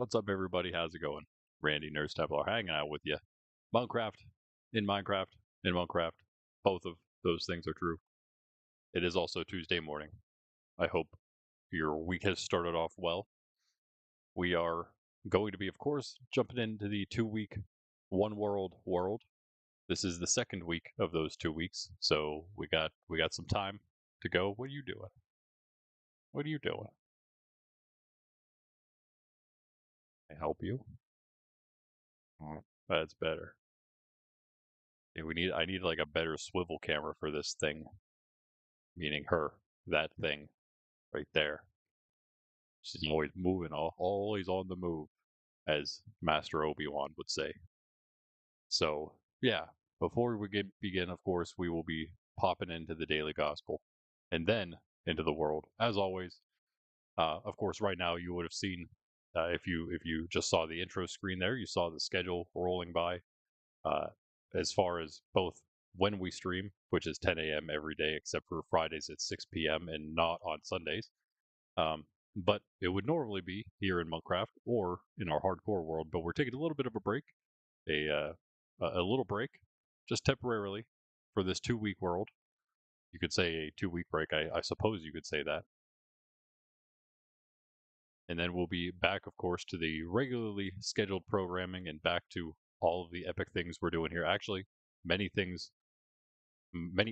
What's up, everybody? How's it going? Randy Nurse Templar hanging out with you. Minecraft, in Minecraft, in Minecraft. Both of those things are true. It is also Tuesday morning. I hope your week has started off well. We are going to be, of course, jumping into the 2-week One World. This is the second week of those 2 weeks, so we got some time to go. What are you doing? What are you doing? Can I help you? That's better. Yeah, I need like a better swivel camera for this thing. Meaning her, that thing, right there. She's always moving, always on the move, as Master Obi-Wan would say. So, yeah, before we begin, of course, we will be popping into the Daily Gospel, and then into the world. As always, of course, right now you would have seen, if you just saw the intro screen there, you saw the schedule rolling by, uh, as far as both when we stream, which is 10 a.m. every day except for Fridays at 6 p.m. and not on Sundays. But it would normally be here in Minecraft or in our hardcore world, but we're taking a little bit of a break, a little break, just temporarily, for this 2-week world. You could say a 2-week break. I suppose you could say that. And then we'll be back, of course, to the regularly scheduled programming and back to all of the epic things we're doing here. Actually, many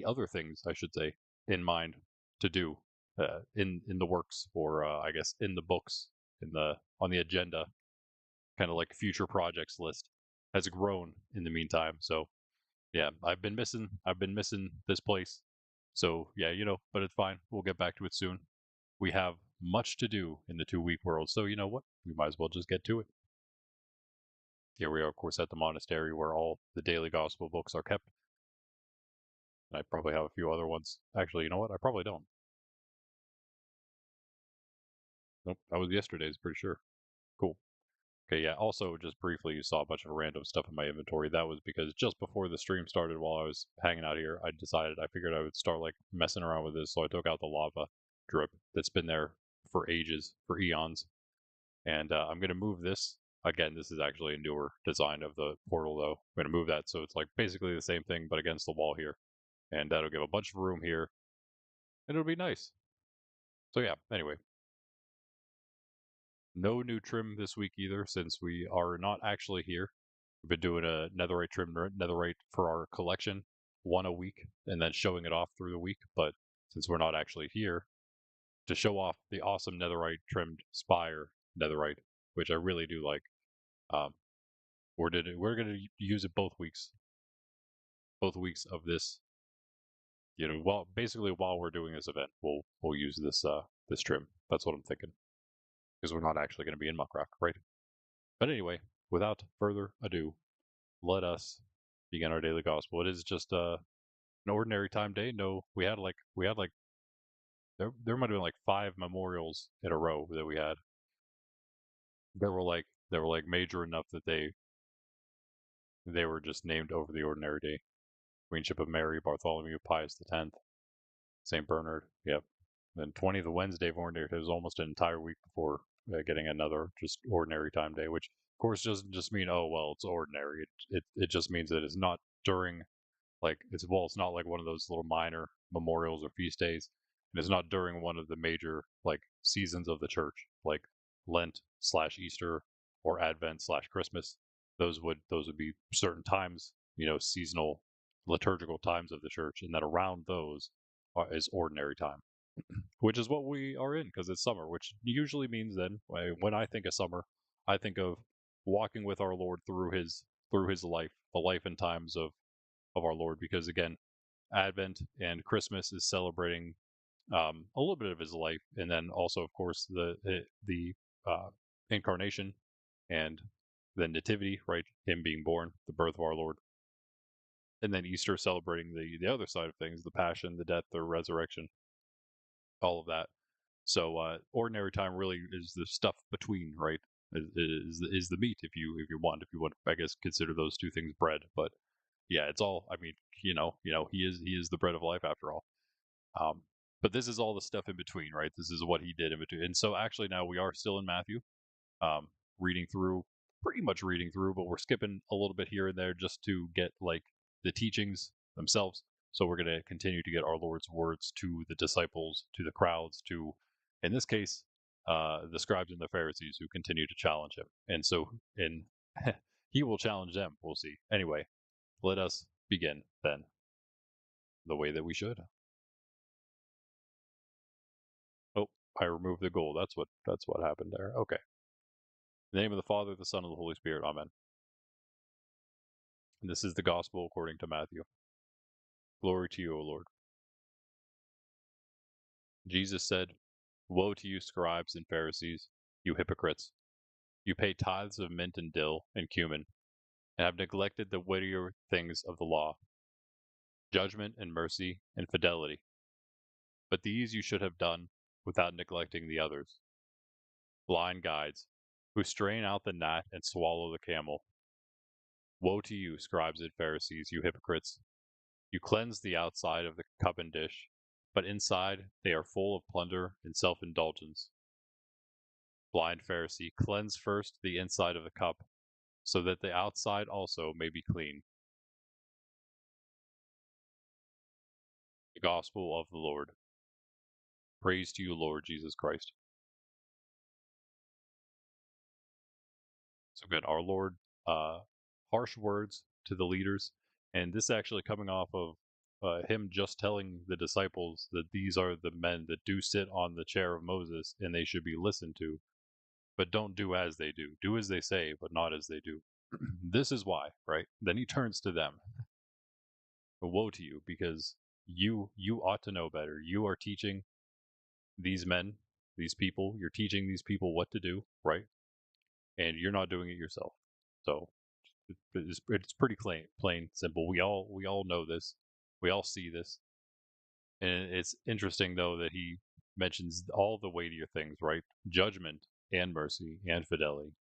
other things, I should say, in mind to do in the works, or I guess in the books, on the agenda, kind of like future projects list has grown in the meantime. So yeah, I've been missing this place. So yeah, but it's fine. We'll get back to it soon. We have much to do in the 2-week world, so you know what? We might as well just get to it. Here we are, of course, at the monastery where all the daily gospel books are kept. I probably have a few other ones. Actually, you know what? I probably don't. Nope, that was yesterday's, pretty sure. Cool. Okay, yeah. Also, just briefly, you saw a bunch of random stuff in my inventory. That was because just before the stream started, while I was hanging out here, I figured I would start like messing around with this. So I took out the lava drip that's been there for ages, for eons, and I'm gonna move this. Again, this is actually a newer design of the portal, though. I'm gonna move that so it's like basically the same thing, but against the wall here, and that'll give a bunch of room here, and it'll be nice. So yeah. Anyway, no new trim this week either, since we are not actually here. We've been doing a netherite trim, netherite for our collection, one a week, and then showing it off through the week. But since we're not actually here, to show off the awesome netherite trimmed spire netherite, which I really do like, um, we're going to use it both weeks of this. Basically while we're doing this event, we'll use this trim. That's what I'm thinking, because we're not actually going to be in Muckrack, right? But anyway, without further ado, let us begin our daily gospel. It is just an ordinary time day. No, we had like there might have been like 5 memorials in a row that we had. They were like major enough that they were just named over the ordinary day. Queenship of Mary, Bartholomew, Pius X, Saint Bernard. Yep. Then 20th of Wednesday of ordinary. It was almost an entire week before getting another just ordinary time day, which of course doesn't just mean, oh well, it's ordinary. It just means that it's not during, like, it's not like one of those little minor memorials or feast days, and it's not during one of the major like seasons of the church, like Lent/Easter or Advent/Christmas. Those would be certain times, seasonal liturgical times of the church, and that around those is ordinary time, which is what we are in because it's summer, which usually means then when I think of summer, I think of walking with our Lord through his life, the life and times of our Lord, because again, Advent and Christmas is celebrating a little bit of his life, and then also, of course, the incarnation and the nativity, right? Him being born, the birth of our Lord, and then Easter celebrating the other side of things, the passion, the death, the resurrection, all of that. So ordinary time really is the stuff between, right? Is the meat, if you want, I guess, consider those two things bread, but yeah, it's all. I mean, he is the bread of life after all. Um, but this is all the stuff in between, right? This is what he did in between. And so actually now we are still in Matthew. Um, reading through, pretty much reading through, but we're skipping a little bit here and there just to get like the teachings themselves. So we're going to continue to get our Lord's words to the disciples, to the crowds, to, in this case, the scribes and the Pharisees who continue to challenge him. And so, in he will challenge them. We'll see. Anyway, let us begin then, the way that we should. Oh, I removed the goal. That's what happened there. Okay. In the name of the Father, the Son, and the Holy Spirit. Amen. And this is the Gospel according to Matthew. Glory to you, O Lord. Jesus said, "Woe to you, scribes and Pharisees, you hypocrites! You pay tithes of mint and dill and cumin, and have neglected the weightier things of the law, judgment and mercy and fidelity. But these you should have done without neglecting the others. Blind guides, who strain out the gnat and swallow the camel. Woe to you, scribes and Pharisees, you hypocrites! You cleanse the outside of the cup and dish, but inside they are full of plunder and self-indulgence. Blind Pharisee, cleanse first the inside of the cup, so that the outside also may be clean." The Gospel of the Lord. Praise to you, Lord Jesus Christ. So good. Our Lord, harsh words to the leaders, and this actually coming off of him just telling the disciples that these are the men that do sit on the chair of Moses and they should be listened to, but don't do as they do. Do as they say, but not as they do. This is why, right? Then he turns to them. Woe to you, because you ought to know better. You are teaching these men, these people, you're teaching these people what to do, right? And you're not doing it yourself. So it's pretty plain, simple. We all know this. We all see this. And it's interesting though that he mentions all the weightier things, right? Judgment and mercy and fidelity.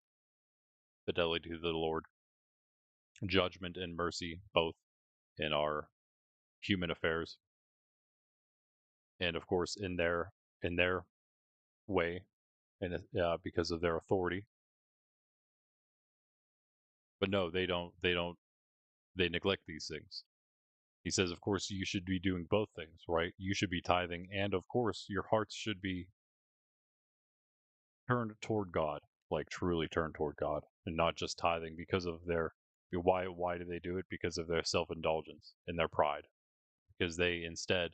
Fidelity to the Lord. Judgment and mercy both in our human affairs. And of course in their way, and because of their authority. But no, they don't. They neglect these things. He says, of course, you should be doing both things, right? You should be tithing, and of course, your hearts should be turned toward God, like truly turned toward God, and not just tithing because of their. Why do they do it? Because of their self-indulgence and their pride. Because they instead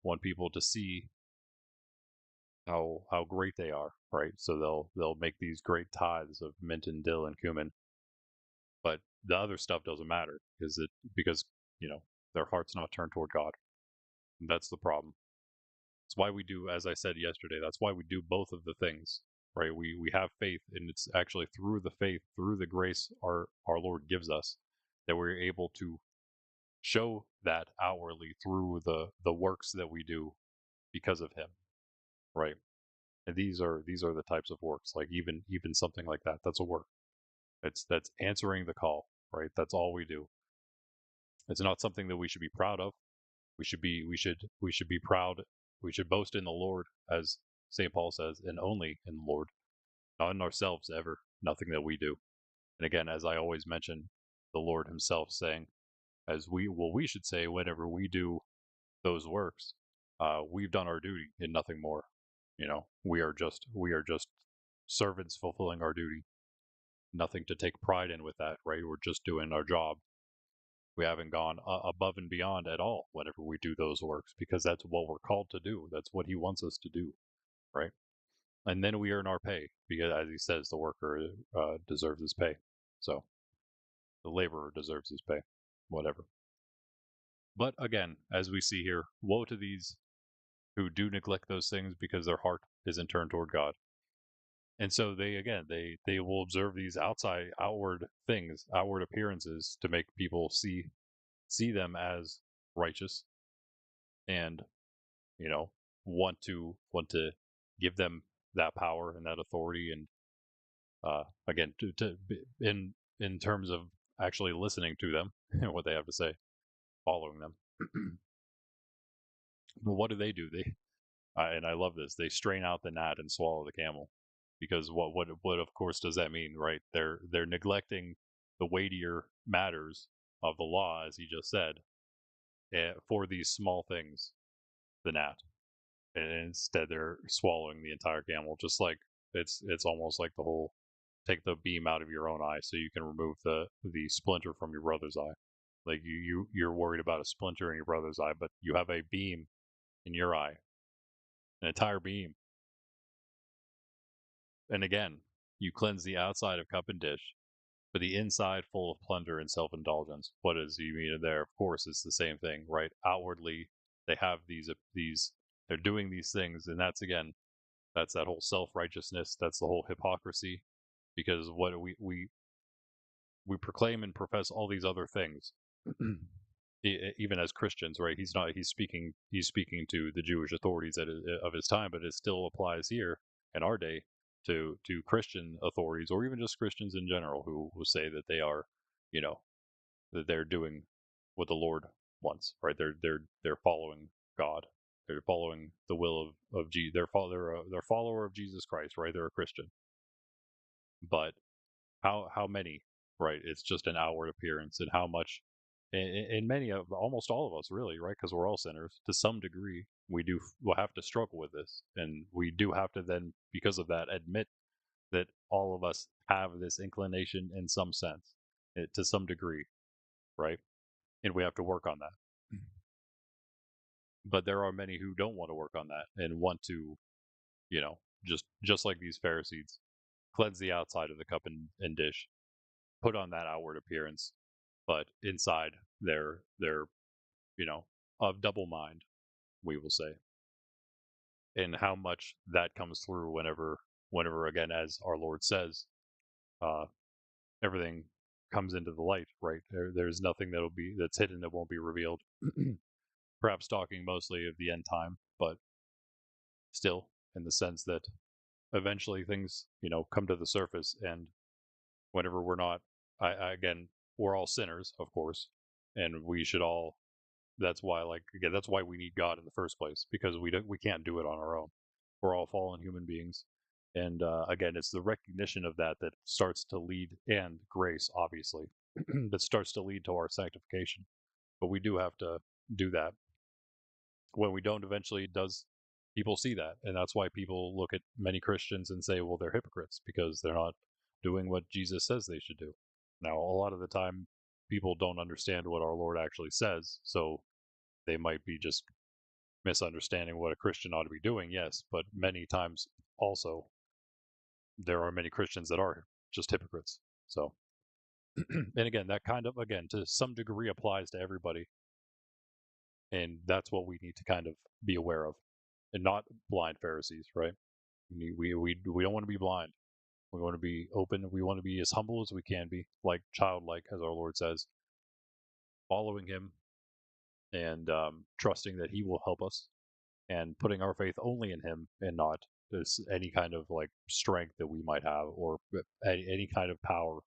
want people to see how great they are, right? So they'll make these great tithes of mint and dill and cumin, but the other stuff doesn't matter because their heart's not turned toward God. And that's the problem. That's why we do, as I said yesterday, that's why we do both of the things, right? We have faith, and it's actually through the faith, through the grace our Lord gives us, that we're able to show that outwardly through the works that we do because of Him, right? And these are the types of works, like even something like that. That's a work. That's answering the call, right? That's all we do. It's not something that we should be proud of. We should be proud. We should boast in the Lord, as St. Paul says, and only in the Lord, not in ourselves ever. Nothing that we do. And again, as I always mention, the Lord Himself saying, we should say whenever we do those works, we've done our duty and nothing more. We are just servants fulfilling our duty. Nothing to take pride in with that, right? We're just doing our job. We haven't gone above and beyond at all whenever we do those works, because that's what we're called to do. That's what He wants us to do, right? And then we earn our pay, because as He says, the worker deserves his pay. So the laborer deserves his pay, whatever. But again, as we see here, woe to these who do neglect those things because their heart isn't turned toward God. And so they will observe these outward things, outward appearances, to make people see them as righteous, and want to give them that power and that authority, and again to in terms of actually listening to them and what they have to say, following them. But what do? They and I love this, they strain out the gnat and swallow the camel. because what of course does that mean, right? They're neglecting the weightier matters of the law, as he just said, for these small things, the gnat, and instead they're swallowing the entire camel. Just like it's almost like the whole take the beam out of your own eye so you can remove the splinter from your brother's eye. Like you're worried about a splinter in your brother's eye, but you have a beam in your eye, an entire beam. And again, you cleanse the outside of cup and dish, but the inside full of plunder and self-indulgence. What does he mean there? Of course, it's the same thing, right? Outwardly, they have these they're doing these things, and that's again, that's that whole self-righteousness. That's the whole hypocrisy, because what we proclaim and profess all these other things, even as Christians, right? He's speaking to the Jewish authorities of his time, but it still applies here in our day to Christian authorities, or even just Christians in general, who will say that they are, you know, that they're doing what the Lord wants, right? They're following God. They're following the will of Jesus. They're follower of Jesus Christ, right? They're a Christian. But how many, right? It's just an outward appearance, and how much, in many of almost all of us, really, right? Because we're all sinners to some degree. We'll have to struggle with this, and we do have to then, because of that, admit that all of us have this inclination in some sense, to some degree, right? And we have to work on that. But there are many who don't want to work on that and want to, just like these Pharisees, cleanse the outside of the cup and dish, put on that outward appearance, but inside they're of double mind, we will say. And how much that comes through whenever again, as our Lord says, uh, everything comes into the light, right? There's nothing that's hidden that won't be revealed. Perhaps talking mostly of the end time, but still, in the sense that eventually things, come to the surface, and whenever we're not, again, we're all sinners, of course, and we should all. That's why, like, again, that's why we need God in the first place, because we can't do it on our own. We're all fallen human beings, and again, it's the recognition of that starts to lead, and grace, obviously, that starts to lead to our sanctification. But we do have to do that. When we don't, eventually, does people see that, and that's why people look at many Christians and say, well, they're hypocrites because they're not doing what Jesus says they should do. Now, a lot of the time, people don't understand what our Lord actually says, so they might be just misunderstanding what a Christian ought to be doing, yes, but many times also there are many Christians that are just hypocrites. So, and again, that kind of, again, to some degree applies to everybody. And that's what we need to kind of be aware of, and not blind Pharisees, right? We don't want to be blind. We want to be open. We want to be as humble as we can be, like childlike, as our Lord says, following Him, and trusting that He will help us, and putting our faith only in Him, and not any kind of like strength that we might have, or any kind of power,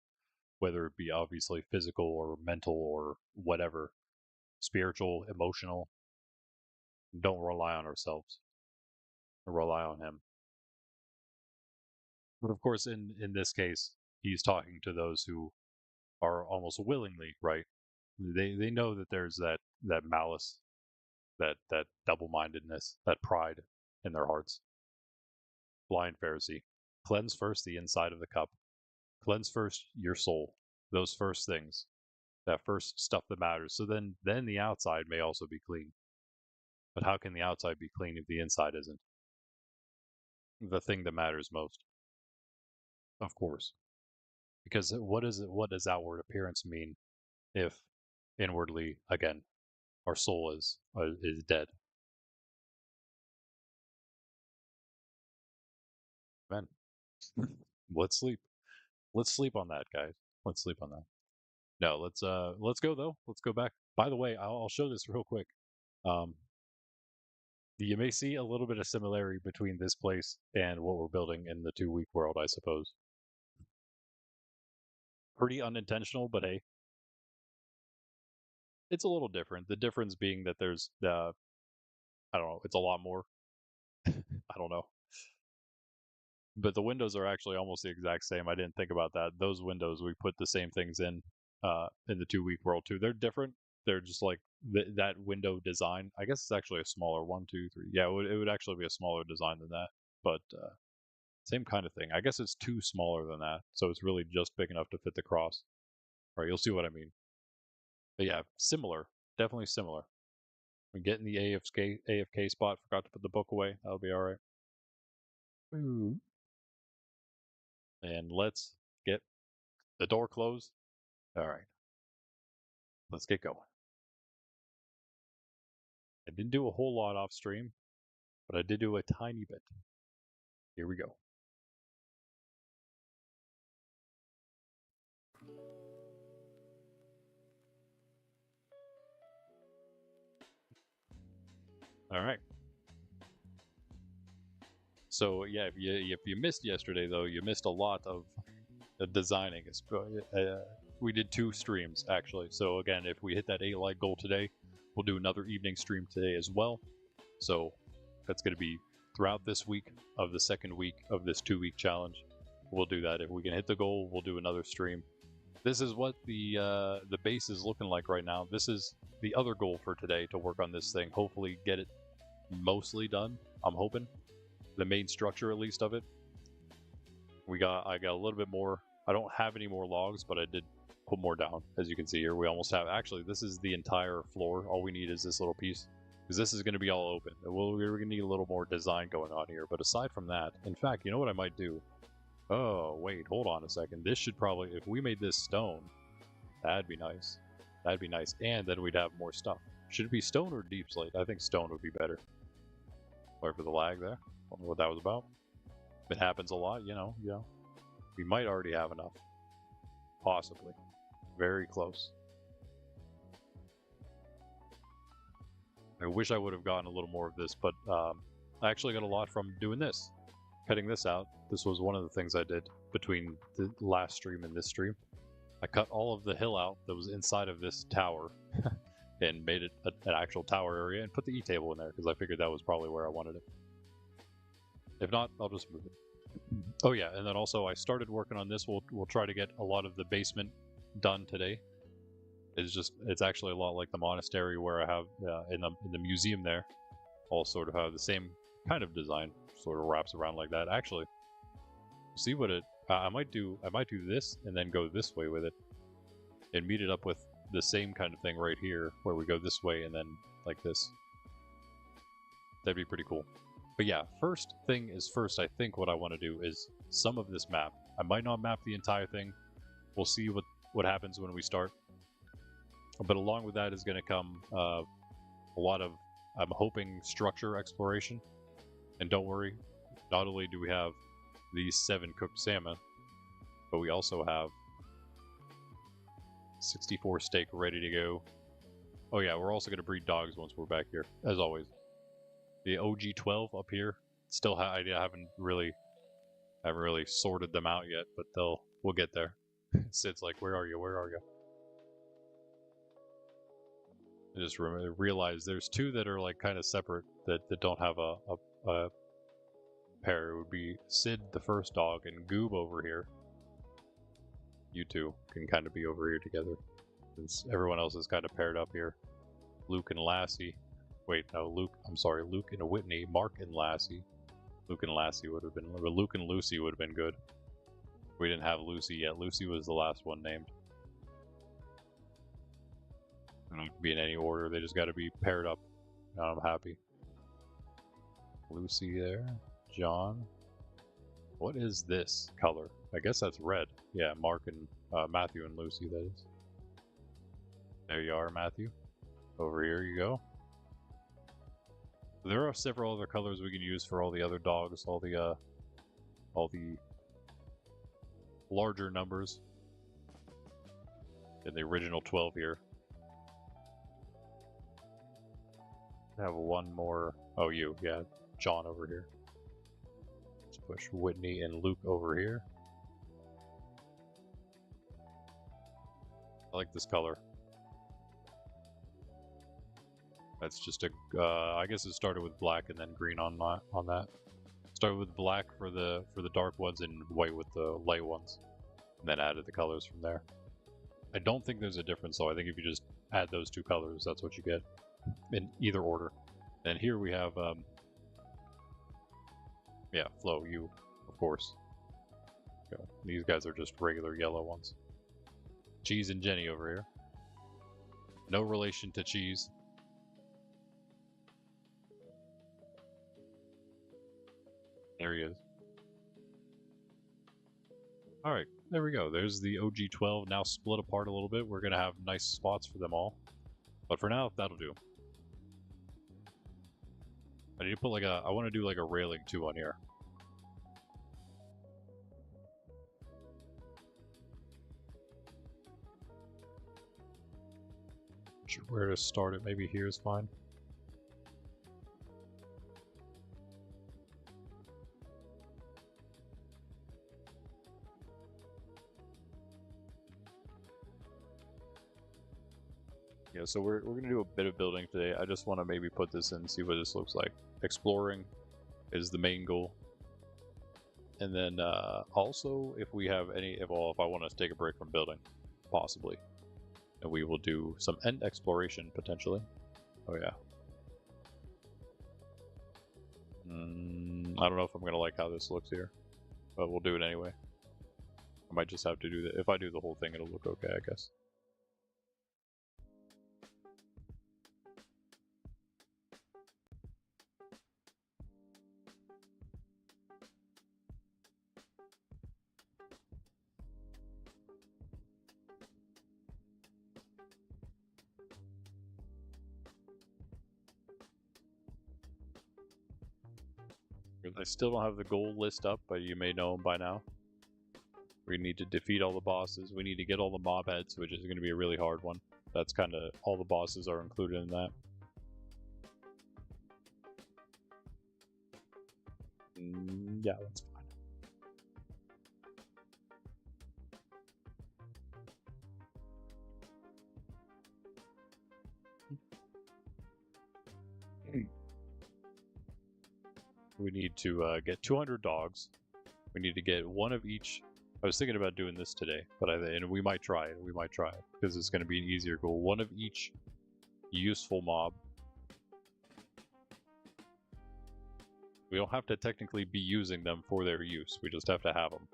whether it be obviously physical or mental or whatever, spiritual, emotional. Don't rely on ourselves. Rely on Him. But of course, in this case, He's talking to those who are almost willingly, right. They know that there's that malice, that double-mindedness, that pride in their hearts. Blind Pharisee, cleanse first the inside of the cup. Cleanse first your soul. Those first things, that first stuff that matters. So then the outside may also be clean. But how can the outside be clean if the inside isn't? The thing that matters most, of course. Because what does outward appearance mean if inwardly, again, our soul is dead? Man, let's sleep. Let's sleep on that, guys. Let's sleep on that. No, let's go though. Let's go back. By the way, I'll show this real quick. Um, you may see a little bit of similarity between this place and what we're building in the 2 week world, I suppose. Pretty unintentional, but hey, it's a little different. The difference being that there's I don't know, it's a lot more. I don't know. But the windows are actually almost the exact same. I didn't think about that. Those windows, we put the same things in the 2 week world too. They're different. They're just like that window design. I guess it's actually a smaller one, two, three. Yeah, it would actually be a smaller design than that. But same kind of thing. I guess it's two smaller than that, so it's really just big enough to fit the cross. Right, you'll see what I mean. But yeah, similar. Definitely similar. We get in the AFK spot. Forgot to put the book away. That'll be all right. Ooh. And let's get the door closed. All right. Let's get going. I didn't do a whole lot off stream, but I did do a tiny bit. Here we go. All right. So yeah, if you missed yesterday though, you missed a lot of designing. We did 2 streams actually. So again, if we hit that 8 like goal today, we'll do another evening stream today as well. So that's going to be throughout this week of the second week of this 2-week challenge. We'll do that. If we can hit the goal, we'll do another stream. This is what the base is looking like right now. This is the other goal for today, to work on this thing. Hopefully get it mostly done. I'm hoping the main structure at least of it. I got a little bit more. I don't have any more logs, but I did put more down. As you can see here, we almost have. Actually, this is the entire floor. All we need is this little piece, because this is going to be all open. We're going to need a little more design going on here. But aside from that, in fact, you know what I might do? Oh, wait, hold on a second. This should probably, if we made this stone, that'd be nice. That'd be nice. And then we'd have more stuff. Should it be stone or deep slate? I think stone would be better. Sorry for the lag there. I don't know what that was about. It happens a lot, you know. We might already have enough. Possibly. Very close. I wish I would have gotten a little more of this, but I actually got a lot from doing this. Cutting this out. This was one of the things I did between the last stream and this stream. I cut all of the hill out that was inside of this tower and made it an actual tower area and put the E-table in there, because I figured that was probably where I wanted it. If not, I'll just move it. Oh yeah, and then also I started working on this. We'll try to get a lot of the basement done today. It's actually a lot like the monastery where I have in the museum there. All sort of have the same kind of design, sort of wraps around like that. Actually, see what it. I might do this and then go this way with it, and meet it up with the same kind of thing right here, where we go this way and then like this. That'd be pretty cool. But yeah, first thing is first. I think what I want to do is some of this map. I might not map the entire thing. We'll see what happens when we start. But along with that is going to come a lot of, I'm hoping, structure exploration. And don't worry, not only do we have these 7 cooked salmon, but we also have 64 steak ready to go. Oh yeah, we're also going to breed dogs once we're back here, as always. The OG12 up here, still I haven't really sorted them out yet, but we'll get there. Sid's like, where are you? Where are you? I just realized there's 2 that are like kind of separate that don't have a pair. It would be Sid, the first dog, and Goob over here. You 2 can kind of be over here together, since everyone else is kind of paired up here. Luke and Lassie. Wait, no, Luke. I'm sorry, Luke and Whitney. Mark and Lassie. Luke and Lassie would have been. Luke and Lucy would have been good. We didn't have Lucy yet. Lucy was the last one named. They don't have to be in any order. They just got to be paired up. And I'm happy. Lucy there. John. What is this color? I guess that's red. Yeah, Mark and Matthew and Lucy, that is. There you are, Matthew. Over here you go. There are several other colors we can use for all the other dogs, all the larger numbers. In the original 12 here. I have one more. Oh, yeah, John over here. Let's push Whitney and Luke over here. I like this color. That's just a. I guess it started with black and then green on that. Started with black for the dark ones and white with the light ones, and then added the colors from there. I don't think there's a difference though. I think if you just add those two colors, that's what you get in either order. And here we have, yeah, Flo, you, of course. Okay. These guys are just regular yellow ones. Cheese and Jenny over here. No relation to Cheese. There he is. Alright, there we go. There's the OG-12 now split apart a little bit. We're going to have nice spots for them all. But for now, that'll do. I need to put like a... I want to do like a railing too on here. Not sure where to start it. Maybe here is fine. Yeah, so we're going to do a bit of building today. I just want to maybe put this in and see what this looks like. Exploring is the main goal. And then also, if we have any, if I want to take a break from building, possibly. And we will do some end exploration, potentially. Oh yeah. I don't know if I'm going to like how this looks here. But we'll do it anyway. I might just have to do that. If I do the whole thing, it'll look okay, I guess. I still don't have the goal list up, but you may know them by now. We need to defeat all the bosses. We need to get all the mob heads, which is going to be a really hard one. That's kind of all the bosses are included in that. Yeah, that's fine. We need to get 200 dogs. We need to get one of each. I was thinking about doing this today, but and we might try it. We might try it because it's going to be an easier goal. One of each useful mob. We don't have to technically be using them for their use. We just have to have them.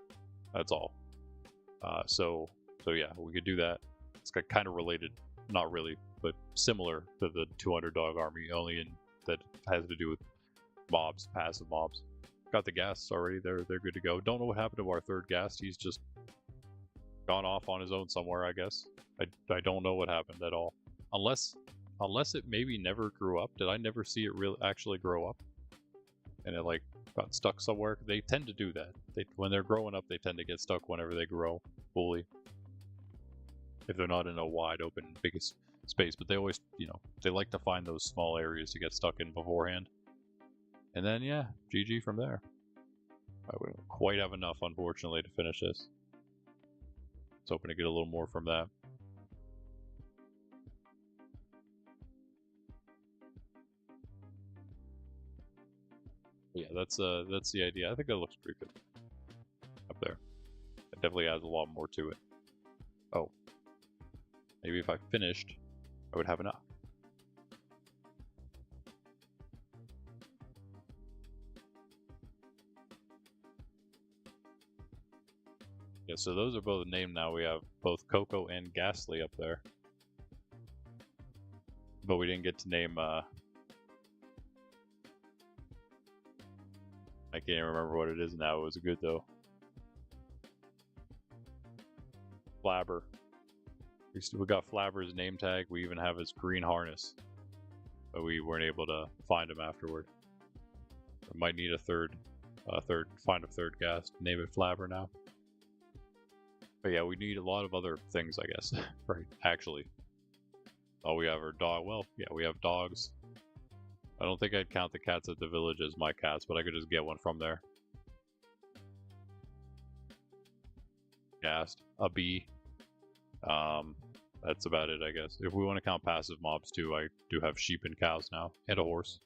That's all. So yeah, we could do that. It's kind of related, not really, but similar to the 200 dog army, only in that has to do with mobs, passive mobs. Got the ghasts already. They're good to go. Don't know what happened to our third ghast. He's just gone off on his own somewhere, I guess. I don't know what happened at all. Unless it maybe never grew up. Did I never see it really actually grow up? And it like got stuck somewhere. They tend to do that. When they're growing up, they tend to get stuck whenever they grow fully. If they're not in a wide open biggest space, but they always, they like to find those small areas to get stuck in beforehand. And then, yeah, GG from there. I wouldn't quite have enough, unfortunately, to finish this. I was hoping to get a little more from that. But yeah, that's the idea. I think that looks pretty good up there. It definitely adds a lot more to it. Oh, maybe if I finished, I would have enough. Yeah, so those are both named now. We have both Coco and Ghastly up there. But we didn't get to name, I can't even remember what it is now. It was good though. Flabber. We got Flabber's name tag. We even have his green harness. But we weren't able to find him afterward. We might need find a third ghast. Name it Flabber now. But yeah, we need a lot of other things, I guess. Right, actually. Oh, we have our dog. Well, yeah, we have dogs. I don't think I'd count the cats at the village as my cats, but I could just get one from there. Ghast. A bee. That's about it, I guess. If we want to count passive mobs too, I do have sheep and cows now. And a horse.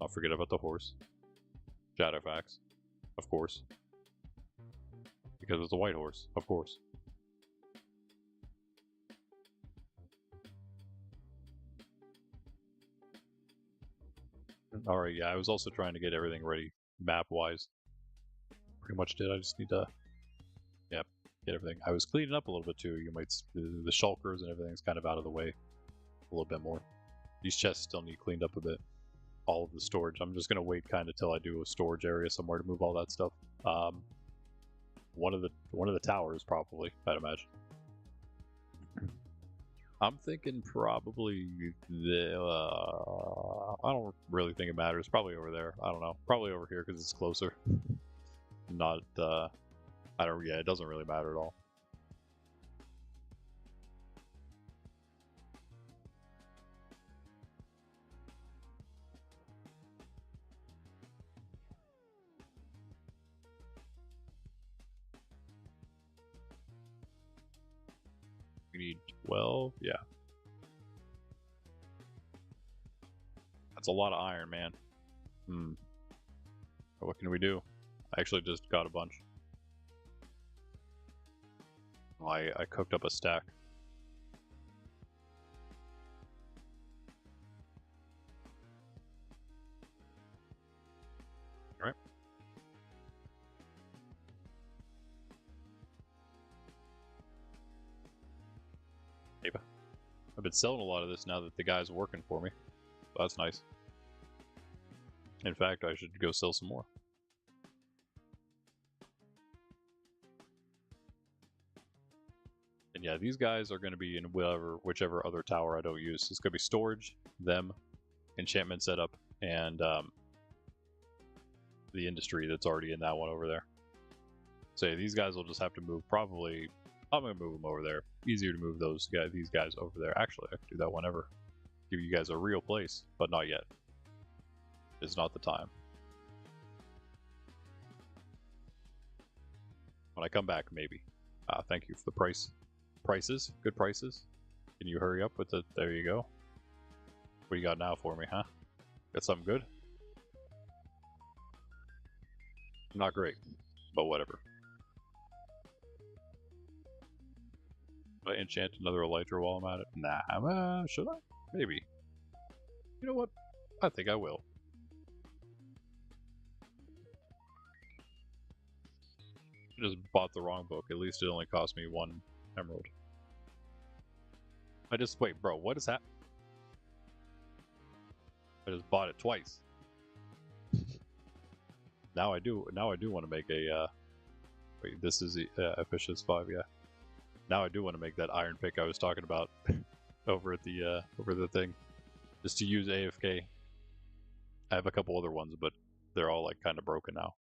Don't forget about the horse. Shadowfax. Of course. Because it's a white horse, of course. Alright, yeah, I was also trying to get everything ready map-wise. Pretty much did. I just need to, yeah, get everything. I was cleaning up a little bit too. You might, the shulkers and everything's kind of out of the way a little bit more. These chests still need cleaned up a bit. All of the storage. I'm just gonna wait kind of till I do a storage area somewhere to move all that stuff. One of the towers probably, I'd imagine. I'm thinking probably I don't really think it matters. Probably over there. I don't know. Probably over here because it's closer. Not I don't. Yeah, it doesn't really matter at all. We need 12. Yeah. That's a lot of iron, man. What can we do? I actually just got a bunch. I cooked up a stack. Alright. I've been selling a lot of this now that the guy's working for me. So that's nice. In fact, I should go sell some more. And yeah, these guys are going to be in whichever other tower I don't use. It's going to be storage, them, enchantment setup, and the industry that's already in that one over there. So yeah, these guys will just have to move. Probably, I'm going to move them over there. Easier to move these guys over there. Actually, I can do that whenever. Give you guys a real place, but not yet. It's not the time. When I come back, maybe. Thank you for the prices. Good prices. Can you hurry up with it? There you go. What do you got now for me, huh? Got something good? Not great, but whatever. Should I enchant another elytra while I'm at it? Nah, should I? Maybe. You know what? I think I will. I just bought the wrong book. At least it only cost me 1 emerald. Wait, bro, what is that? I just bought it twice. Now I do want to make a, wait, this is Efficiency 5, yeah. Now I do want to make that iron pick I was talking about over at the, over the thing. Just to use AFK. I have a couple other ones, but they're all, like, kind of broken now.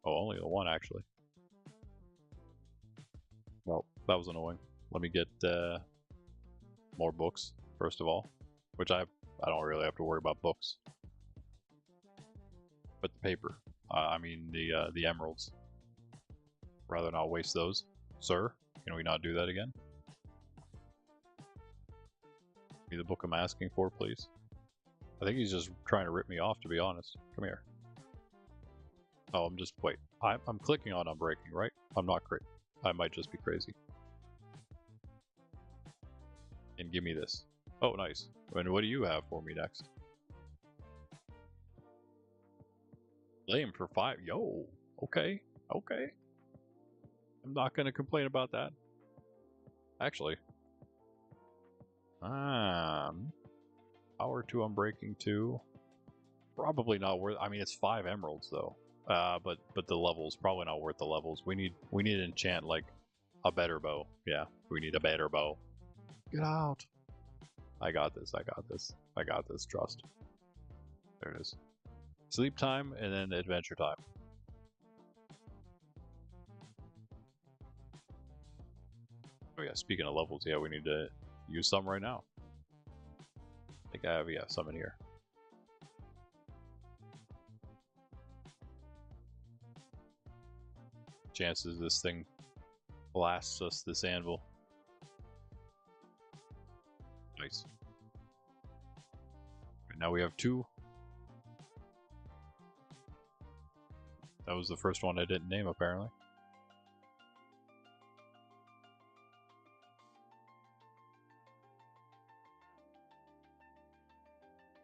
Oh, only the one, actually. Well, that was annoying. Let me get, more books, first of all. Which I don't really have to worry about books. But the paper. I mean the emeralds. Rather not waste those. Sir, can we not do that again? Give me the book I'm asking for, please. I think he's just trying to rip me off, to be honest. Come here. Oh, wait. I'm clicking on unbreaking, right? I'm not crazy. I might just be crazy. And give me this. Oh, nice. And what do you have for me next? Lame for 5. Yo, okay. Okay. I'm not going to complain about that. Actually. Power 2 unbreaking 2. Probably not worth. I mean, it's 5 emeralds though. But the levels probably not worth the levels. We need to enchant like a better bow. Yeah, we need a better bow. Get out. I got this. I got this. I got this. Trust. There it is. Sleep time and then adventure time. Oh yeah, speaking of levels, yeah, we need to use some right now. I think I have, yeah, some in here. Chances this thing blasts us this anvil. Nice. Right, now we have 2. That was the first one I didn't name, apparently.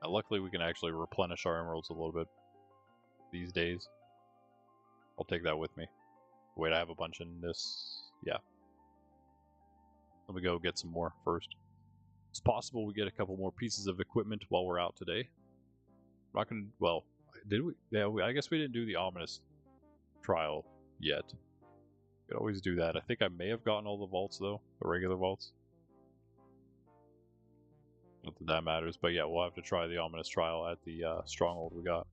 Luckily, we can actually replenish our emeralds a little bit these days. I'll take that with me. Wait, I have a bunch in this. Yeah. Let me go get some more first. It's possible we get a couple more pieces of equipment while we're out today. I'm not gonna. Well, did we? Yeah, I guess we didn't do the ominous trial yet. Could always do that. I think I may have gotten all the vaults though, the regular vaults. Not that that matters, but yeah, we'll have to try the ominous trial at the stronghold we got.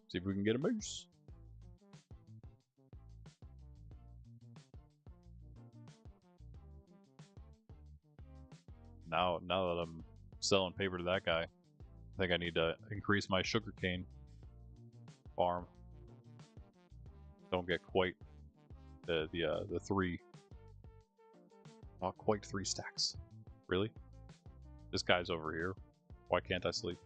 See if we can get a moose. Now that I'm selling paper to that guy, I think I need to increase my sugarcane farm. Don't get quite the 3. Not quite 3 stacks. Really? This guy's over here. Why can't I sleep?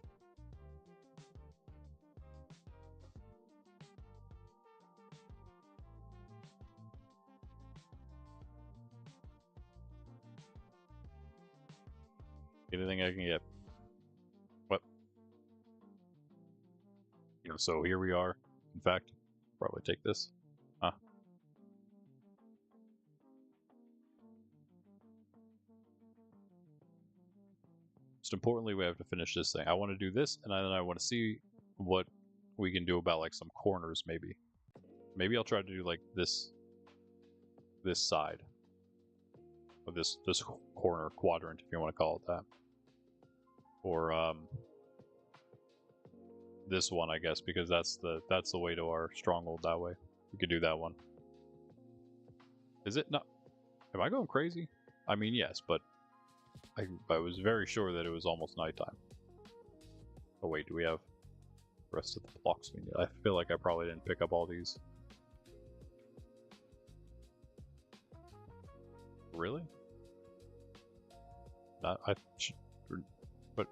Anything I can get. What? You know, so here we are. In fact, probably take this. Huh? Most importantly, we have to finish this thing. I want to do this, and then I want to see what we can do about like some corners, maybe. Maybe I'll try to do like this side. Or this corner quadrant, if you want to call it that. Or this one, I guess, because that's the way to our stronghold that way. We could do that one. Is it not? Am I going crazy? I mean, yes, but I was very sure that it was almost nighttime. Oh wait, do we have the rest of the blocks we need? I feel like I probably didn't pick up all these. Really? But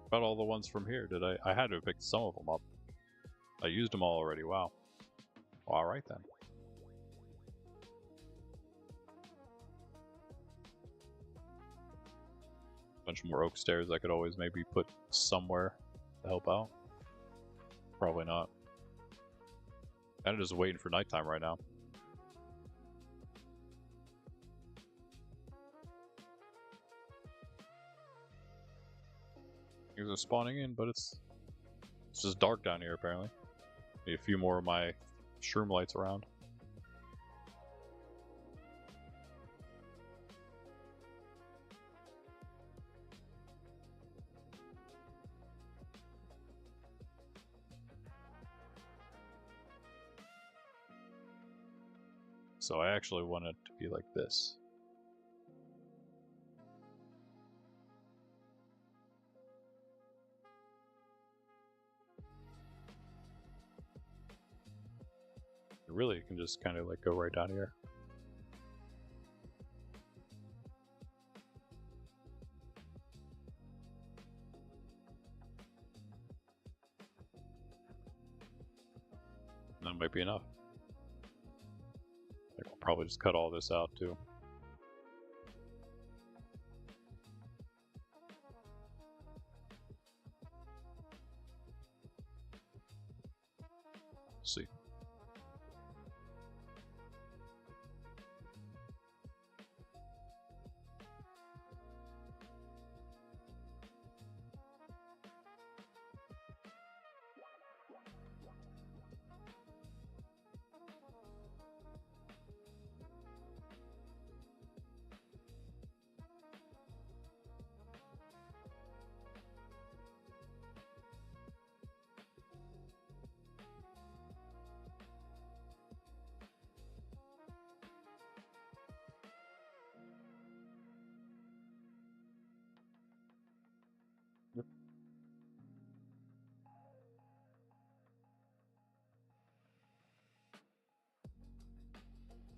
about all the ones from here? Did I had to have picked some of them up. I used them all already. Wow. All right then. Bunch more oak stairs I could always maybe put somewhere to help out. Probably not. I'm just waiting for nighttime right now. Things are spawning in, but it's just dark down here apparently. Need a few more of my shroom lights around. So I actually want it to be like this. Really, you can just kind of like go right down here. That might be enough. I think we'll probably just cut all this out too. Let's see.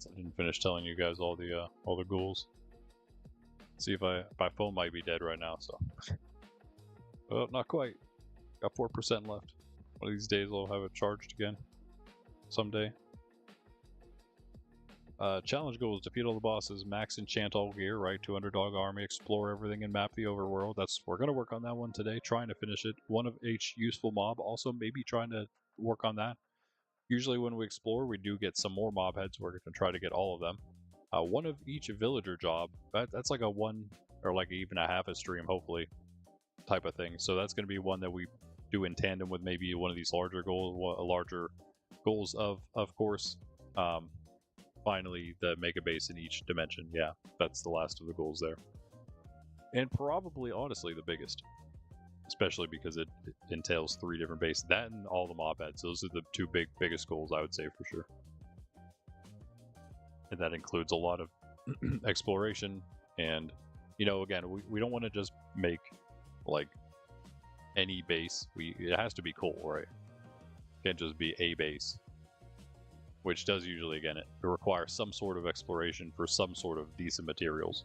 I didn't finish telling you guys all the ghouls. See if my phone might be dead right now, so. Oh, not quite. Got 4% left. One of these days I'll have it charged again. someday. Challenge goals: defeat all the bosses, max enchant all gear, right? 200 dog army, explore everything and map the overworld. We're gonna work on that one today, trying to finish it. One of each useful mob, also maybe trying to work on that. Usually when we explore, we do get some more mob heads. We're gonna try to get all of them. One of each villager job. That's like a one or like even a half a stream, hopefully, type of thing. So that's gonna be one that we do in tandem with maybe one of these larger goals of course. Finally, the mega base in each dimension. Yeah, that's the last of the goals there. And probably, honestly, the biggest. Especially because it entails 3 different bases. That and all the mob heads. Those are the 2 biggest goals, I would say, for sure. And that includes a lot of exploration. And, you know, again, we don't want to just make, like, any base. It has to be cool, right? It can't just be a base. Which does usually, again, it requires some sort of exploration for some sort of decent materials.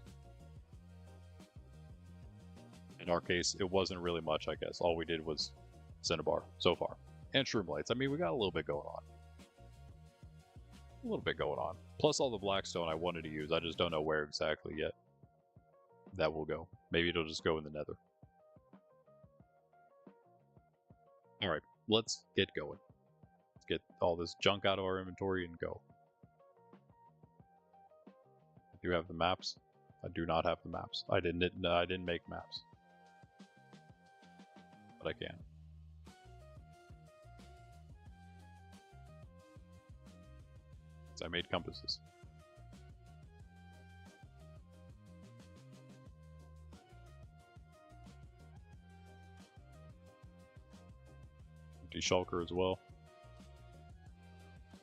In our case, it wasn't really much, I guess. All we did was Cinnabar so far. And Shroom Lights. I mean, we got a little bit going on. A little bit going on. Plus all the Blackstone I wanted to use. I just don't know where exactly yet that will go. Maybe it'll just go in the Nether. Alright, let's get going. Get all this junk out of our inventory and go. Do you have the maps? I do not have the maps. I didn't make maps. But I can. I made compasses. Empty shulker as well.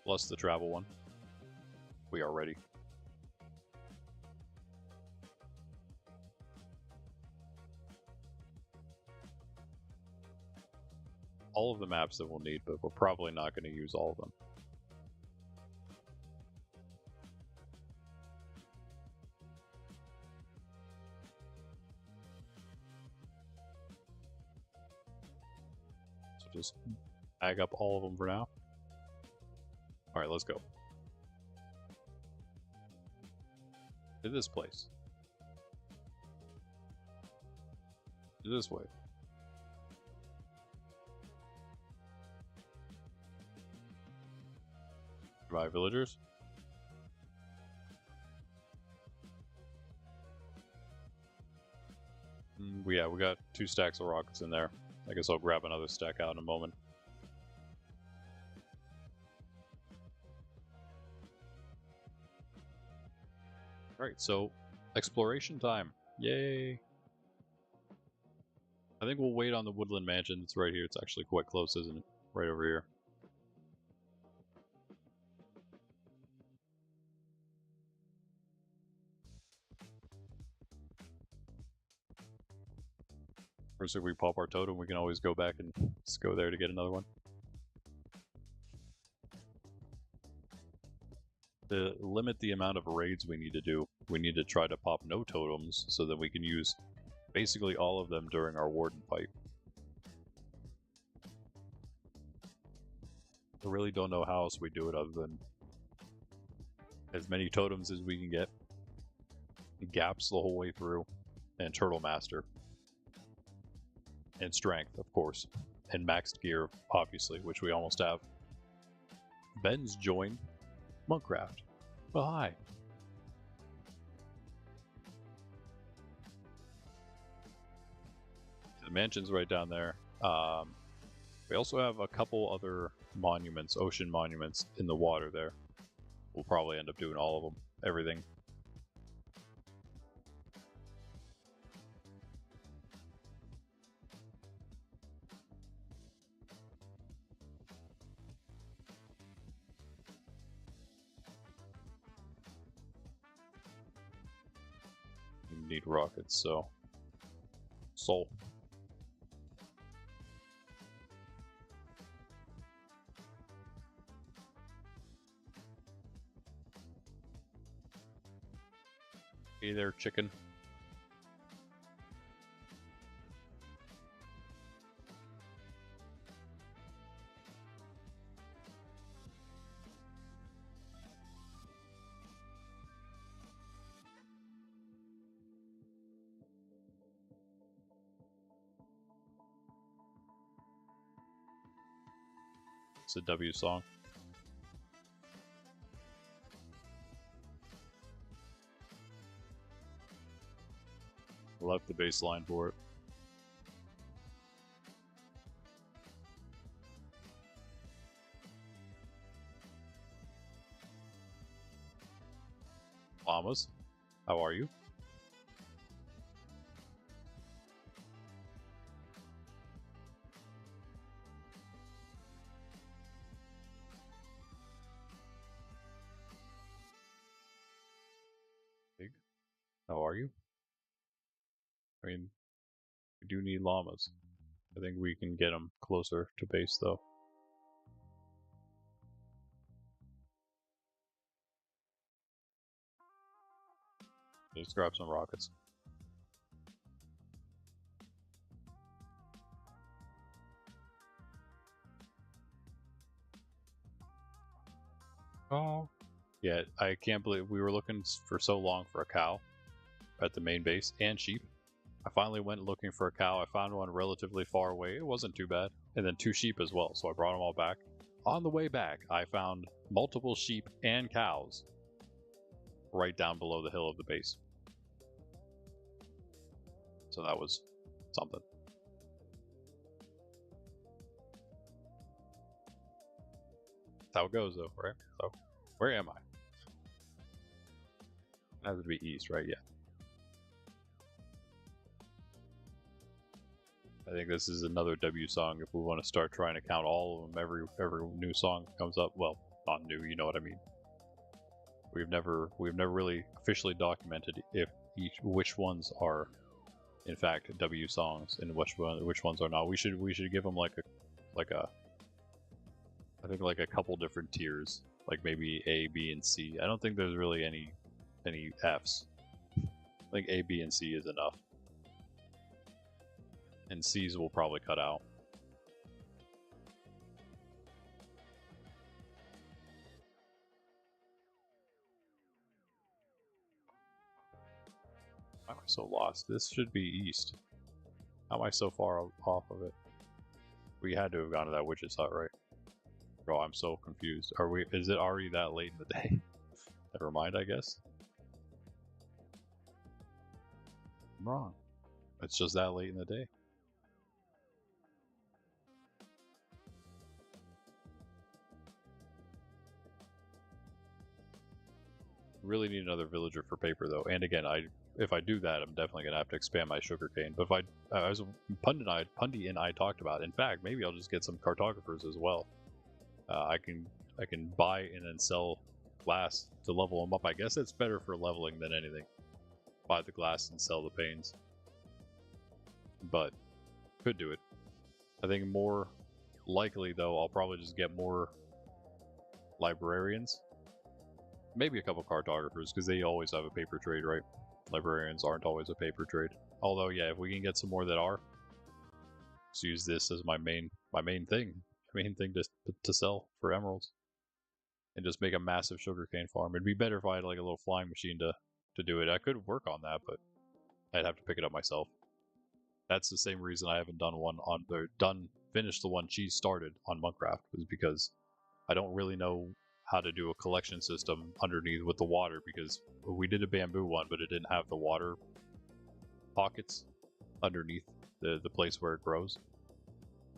Plus the travel one. We are ready. All of the maps that we'll need, but we're probably not going to use all of them. So just bag up all of them for now. Alright, let's go. To this place. To this way. Survive villagers. Yeah, we got 2 stacks of rockets in there. I guess I'll grab another stack out in a moment. Alright, so exploration time. Yay! I think we'll wait on the woodland mansion. It's right here. It's actually quite close, isn't it? Right over here. First, if we pop our totem, we can always go back and just go there to get another one. To limit the amount of raids we need to do, we need to try to pop no totems so that we can use basically all of them during our warden fight. I really don't know how else we do it other than as many totems as we can get, gaps the whole way through, and Turtle Master. And strength, of course. And maxed gear, obviously, which we almost have. Ben's joined Monkcraft. Well, hi. The mansion's right down there. We also have a couple other monuments, ocean monuments, in the water there. We'll probably end up doing all of them. Everything. Need rockets, so soul. Hey there, chicken. It's a W song. Left the bass line for it. Llamas, how are you? Pig, how are you? I mean, we do need llamas. I think we can get them closer to base, though. Just grab some rockets. Oh. Yeah, I can't believe we were looking for so long for a cow at the main base and sheep. I finally went looking for a cow. I found one relatively far away. It wasn't too bad. And then 2 sheep as well, so I brought them all back. On the way back, I found multiple sheep and cows right down below the hill of the base. So that was something. That's how it goes, though, right? So, where am I? It has to be east, right? Yeah. I think this is another W song if we want to start trying to count all of them. Every new song comes up. Well, not new, you know what I mean. We've never really officially documented which ones are in fact W songs and which ones are not. We should give them like a I think like a couple different tiers, like maybe A, B, and C. I don't think there's really any Fs. I think A, B, and C is enough. And C's will probably cut out. Why am I so lost? This should be east. How am I so far off of it? We had to have gone to that witch's hut, right? Bro, I'm so confused. Is it already that late in the day? Never mind, I guess. I'm wrong. It's just that late in the day. Really need another villager for paper though. And again, if I do that, I'm definitely gonna have to expand my sugarcane. But if as Pundy and I talked about, in fact, maybe I'll just get some cartographers as well. I can buy and then sell glass to level them up. I guess it's better for leveling than anything. Buy the glass and sell the panes. But could do it. I think more likely though, I'll probably just get more librarians. Maybe a couple cartographers, because they always have a paper trade, right? Librarians aren't always a paper trade. Although, yeah, if we can get some more that are, let's use this as my main thing to sell for emeralds, and just make a massive sugarcane farm. It'd be better if I had like a little flying machine to do it. I could work on that, but I'd have to pick it up myself. That's the same reason I haven't finished the one Cheese started on Minecraft, was because I don't really know how to do a collection system underneath with the water, because we did a bamboo one, but it didn't have the water pockets underneath the place where it grows.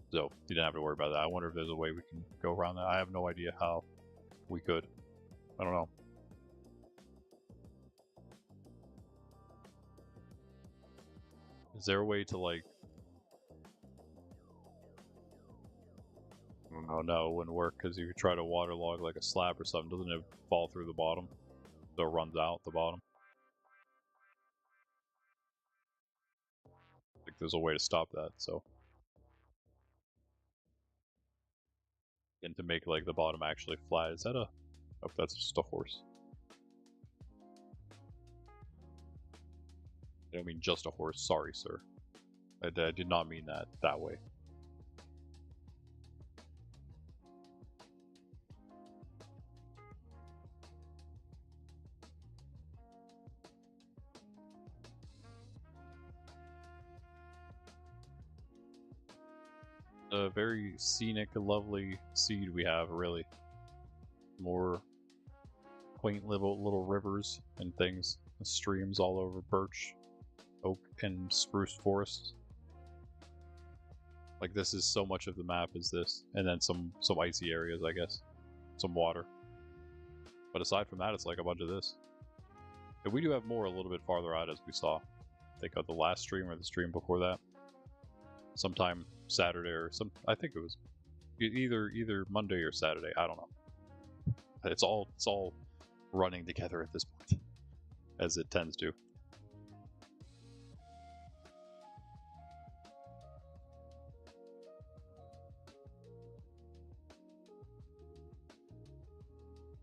So you didn't have to worry about that. I wonder if there's a way we can go around that. I have no idea how we could. I don't know. Is there a way to like... Oh no, it wouldn't work, because if you try to waterlog like a slab or something, doesn't it fall through the bottom? So it runs out the bottom. I think there's a way to stop that, so. And to make like the bottom actually flat. Is that a... Oh, that's just a horse. I don't mean just a horse, sorry sir. I did not mean that way. A very scenic, lovely seed we have, really. More quaint little rivers and things. Streams all over birch, oak, and spruce forests. Like, this is so much of the map is this. And then some icy areas, I guess. Some water. But aside from that, it's like a bunch of this. And we do have more a little bit farther out, as we saw. I think on the last stream or the stream before that. Sometime Saturday or I think it was either Monday or Saturday. I don't know. It's all running together at this point, as it tends to.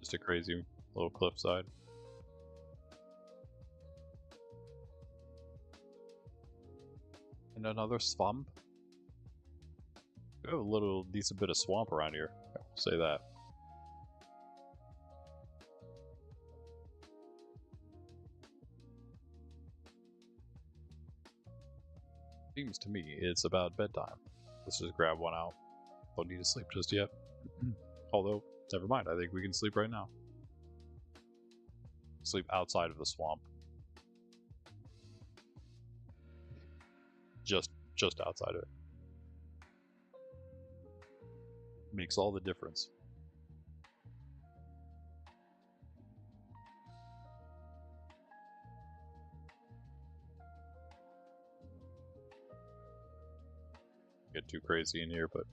Just a crazy little cliffside. And another swamp. We have a little decent bit of swamp around here. I will say that. Seems to me it's about bedtime. Let's just grab one out. Don't need to sleep just yet. Although, never mind. I think we can sleep right now. Sleep outside of the swamp. Just outside of it. Makes all the difference. Get too crazy in here, but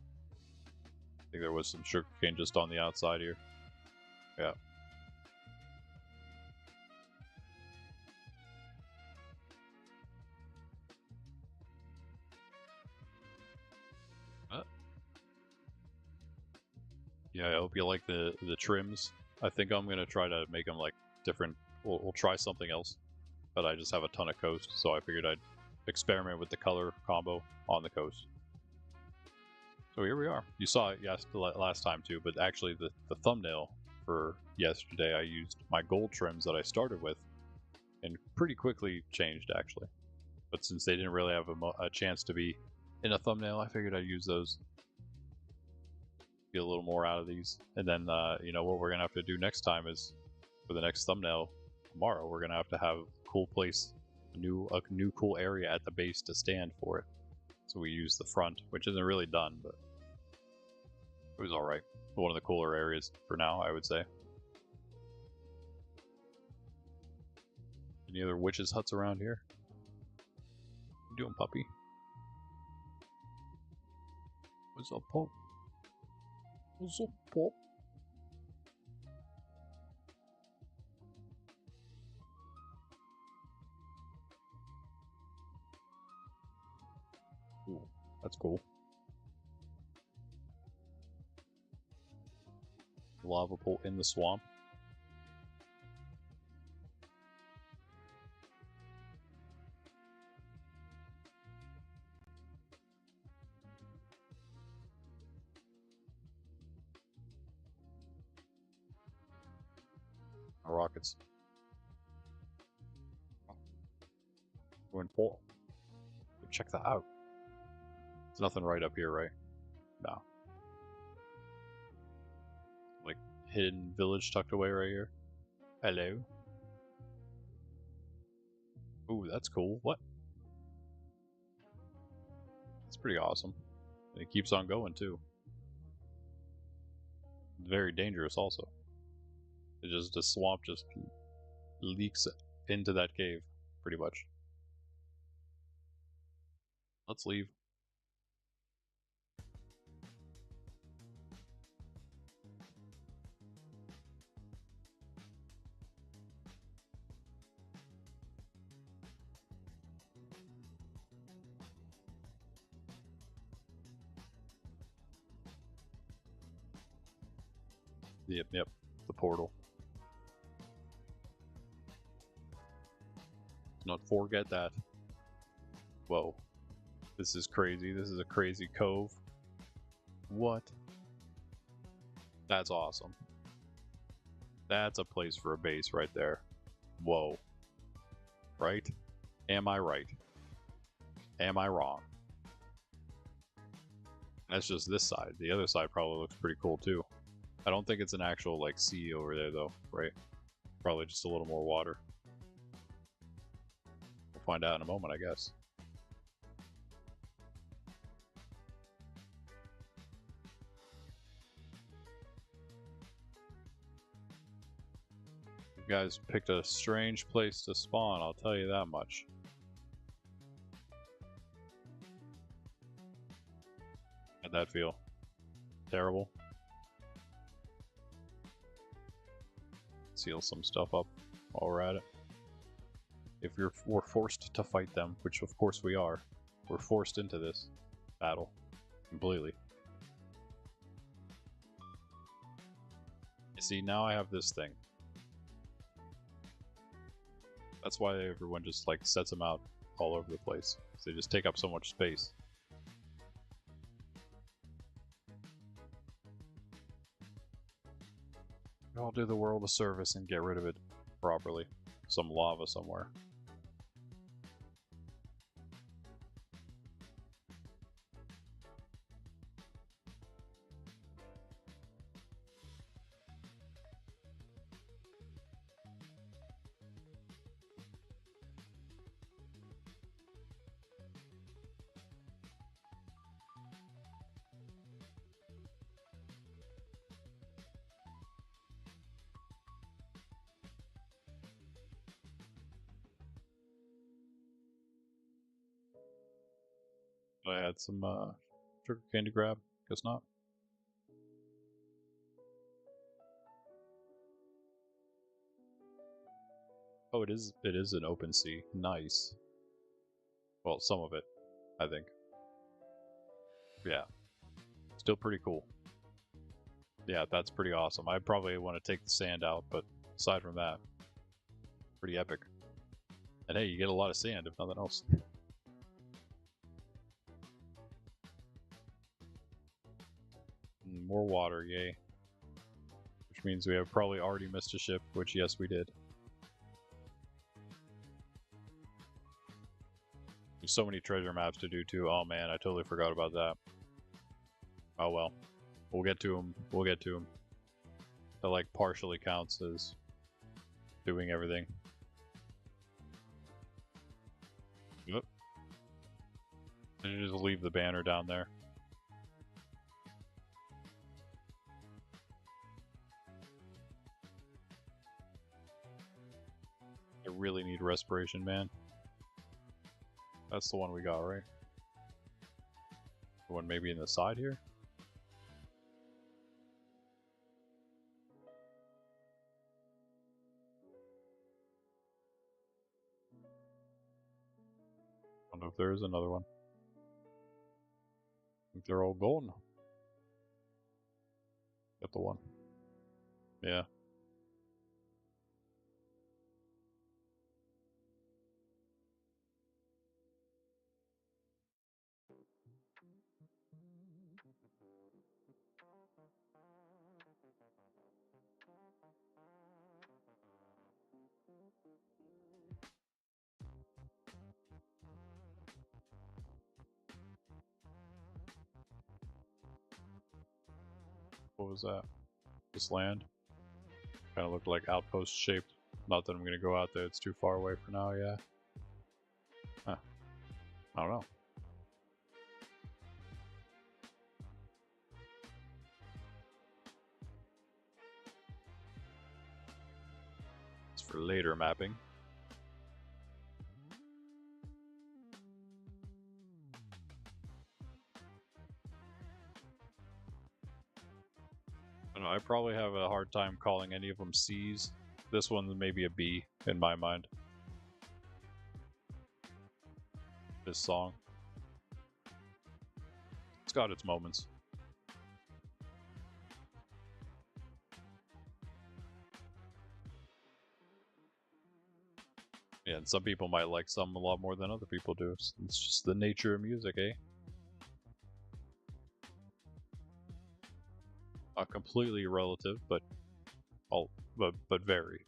I think there was some sugarcane just on the outside here. Yeah. Yeah, I hope you like the trims. I think I'm gonna try to make them like different. We'll try something else, but I just have a ton of coast, so I figured I'd experiment with the color combo on the coast. So here we are. You saw it last time too, but actually the thumbnail for yesterday, I used my gold trims that I started with, and pretty quickly changed actually. But since they didn't really have a chance to be in a thumbnail, I figured I'd use those. Get a little more out of these, and then you know what we're gonna have to do next time is for the next thumbnail tomorrow. We're gonna have to have a cool place, a new cool area at the base to stand for it. So we use the front, which isn't really done, but it was all right. One of the cooler areas for now, I would say. Any other witches' huts around here? What you doing, puppy? What's up, pup? What's up, pup? Ooh, that's cool. Lava pool in the swamp. Rockets. Going full. Check that out. There's nothing right up here, right? No. Like hidden village tucked away right here. Hello. Ooh, that's cool. What? That's pretty awesome. And it keeps on going too. Very dangerous also. It just the swamp just leaks into that cave, pretty much. Let's leave. Yep, the portal. Let's not forget that. Whoa. This is crazy. This is a crazy cove. What? That's awesome. That's a place for a base right there. Whoa. Right? Am I right? Am I wrong? That's just this side. The other side probably looks pretty cool too. I don't think it's an actual like sea over there though, right? Probably just a little more water. We'll find out in a moment, I guess. You guys picked a strange place to spawn, I'll tell you that much. How'd that feel? Terrible? Seal some stuff up while we're at it. If we're forced to fight them, which of course we are, we're forced into this battle completely. See, now I have this thing. That's why everyone just like sets them out all over the place. They just take up so much space. I'll do the world a service and get rid of it properly. Some lava somewhere. I had some sugar cane to grab. Guess not. Oh, it is an open sea. Nice. Well, some of it, I think. Yeah. Still pretty cool. Yeah, that's pretty awesome. I probably want to take the sand out, but aside from that, pretty epic. And hey, you get a lot of sand, if nothing else. More water, yay. Which means we have probably already missed a ship, which yes, we did. There's so many treasure maps to do too. Oh man, I totally forgot about that. Oh well. We'll get to them. We'll get to them. That like partially counts as doing everything. Yep. Did you just leave the banner down there? I really need respiration, man. That's the one we got, right? The one maybe in the side here? I don't know if there is another one. I think they're all gone. Got the one. Yeah. What was that? This land? Kind of looked like outpost shaped. Not that I'm gonna go out there, it's too far away for now, yeah. Huh. I don't know. It's for later mapping. I don't know, I probably have a hard time calling any of them C's. This one's maybe a B in my mind. This song. It's got its moments. Yeah, and some people might like some a lot more than other people do. It's just the nature of music, eh? Not completely relative, but but very.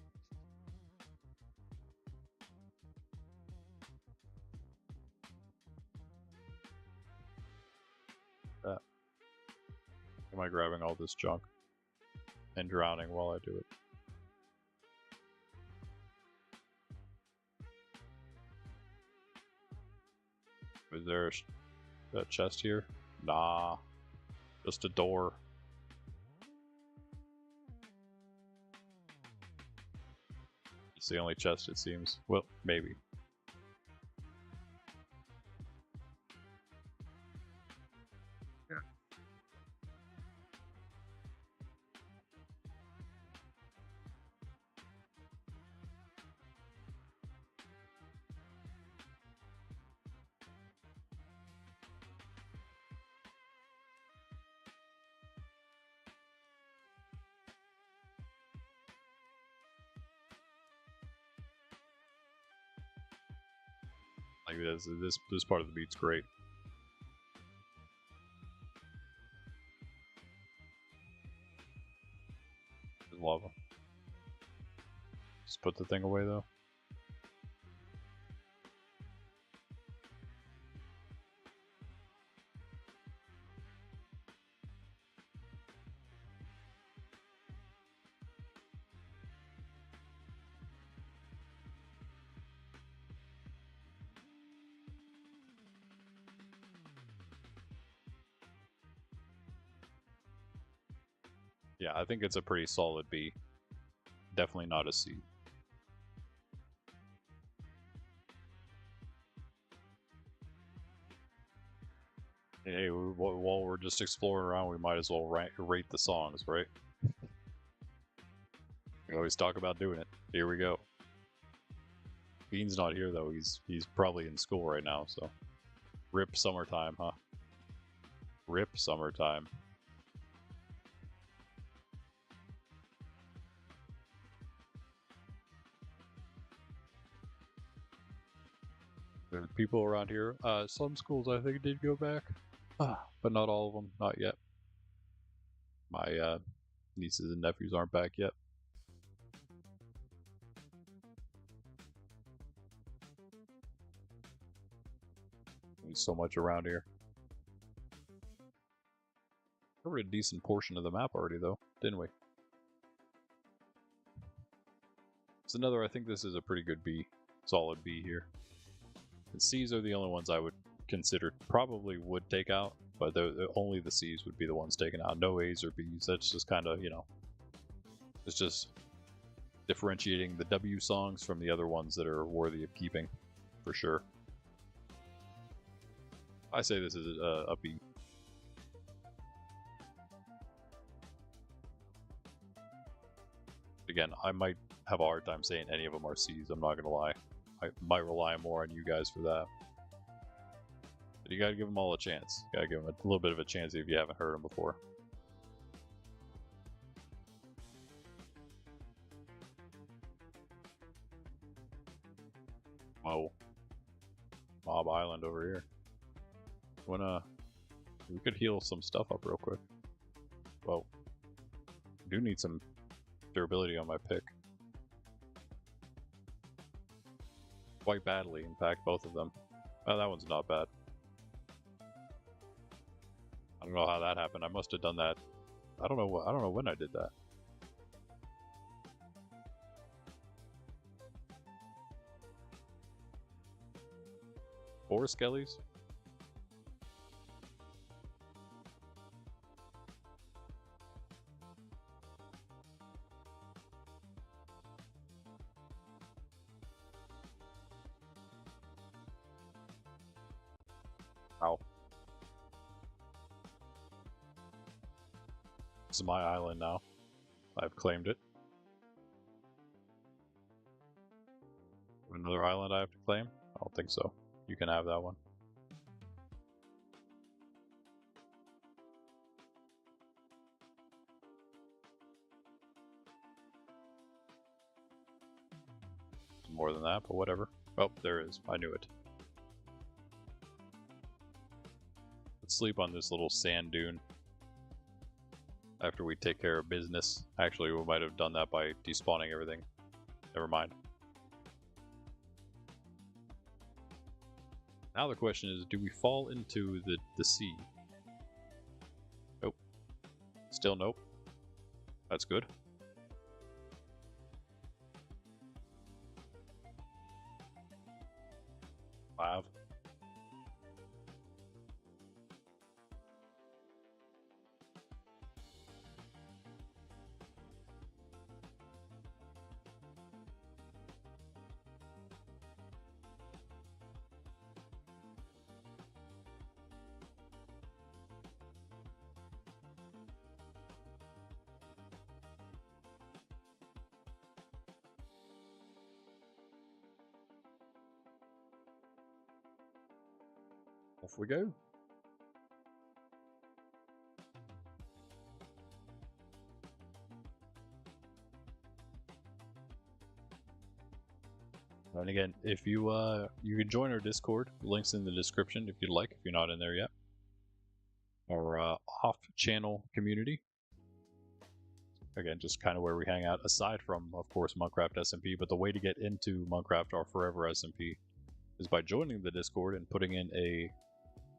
am I grabbing all this junk and drowning while I do it? Is there a chest here? Nah, just a door. It's the only chest, it seems. Well, maybe. Yeah. Like this part of the beat's great. There's lava. Just put the thing away though. Yeah, I think it's a pretty solid B. Definitely not a C. Hey, while we're just exploring around, we might as well rate the songs, right? We always talk about doing it. Here we go. Bean's not here though. He's probably in school right now. So, rip summertime, huh? Rip summertime. There's people around here. Some schools I think did go back, but not all of them. Not yet. My nieces and nephews aren't back yet. There's so much around here. Covered a decent portion of the map already, though, didn't we? It's another. I think this is a pretty good B, solid B here. The C's are the only ones I would consider probably would take out, but only the C's would be the ones taken out. No A's or B's. That's just kind of, you know, it's just differentiating the W songs from the other ones that are worthy of keeping, for sure. I say this is a B. Again, I might have a hard time saying any of them are C's, I'm not gonna lie. I might rely more on you guys for that. But you gotta give them all a chance. You gotta give them a little bit of a chance if you haven't heard them before. Oh. Mob Island over here. We could heal some stuff up real quick. Well, I do need some durability on my pick. Quite badly, in fact, both of them. Oh, that one's not bad. I don't know how that happened. I must have done that. I don't know when I did that. Four skellies? Ow. This is my island now. I've claimed it. Another island I have to claim? I don't think so. You can have that one. More than that, but whatever. Oh, there is. I knew it. Let's sleep on this little sand dune after we take care of business. Actually, we might have done that by despawning everything. Never mind. Now the question is, do we fall into the sea? Nope. Still nope. That's good. Five. Off we go. And again, if you you can join our Discord, links in the description if you'd like, if you're not in there yet. Our off-channel community. Again, just kind of where we hang out, aside from, of course, Minecraft SMP. But the way to get into Minecraft or Forever SMP is by joining the Discord and putting in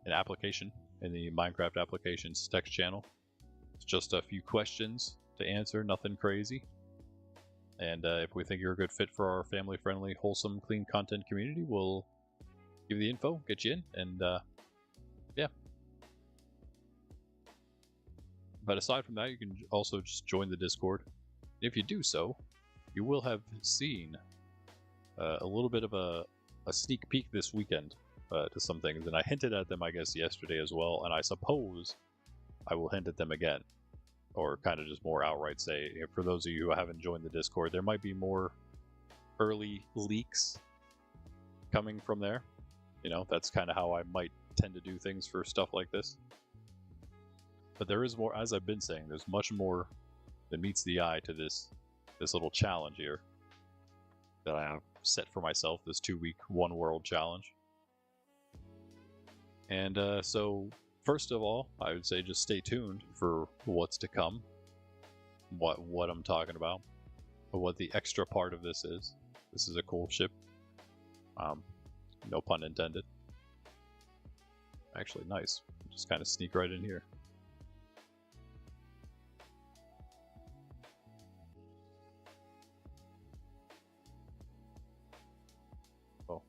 an application in the Minecraft applications text channel. It's just a few questions to answer, nothing crazy. And if we think you're a good fit for our family-friendly, wholesome, clean content community, we'll give you the info, get you in, and yeah. But aside from that, you can also just join the Discord. If you do so, you will have seen a little bit of a sneak peek this weekend to some things, and I hinted at them, I guess, yesterday as well, and I suppose I will hint at them again. Or kind of just more outright say, for those of you who haven't joined the Discord, there might be more early leaks coming from there. You know, that's kind of how I might tend to do things for stuff like this. But there is more, as I've been saying, there's much more than meets the eye to this little challenge here that I have set for myself, this 2-week one world challenge. And so first of all, I would say just stay tuned for what's to come, what I'm talking about, what the extra part of this is. This is a cool ship. No pun intended. Actually, nice. Just kind of sneak right in here. Oh.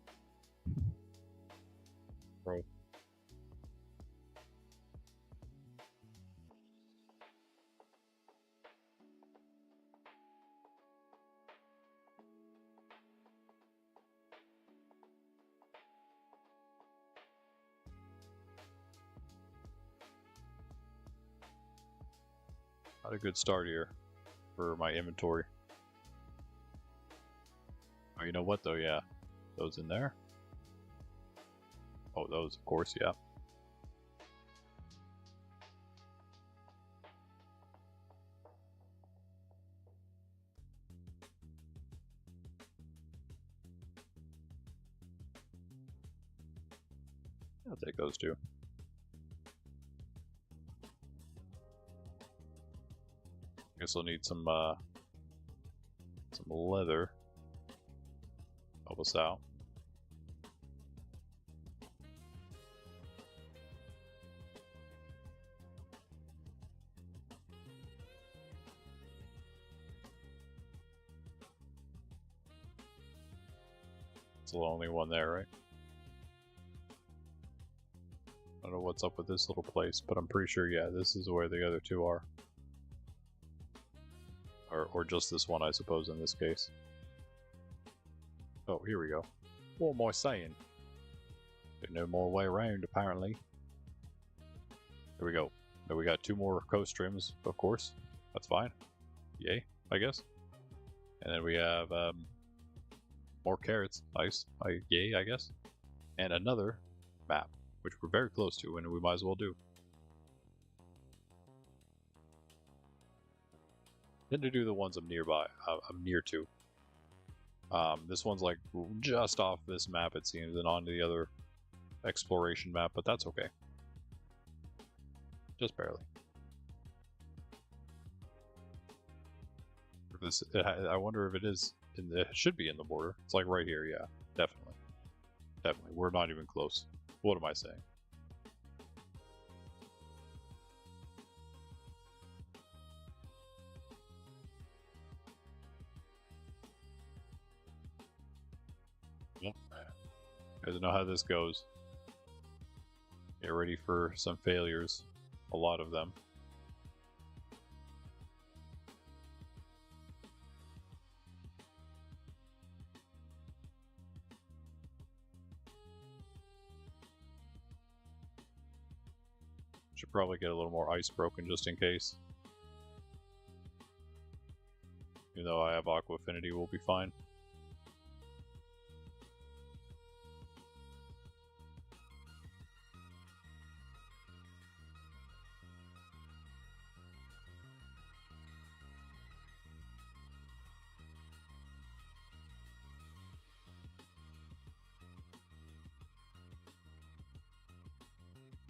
Bro. Not a good start here for my inventory. Oh, you know what though? Yeah, those in there. Oh, those, of course, yeah. I'll take those two. Guess I'll need some leather. Help us out. It's the only one there, right? I don't know what's up with this little place, but I'm pretty sure, yeah, this is where the other two are. Or just this one, I suppose, in this case. Oh, here we go. What am I saying? There's no more way around, apparently. Here we go. Now we got 2 more coast trims, of course. That's fine. Yay, I guess. And then we have more carrots. Nice. Yay, I guess. And another map, which we're very close to, and we might as well do. Then to do the ones I'm nearby. I'm near to. This one's like just off this map, it seems, and onto the other exploration map, but that's okay. Just barely. This, I wonder if it is. It should be in the border. It's like right here, yeah, definitely. Definitely. We're not even close. What am I saying? You guys know how this goes. Get ready for some failures. A lot of them. Should probably get a little more ice broken just in case. Even though I have Aqua Affinity, we'll be fine.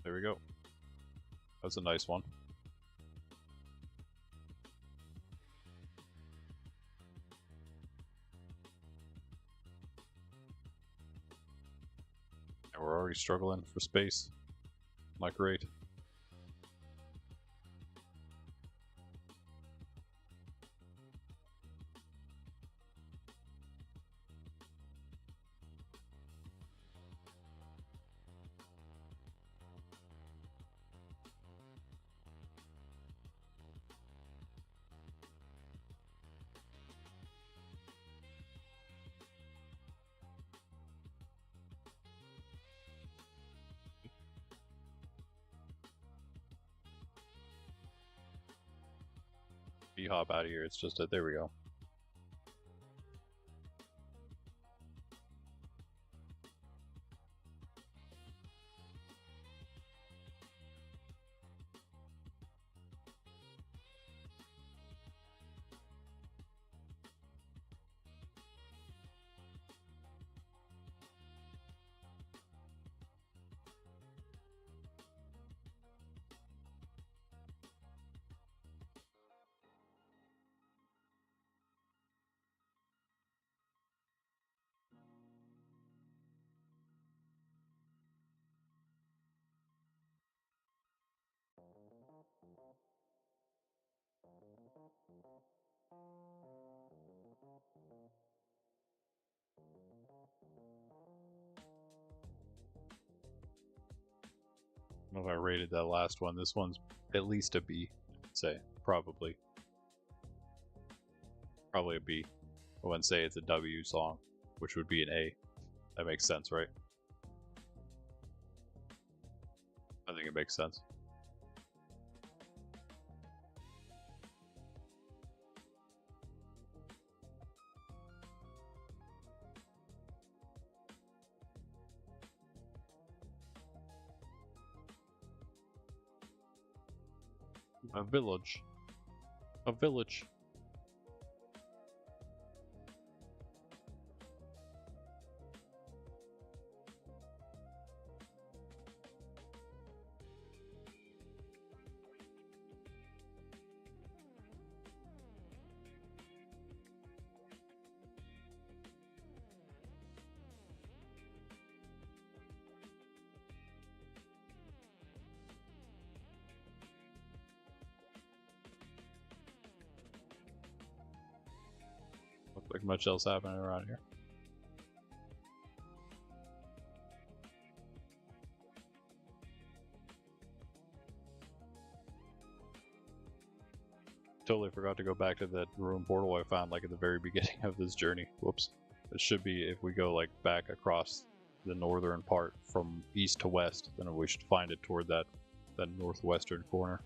There we go. That's a nice one. And we're already struggling for space. Not great. Hop out of here. It's just a, there we go. I don't know if I rated that last one. This one's at least a B, I'd say. Probably. Probably a B. I wouldn't say it's a W song, which would be an A. That makes sense, right? I think it makes sense. A village. A village. Looks like much else happening around here. Totally forgot to go back to that ruined portal I found like at the very beginning of this journey. Whoops. It should be if we go like back across the northern part from east to west, then we should find it toward that northwestern corner.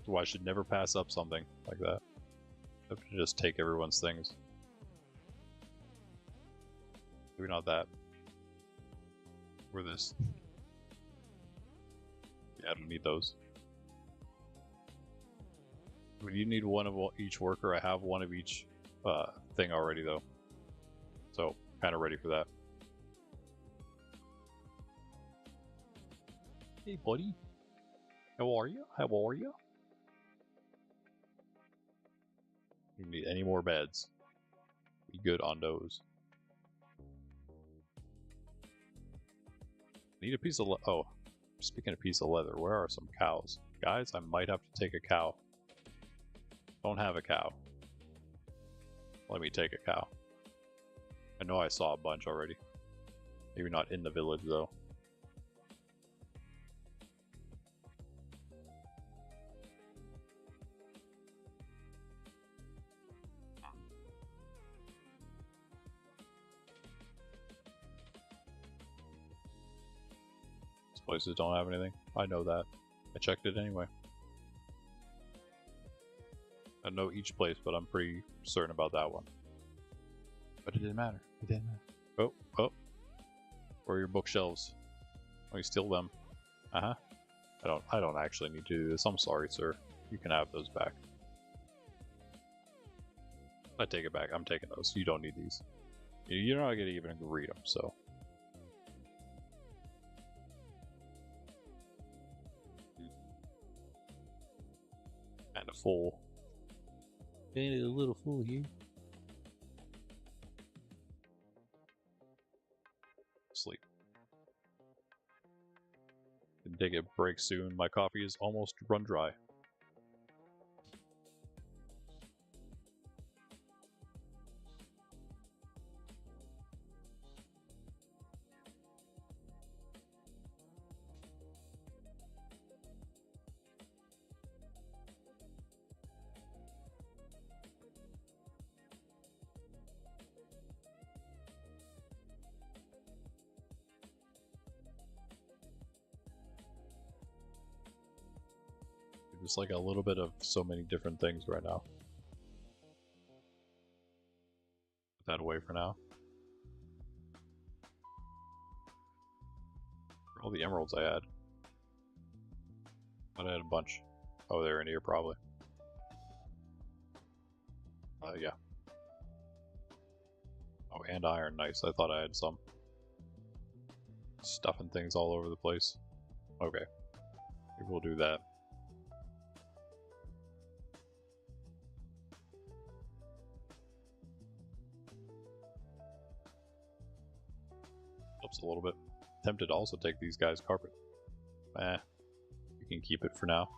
So I should never pass up something like that. I have to just take everyone's things. Maybe not that. Or this. Yeah, I don't need those. When you need one of each worker, I have one of each thing already though. So, kind of ready for that. Hey buddy. How are you? How are you? You need any more beds. Be good on those. Need a piece of oh, speaking of piece of leather, where are some cows? Guys, I might have to take a cow. Don't have a cow. Let me take a cow. I know I saw a bunch already. Maybe not in the village though. These places don't have anything. I know that. I checked it anyway. I know each place, but I'm pretty certain about that one. But it didn't matter. It didn't matter. Oh, oh. Where are your bookshelves? Let me steal them. Uh-huh. I don't actually need to do this. I'm sorry, sir. You can have those back. I take it back. I'm taking those. You don't need these. You're not gonna even read them, so. Kinda full. Kinda a little full here. Sleep. Can take a break soon. My coffee is almost run dry. Just like a little bit of so many different things right now. Put that away for now. For all the emeralds I had. I had a bunch. Oh, they're in here probably. Yeah. Oh, and iron. Nice. I thought I had some. Stuffing things all over the place. Okay. Maybe we'll do that. Helps a little bit. Tempted to also take these guys' carpet. You can keep it for now.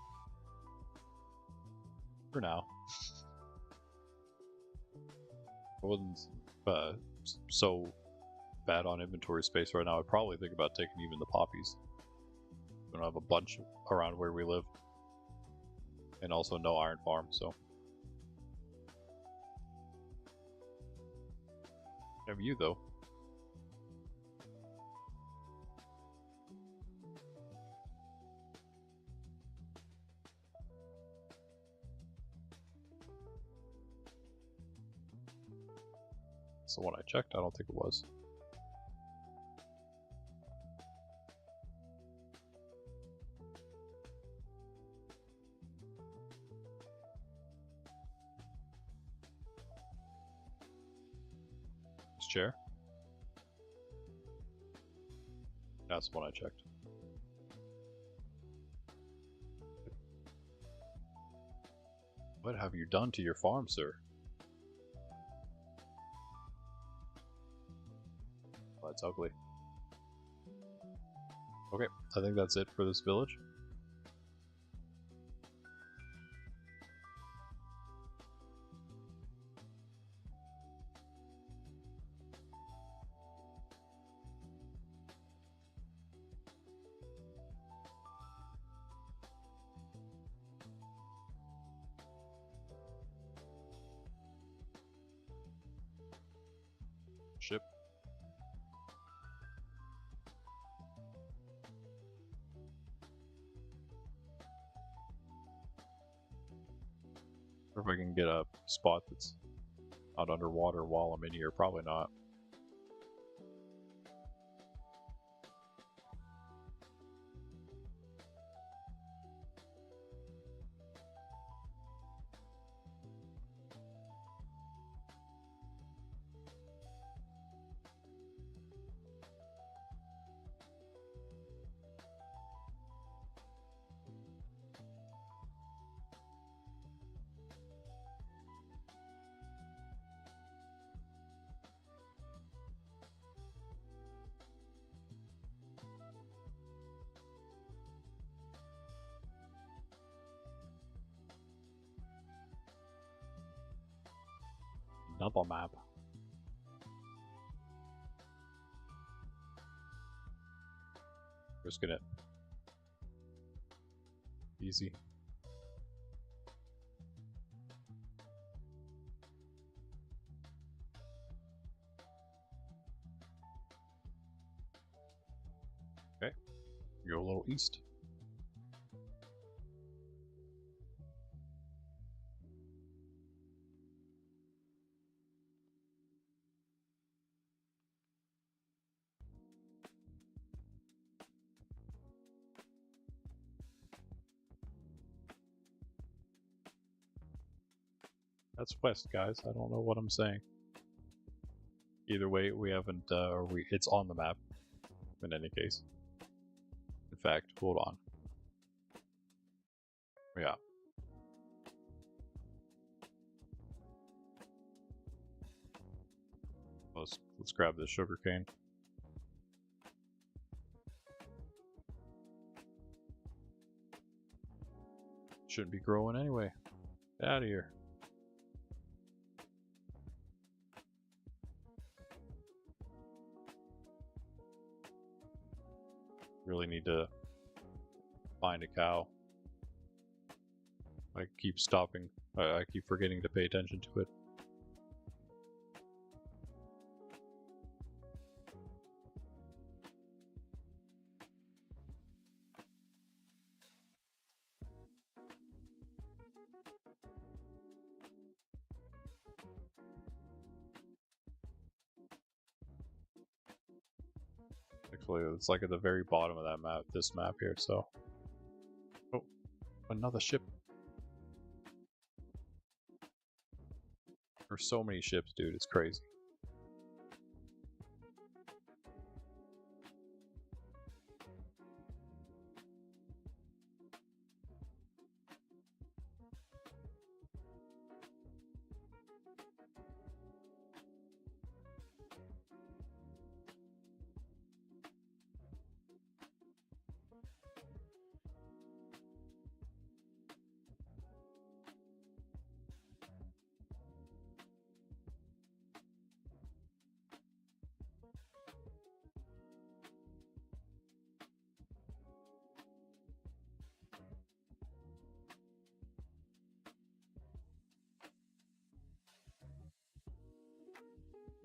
For now. I wasn't so bad on inventory space right now. I'd probably think about taking even the poppies. We don't have a bunch around where we live. And also no iron farm, so. Have you though? That's the one I checked. I don't think it was. This chair? That's the one I checked. What have you done to your farm, sir? That's ugly. Okay, I think that's it for this village. Ship. Or if I can get a spot that's not underwater while I'm in here, probably not. Another map. Risking it. Easy. Okay. Go a little east. That's west, guys. I don't know what I'm saying. Either way, we haven't, it's on the map, in any case. In fact, hold on. Yeah. Let's grab this sugar cane. Shouldn't be growing anyway. Get out of here. Really need to find a cow. I keep stopping. I keep forgetting to pay attention to it. Actually, it's like at the very bottom of that map, this map here, so. Oh, another ship. There's so many ships, dude, it's crazy.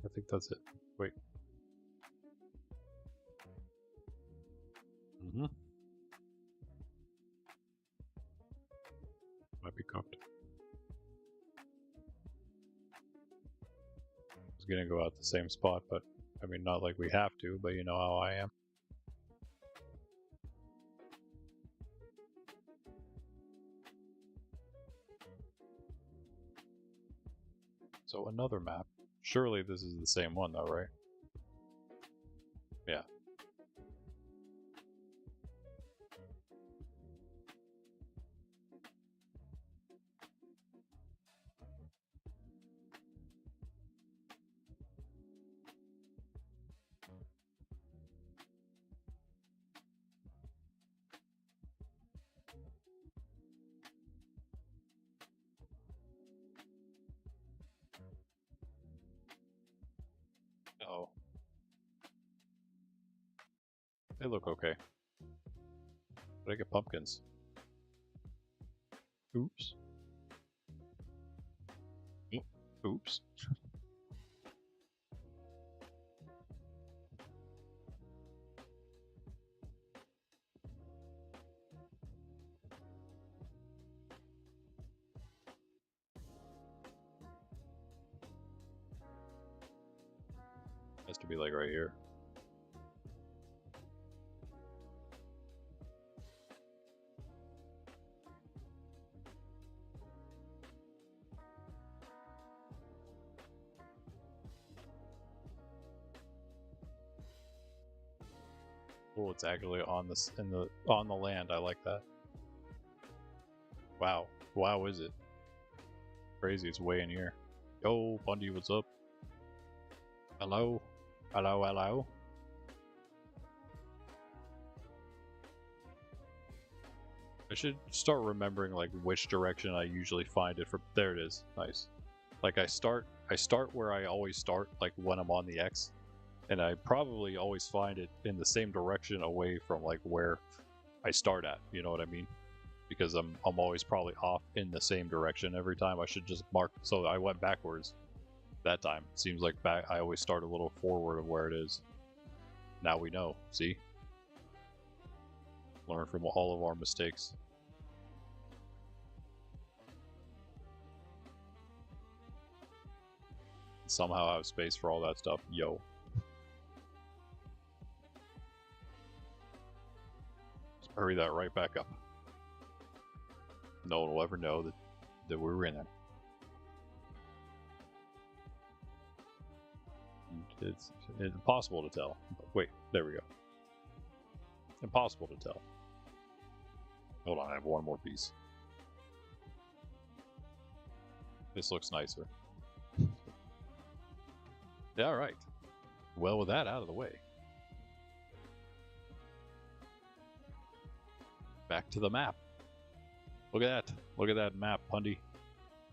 I think that's it. Wait. Might be cooked. I was gonna go out the same spot, but I mean, not like we have to, but you know how I am. So another map. Surely this is the same one though, right? Yeah. Oh. They look okay. But I get pumpkins. Oops. Oops. Has to be like right here. Oh, it's actually on this on the land. I like that. Wow. Wow, is it? Crazy, it's way in here. Yo, Bundy, what's up? Hello? Hello, hello? I should start remembering like which direction I usually find it from. There it is. Nice. Like I start where I always start, like when I'm on the X, and I probably always find it in the same direction away from like where I start at. You know what I mean? Because I'm always probably off in the same direction every time. I should just mark. So I went backwards that time. Seems like I always start a little forward of where it is. Now we know. See? Learn from all of our mistakes. Somehow have space for all that stuff. Yo. Just hurry that right back up. No one will ever know that we were in there. It's impossible to tell. Wait, there we go. Impossible to tell. Hold on, I have one more piece. This looks nicer. Yeah, all right. Well, with that out of the way, back to the map. Look at that. Look at that map, Pundy.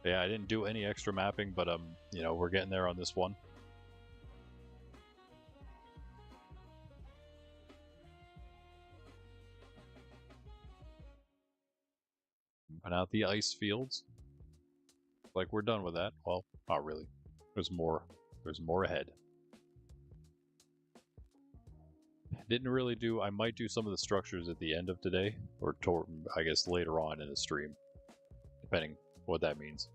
Yeah, I didn't do any extra mapping, but you know, we're getting there on this one. Put out the ice fields. Like we're done with that. Well, not really. There's more. There's more ahead. Didn't really do. I might do some of the structures at the end of today, or I guess later on in the stream, depending what that means.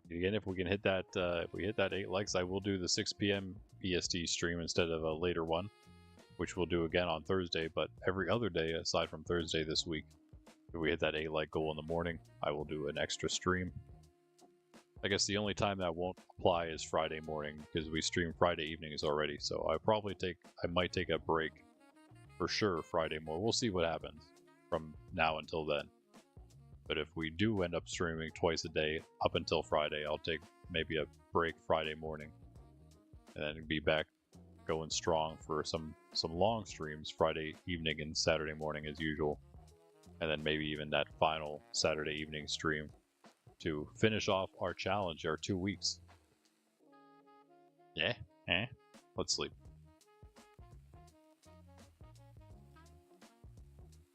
Again, if we can hit that, if we hit that 8 likes, I will do the 6 p.m. EST stream instead of a later one, which we'll do again on Thursday. But every other day aside from Thursday this week, if we hit that 8 like goal in the morning, I will do an extra stream. I guess the only time that won't apply is Friday morning because we stream Friday evenings already. So I might take a break for sure Friday morning. We'll see what happens from now until then. But if we do end up streaming twice a day up until Friday, I'll take maybe a break Friday morning and then be back going strong for some long streams Friday evening and Saturday morning as usual. And then maybe even that final Saturday evening stream to finish off our challenge, our 2 weeks. Yeah? Let's sleep.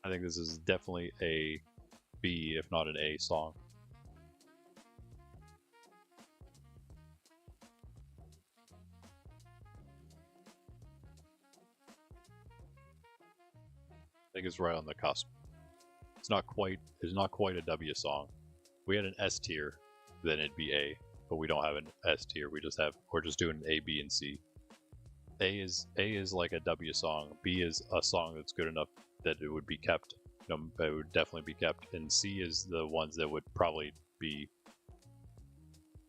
I think this is definitely a B, if not an A song. I think it's right on the cusp. It's not quite a W song. If we had an S tier, then it'd be A, but we don't have an S tier. We're just doing A, B, and C. A is like a W song. B is a song that's good enough that it would be kept. It would definitely be kept. And C is the ones that would probably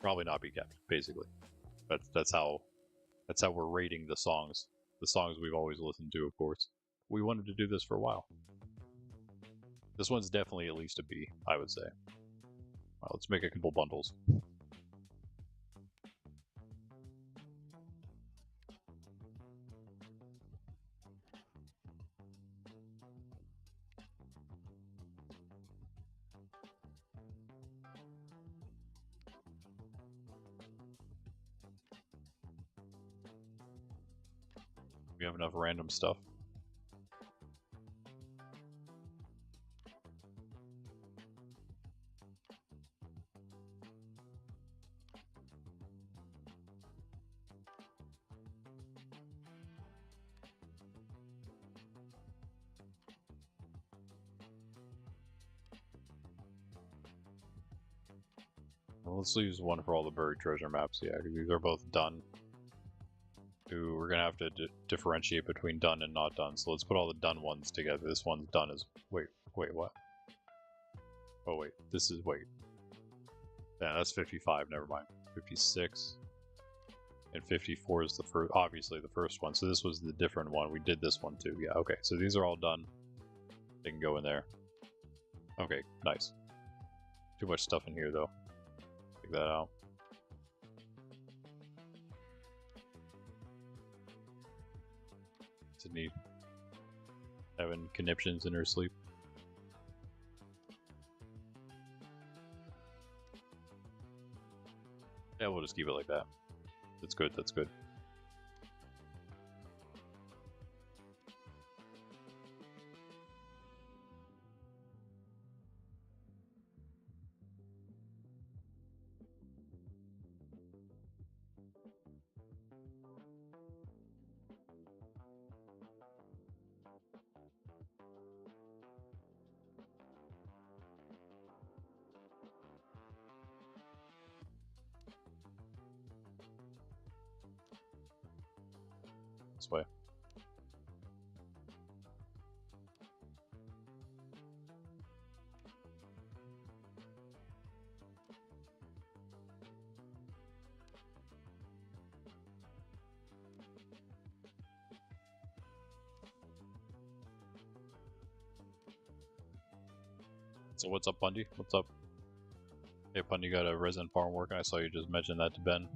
not be kept. Basically, that's how we're rating the songs. The songs we've always listened to, of course. We wanted to do this for a while. This one's definitely at least a B, I would say. Well, let's make a couple bundles. We have enough random stuff. Well, let's use one for all the buried treasure maps. Yeah, because these are both done. Ooh, we're gonna have to differentiate between done and not done. So let's put all the done ones together. This one's done as wait, what? Oh wait, yeah, that's 55. Never mind. 56 and 54 is the first, obviously the first one. So this was the different one. We did this one too. Yeah. Okay. So these are all done. They can go in there. Okay. Nice. Too much stuff in here though. Take that out. Sydney having conniptions in her sleep. Yeah, we'll just keep it like that. That's good, that's good. This way. So what's up, Bundy? What's up? Hey, Bundy, got a resin farm working. I saw you just mention that to Ben.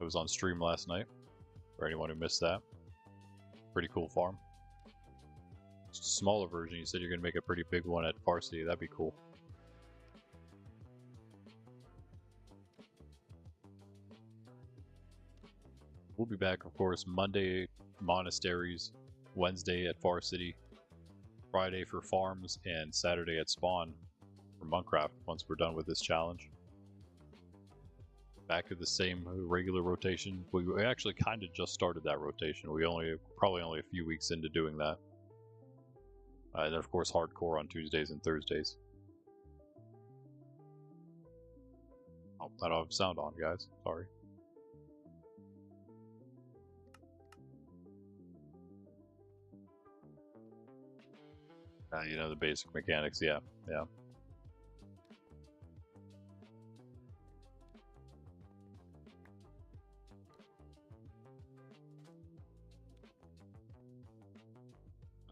It was on stream last night, for anyone who missed that. Pretty cool farm. Just a smaller version. You said you're going to make a pretty big one at Varsity. That'd be cool. We'll be back, of course, Monday, monasteries, Wednesday at Varsity, Friday for farms, and Saturday at Spawn for Monkcraft once we're done with this challenge. Back to the same regular rotation. We actually kind of just started that rotation. We probably only a few weeks into doing that. And then, of course, hardcore on Tuesdays and Thursdays. Oh, I don't have sound on, guys. Sorry. You know the basic mechanics, yeah.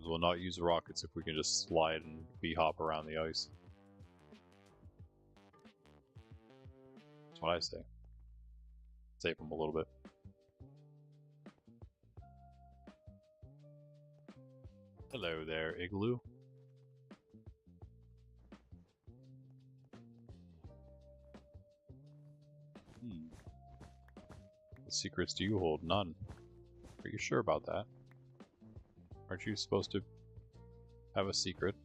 We'll not use rockets if we can just slide and bee-hop around the ice. That's what I say. Save them a little bit. Hello there, Igloo. What secrets do you hold? None. Are you sure about that? Aren't you supposed to have a secret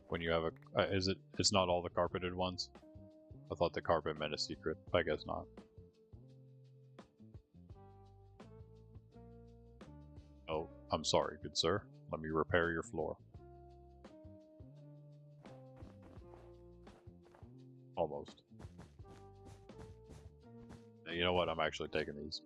when you have a... It's not all the carpeted ones? I thought the carpet meant a secret. I guess not. Oh, I'm sorry, good sir. Let me repair your floor. Almost. You know what? I'm actually taking these.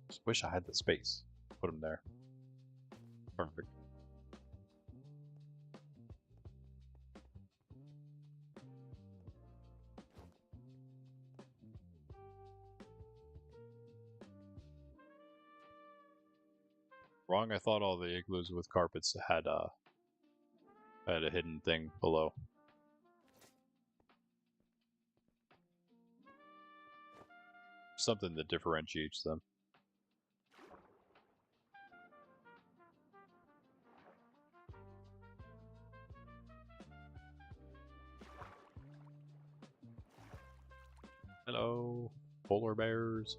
Just wish I had the space. Put them there. Perfect. Wrong, I thought all the igloos with carpets had a hidden thing below. Something that differentiates them. Hello, polar bears.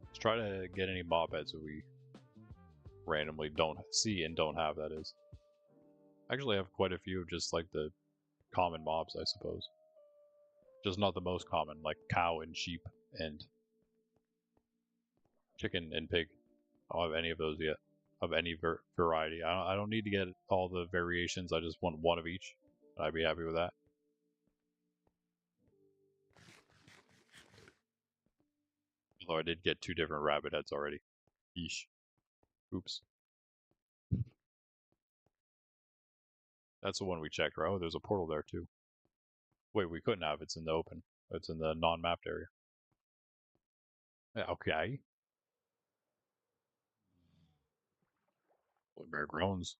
Let's try to get any mob heads that we randomly don't see and don't have, that is. Actually, I have quite a few, just like the common mobs, I suppose. Just not the most common, like cow and sheep and chicken and pig. I don't have any of those yet, of any variety. I don't need to get all the variations. I just want one of each. I'd be happy with that. Although I did get 2 different rabbit heads already. Yeesh. Oops. That's the one we checked, right? Oh, there's a portal there too. Wait, we couldn't have. It's in the open. It's in the non-mapped area. Yeah, okay. Bear groans.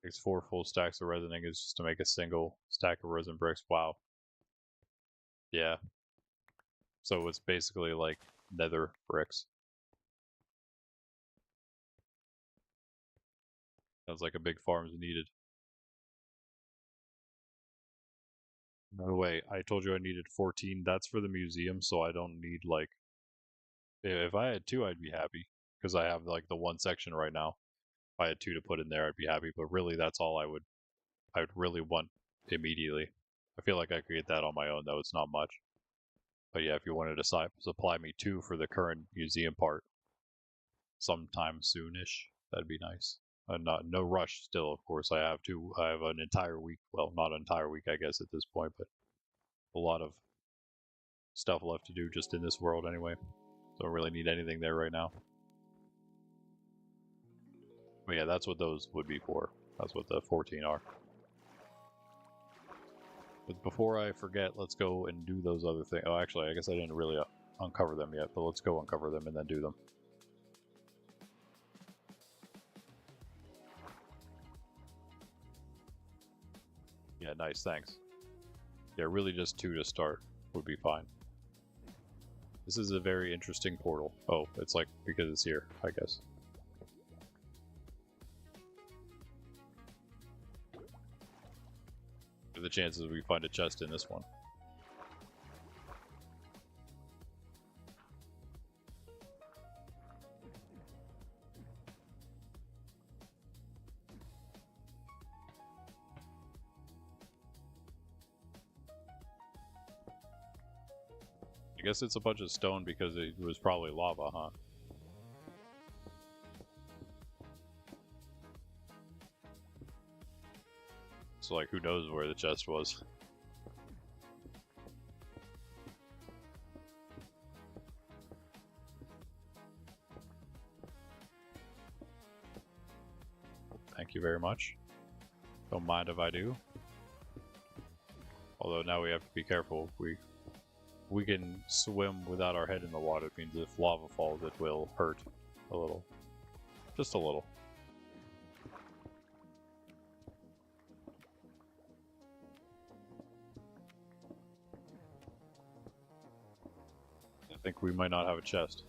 Takes 4 full stacks of resin ingots just to make a single stack of resin bricks. Wow. Yeah. So it's basically like nether bricks. Sounds like a big farm's needed. No way, I told you I needed 14. That's for the museum, so I don't need like... If I had 2, I'd be happy. Because I have like the 1 section right now. If I had 2 to put in there, I'd be happy. But really, that's all I would really want immediately. I feel like I could get that on my own, though. It's not much. But yeah, if you wanted to supply me 2 for the current museum part sometime soonish, that'd be nice. No rush still, of course. I have an entire week. Well, not an entire week, I guess, at this point, but a lot of stuff left to do just in this world anyway. Don't really need anything there right now. But yeah, that's what those would be for. That's what the 14 are. But before I forget, let's go and do those other things. Oh, actually, I guess I didn't really uncover them yet, but let's go uncover them and then do them. Yeah, nice, thanks. Yeah, really just 2 to start would be fine. This is a very interesting portal. Oh, it's like because it's here, I guess. What are the chances we find a chest in this one? I guess it's a bunch of stone because it was probably lava, huh? So like, who knows where the chest was? Thank you very much. Don't mind if I do. Although now we have to be careful. We can swim without our head in the water. It means if lava falls, it will hurt a little. Just a little. I think we might not have a chest.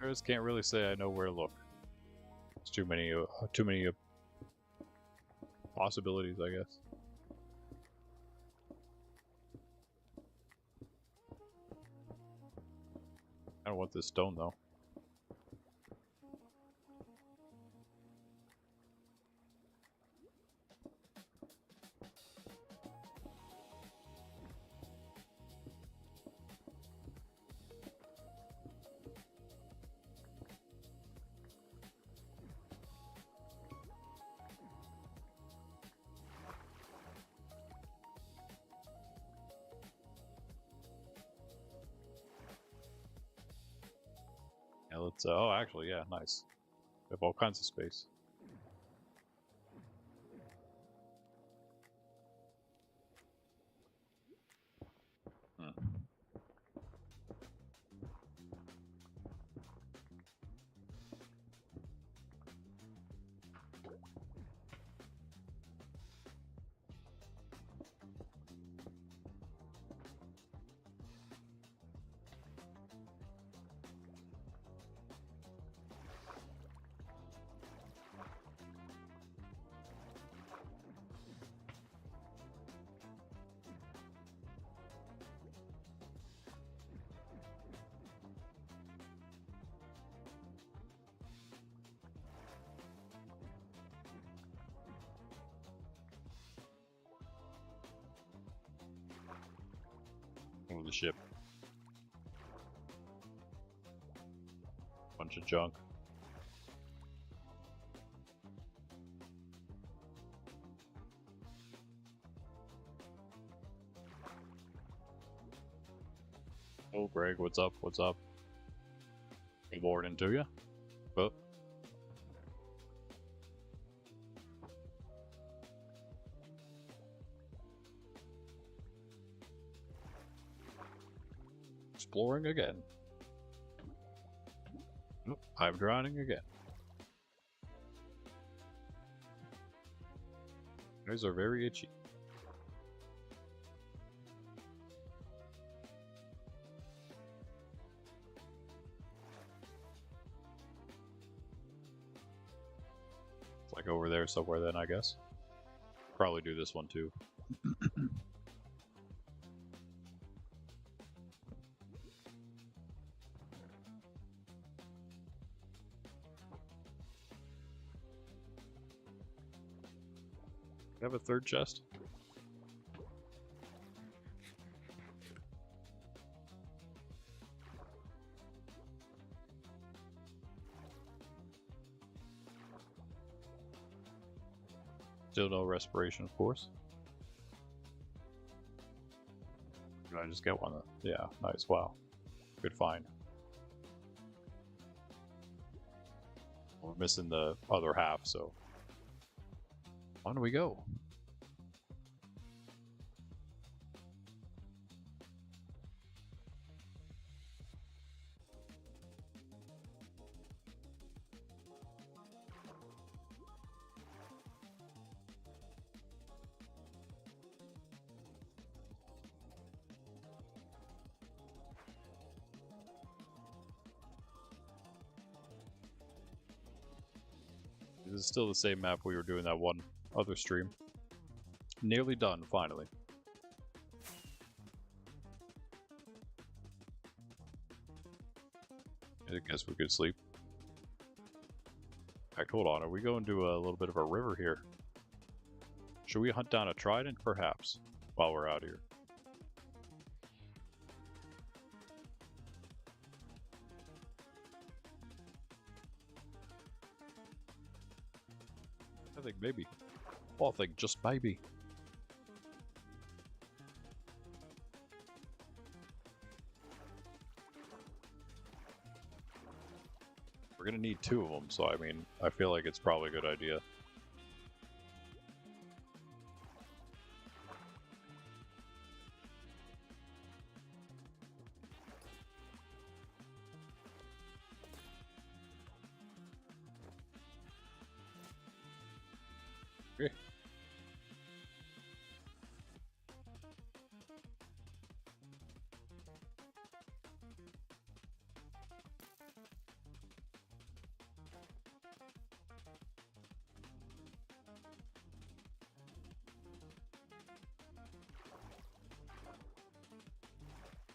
I just can't really say I know where to look. There's too many possibilities, I guess. I don't want this stone though. Yeah, let's. Oh, actually, yeah, nice. We have all kinds of space. Hmm. Oh, the ship. Bunch of junk. Oh, Greg, what's up? What's up? Good morning to you. Oh, exploring again. Oh, I'm drowning again. Eyes are very itchy. It's like over there somewhere then, I guess. Probably do this one too. Have a third chest? Still no respiration, of course. Did I just get one? Yeah, nice. Wow. Good find. We're missing the other half, so on we go. This is still the same map we were doing that one other stream. Nearly done, finally. I guess we could sleep. In fact, hold on. Are we going to a little bit of a river here? Should we hunt down a trident, perhaps, while we're out here? I think maybe. Oh, I think just maybe. We're gonna need two of them, so I mean, I feel like it's probably a good idea. Okay.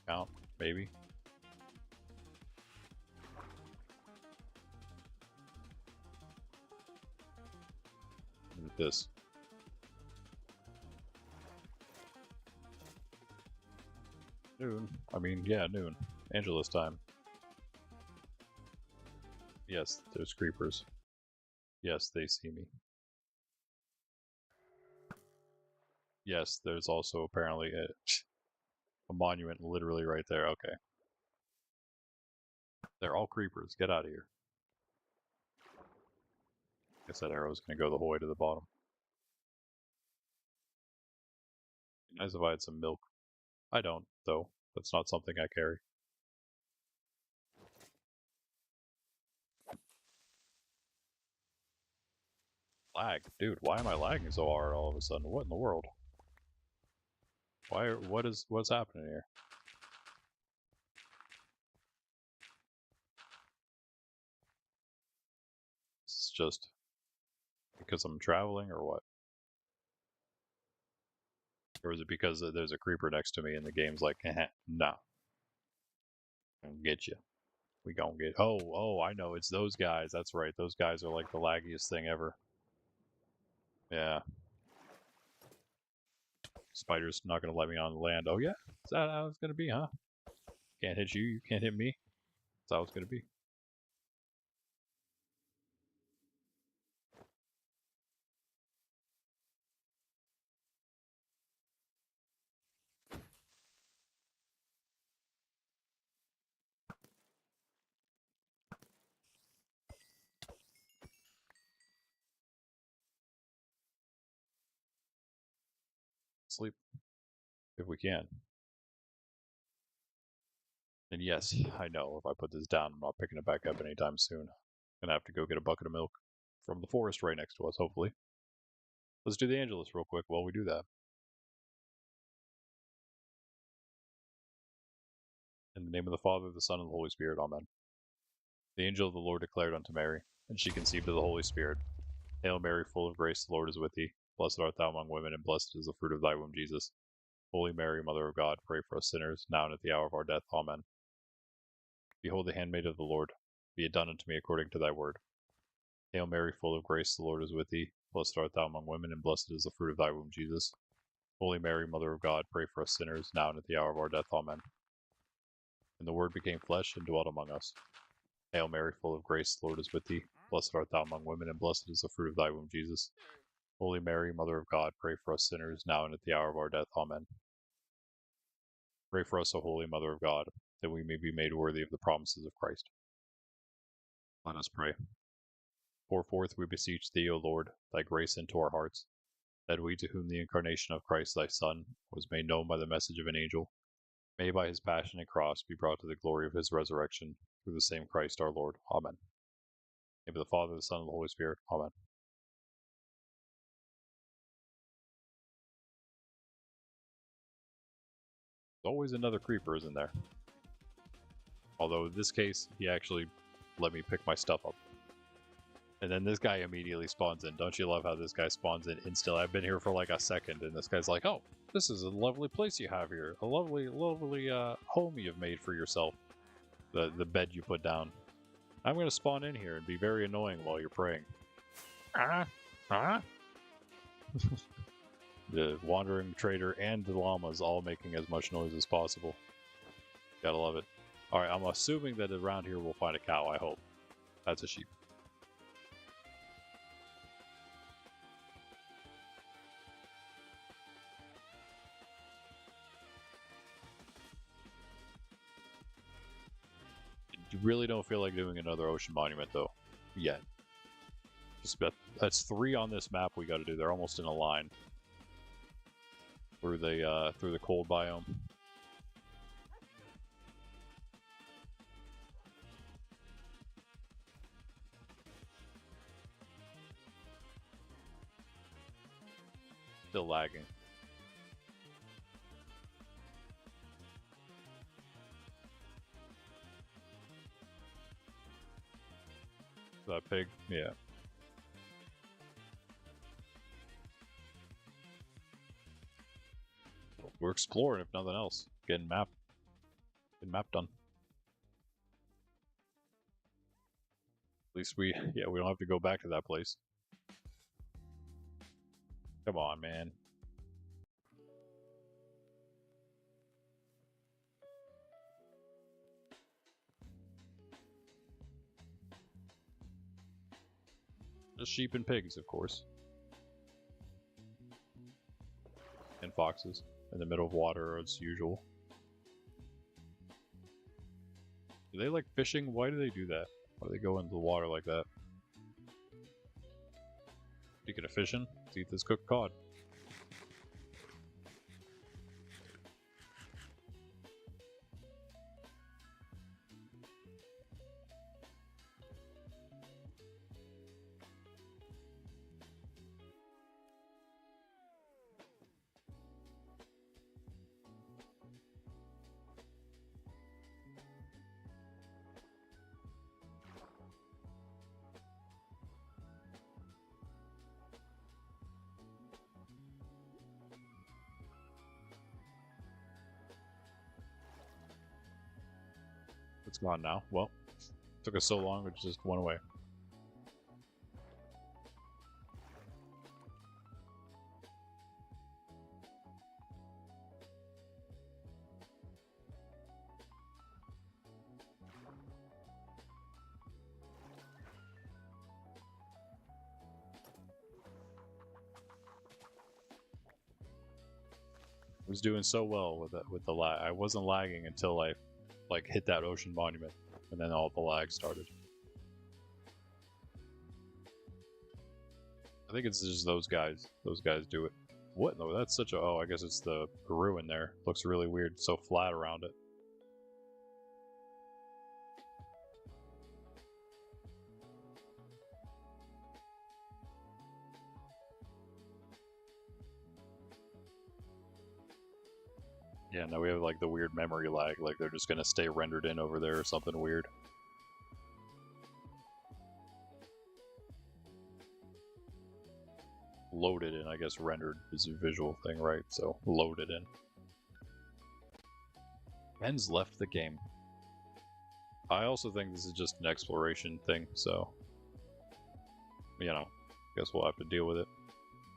Count, maybe. Look at this. Noon. I mean, yeah, noon. Angela's time. Yes, there's creepers. Yes, they see me. Yes, there's also apparently a monument literally right there. Okay. They're all creepers. Get out of here. Guess that arrow's gonna go the whole way to the bottom. Be nice if I had some milk. I don't, though. That's not something I carry. Lag. Dude, why am I lagging so hard all of a sudden? What in the world? What's happening here? It's just because I'm traveling or what? Or is it because there's a creeper next to me and the game's like, nah, gonna get you. We gonna get. Oh, I know. It's those guys. That's right. Those guys are like the laggiest thing ever. Yeah. Spider's not gonna let me on the land. Oh yeah? Is that how it's gonna be, huh? Can't hit you. You can't hit me. That's how it's gonna be. Sleep if we can. And yes, I know if I put this down, I'm not picking it back up anytime soon. Gonna have to go get a bucket of milk from the forest right next to us, hopefully. Let's do the Angelus real quick while we do that. In the name of the Father, the Son, and the Holy Spirit, amen. The angel of the Lord declared unto Mary, and she conceived of the Holy Spirit. Hail Mary, full of grace, the Lord is with thee. Blessed art thou among women, and blessed is the fruit of thy womb, Jesus. Holy Mary, Mother of God, pray for us sinners, now and at the hour of our death. Amen. Behold the handmaid of the Lord. Be it done unto me according to thy word. Hail Mary, full of grace, the Lord is with thee. Blessed art thou among women, and blessed is the fruit of thy womb, Jesus. Holy Mary, Mother of God, pray for us sinners, now and at the hour of our death. Amen. And the Word became flesh and dwelt among us. Hail Mary, full of grace, the Lord is with thee. Blessed art thou among women, and blessed is the fruit of thy womb, Jesus. Holy Mary, Mother of God, pray for us sinners, now and at the hour of our death. Amen. Pray for us, O Holy Mother of God, that we may be made worthy of the promises of Christ. Let us pray. Pour forth, we beseech thee, O Lord, thy grace into our hearts, that we, to whom the incarnation of Christ thy Son was made known by the message of an angel, may by his passion and cross be brought to the glory of his resurrection, through the same Christ our Lord. Amen. In the name of the Father, the Son, and the Holy Spirit. Amen. There's always another creeper, isn't there? Although in this case, he actually let me pick my stuff up. And then this guy immediately spawns in. Don't you love how this guy spawns in instantly? I've been here for like a second, and this guy's like, oh, this is a lovely place you have here. A lovely, lovely home you've made for yourself. The bed you put down. I'm going to spawn in here and be very annoying while you're praying. The wandering trader and the llamas all making as much noise as possible. Gotta love it. Alright, I'm assuming that around here we'll find a cow, I hope. That's a sheep. You really don't feel like doing another ocean monument, though, yet. That's 3 on this map we gotta do. They're almost in a line. Through the cold biome. Still lagging. That pig? Yeah. We're exploring, if nothing else. Getting map done. At least we don't have to go back to that place. Come on, man. Just sheep and pigs, of course. And foxes. In the middle of water as usual. Do they like fishing? Why do they do that? Why do they go into the water like that? Speaking of fishing, let's eat this cooked cod. It's gone now. Well, took us so long, it just went away. I was doing so well with the lag. I wasn't lagging until I like hit that ocean monument, and then all the lag started. I think it's just those guys. Those guys do it. What? No, that's such a. Oh, I guess it's the ruin there. Looks really weird. So flat around it. Yeah, now we have like the weird memory lag, like they're just gonna stay rendered in over there or something weird. Loaded in, I guess rendered is a visual thing, right? So loaded in. Men's left the game. I also think this is just an exploration thing, so you know, guess we'll have to deal with it.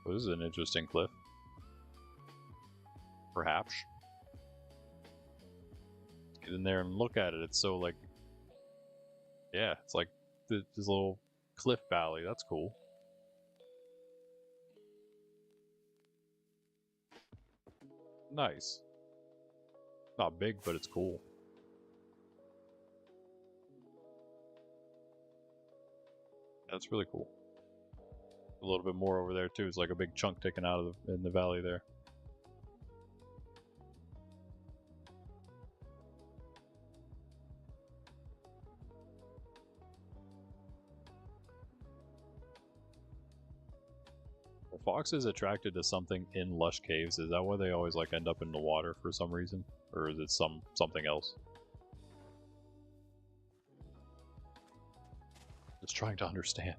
Well, this is an interesting cliff. Perhaps. Get in there and look at it. It's so like, yeah, it's like this little cliff valley. That's cool. Nice. Not big, but it's cool. That's really cool. A little bit more over there too. It's like a big chunk taken out of in the valley there. Are foxes attracted to something in lush caves? Is that why they always like end up in the water for some reason, or is it something else? Just trying to understand.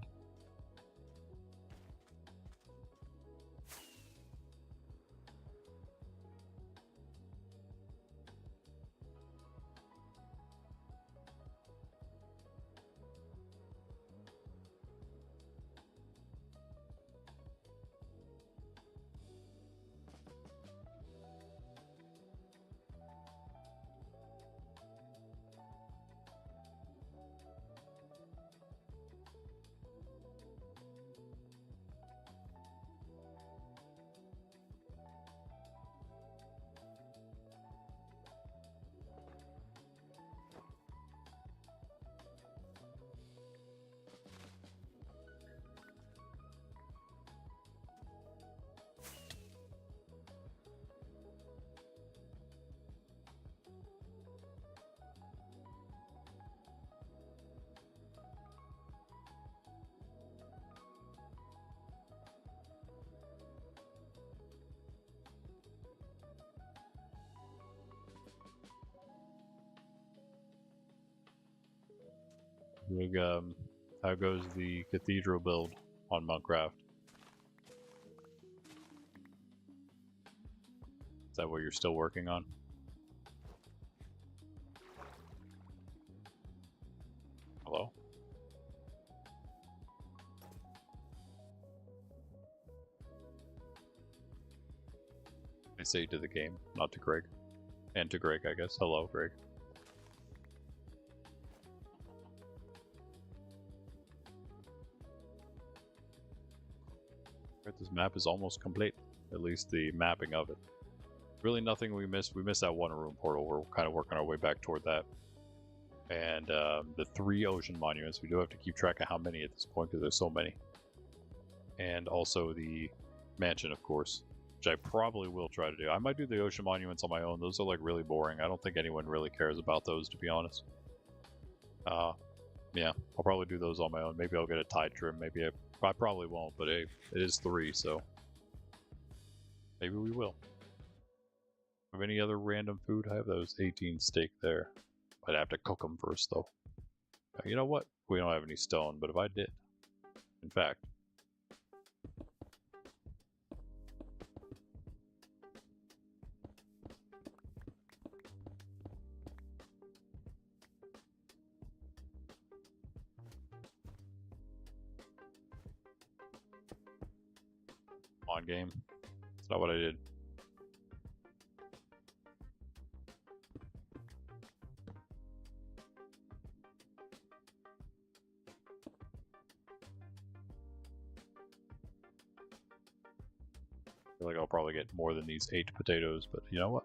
How goes the cathedral build on Minecraft? Is that what you're still working on? Hello? I say to the game, not to Greg. And to Greg, I guess. Hello, Greg. This map is almost complete. At least the mapping of it. Really nothing we missed. We missed that one room portal. We're kind of working our way back toward that. And the 3 ocean monuments. We do have to keep track of how many at this point because there's so many. And also the mansion, of course, which I probably will try to do. I might do the ocean monuments on my own. Those are like really boring. I don't think anyone really cares about those, to be honest. Yeah, I'll probably do those on my own. Maybe I'll get a tide trim. Maybe I probably won't, but hey, it is 3, so maybe we will. Have any other random food? I have those 18 steak there. I'd have to cook them first, though. You know what? We don't have any stone, but if I did, in fact, on game. It's not what I did. I feel like I'll probably get more than these 8 potatoes, but you know what?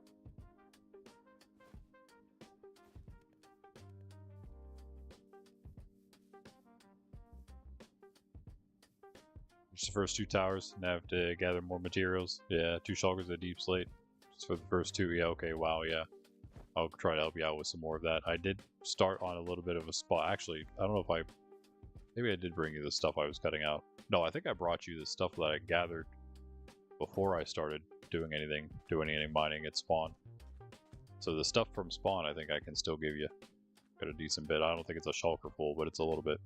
Just the first 2 towers, and I have to gather more materials. Yeah, 2 shulkers, a deep slate. Just for the first 2, yeah, okay, wow, yeah. I'll try to help you out with some more of that. I did start on a little bit of a spot. Actually, I don't know if maybe I did bring you the stuff I was cutting out. No, I think I brought you the stuff that I gathered before I started doing any mining at spawn. So the stuff from spawn, I think I can still give you. Got a decent bit. I don't think it's a shulker full, but it's a little bit.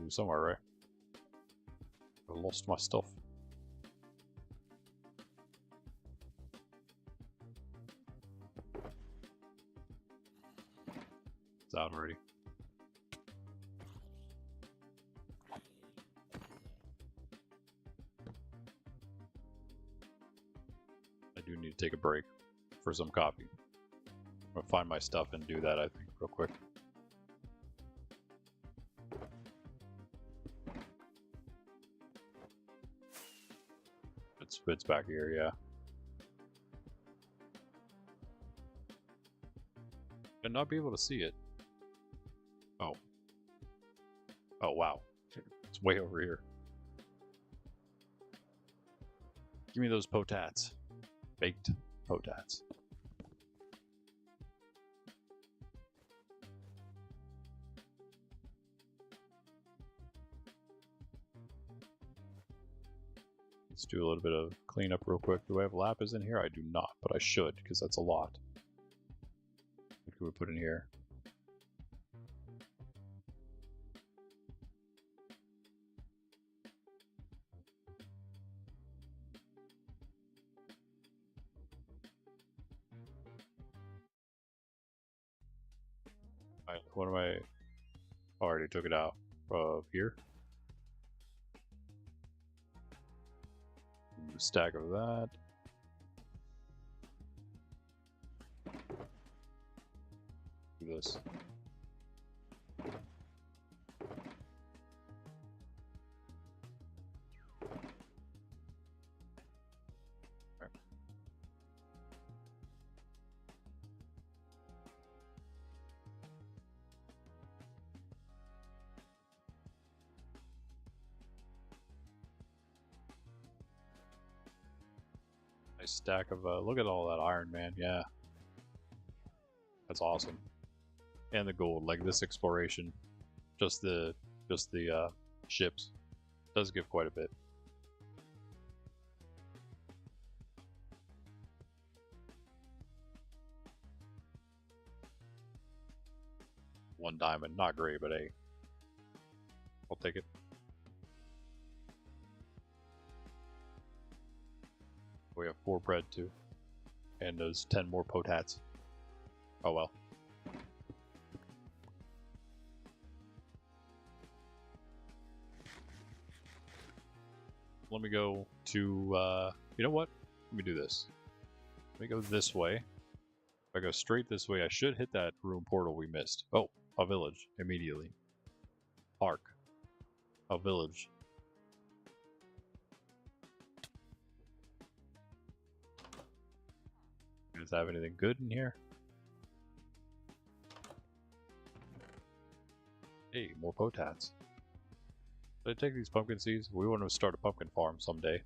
Somewhere, right? I lost my stuff. It's out already. I do need to take a break for some coffee. I'm gonna find my stuff and do that, I think, real quick. It's back here, yeah. And not be able to see it. Oh. Oh, wow. It's way over here. Give me those potats. Baked potats. Let's do a little bit of cleanup real quick. Do I have lapis in here? I do not, but I should, because that's a lot. What can we put in here? Alright, what am I... Oh, I already took it out of here. A stack of that. Do this. Okay. Nice stack of look at all that iron, man. Yeah, that's awesome. And the gold, like this exploration, just the ships does give quite a bit. One diamond, not great, but hey, I'll take it. We have 4 bread too, and those 10 more potats. Oh well. Let me go to, you know what? Let me do this. Let me go this way. If I go straight this way, I should hit that room portal we missed. Oh, a village, immediately. Park. A village. Does it have anything good in here? Hey, more potats. Did I take these pumpkin seeds? We want to start a pumpkin farm someday.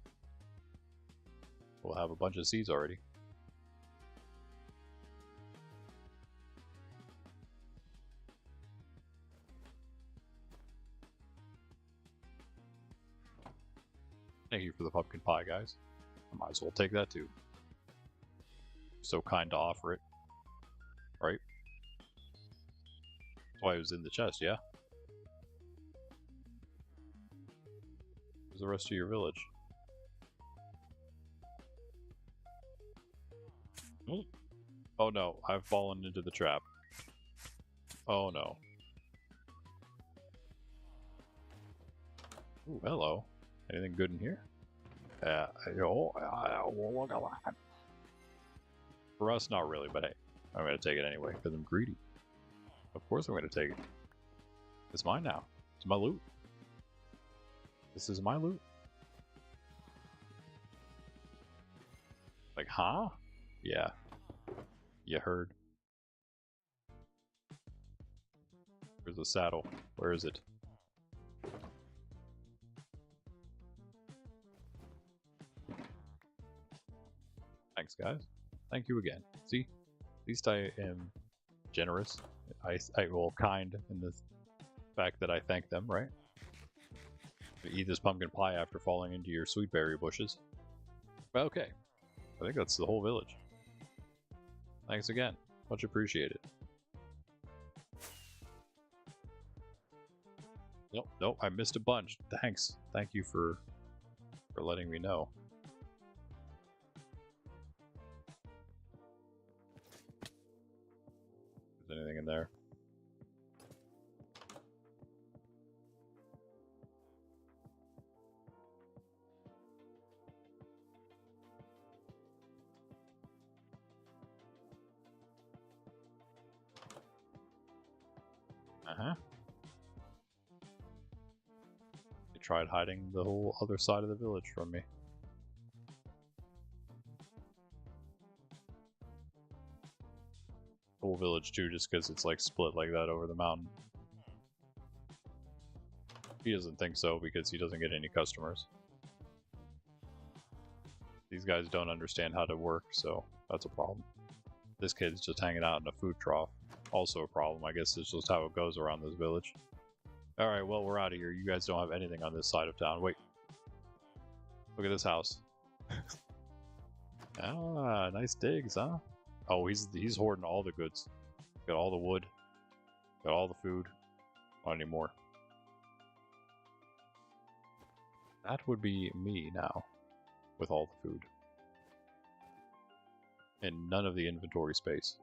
We'll have a bunch of seeds already. Thank you for the pumpkin pie, guys. I might as well take that too. So kind to offer it. Right? That's why it was in the chest, yeah? Where's the rest of your village? Oh no, I've fallen into the trap. Oh no. Ooh, hello. Anything good in here? For us, not really, but hey, I'm gonna take it anyway because I'm greedy. Of course, I'm gonna take it. It's mine now. It's my loot. This is my loot. Like, huh? Yeah. You heard. Where's the saddle? Where is it? Thanks, guys. Thank you again. See? At least I am generous. I will kind in the fact that I thank them, right? You eat this pumpkin pie after falling into your sweet berry bushes. Well, okay. I think that's the whole village. Thanks again. Much appreciated. Nope, I missed a bunch. Thanks. Thank you for letting me know. Is there anything in there? Uh-huh. They tried hiding the whole other side of the village from me. Whole village too, just because it's like split like that over the mountain. He doesn't think so because he doesn't get any customers. These guys don't understand how to work, so that's a problem. This kid's just hanging out in a food trough. Also a problem. I guess it's just how it goes around this village. Alright, well, we're out of here. You guys don't have anything on this side of town. Wait. Look at this house. Ah, nice digs, huh? Oh, he's hoarding all the goods. Got all the wood. Got all the food. Not anymore. That would be me now. With all the food. And none of the inventory space.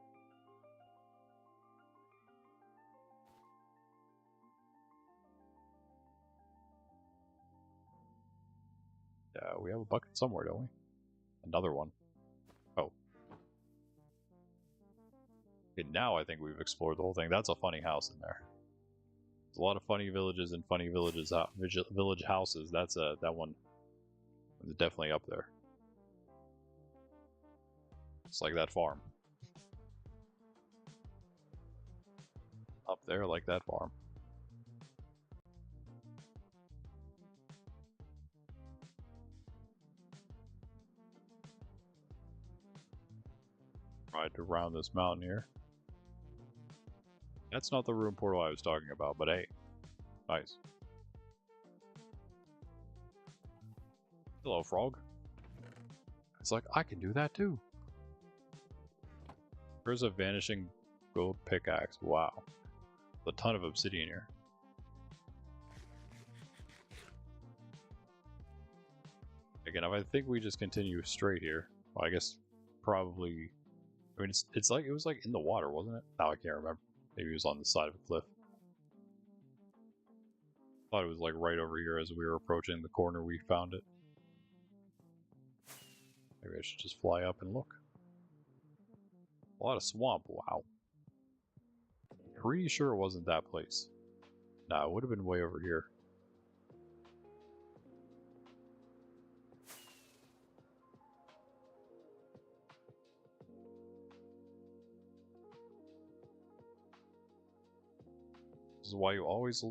We have a bucket somewhere, don't we? Another one. Oh. Okay, now I think we've explored the whole thing. That's a funny house in there. There's a lot of funny villages and funny village houses. That's that one is definitely up there. It's like that farm. Up there like that farm. Tried to round this mountain here. That's not the room portal I was talking about, but hey. Nice. Hello, frog. It's like, I can do that too. There's a vanishing gold pickaxe. Wow. A ton of obsidian here. Again, if I think we just continue straight here, well, I guess probably. I mean, it's like it was like in the water, wasn't it? Now I can't remember. Maybe it was on the side of a cliff. Thought it was like right over here as we were approaching the corner we found it. Maybe I should just fly up and look. A lot of swamp. Wow. Pretty sure it wasn't that place. Nah, it would have been way over here. This is why you always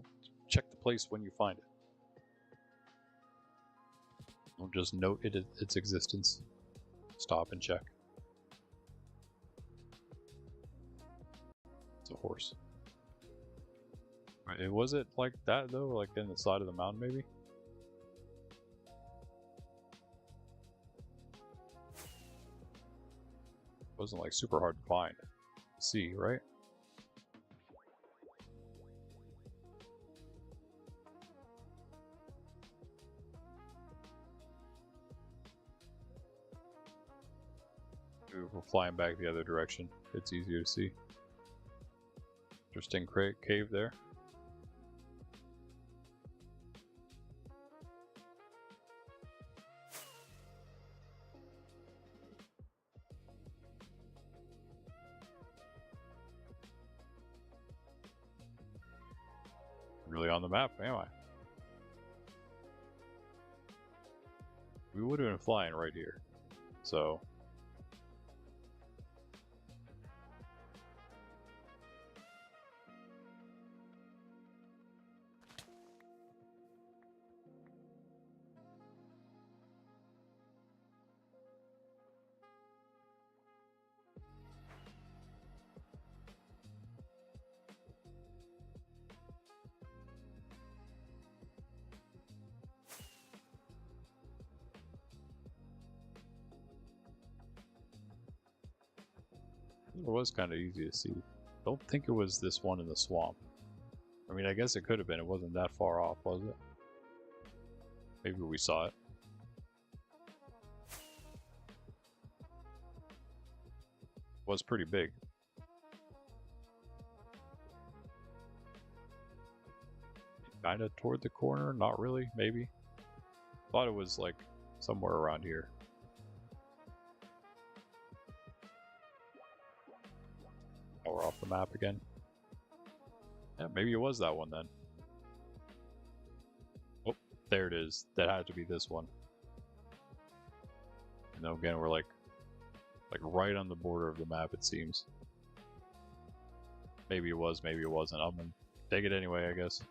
check the place when you find it. Don't just note its existence. Stop and check. It's a horse. Right, was it like that though? Like in the side of the mountain maybe? It wasn't like super hard to find. See, right? We're flying back the other direction. It's easier to see. Interesting cave there. Really on the map, am I? We would have been flying right here. So it was kind of easy to see. Don't think it was this one in the swamp. I mean, I guess it could have been. It wasn't that far off, was it? Maybe we saw it. It was pretty big. Kind of toward the corner, not really, maybe. Thought it was like somewhere around here. Oh, we're off the map again. Yeah, maybe it was that one then. Oh, there it is. That had to be this one. And then again, we're like right on the border of the map, it seems. Maybe it was, maybe it wasn't. I'm gonna take it anyway, I guess.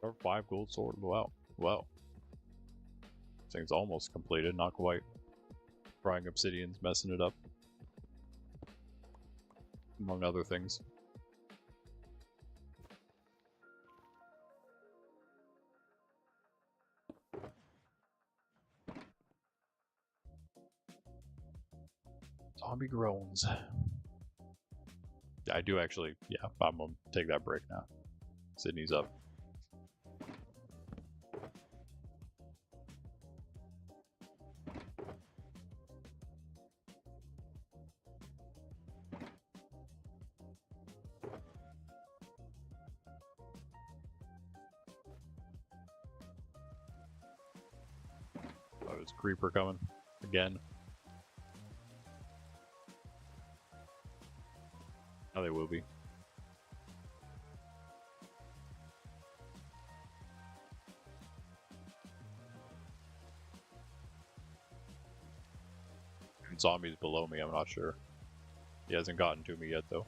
Or 5 gold sword. Wow. Wow. This thing's almost completed, not quite. Frying obsidian's messing it up. Among other things. Zombie groans. I do actually, yeah, I'm gonna take that break now. Sydney's up. Oh, there's a creeper coming again. Oh, they will be. Zombies below me, I'm not sure. He hasn't gotten to me yet, though.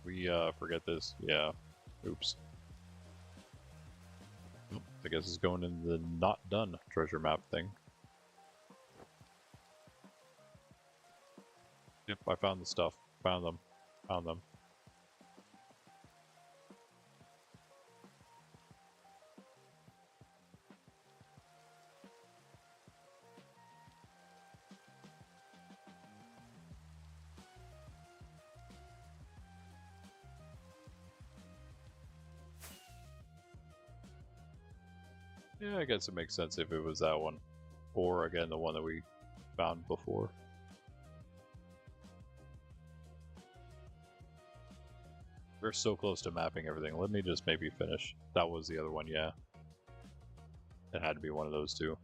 We forget this. Yeah. Oops. I guess it's going in the not done treasure map thing. Yep, I found the stuff. Found them. Found them. Yeah, I guess it makes sense if it was that one. Or, again, the one that we found before. We're so close to mapping everything. Let me just maybe finish. That was the other one, yeah. It had to be one of those two.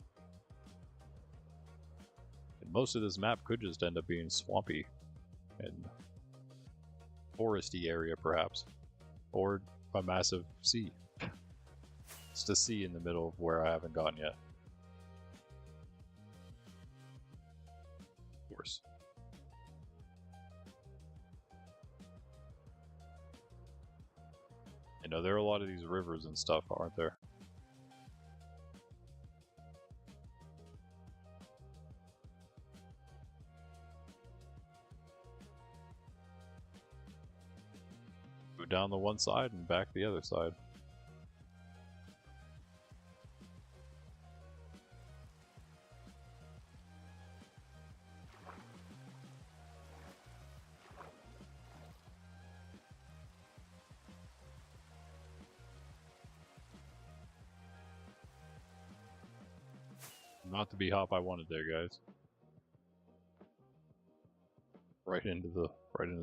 And most of this map could just end up being swampy and foresty area, perhaps. Or a massive sea. It's a sea in the middle of where I haven't gone yet. Of course. You know, there are a lot of these rivers and stuff, aren't there? Go down the one side and back the other side. Not the B-hop I wanted there, guys. Right into the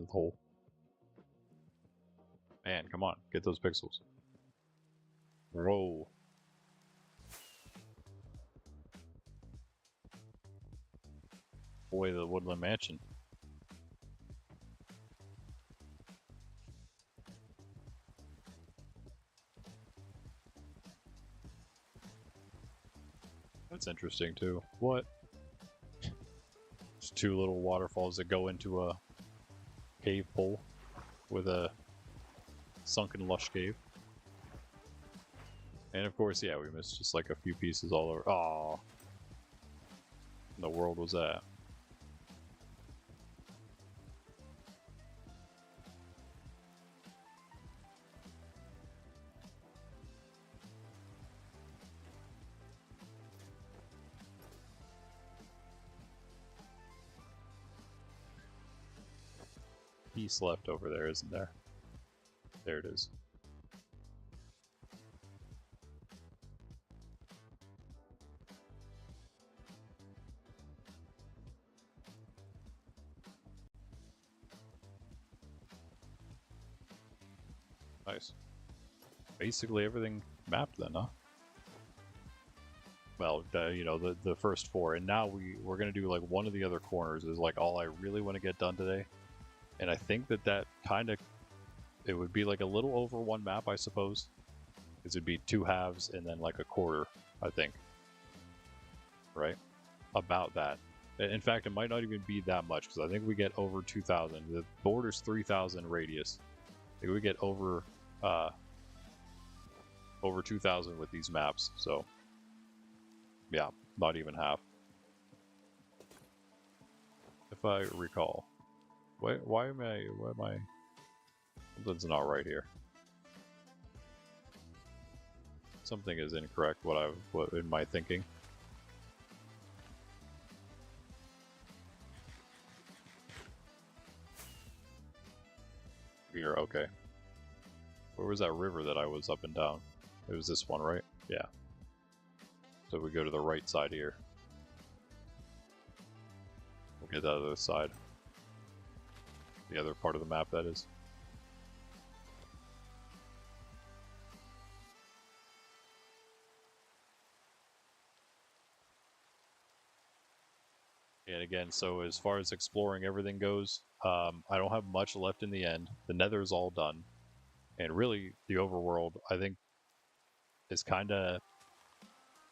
hole. Man, come on, get those pixels. Whoa. Boy, the Woodland Mansion. That's interesting too. What? Just two little waterfalls that go into a cave hole with a sunken lush cave. And of course, yeah, we missed just like a few pieces all over. Aww. In the world was that? Piece left over there, isn't there? There it is. Nice. Basically everything mapped then, huh? Well, you know, the first four, and now we're gonna do like one of the other corners is like all I really want to get done today, and I think that kind of it would be like a little over one map, I suppose, because it'd be two halves and then like a quarter, I think. Right? About that. In fact, it might not even be that much because I think we get over 2,000. The border's 3,000 radius. I think we get over 2,000 with these maps. So yeah, not even half. If I recall. Why am I? Something's not right here. Something is incorrect. What in my thinking. Here, okay. Where was that river that I was up and down? It was this one, right? Yeah. So we go to the right side here. We'll get that other side. The other part of the map, that is. And again, so as far as exploring everything goes, I don't have much left in the end. The Nether's all done. And really, the overworld, I think, is kind of...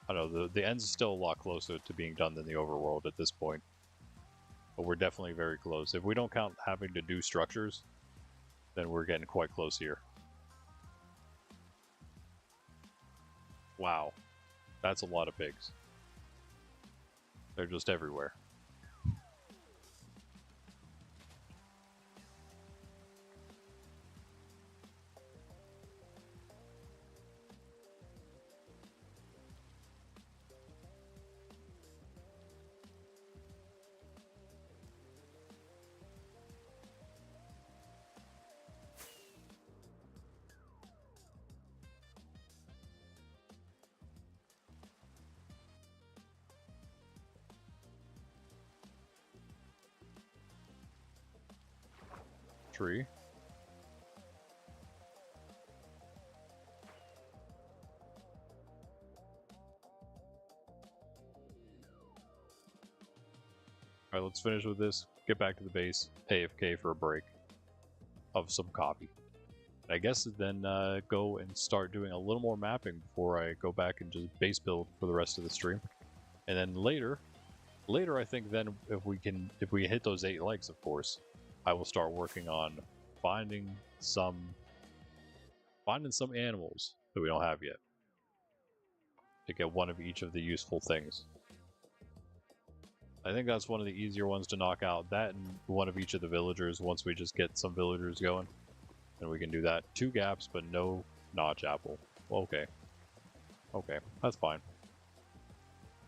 I don't know, the end's still a lot closer to being done than the overworld at this point. But we're definitely very close. If we don't count having to do structures, then we're getting quite close here. Wow. That's a lot of pigs. They're just everywhere. Tree. Alright, let's finish with this. Get back to the base. AFK for a break. Of some coffee. I guess then go and start doing a little more mapping before I go back and just base build for the rest of the stream. And then later I think then if we hit those 8 likes, of course, I will start working on finding some animals that we don't have yet to get one of each of the useful things. I think that's one of the easier ones to knock out. That and one of each of the villagers once we just get some villagers going. And we can do that. 2 gaps, but no notch apple. Well, okay. Okay, that's fine.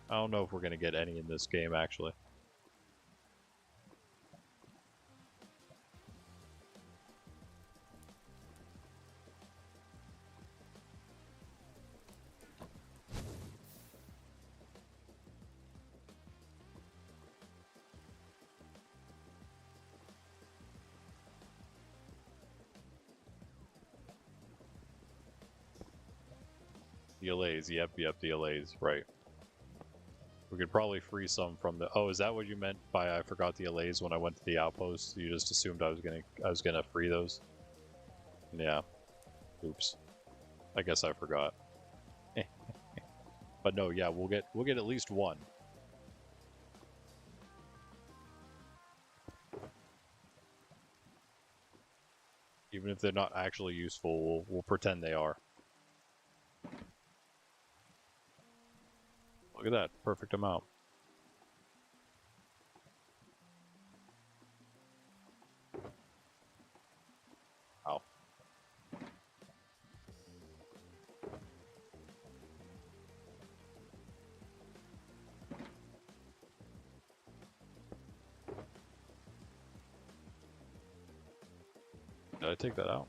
I don't know if we're going to get any in this game, actually. The allays, yep, the allays, right. We could probably free some from the. Oh, is that what you meant by I forgot the allays when I went to the outpost? You just assumed I was gonna free those. Yeah. Oops. I guess I forgot. But no, yeah, we'll get at least one. Even if they're not actually useful, we'll pretend they are. Look at that, perfect amount. Ow. Did I take that out?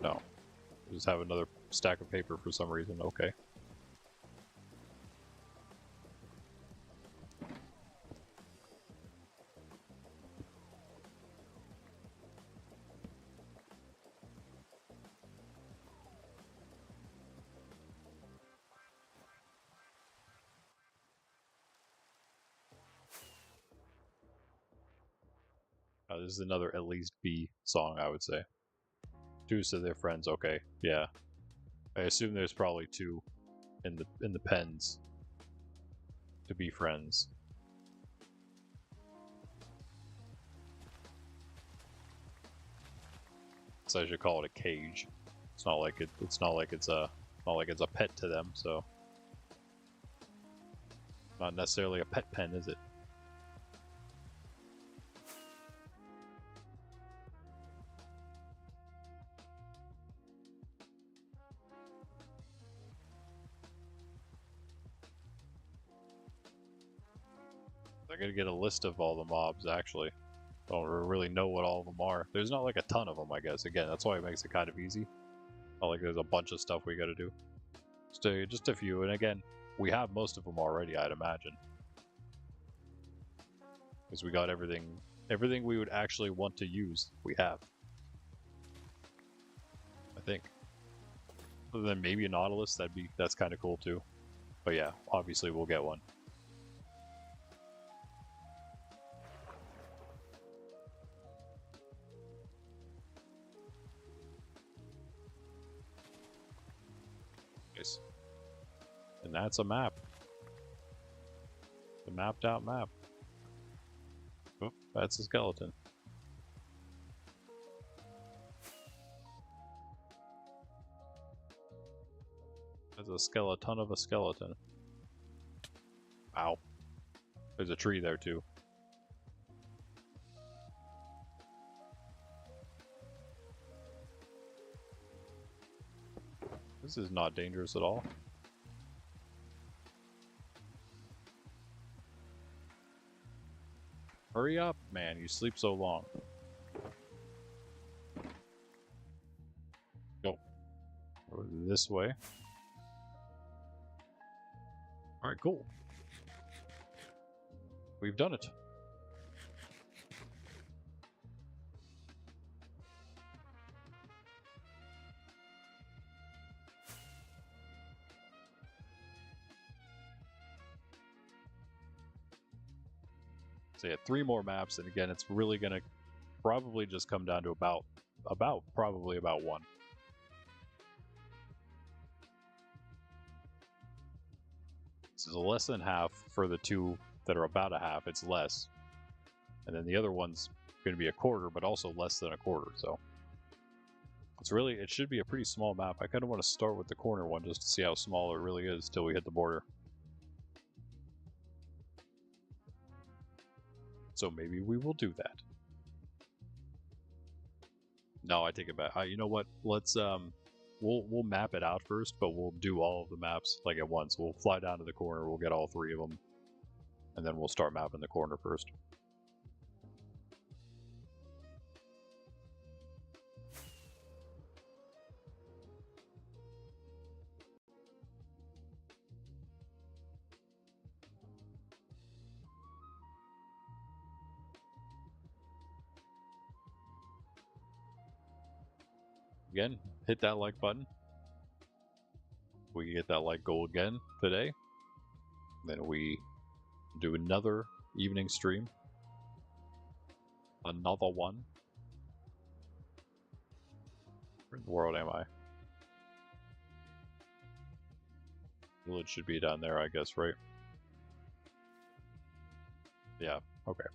No. Just have another stack of paper for some reason. Okay. This is another at least B song, I would say. Two to their friends. Okay, yeah. I assume there's probably two in the pens to be friends. So I should call it a cage. It's not like it's not like it's a pet to them. So not necessarily a pet pen, is it? I gotta get a list of all the mobs, actually. I don't really know what all of them are. There's not like a ton of them, I guess. Again, that's why it makes it kind of easy. Not like there's a bunch of stuff we gotta do. Just a few, and again, we have most of them already, I'd imagine. Because we got everything we would actually want to use, we have. I think. Other than maybe a Nautilus, that's kind of cool too. But yeah, obviously we'll get one. Nice. And that's a map. The mapped out map. Oh, that's a skeleton. There's a skeleton of a skeleton. Ow. There's a tree there too. This is not dangerous at all. Hurry up, man, you sleep so long. Go. This way. Alright, cool. We've done it. So yeah, 3 more maps, and again, it's really gonna probably just come down to probably about 1. This is less than half for the 2 that are about a half. It's less, and then the other one's going to be a quarter, but also less than a quarter. So it should be a pretty small map. I kind of want to start with the corner one just to see how small it really is till we hit the border. So maybe we will do that. No, I take it back. You know what? Let's we'll map it out first, but we'll do all of the maps like at once. We'll fly down to the corner. We'll get all 3 of them, and then we'll start mapping the corner first. Again, hit that like button. we get that light goal again today. Then we do another evening stream. Another one. Where in the world am I? Village should be down there, I guess, right? Yeah, okay.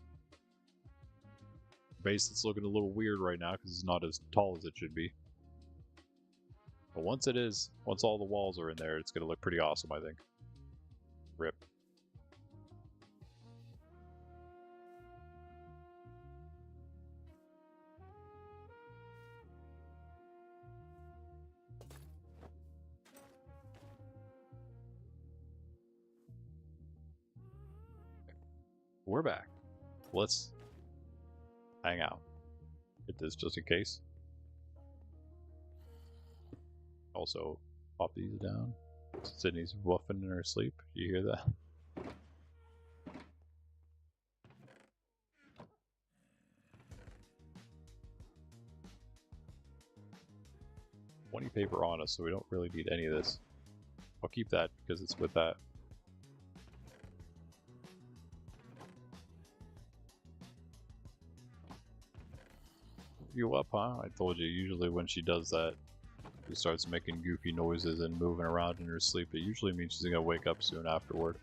Base that's looking a little weird right now because it's not as tall as it should be. But once it is, once all the walls are in there, it's going to look pretty awesome, I think. Rip. We're back. Let's hang out. Get this just in case. Also, pop these down. Sydney's woofing in her sleep. You hear that? Plenty paper on us, so we don't really need any of this. I'll keep that because it's with that. You up, huh? I told you, usually when she does that, she starts making goofy noises and moving around in her sleep. It usually means she's gonna wake up soon afterward.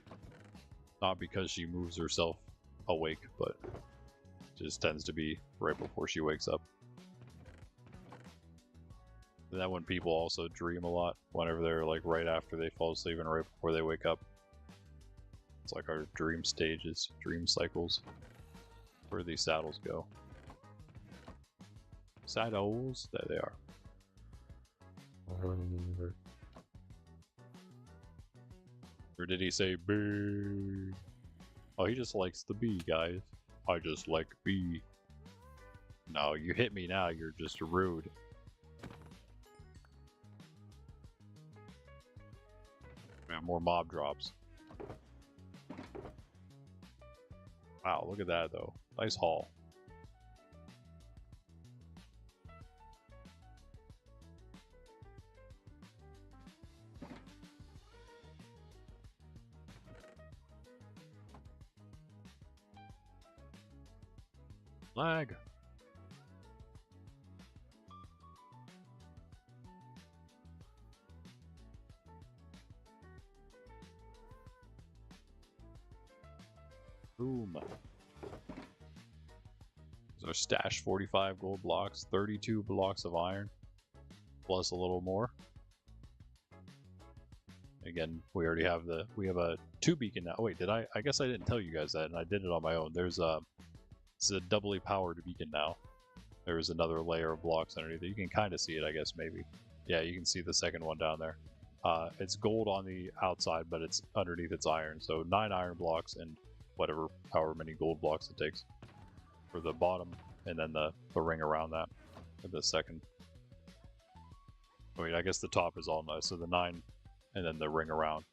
Not because she moves herself awake, but it just tends to be right before she wakes up. And then when people also dream a lot, whenever they're like right after they fall asleep and right before they wake up. It's like our dream stages, dream cycles. Where do these saddles go? Saddles, there they are. Or did he say boo? Oh, he just likes the bee, guys. I just like bee. No, you hit me now, you're just rude. Man, more mob drops. Wow, look at that though. Nice haul. Lag. Boom. There's our stash, 45 gold blocks, 32 blocks of iron, plus a little more. Again, we already have we have a 2 beacon now. Oh, wait, I guess I didn't tell you guys that, and I did it on my own. This is a doubly powered beacon now. There's another layer of blocks underneath it. You can kind of see it, I guess, maybe. Yeah, you can see the second one down there. It's gold on the outside, but it's underneath it's iron. So 9 iron blocks and however many gold blocks it takes for the bottom, and then the ring around that for the second. I mean, I guess the top is all nice. So the 9, and then the ring around.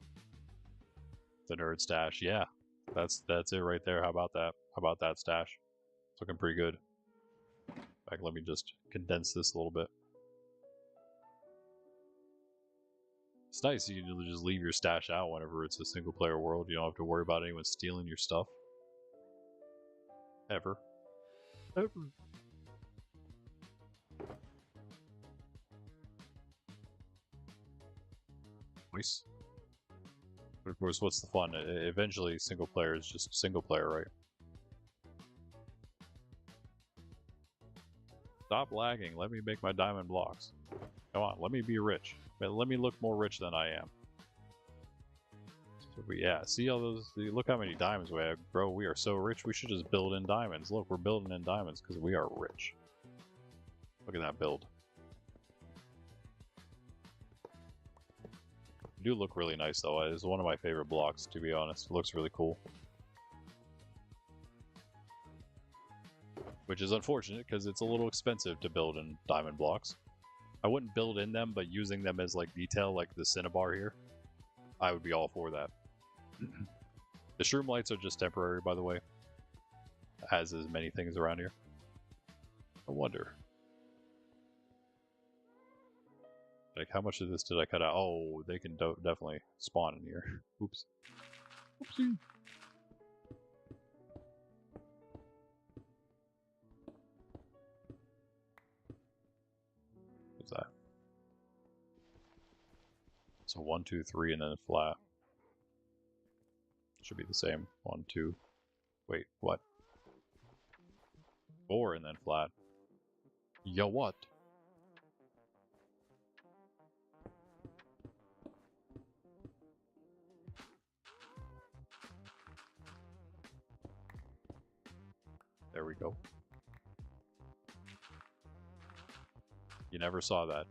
The nerd stash, yeah, that's it right there. How about that? How about that stash? It's looking pretty good. In fact, let me just condense this a little bit. It's nice you can just leave your stash out whenever it's a single player world. You don't have to worry about anyone stealing your stuff. Ever. Ever. Nice. But of course, what's the fun? Eventually, single player is just single player, right? Stop lagging. Let me make my diamond blocks. Come on, let me be rich. Let me look more rich than I am. So yeah, see all those? Look how many diamonds we have. Bro, we are so rich, we should just build in diamonds. Look, we're building in diamonds because we are rich. Look at that build. They do look really nice though. It's one of my favorite blocks, to be honest. It looks really cool. Which is unfortunate because it's a little expensive to build in diamond blocks. I wouldn't build in them, but using them as like detail, like the cinnabar here, I would be all for that. The shroom lights are just temporary, by the way, as is many things around here. I wonder. Like, how much of this did I cut out? Oh, they can definitely spawn in here. Oops. Oopsie. What's that? So 1, 2, 3, and then a flat. Should be the same. 1, 2. Wait, what? 4 and then flat. Yo, what? There we go. You never saw that.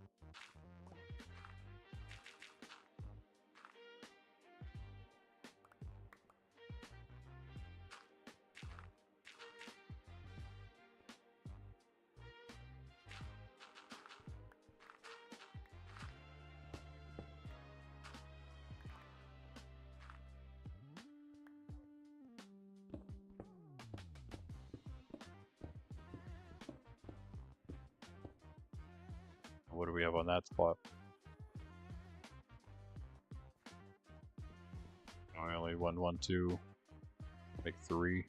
What do we have on that spot? Only 1, 1, 2. Make 3.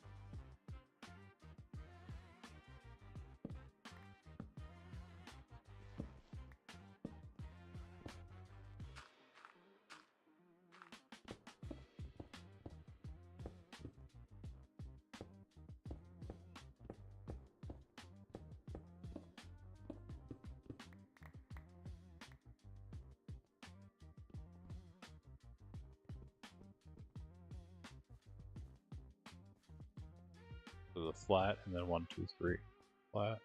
So the flat, and then 1, 2, 3. Flat.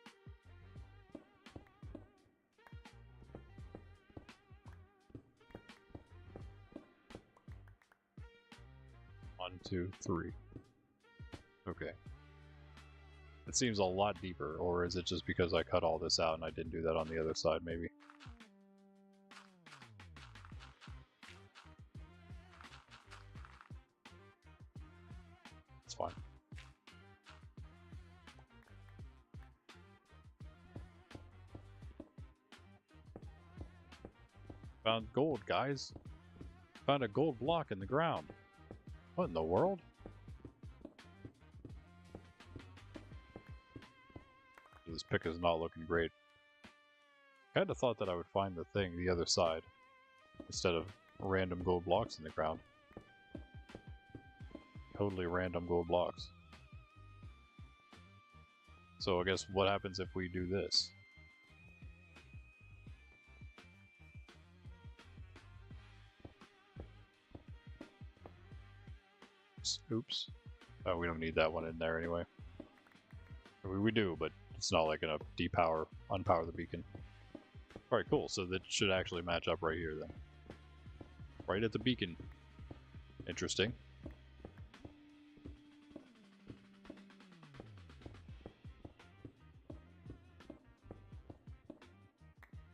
One, 2, 3. Okay. It seems a lot deeper, or is it just because I cut all this out and I didn't do that on the other side, maybe? It's fine. Found gold, guys. Found a gold block in the ground. What in the world? This pick is not looking great. Kinda thought that I would find the thing the other side, instead of random gold blocks in the ground. Totally random gold blocks. So I guess what happens if we do this? Oops. Oh, we don't need that one in there anyway. We do, but it's not like gonna unpower the beacon. Alright, cool. So that should actually match up right here then. Right at the beacon. Interesting.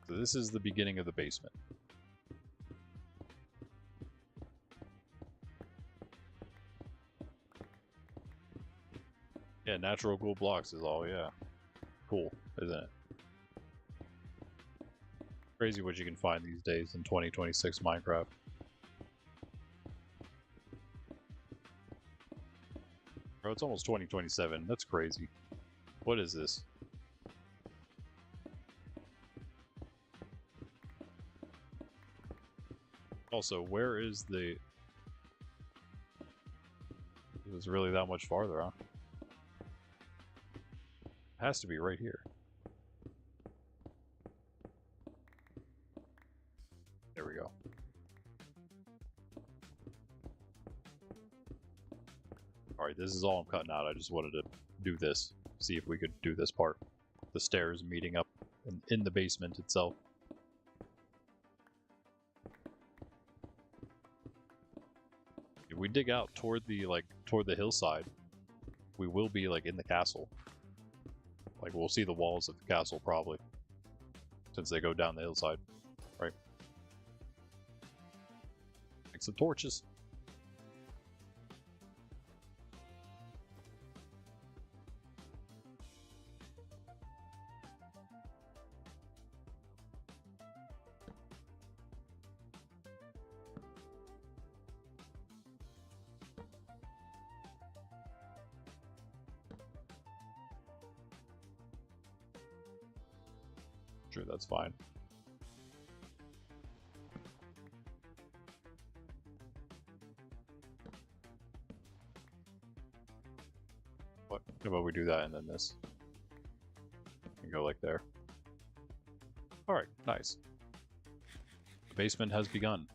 So this is the beginning of the basement. Yeah, natural gold blocks is all, yeah. Cool, isn't it? Crazy what you can find these days in 2026 Minecraft. Bro, it's almost 2027. That's crazy. What is this? Also, where is the... It was really that much farther, huh? It has to be right here. There we go. Alright, this is all I'm cutting out. I just wanted to do this. See if we could do this part. The stairs meeting up in the basement itself. If we dig out toward the hillside, we will be like in the castle. Like we'll see the walls of the castle probably. Since they go down the hillside. Right. Make some torches. Sure, that's fine. What? How about we do that and then this? And go like there. Alright, nice. The basement has begun.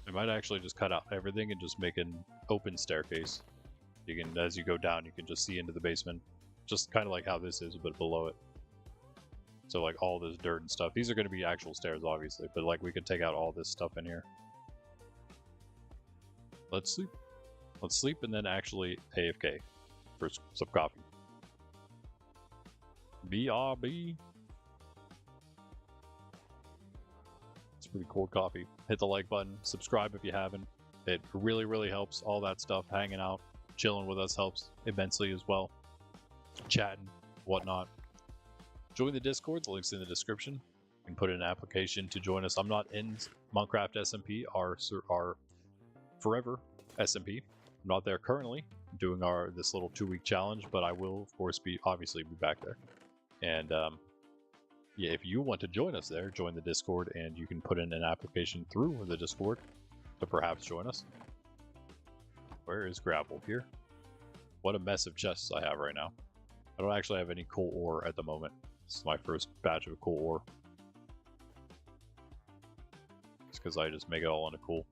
I might actually just cut out everything and just make an open staircase. You can, as you go down, you can just see into the basement. Just kind of like how this is, but below it. So like all this dirt and stuff. These are going to be actual stairs, obviously, but like we could take out all this stuff in here. Let's sleep. Let's sleep and then actually AFK for some coffee. BRB. It's pretty cool coffee. Hit the like button. Subscribe if you haven't. It really, really helps. All that stuff. Hanging out, chilling with us helps immensely as well. Chatting, whatnot. Join the Discord. The link's in the description. You can put in an application to join us. I'm not in Minecraft SMP, our forever SMP. I'm not there currently doing this little 2-week challenge, but I will, of course, obviously be back there. And yeah, if you want to join us there, join the Discord, and you can put in an application through the Discord to perhaps join us. Where is gravel here? What a mess of chests I have right now. I don't actually have any coal ore at the moment. This is my first batch of coal ore. It's because I just make it all into coal.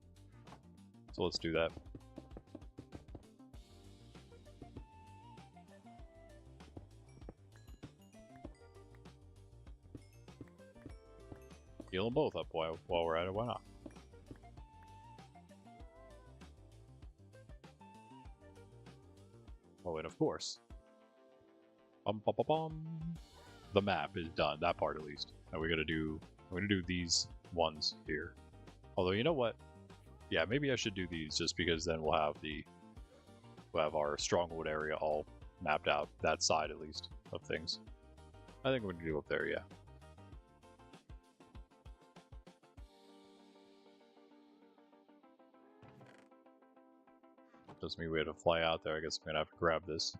So let's do that. Heal them both up while we're at it, why not? Oh, and of course, the map is done. That part at least. Now we're gonna do these ones here. Although you know what? Yeah, maybe I should do these just because then we'll have our stronghold area all mapped out. That side at least of things. I think we're gonna do up there, yeah. Doesn't mean we have to fly out there. I guess I'm gonna have to grab this.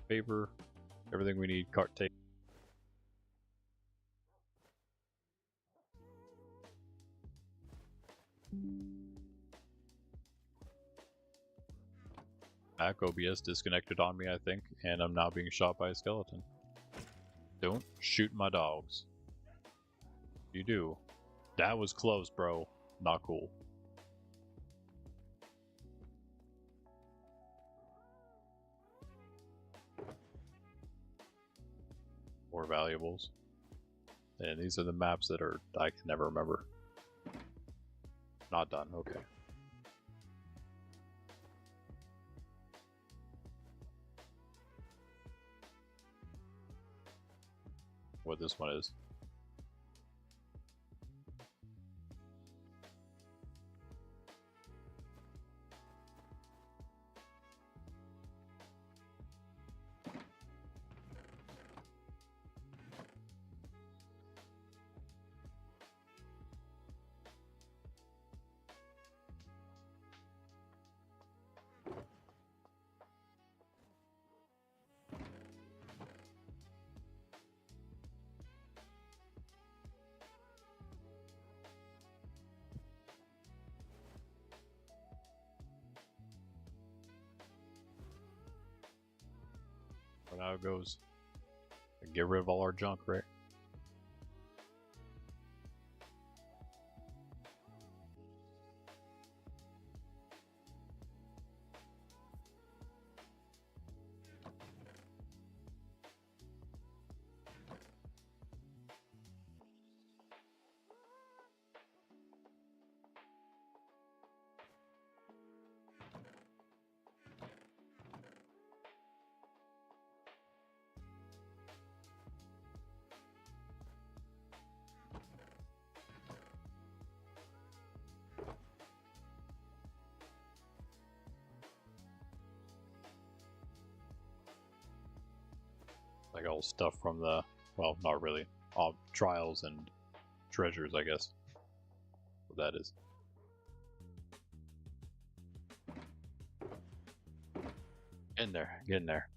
Paper, everything we need, cart tape. Mac OBS disconnected on me, I think, and I'm now being shot by a skeleton. Don't shoot my dogs. You do. That was close, bro. Not cool. More valuables. And these are the maps that I can never remember. Not done, okay. What this one is. Now it goes. Get rid of all our junk, right? Like all stuff from the, well, not really, all trials and treasures, I guess. What that is. Get in there, get in there.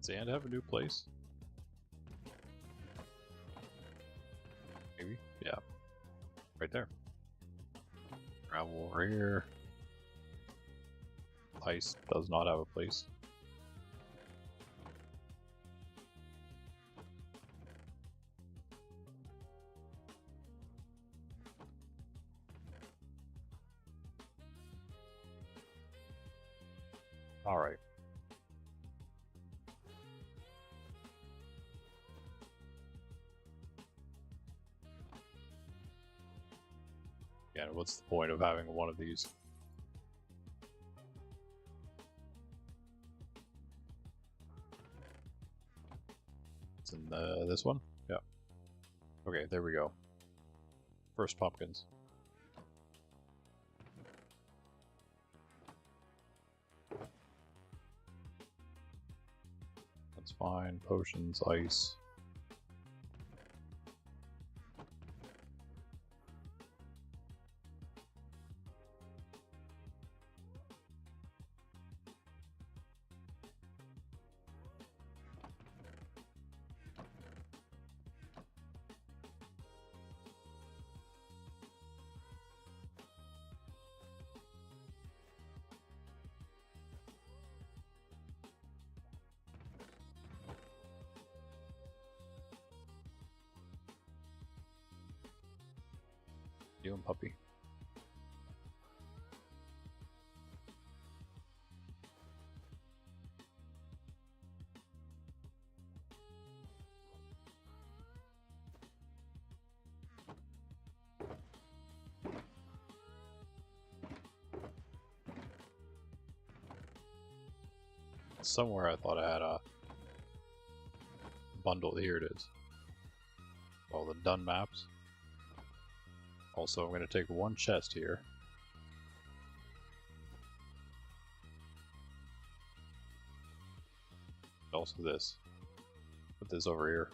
Sand have a new place? Maybe? Yeah. Right there. Gravel over here. Ice does not have a place. Alright. Yeah, what's the point of having one of these? It's in this one? Yeah. Okay, there we go. First pumpkins. That's fine. Potions, ice. You and puppy. Somewhere I thought I had a bundle. Here it is. All the done maps. Also, I'm going to take one chest here. Also this. Put this over here.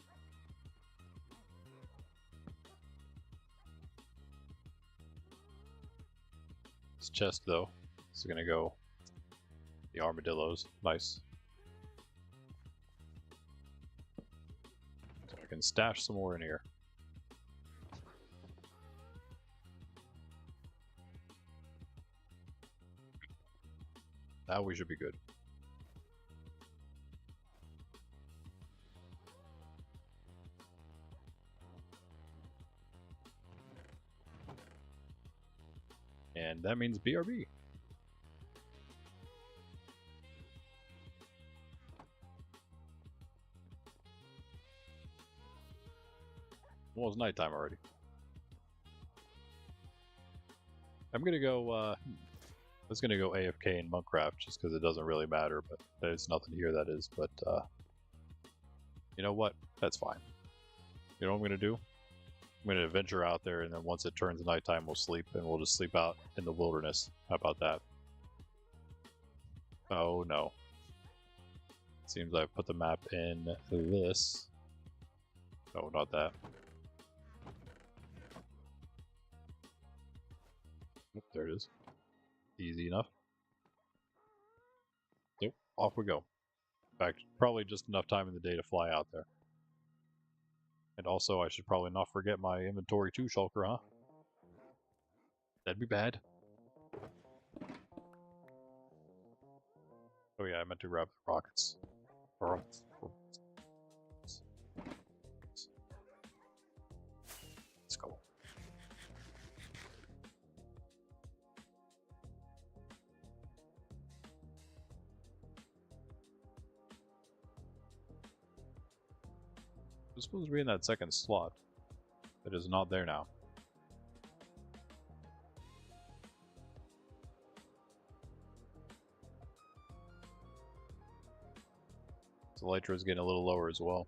This chest, though, is going to go the armadillos. Nice. So I can stash some more in here. Now we should be good. And that means BRB. Well, it's nighttime already. I'm gonna go, I was gonna go AFK in Monkcraft just because it doesn't really matter, but there's nothing here that is, but, you know what? That's fine. You know what I'm gonna do? I'm gonna venture out there, and then once it turns nighttime, we'll sleep, and we'll just sleep out in the wilderness. How about that? Oh no. Seems I've put the map in this. No, not that. Oh, there it is. Easy enough. Yep, off we go. In fact, probably just enough time in the day to fly out there. And also, I should probably not forget my inventory too, Shulker, huh? That'd be bad. Oh yeah, I meant to grab the rockets. Let's go. It's supposed to be in that second slot. It is not there now. The Elytra is getting a little lower as well.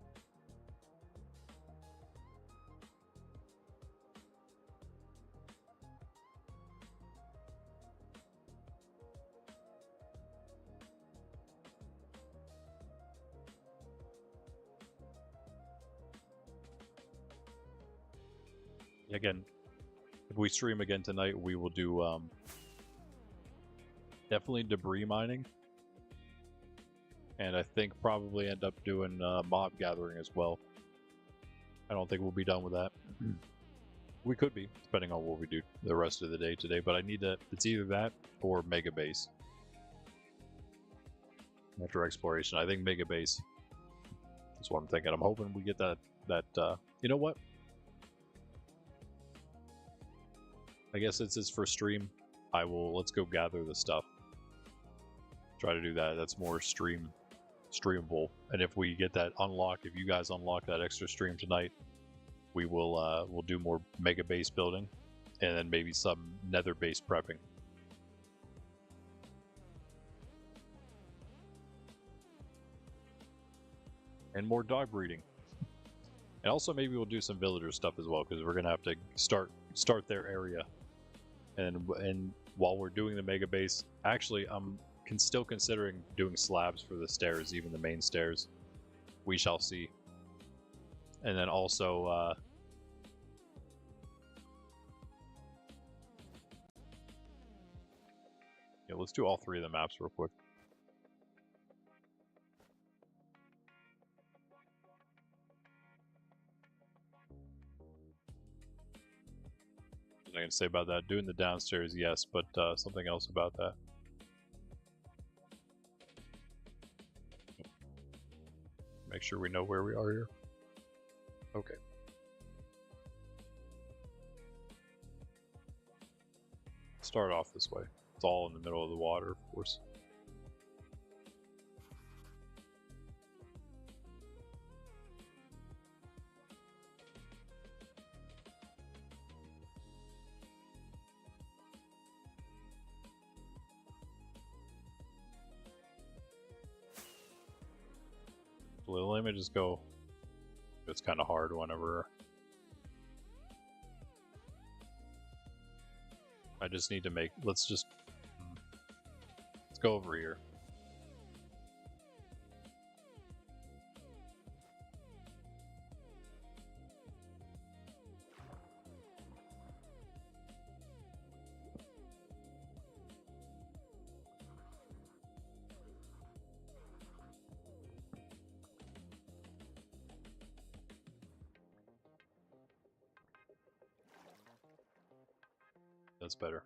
Again, if we stream again tonight, we will do definitely debris mining. And I think probably end up doing mob gathering as well. I don't think we'll be done with that. We could be, depending on what we do the rest of the day today, but I need to, it's either that or Mega Base. After exploration, I think Mega Base is what I'm thinking. I'm hoping we get that, you know what? I guess since it's for stream, let's go gather the stuff. Try to do that. That's more streamable. And if we get that unlocked, if you guys unlock that extra stream tonight, we will we'll do more Mega Base building, and then maybe some Nether base prepping. And more dog breeding. And also maybe we'll do some villager stuff as well, because we're gonna have to start their area. And while we're doing the Mega Base, actually I'm still considering doing slabs for the stairs, even the main stairs. We shall see. And then also yeah, let's do all three of the maps real quick. What was I gonna say about that? Doing the downstairs, yes, but something else about that. Make sure we know where we are here. Okay. Start off this way. It's all in the middle of the water, of course. Well, let me just go. It's kind of hard whenever I just need to make. Let's go over here. That's better.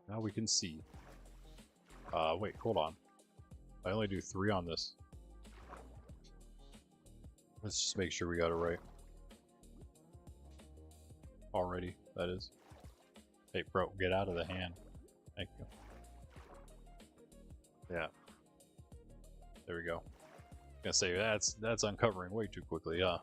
Now we can see. Wait, hold on. I only do 3 on this. Let's just make sure we got it right. Already, that is. Hey, bro, get out of the hand. Thank you. Yeah. There we go. Gonna say that's uncovering way too quickly, yeah.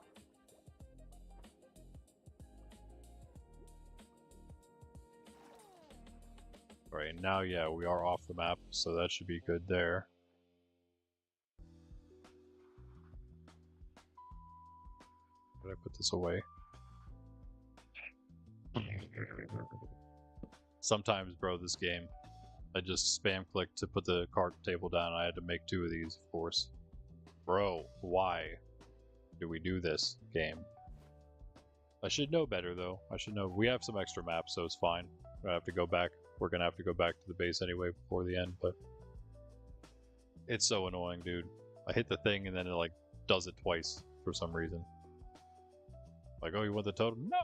Right, now, yeah, we are off the map, so that should be good there. Did I put this away? Sometimes, bro, this game, I just spam click to put the card table down. I had to make 2 of these, of course. Bro, why do we do this game? I should know better, though. I should know. We have some extra maps, so it's fine. I have to go back. We're gonna have to go back to the base anyway before the end, but it's so annoying, dude. I hit the thing and then it like does it twice for some reason. Like, oh, you want the totem? No.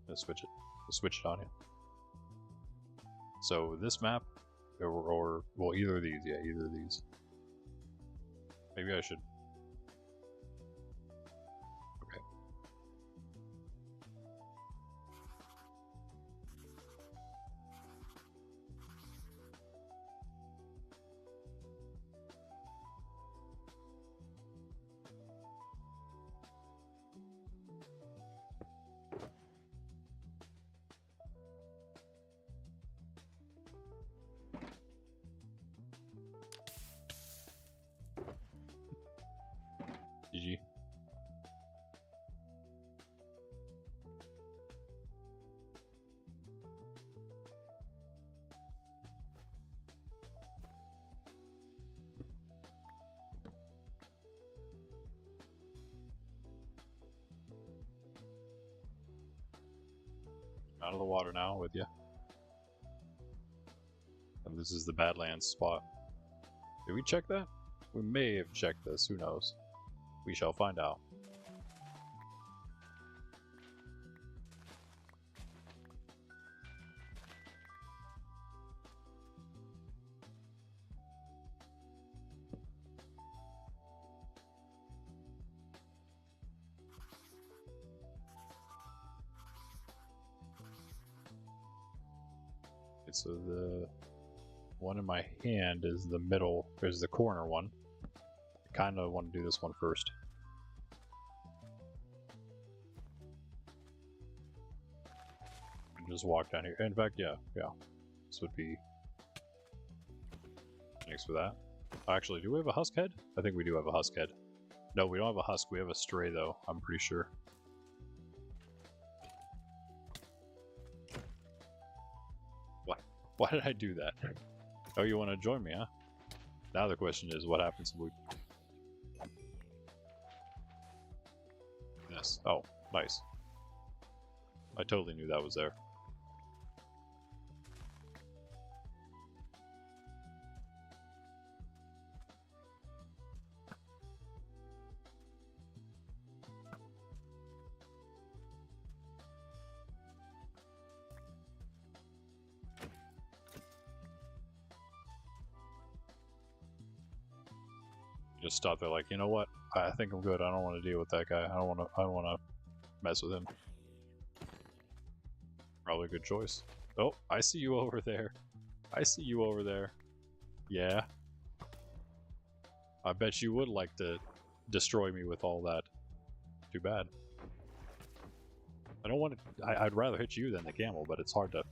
Let's switch it. Let's switch it on you. So this map, or well, either of these. Yeah, either of these. Maybe I should. Okay. GG. Out of the water now with you. this is the Badlands spot. Did we check that? We may have checked this, who knows. We shall find out. Okay, so the one in my hand is the middle, there's the corner one. I kind of want to do this one first. And just walk down here. In fact, yeah. This would be... Thanks for that. Actually, do we have a husk head? I think we do have a husk head. No, we don't have a husk. We have a stray, though. I'm pretty sure. Why did I do that? Oh, you want to join me, huh? Now the question is, what happens if we... Yes. Oh, nice. I totally knew that was there. Just stop there like, you know what? I think I'm good. I don't want to deal with that guy. I don't want to mess with him. Probably a good choice. Oh, I see you over there. I see you over there. Yeah. I bet you would like to destroy me with all that. Too bad. I don't want to... I'd rather hit you than the camel, but it's hard to...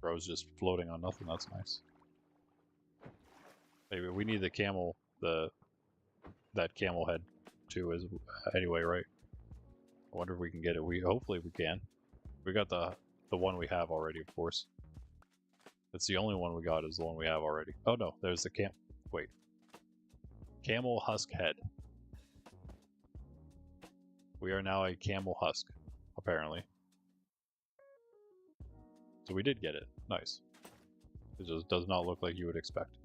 Bro's just floating on nothing. That's nice. Maybe we need the camel... that camel head too is anyway, right? I wonder if we can get it. Hopefully we can. We got the one we have already, of course. That's the only one we got is the one we have already. Oh no, there's the wait. Camel husk head. We are now a camel husk, apparently. So we did get it. Nice. It just does not look like you would expect.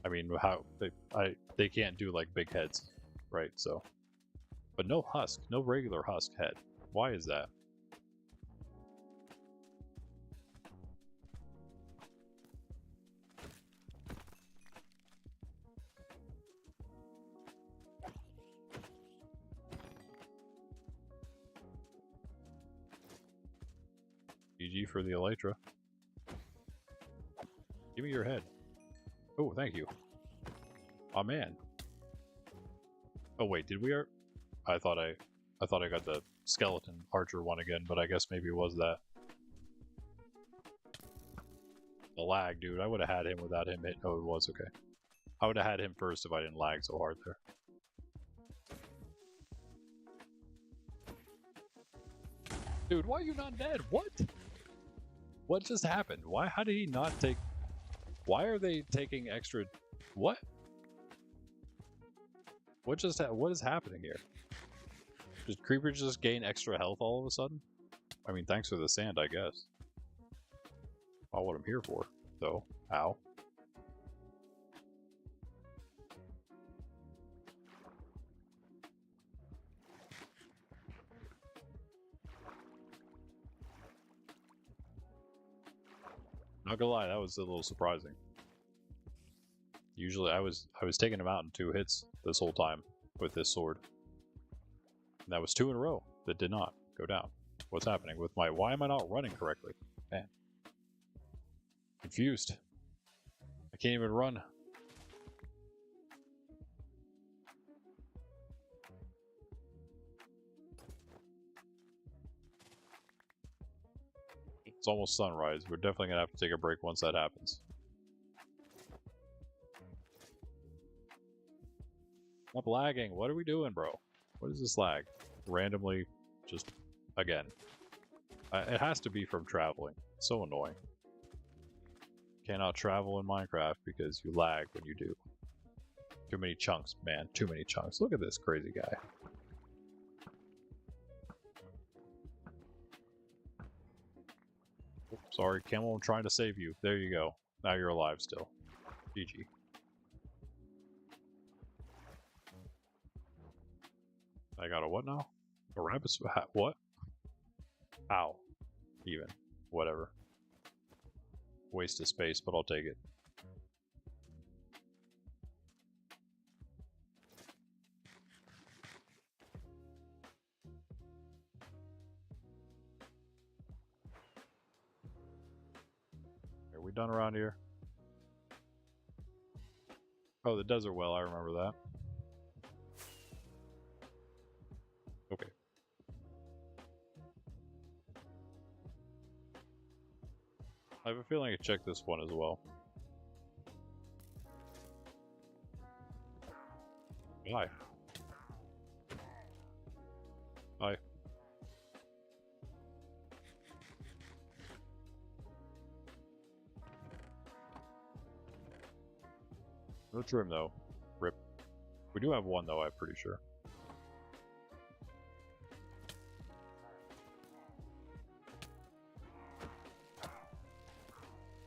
I mean, how they can't do like big heads, right? So, but no husk, no regular husk head. Why is that? GG for the Elytra. Give me your head. Oh, thank you. Oh man. Oh wait, did we? I thought I got the skeleton archer one again, but I guess maybe it was that. The lag, dude. I would have had him without him hit. Oh, it was okay. I would have had him first if I didn't lag so hard there. Dude, why are you not dead? What? What just happened? Why? How did he not take? Why are they taking extra? What? What is happening here? Did creepers just gain extra health all of a sudden? I mean, thanks for the sand, I guess. Not what I'm here for, though. Ow. Not gonna lie, that was a little surprising. Usually I was taking him out in 2 hits this whole time with this sword. And that was 2 in a row that did not go down. What's happening with my... Why am I not running correctly? Man. Confused. I can't even run. It's almost sunrise. We're definitely gonna have to take a break once that happens. Stop lagging. What are we doing, bro? What is this lag? Randomly, just again. It has to be from traveling. So annoying. Cannot travel in Minecraft because you lag when you do. Too many chunks, man. Too many chunks. Look at this crazy guy. Sorry, camel, I'm trying to save you. There you go. Now you're alive still. GG. I got a what now? A rabbit's what? Ow. Even. Whatever. Waste of space, but I'll take it. Are we done around here? Oh, the desert well, I remember that. Okay. I have a feeling I checked this one as well. Why? Bye. No trim though. Rip. We do have one though, I'm pretty sure.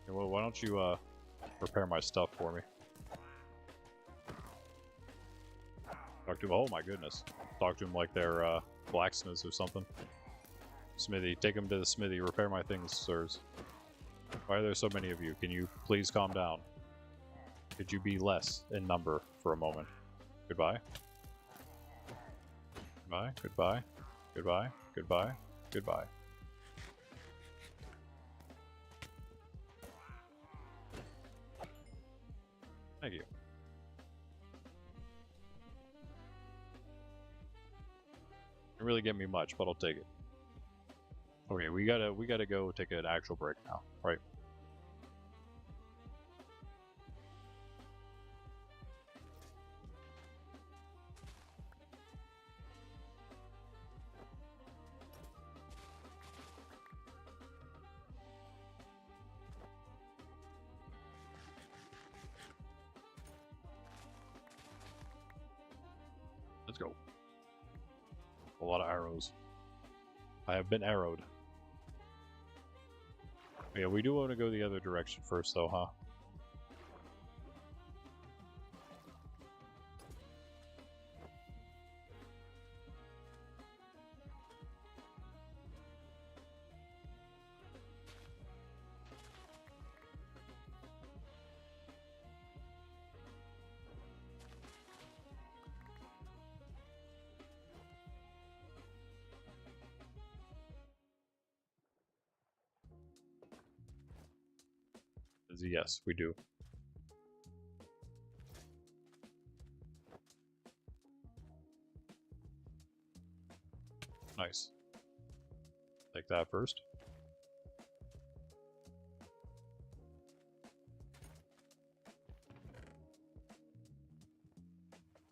Okay, well, why don't you repair my stuff for me? Talk to him. Oh my goodness. Talk to him like they're blacksmiths or something. Smithy, take him to the smithy. Repair my things, sirs. Why are there so many of you? Can you please calm down? Could you be less in number for a moment? Goodbye. Goodbye. Goodbye. Goodbye. Goodbye. Goodbye. Thank you. Didn't really get me much, but I'll take it. Okay, we gotta go take an actual break now, right? Let's go. A lot of arrows. I have been arrowed. Yeah, we do want to go the other direction first, though, huh? Yes, we do. Nice. Take that first.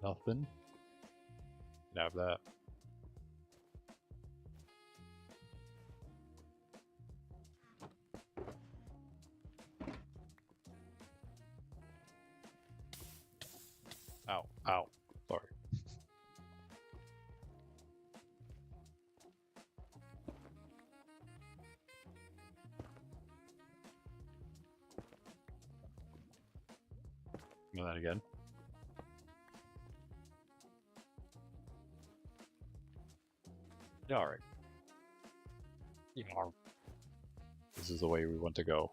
Nothing. Can have that. Ow, ow. Sorry. Do that again. Yeah, alright. Yeah. This is the way we want to go.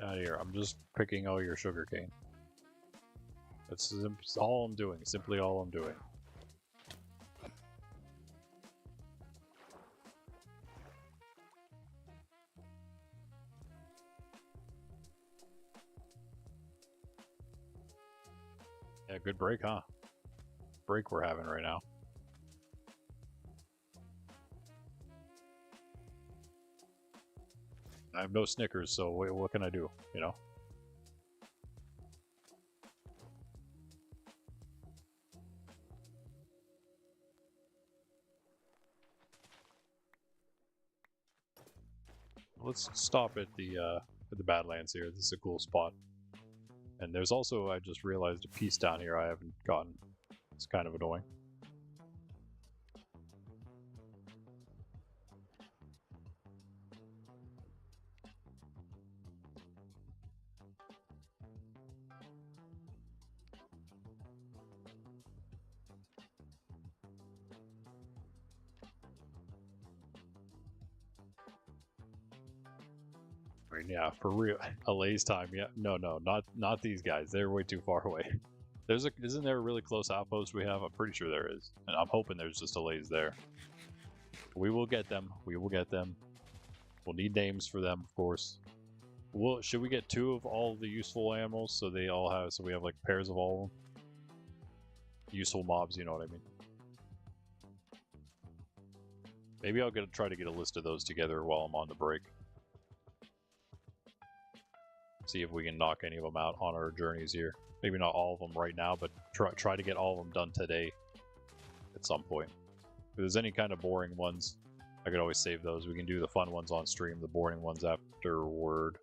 Out of here. I'm just picking all your sugarcane. That's all I'm doing. Simply all I'm doing. Yeah, good break, huh? Break we're having right now. I have no Snickers, so what can I do, you know? Let's stop at the for the Badlands here. This is a cool spot. And there's also, I just realized, a piece down here I haven't gotten. It's kind of annoying. Yeah, for real. Alay's time, yeah. No, not these guys. They're way too far away. Isn't there a really close outpost we have? I'm pretty sure there is. And I'm hoping there's just Alay's there. We will get them. We will get them. We'll need names for them, of course. Should we get 2 of all the useful animals so they all have, so we have like pairs of all of them? Useful mobs, you know what I mean. Maybe I'll try to get a list of those together while I'm on the break. See if we can knock any of them out on our journeys here. Maybe not all of them right now, but try to get all of them done today at some point. If there's any kind of boring ones, I could always save those. We can do the fun ones on stream, the boring ones afterward.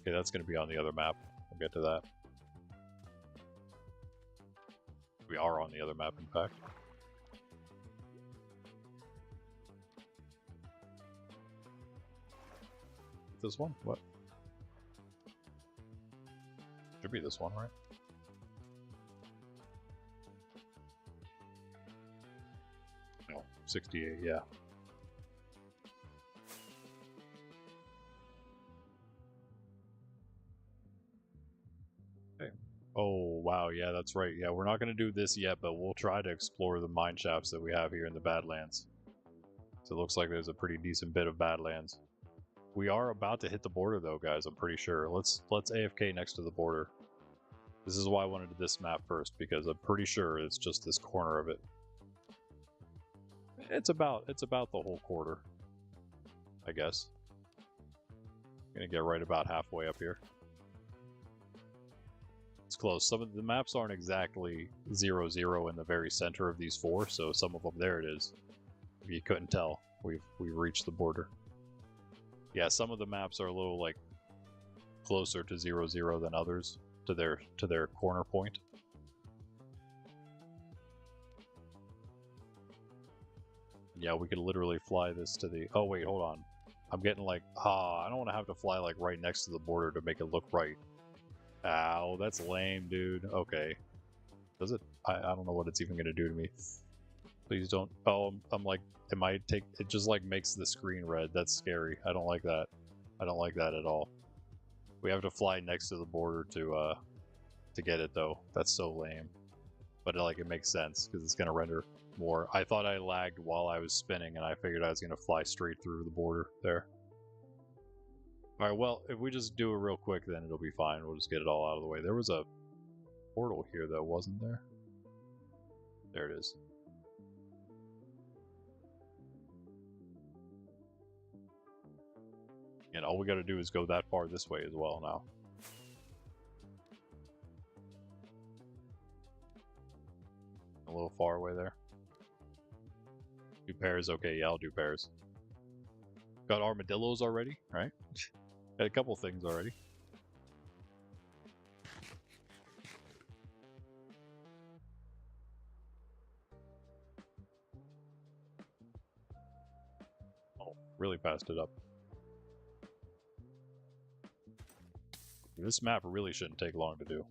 Okay, that's going to be on the other map. We'll get to that. We are on the other map, in fact. This one? What? Should be this one, right? No, 68, yeah. Okay. Oh, wow, yeah, that's right. Yeah, we're not going to do this yet, but we'll try to explore the mine shafts that we have here in the Badlands. So it looks like there's a pretty decent bit of Badlands. We are about to hit the border, though, guys, I'm pretty sure. Let's AFK next to the border. This is why I wanted this map first, because I'm pretty sure it's just this corner of it. It's about the whole quarter, I guess. Gonna get right about halfway up here. It's close. Some of the maps aren't exactly 0-0 in the very center of these 4, so some of them, there it is. If you couldn't tell, we've reached the border. Yeah, some of the maps are a little like closer to 0-0 than others to their corner point. Yeah, we could literally fly this to the... Oh wait, hold on. I'm getting like, I don't want to have to fly like right next to the border to make it look right. Ow, that's lame, dude. Okay. Does it? I don't know what it's even gonna do to me. Please don't. Oh, I'm like, it just like makes the screen red. That's scary. I don't like that. I don't like that at all. We have to fly next to the border to get it though. That's so lame. But like it makes sense because it's gonna render more. I thought I lagged while I was spinning and I figured I was gonna fly straight through the border there. Alright, well, if we just do it real quick then it'll be fine. We'll just get it all out of the way. There was a portal here that wasn't there. There it is. And all we gotta do is go that far this way as well now. A little far away there. 2 pairs, okay, yeah, I'll do pairs. Got armadillos already, right? Got a couple things already. Oh, really passed it up. This map really shouldn't take long to do.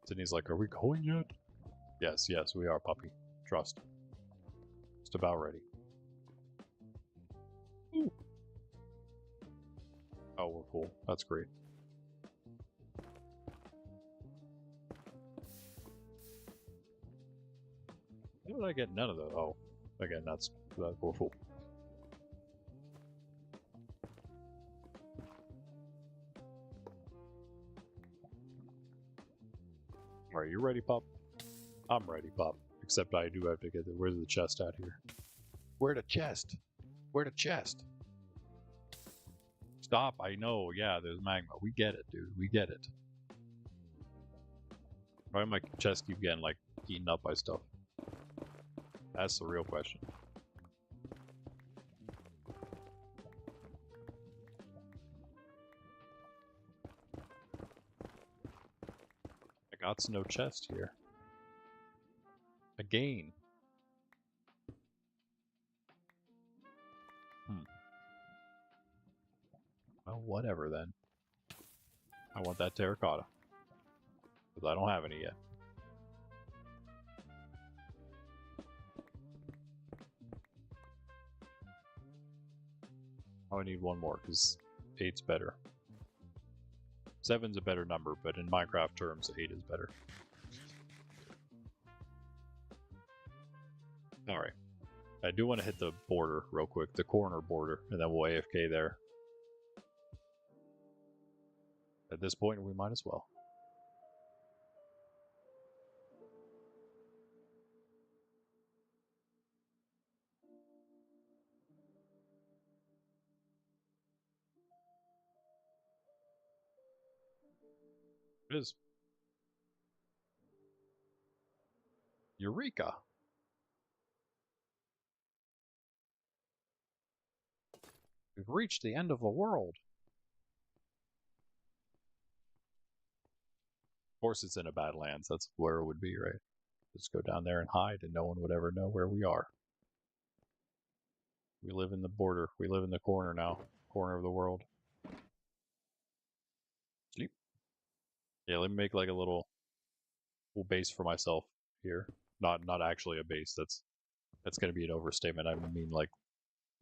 Sydney's like, are we going yet? Yes, we are, puppy. Trust. Just about ready. Ooh. Oh, we're cool. That's great. How did I get none of those? Oh, again, that's we're cool. Are you ready, pup? I'm ready, pup. Except I do have to get there. Where's the chest at here? Where the chest? Where the chest? Stop, I know. Yeah, there's magma. We get it, dude. We get it. Why my chest keep getting, like, eaten up by stuff? That's the real question. got no chest here. Again. Well, whatever then. I want that terracotta. Because I don't have any yet. Oh, I need one more, because 8's better. 7's a better number, but in Minecraft terms, 8 is better. Alright. I do want to hit the border real quick, the corner border, and then we'll AFK there. At this point, we might as well. It is. Eureka! We've reached the end of the world. Of course it's in a Badlands, that's where it would be, right? Just go down there and hide and no one would ever know where we are. We live in the border. We live in the corner now. Corner of the world. Sleep. Yeah, let me make like a little base for myself here. Not actually a base. That's gonna be an overstatement. I mean like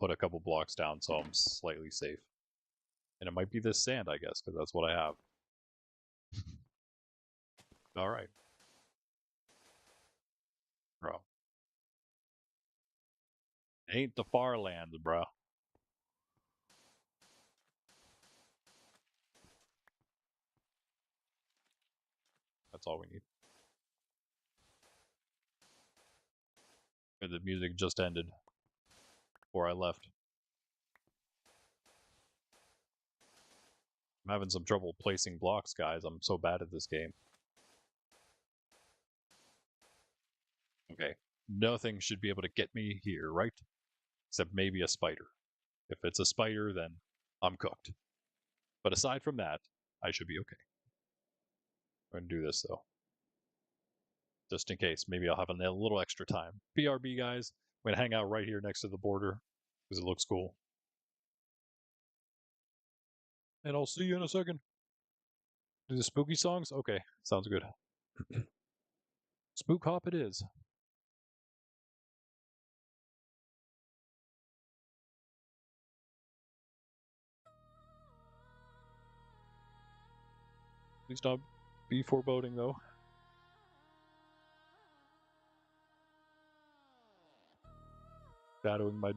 put a couple blocks down so I'm slightly safe. And it might be this sand, I guess, because that's what I have. Alright. Bro. Ain't the far lands, bro. That's all we need. And the music just ended before I left. I'm having some trouble placing blocks, guys. I'm so bad at this game. Okay. Nothing should be able to get me here, right? Except maybe a spider. If it's a spider, then I'm cooked. But aside from that, I should be okay. I'm going to do this, though. Just in case. Maybe I'll have a little extra time. BRB, guys. I'm going to hang out right here next to the border because it looks cool. And I'll see you in a second. Do the spooky songs? Okay, sounds good. Spook hop it is. Please not be foreboding, though. Shadowing my...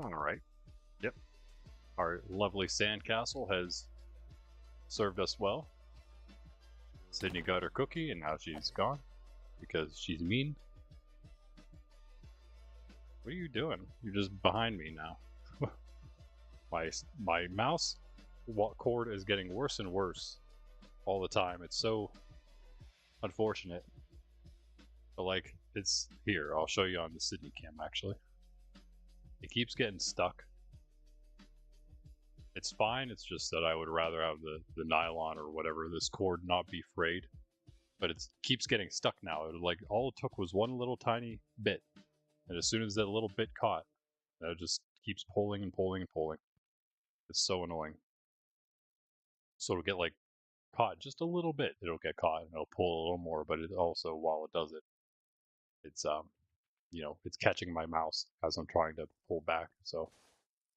Alright. Our lovely sandcastle has served us well. Sydney got her cookie and now she's gone because she's mean. What are you doing? You're just behind me now. my mouse cord is getting worse and worse all the time. It's so unfortunate. But like, it's here. I'll show you on the Sydney cam actually. It keeps getting stuck. It's fine, it's just that I would rather have the nylon or whatever, this cord not be frayed. But it keeps getting stuck now. Like, all it took was one little tiny bit. And as soon as that little bit caught, it just keeps pulling and pulling and pulling. It's so annoying. So it'll get, like, caught just a little bit. It'll get caught and it'll pull a little more, but it also, while it does it, it's, it's catching my mouse as I'm trying to pull back. So,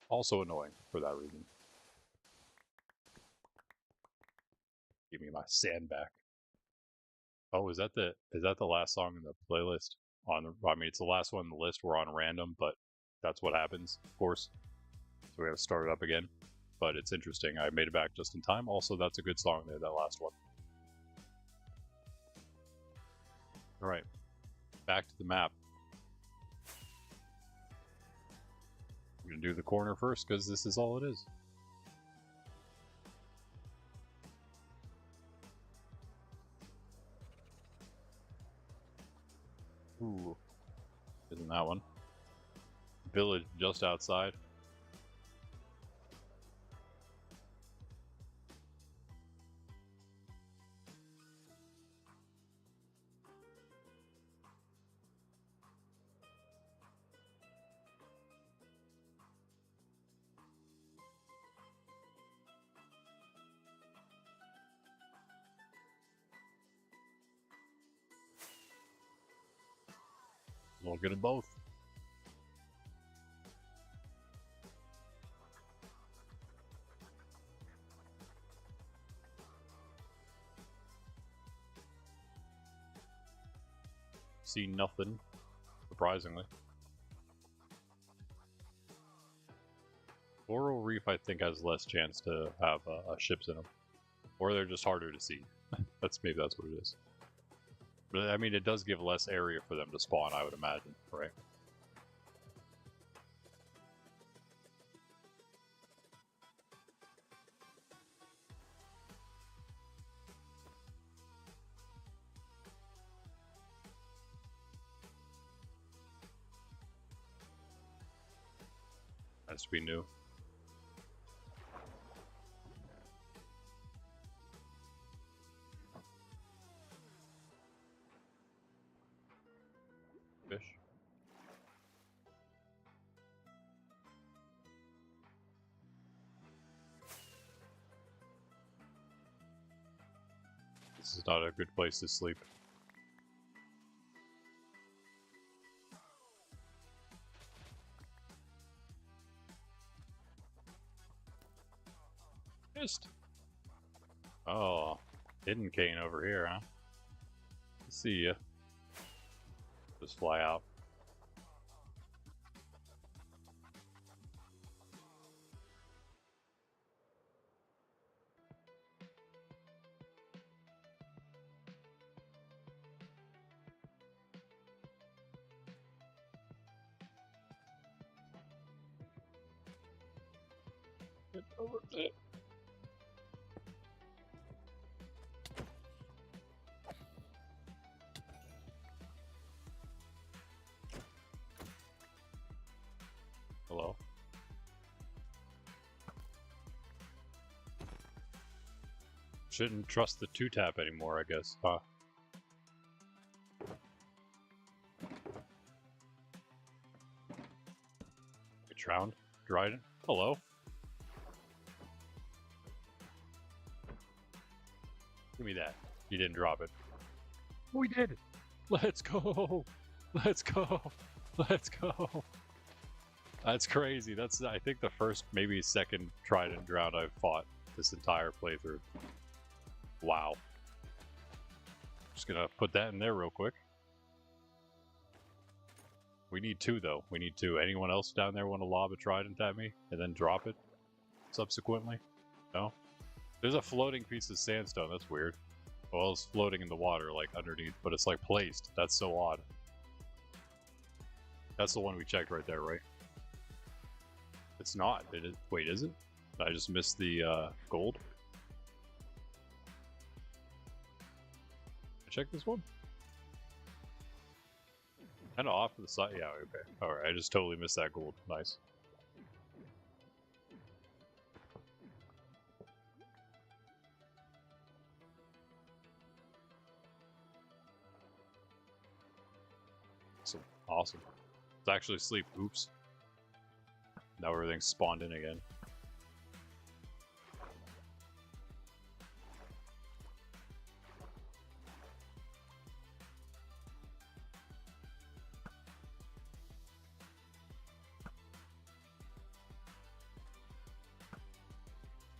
also annoying for that reason. Give me my sand back. Oh, is that the last song in the playlist? I mean, it's the last one on the list. We're on random, but that's what happens, of course. So we have to start it up again. But it's interesting. I made it back just in time. Also, that's a good song there, that last one. All right, back to the map. I'm gonna do the corner first because this is all it is. Ooh, isn't that one? Village just outside. A little good of both. See nothing, surprisingly. Coral Reef, I think, has less chance to have ships in them, or they're just harder to see. Maybe that's what it is. But I mean, it does give less area for them to spawn, I would imagine, right? Has to be new. Fish. This is not a good place to sleep. Missed. Oh, hidden cane over here, huh? See ya. Just fly out. Get over it. Hello. Shouldn't trust the 2-tap anymore, I guess. Huh? We drowned? Dryden? Hello? Give me that. You didn't drop it. We did! Let's go! Let's go! Let's go! That's crazy. That's, I think, the first, maybe second Trident drown I've fought this entire playthrough. Wow. Just gonna put that in there real quick. We need 2, though. We need 2. Anyone else down there want to lob a trident at me and then drop it subsequently? No? There's a floating piece of sandstone. That's weird. Well, it's floating in the water, like, underneath, but it's, like, placed. That's so odd. That's the one we checked right there, right? It's not. It is. Wait, is it? Did I just missed the gold? Check this one. Kind of off to the side. Yeah, okay. Alright, I just totally missed that gold. Nice. So awesome. It's actually sleep. Oops. Now everything's spawned in again.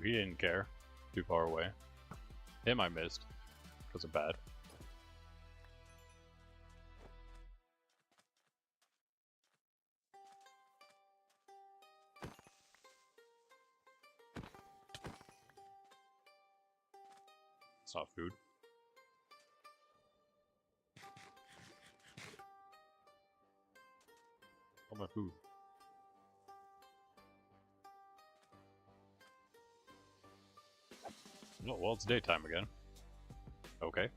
He didn't care. Too far away. Him I missed. Because of bad. It's not food. Oh, my food. Oh, well, it's daytime again. Okay.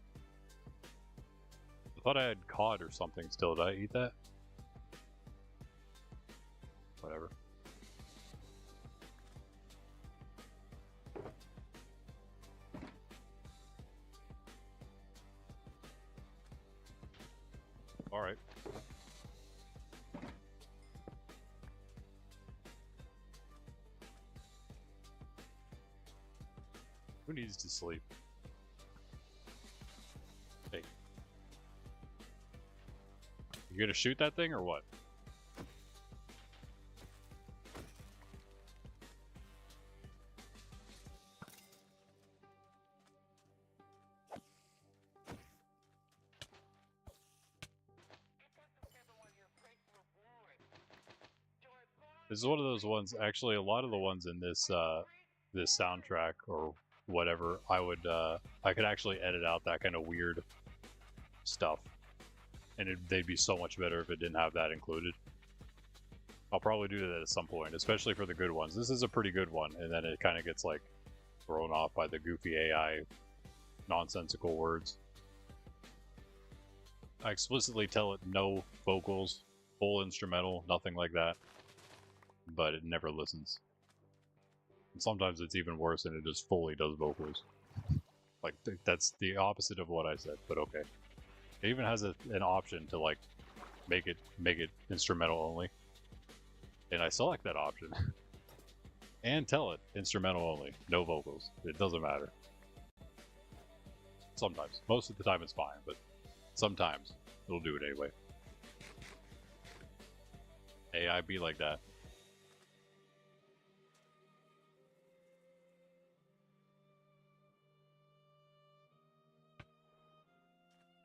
I thought I had cod or something still. Did I eat that? Whatever. Alright. Who needs to sleep? Hey. You gonna shoot that thing or what? This is one of those ones, actually a lot of the ones in this this soundtrack or whatever, I could actually edit out that kind of weird stuff. And they'd be so much better if it didn't have that included. I'll probably do that at some point, especially for the good ones. This is a pretty good one, and then it kind of gets like thrown off by the goofy AI nonsensical words. I explicitly tell it no vocals, full instrumental, nothing like that. But it never listens. And sometimes it's even worse and it just fully does vocals. Like, that's the opposite of what I said, but okay. It even has an option to, like, make it instrumental only. And I select that option. And tell it instrumental only, no vocals. It doesn't matter. Sometimes. Most of the time it's fine, but sometimes it'll do it anyway. AI be like that.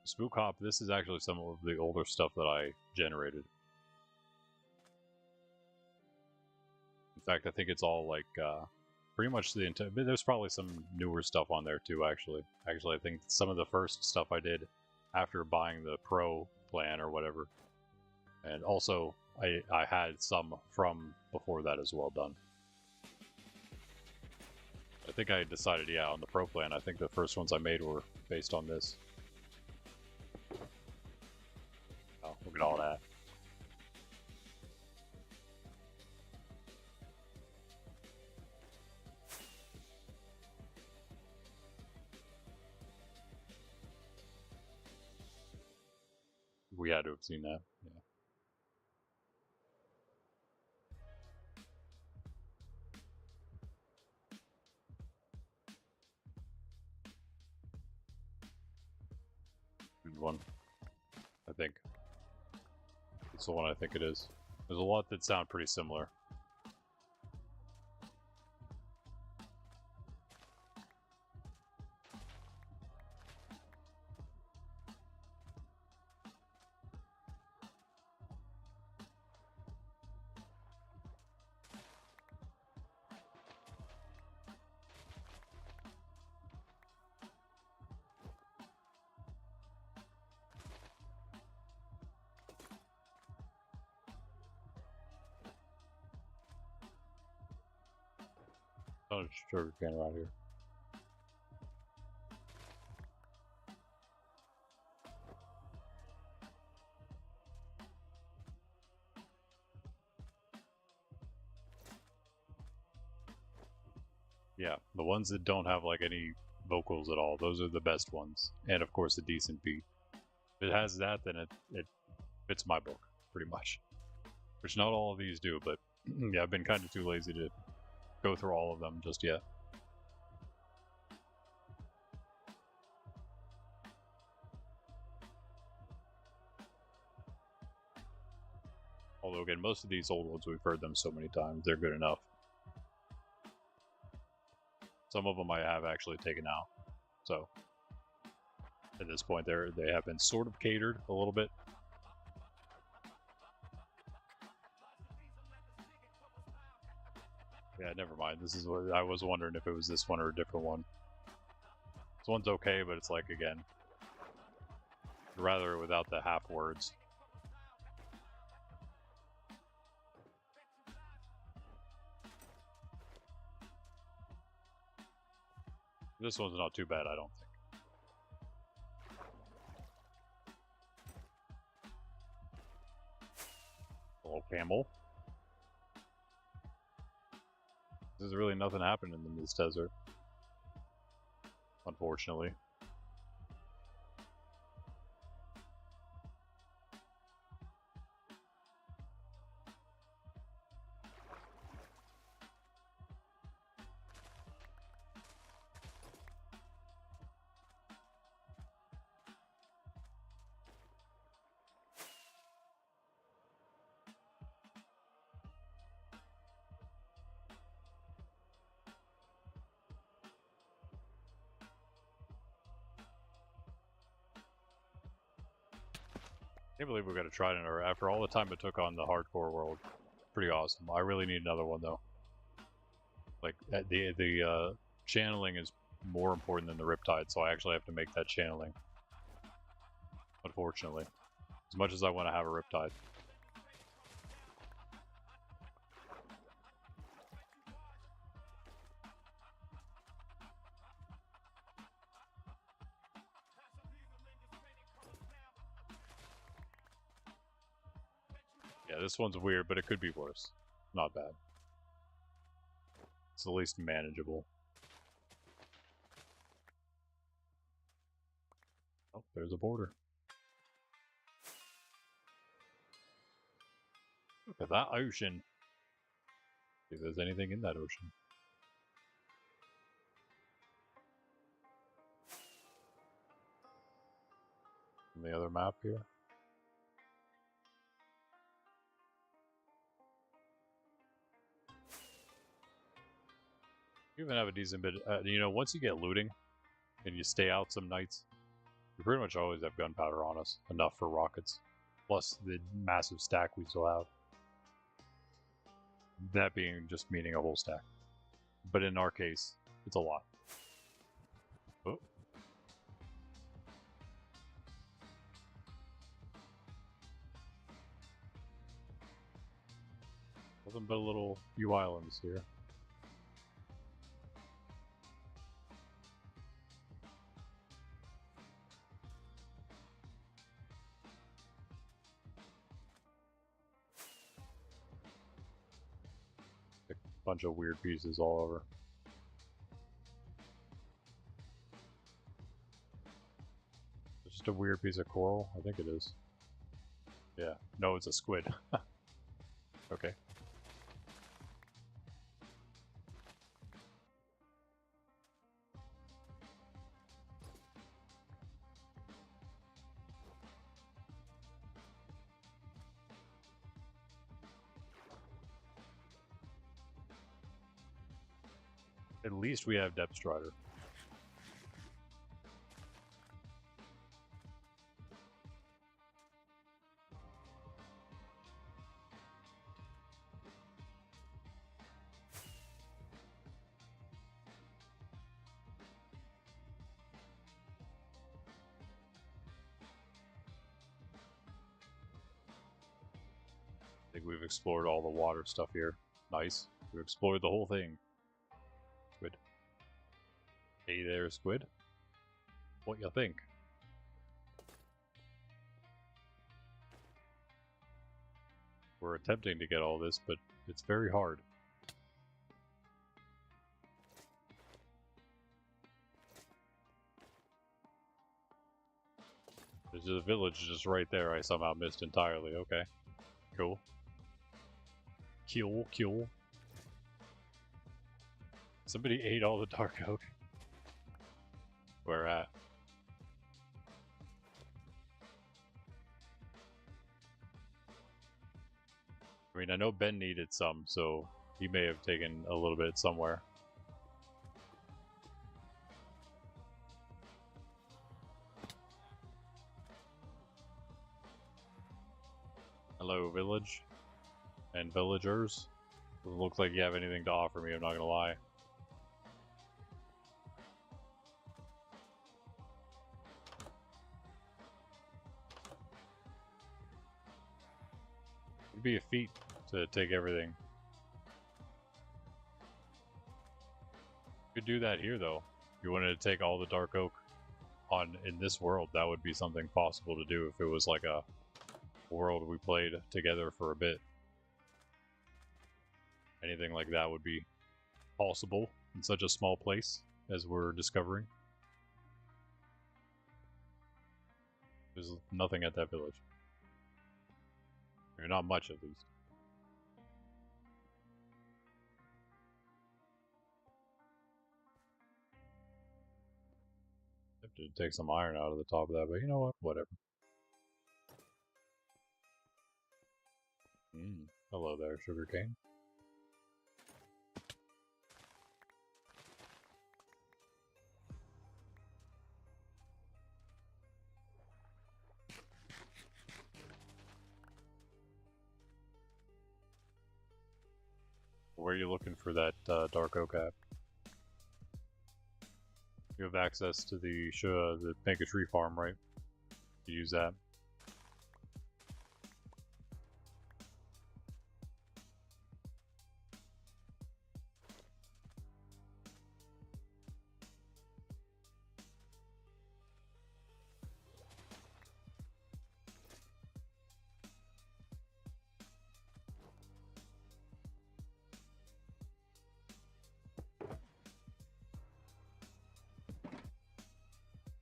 Spook Hop, this is actually some of the older stuff that I generated. In fact, I think it's all like, pretty much the entire, there's probably some newer stuff on there too, actually. Actually, I think some of the first stuff I did after buying the Pro plan or whatever. And also, I had some from before that as well done. I think I decided, yeah, on the Pro plan, I think the first ones I made were based on this. Oh, look at all that. We had to have seen that, yeah. Good one, I think. It's the one I think it is. There's a lot that sound pretty similar. Oh, sugar cane around here. Yeah, the ones that don't have like any vocals at all, those are the best ones. And of course, a decent beat. If it has that, then it fits my book pretty much. Which not all of these do, but yeah, I've been kind of too lazy to go through all of them just yet. Although again, most of these old ones we've heard them so many times, they're good enough. Some of them I have actually taken out, so at this point they have been sort of catered a little bit. Yeah, never mind. This is what I was wondering if it was this one or a different one. This one's okay, but it's like again, rather without the half words. This one's not too bad, I don't think. Hello, camel. There's really nothing happening in this desert, unfortunately. Can't believe we got a trident after all the time it took on the hardcore world. Pretty awesome. I really need another one though. Like the channeling is more important than the riptide, so I actually have to make that channeling. Unfortunately, as much as I want to have a riptide. Yeah, this one's weird, but it could be worse. Not bad. It's at least manageable. Oh, there's a border. Look at that ocean. See if there's anything in that ocean. On the other map here. You even have a decent bit. You know, once you get looting and you stay out some nights, we pretty much always have gunpowder on us, enough for rockets, plus the massive stack we still have. That being just meaning a whole stack. But in our case, it's a lot. Oh. Nothing but a little few islands here. A bunch of weird pieces all over. Just a weird piece of coral? I think it is. Yeah. No, it's a squid. Okay. At least we have Depth Strider. I think we've explored all the water stuff here. Nice. We've explored the whole thing. Hey there, Squid. What you think? We're attempting to get all this, but it's very hard. There's a village just right there I somehow missed entirely. Okay. Cool. Cool. Somebody ate all the dark oak. Where at? I mean, I know Ben needed some, so he may have taken a little bit somewhere. Hello, village and villagers. Doesn't look like you have anything to offer me, I'm not gonna lie. It'd be a feat to take everything. Could do that here, though. If you wanted to take all the dark oak in this world, that would be something possible to do if it was like a world we played together for a bit. Anything like that would be possible in such a small place as we're discovering. There's nothing at that village. Or not much, at least. I have to take some iron out of the top of that, but you know what? Whatever. Hello there, sugarcane. Where are you looking for that dark oak at? You have access to the make a tree farm, right? You use that.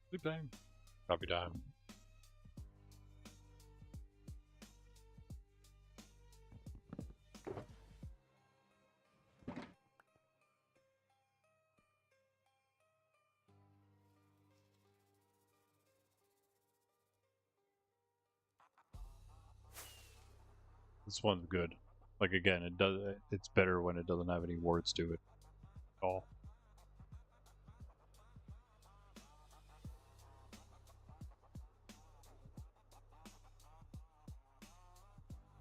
Sleep time. Copy time. This one's good. Like again, it's better when it doesn't have any words to it at all.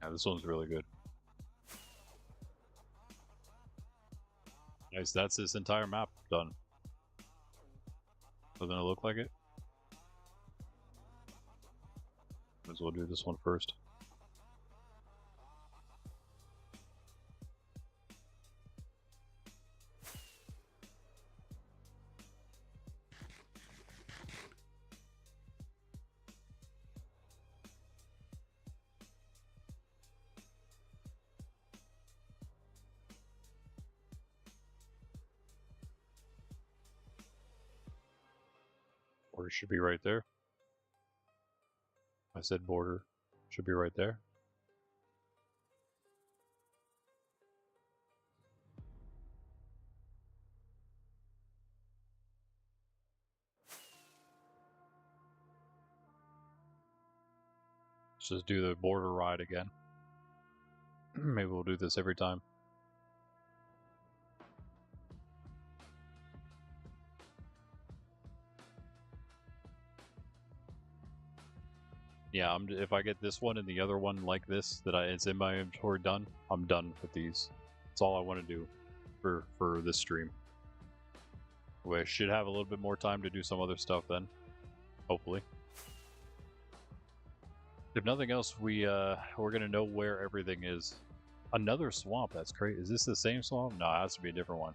Yeah, this one's really good. Nice, that's this entire map done. Doesn't it look like it? Might as well do this one first. Border should be right there. I said border should be right there. Let's just do the border ride again. Maybe we'll do this every time. Yeah, if I get this one and the other one like this, it's in my inventory done, I'm done with these. That's all I want to do for this stream. I should have a little bit more time to do some other stuff then, hopefully. If nothing else, we're gonna know where everything is. Another swamp, that's crazy. Is this the same swamp? No, it has to be a different one.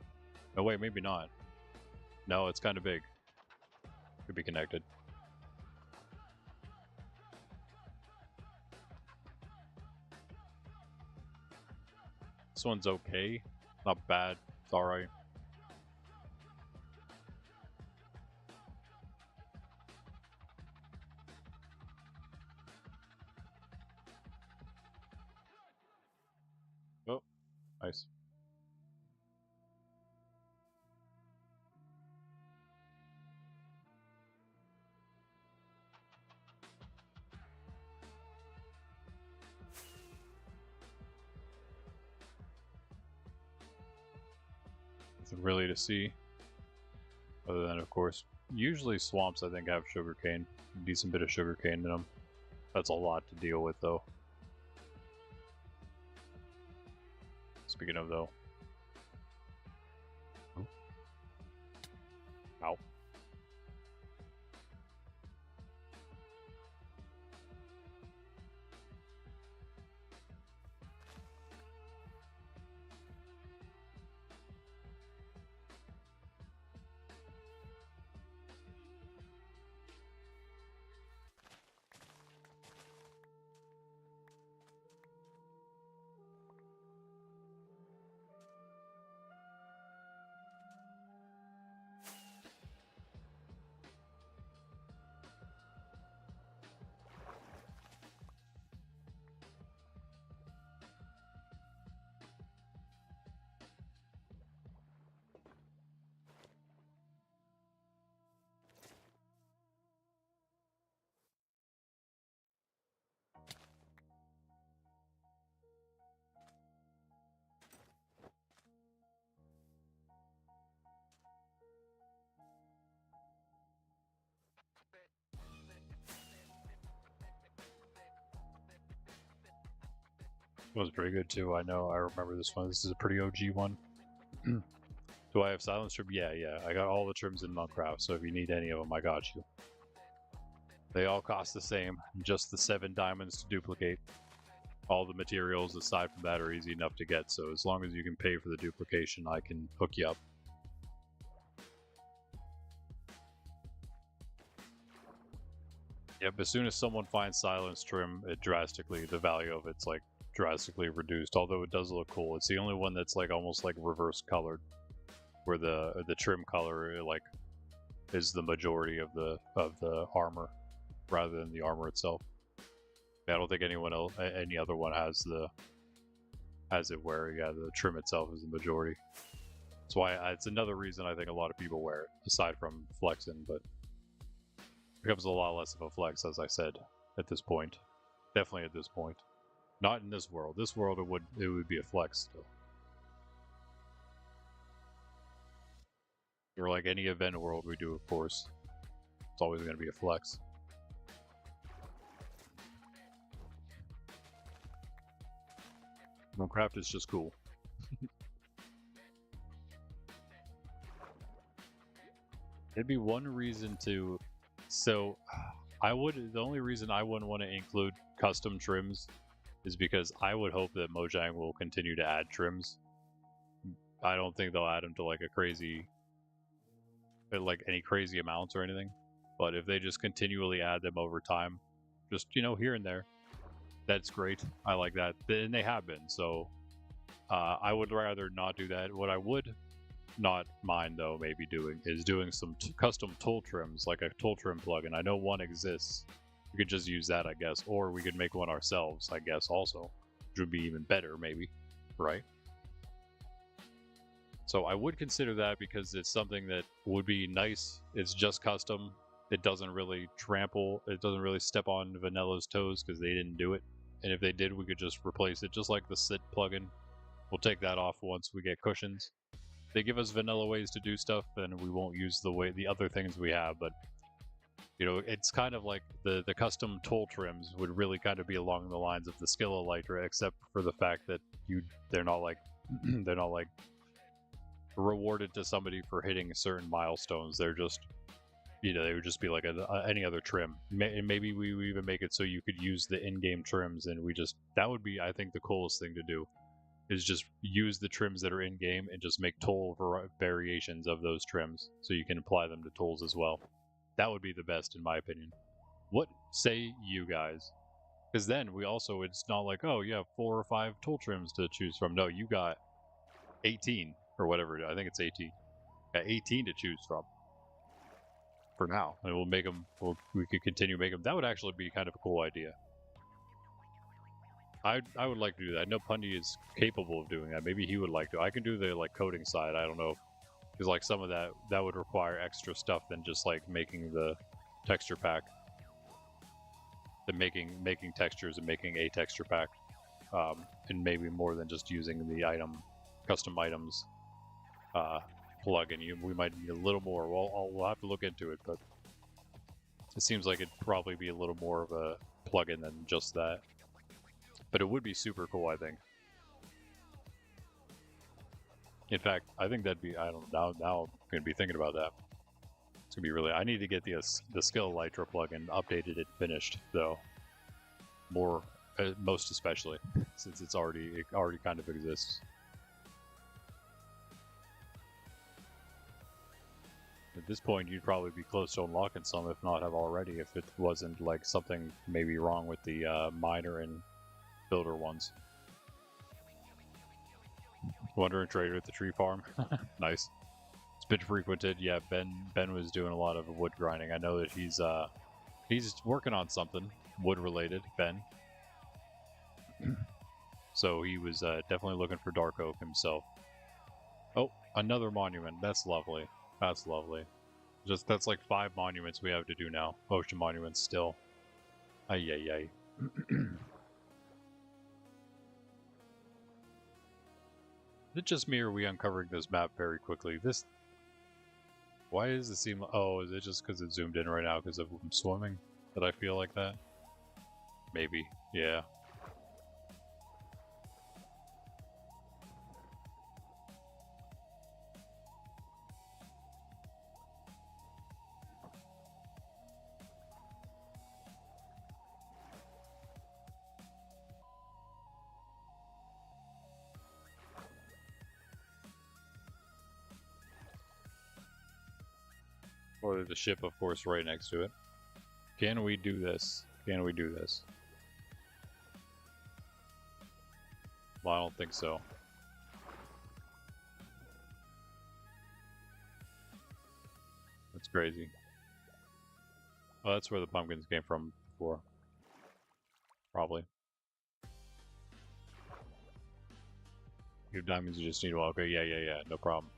No, wait, maybe not. No, it's kind of big. Could be connected. This one's okay. Not bad. It's alright. Oh, nice. Nothing really to see. Other than, of course, usually swamps I think have sugarcane. A decent bit of sugarcane in them. That's a lot to deal with though. Speaking of though. Ow. It was pretty good too. I know. I remember this one. This is a pretty OG one. Do I have silence trim? Yeah. I got all the trims in Minecraft, so if you need any of them, I got you. They all cost the same, just the 7 diamonds to duplicate. All the materials aside from that are easy enough to get, so as long as you can pay for the duplication, I can hook you up. Yep, as soon as someone finds silence trim, the value of it's like drastically reduced, although it does look cool. It's the only one that's like almost like reverse colored, where the trim color like is the majority of the armor rather than the armor itself. I don't think anyone else, any other one has it where the trim itself is the majority. That's why it's another reason I think a lot of people wear it, aside from flexing, but it becomes a lot less of a flex, as I said, at this point. Definitely at this point. Not in this world. This world it would be a flex still. Or like any event world we do, of course, it's always going to be a flex. Minecraft is just cool. It'd be one reason to. So, the only reason I wouldn't want to include custom trims is because I would hope that Mojang will continue to add trims. I don't think they'll add them to like any crazy amounts or anything. But if they just continually add them over time, just here and there, that's great. I like that, and they have been. So I would rather not do that. What I would not mind though maybe doing is doing some custom tool trims, like a tool trim plugin. I know one exists. We could just use that, I guess, or we could make one ourselves, I guess, also, which would be even better, maybe, right? So I would consider that because it's something that would be nice. It's just custom. It doesn't really step on Vanilla's toes because they didn't do it. And if they did, we could just replace it, just like the sit plugin. We'll take that off once we get cushions. They give us vanilla ways to do stuff, and we won't use the other things we have, but it's kind of like the custom tool trims would really kind of be along the lines of the skill elytra, except for the fact that they're not like they're not like rewarded to somebody for hitting certain milestones. They're just they would just be like any other trim. Maybe we even make it so you could use the in-game trims, and that would be, I think, the coolest thing to do. is just use the trims that are in game and just make tool variations of those trims so you can apply them to tools as well. That would be the best in my opinion. What say you guys? Because then we also, it's not like, oh, you have 4 or 5 tool trims to choose from. No, you got 18 or whatever. I think it's 18. Got 18 to choose from for now, and we'll make them. We could continue making them. That would actually be kind of a cool idea. I would like to do that. I know Pundy is capable of doing that. Maybe he would like to. I can do the like coding side. I don't know, because like some of that would require extra stuff than just like making the texture pack. Than making textures and making a texture pack, and maybe more than just using the custom items plugin. We might need a little more. We'll have to look into it, but it seems like it'd probably be a little more of a plugin than just that. But it would be super cool, I think. In fact, I think that'd be, I don't know, now I'm going to be thinking about that. It's going to be really, I need to get the Skill Elytra plugin updated and finished, though. Most especially, since it already kind of exists. At this point, you'd probably be close to unlocking some, if not have already, if it wasn't like something maybe wrong with the miner and builder ones. Wandering trader at the tree farm. Nice. It's been frequented. Yeah, Ben was doing a lot of wood grinding. I know that he's working on something wood related, Ben. So he was definitely looking for dark oak himself. Oh, another monument. That's lovely. That's lovely. That's like 5 monuments we have to do now. Ocean monuments still. Ay ay ay. Is it just me or are we uncovering this map very quickly? Why does it seem... Oh, is it just because it's zoomed in right now because of swimming that I feel like that? Maybe. Yeah. Or the ship, of course, right next to it. Can we do this? Can we do this? Well, I don't think so. That's crazy. Oh, that's where the pumpkins came from before. Probably. Your diamonds, you just need... Well, okay, yeah, no problem.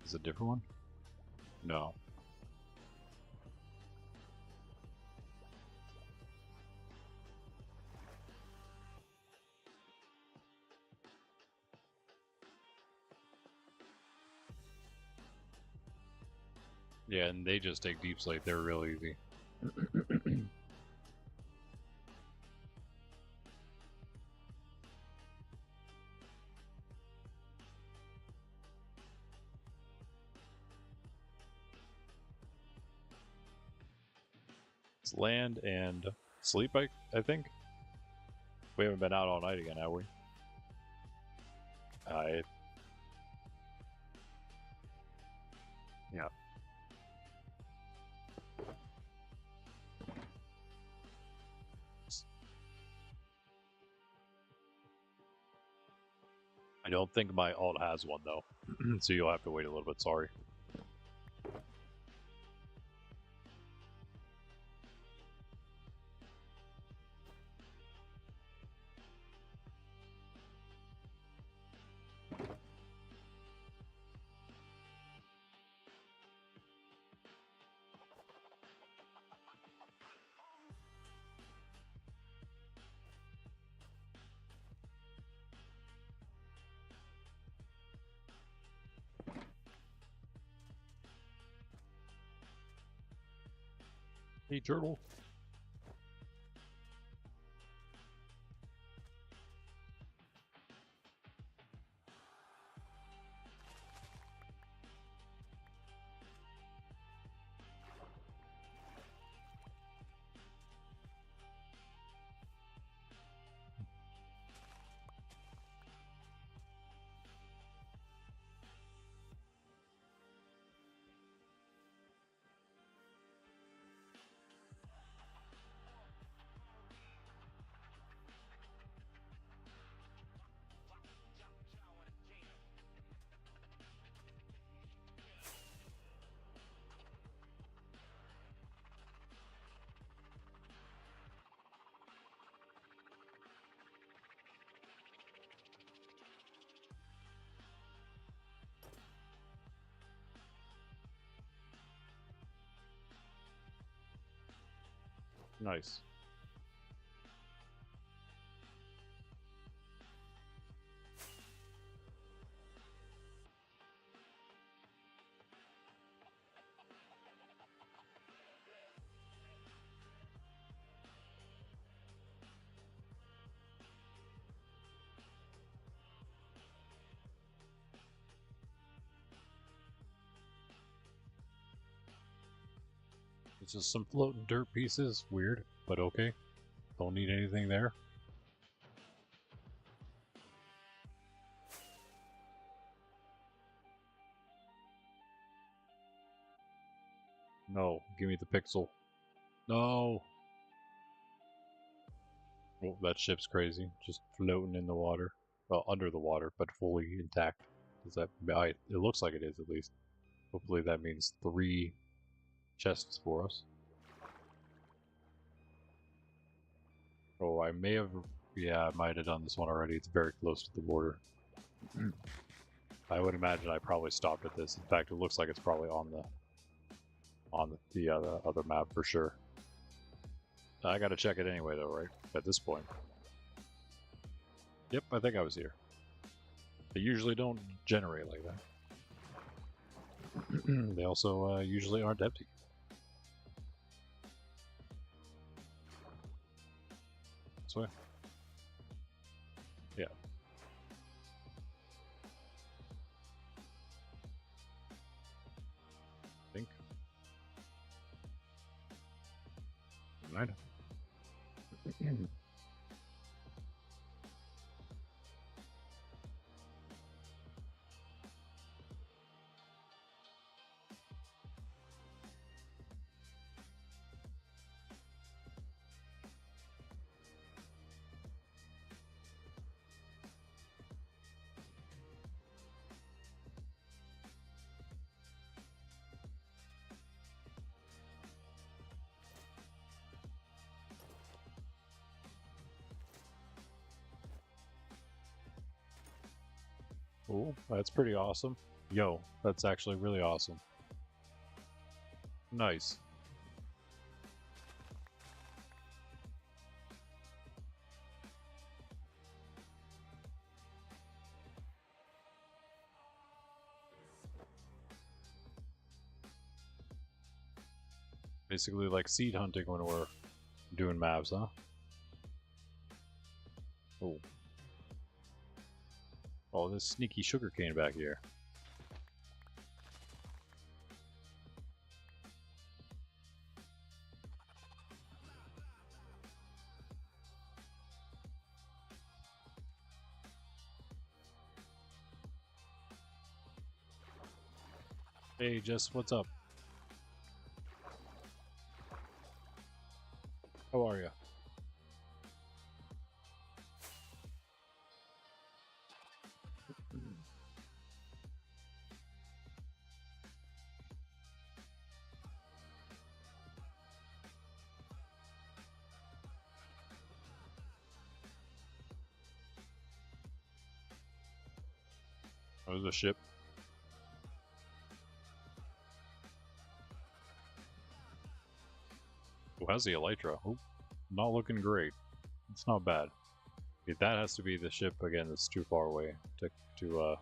Is it a different one? No. Yeah, and they just take deep sleep. They're real easy. It's land and sleep, I think. We haven't been out all night again, have we? Yeah. I don't think my alt has one, though. So you'll have to wait a little bit, sorry. Hey, turtle. Nice. It's just some floating dirt pieces. Weird, but okay. Don't need anything there. No, give me the pixel. No. Oh, that ship's crazy. Just floating in the water. Well, under the water, but fully intact. Does that? It looks like it is at least. Hopefully that means 3 chests for us. Oh, I may have. Yeah, I might have done this one already. It's very close to the border. I would imagine I probably stopped at this. In fact, it looks like it's probably on the other map for sure. I gotta check it anyway, though, right? At this point. Yep, I think I was here. They usually don't generate like that. They also usually aren't empty. This way? Yeah. I think. Right. Oh, that's pretty awesome. Yo, that's actually really awesome. Nice. Basically like seed hunting when we're doing maps, huh? Oh. Oh, this sneaky sugarcane back here. Hey, Jess, what's up? How are you? Oh, there's a ship. Oh, how's the Elytra? Oh, not looking great. It's not bad. Okay, that has to be the ship again that's too far away to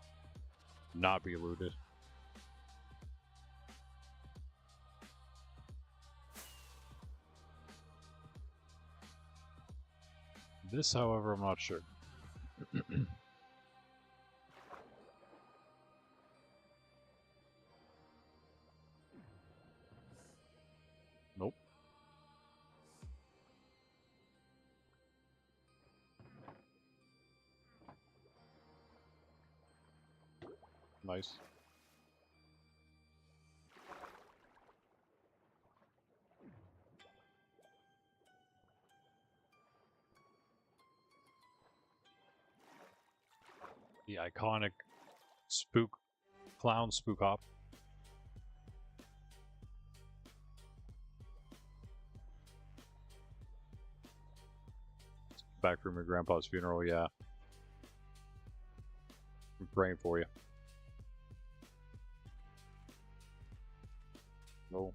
not be looted. This, however, I'm not sure. Nope. Nice. The iconic clown spook hop. Back from your grandpa's funeral, yeah. I'm praying for you. No.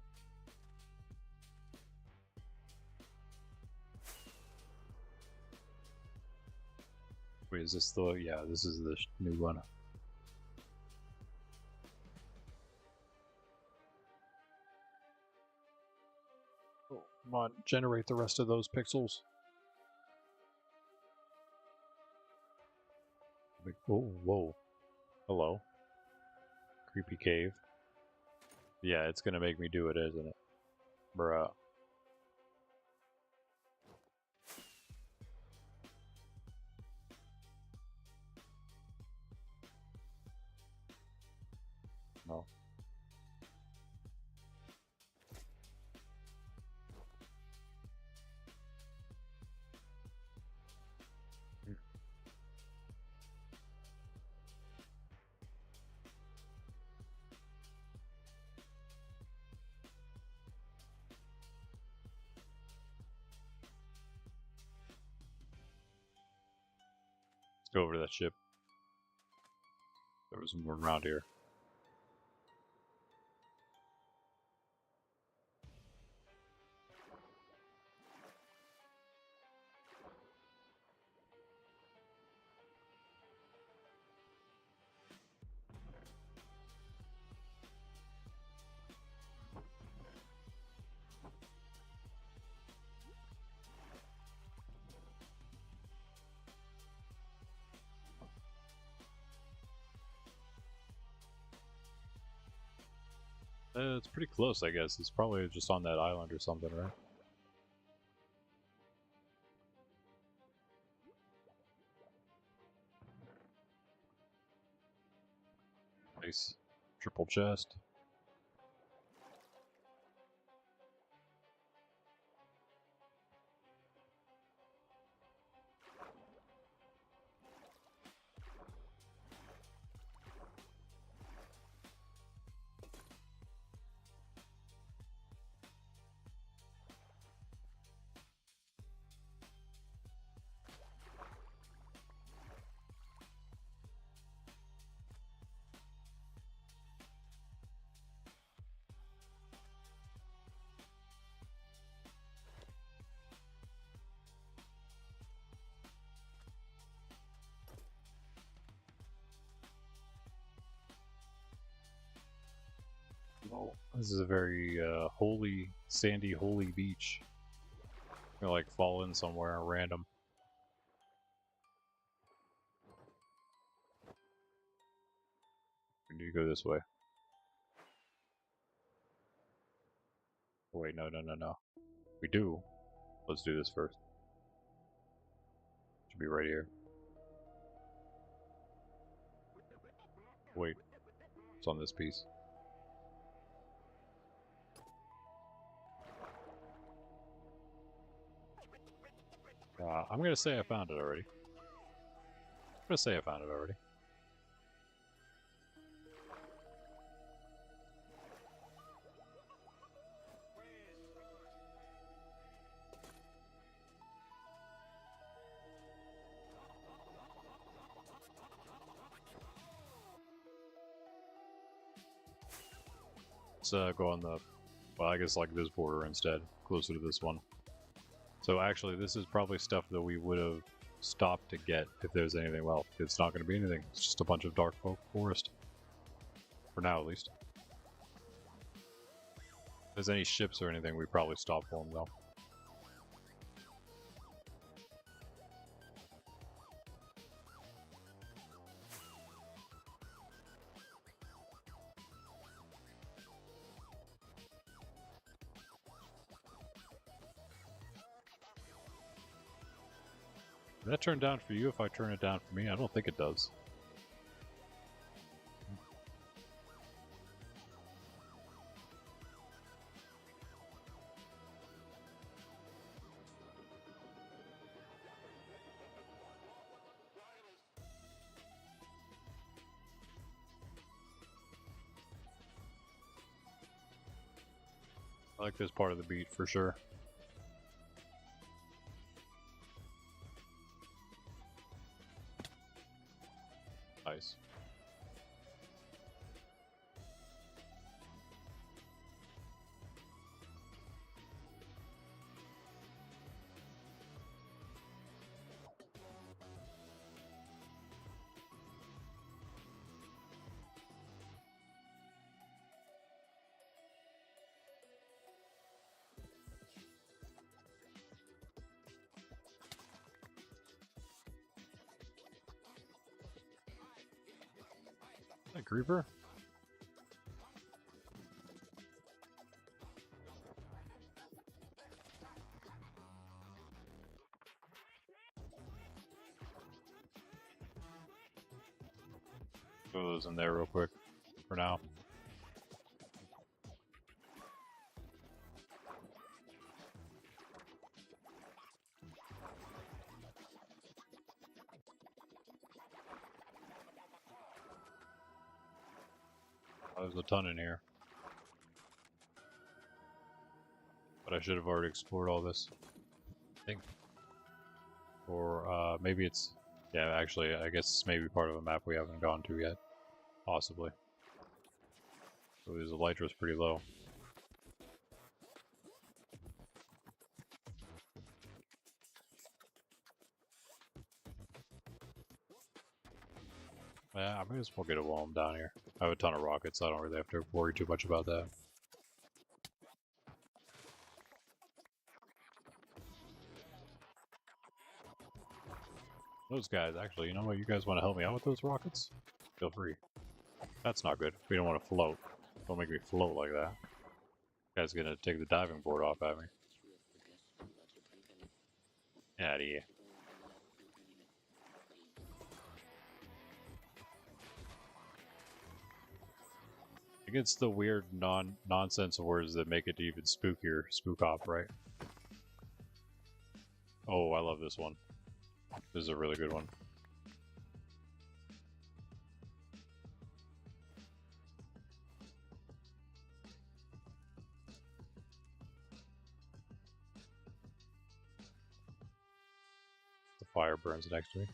memory, is this the... Yeah, this is the new one. Oh, come on, generate the rest of those pixels. Oh, whoa. Hello. Creepy cave. Yeah, it's gonna make me do it, isn't it? Bruh. No. Let's go over to that ship. There was more around here. It's pretty close, I guess. It's probably just on that island or something, right? Nice. Triple chest. Oh, this is a very holy, sandy, holy beach. I'm gonna like fall in somewhere random. We need to go this way. Oh, wait, no. We do. Let's do this first. Should be right here. Wait, it's on this piece. I'm gonna say I found it already. Let's go on the... Well, I guess like this border instead, closer to this one. So actually, this is probably stuff that we would have stopped to get if there's anything. Well, it's not going to be anything. It's just a bunch of dark forest. For now, at least. If there's any ships or anything, we probably stop for them, though. Did that turn down for you if I turn it down for me? I don't think it does. I like this part of the beat for sure. Nice. Hi, creeper. Throw those in there real quick for now. Oh, there's a ton in here. But I should have already explored all this. I think. Or maybe it's... Yeah, actually, I guess it's maybe part of a map we haven't gone to yet. Possibly. So his elytra's pretty low. Yeah, I may as well get a while I'm down here. I have a ton of rockets, so I don't really have to worry too much about that. Those guys, actually, you know what? You guys want to help me out with those rockets? Feel free. That's not good. We don't want to float. Don't make me float like that. Guy's gonna take the diving board off at me. Get out of here. I think it's the weird nonsense words that make it even spookier. Spook op, right? Oh, I love this one. This is a really good one. The fire burns next to me.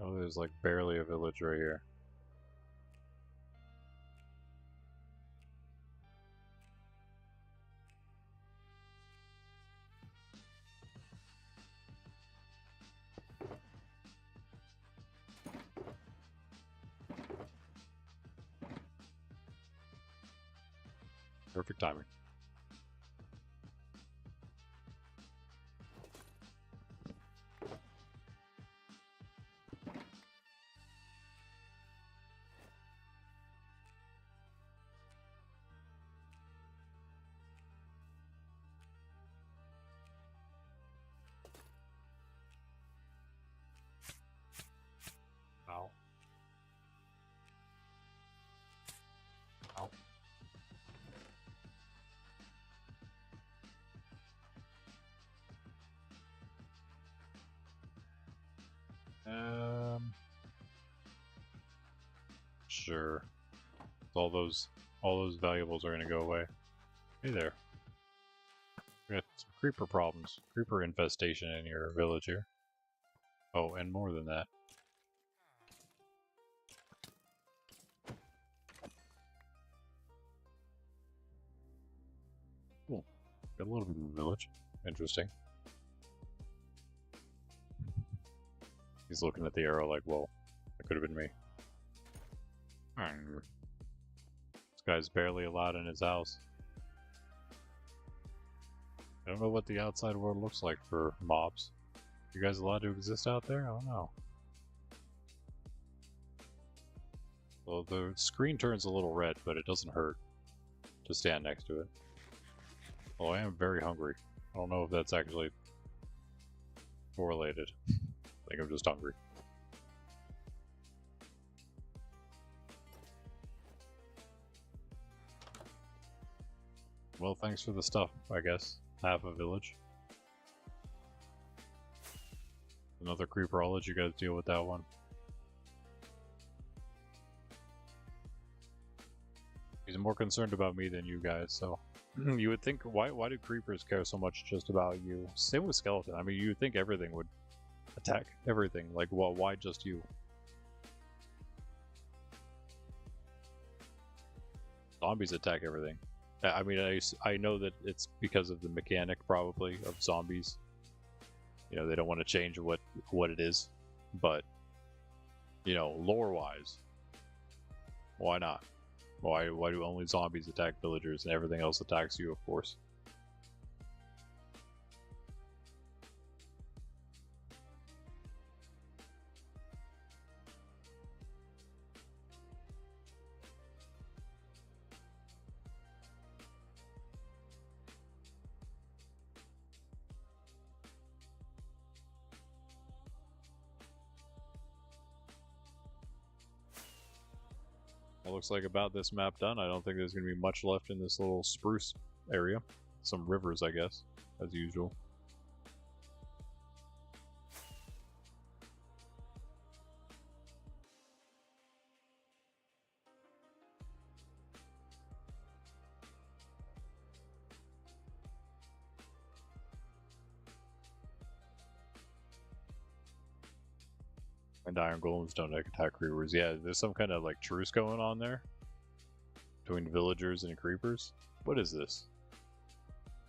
Oh, there's like barely a village right here. Perfect timing. Ow. Ow. Sure. All those valuables are gonna go away. Hey there. We got some creeper problems. Creeper infestation in your village here. Oh, and more than that. Cool. Got a little bit of a village. Interesting. He's looking at the arrow like, whoa, that could have been me. This guy's barely allowed in his house. I don't know what the outside world looks like for mobs. You guys allowed to exist out there? I don't know. Well, the screen turns a little red, but it doesn't hurt to stand next to it. Well, I am very hungry. I don't know if that's actually correlated. I think I'm just hungry. Well, thanks for the stuff, I guess. Half a village. Another creeper, I'll let you guys deal with that one. He's more concerned about me than you guys, so... You would think, why do creepers care so much just about you? Same with skeleton. I mean, you would think everything would attack everything. Like, well, why just you? Zombies attack everything. I mean, I know that it's because of the mechanic probably of zombies. You know, they don't want to change what it is, but you know, lore wise, why not? Why do only zombies attack villagers and everything else attacks you, of course? It looks like about this map done. I don't think there's going to be much left in this little spruce area. Some rivers, I guess, as usual. And iron golems don't attack creepers. Yeah, there's some kind of like truce going on there between villagers and creepers. What is this?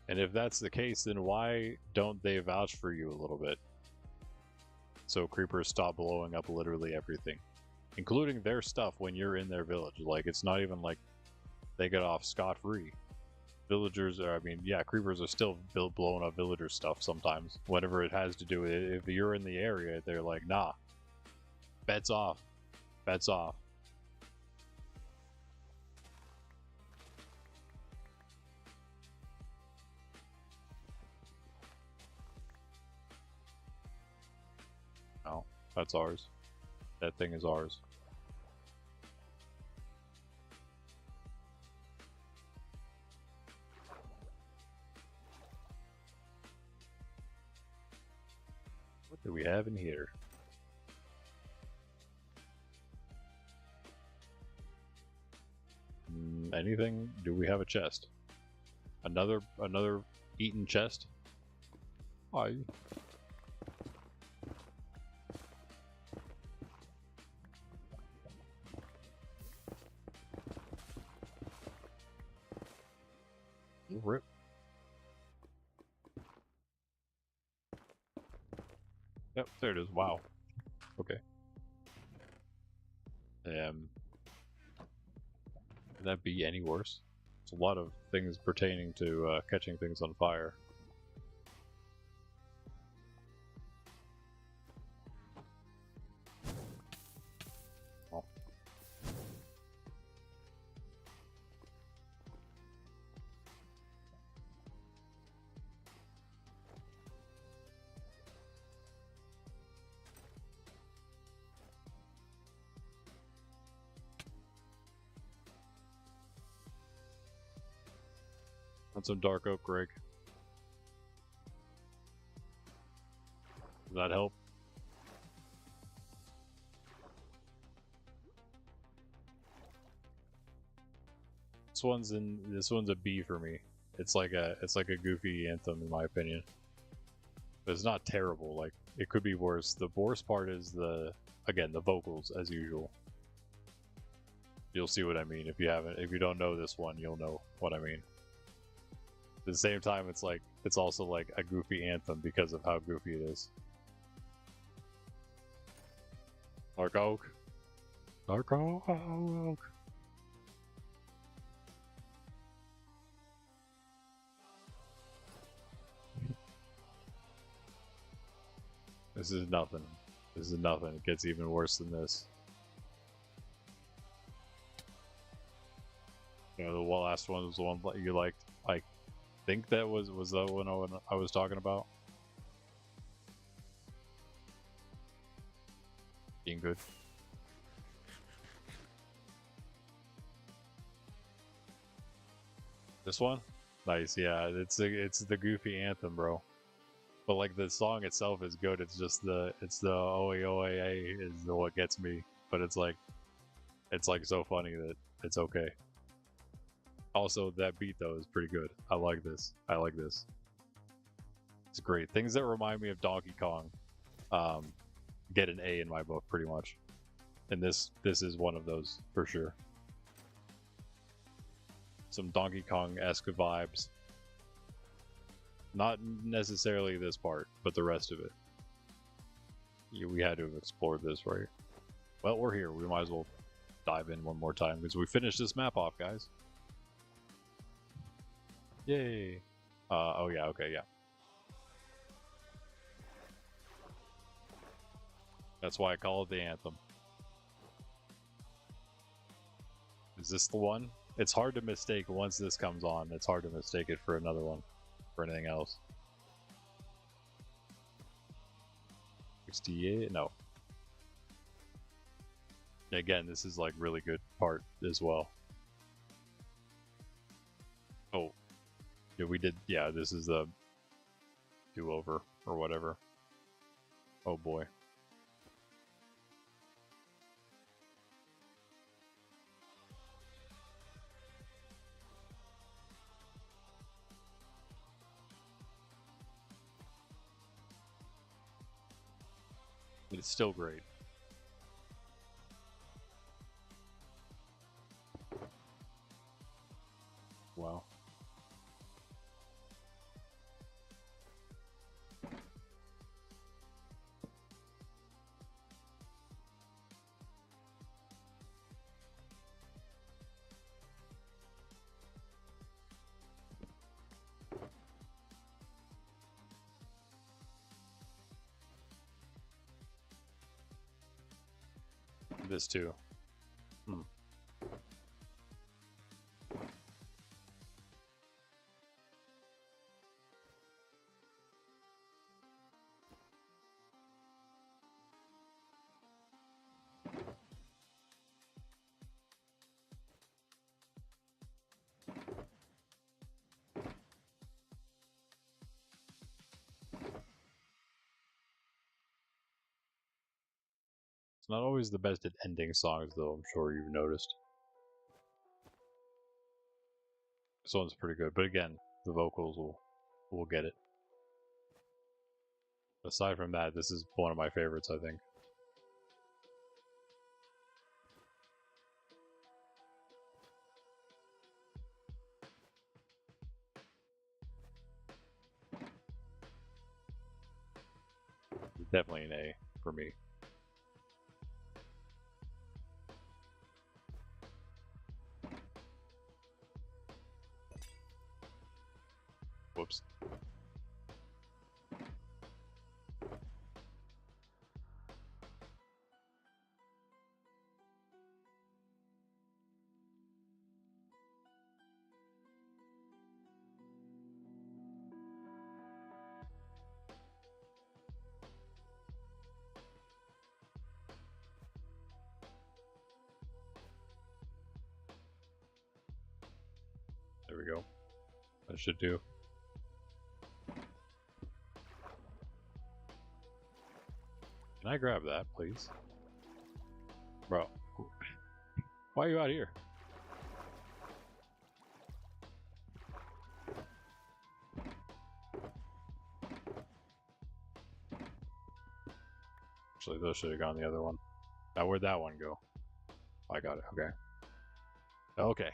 And if that's the case, then why don't they vouch for you a little bit? So creepers stop blowing up literally everything, including their stuff when you're in their village. Like, it's not even like they get off scot-free. Villagers are, I mean, yeah, creepers are still blowing up villager stuff sometimes. Whatever it has to do with it. If you're in the area, they're like, nah. Bets off. Bets off. Oh, that's ours. That thing is ours. What do we have in here? Anything? Do we have a chest? Another eaten chest? Why? Rip. Yep, there it is. Wow. Okay. Could that be any worse? It's a lot of things pertaining to catching things on fire. Oh. Want some dark oak, Greg? Does that help? This one's a B for me. It's like a goofy anthem in my opinion. But it's not terrible. Like, it could be worse. The worst part is the vocals as usual. You'll see what I mean if you don't know this one, you'll know what I mean. At the same time, it's also like a goofy anthem because of how goofy it is. Dark oak. Dark oak. This is nothing. This is nothing. It gets even worse than this. You know, the last one was the one that you liked. I think that was the one I was talking about. Being good. This one? Nice, yeah. It's the goofy anthem, bro. But like the song itself is good. It's just the oe oe is what gets me. But it's like so funny that it's okay. Also, that beat though is pretty good. I like this. I like this. It's great. Things that remind me of Donkey Kong get an A in my book pretty much. And this is one of those for sure. some Donkey Kong-esque vibes. Not necessarily this part, but the rest of it. Yeah, we had to have explored this, right? Well, we're here. We might as well dive in one more time because we finished this map off, guys. Yay! Oh yeah, okay, yeah. That's why I call it the anthem. Is this the one? It's hard to mistake once this comes on. It's hard to mistake it for another one, for anything else. 68? No. Again, this is like really good part as well. Oh, yeah, we did. Yeah, this is the do-over or whatever. Oh boy. But it's still great. Wow. This too. It's not always the best at ending songs, though, I'm sure you've noticed. This one's pretty good, but again, the vocals will get it. Aside from that, this is one of my favorites, I think. Definitely an A for me. Whoops. There we go. That should do. Can I grab that, please? Bro. Why are you out here? Actually, those should have gone the other one. Now, where'd that one go? I got it. Okay. Okay.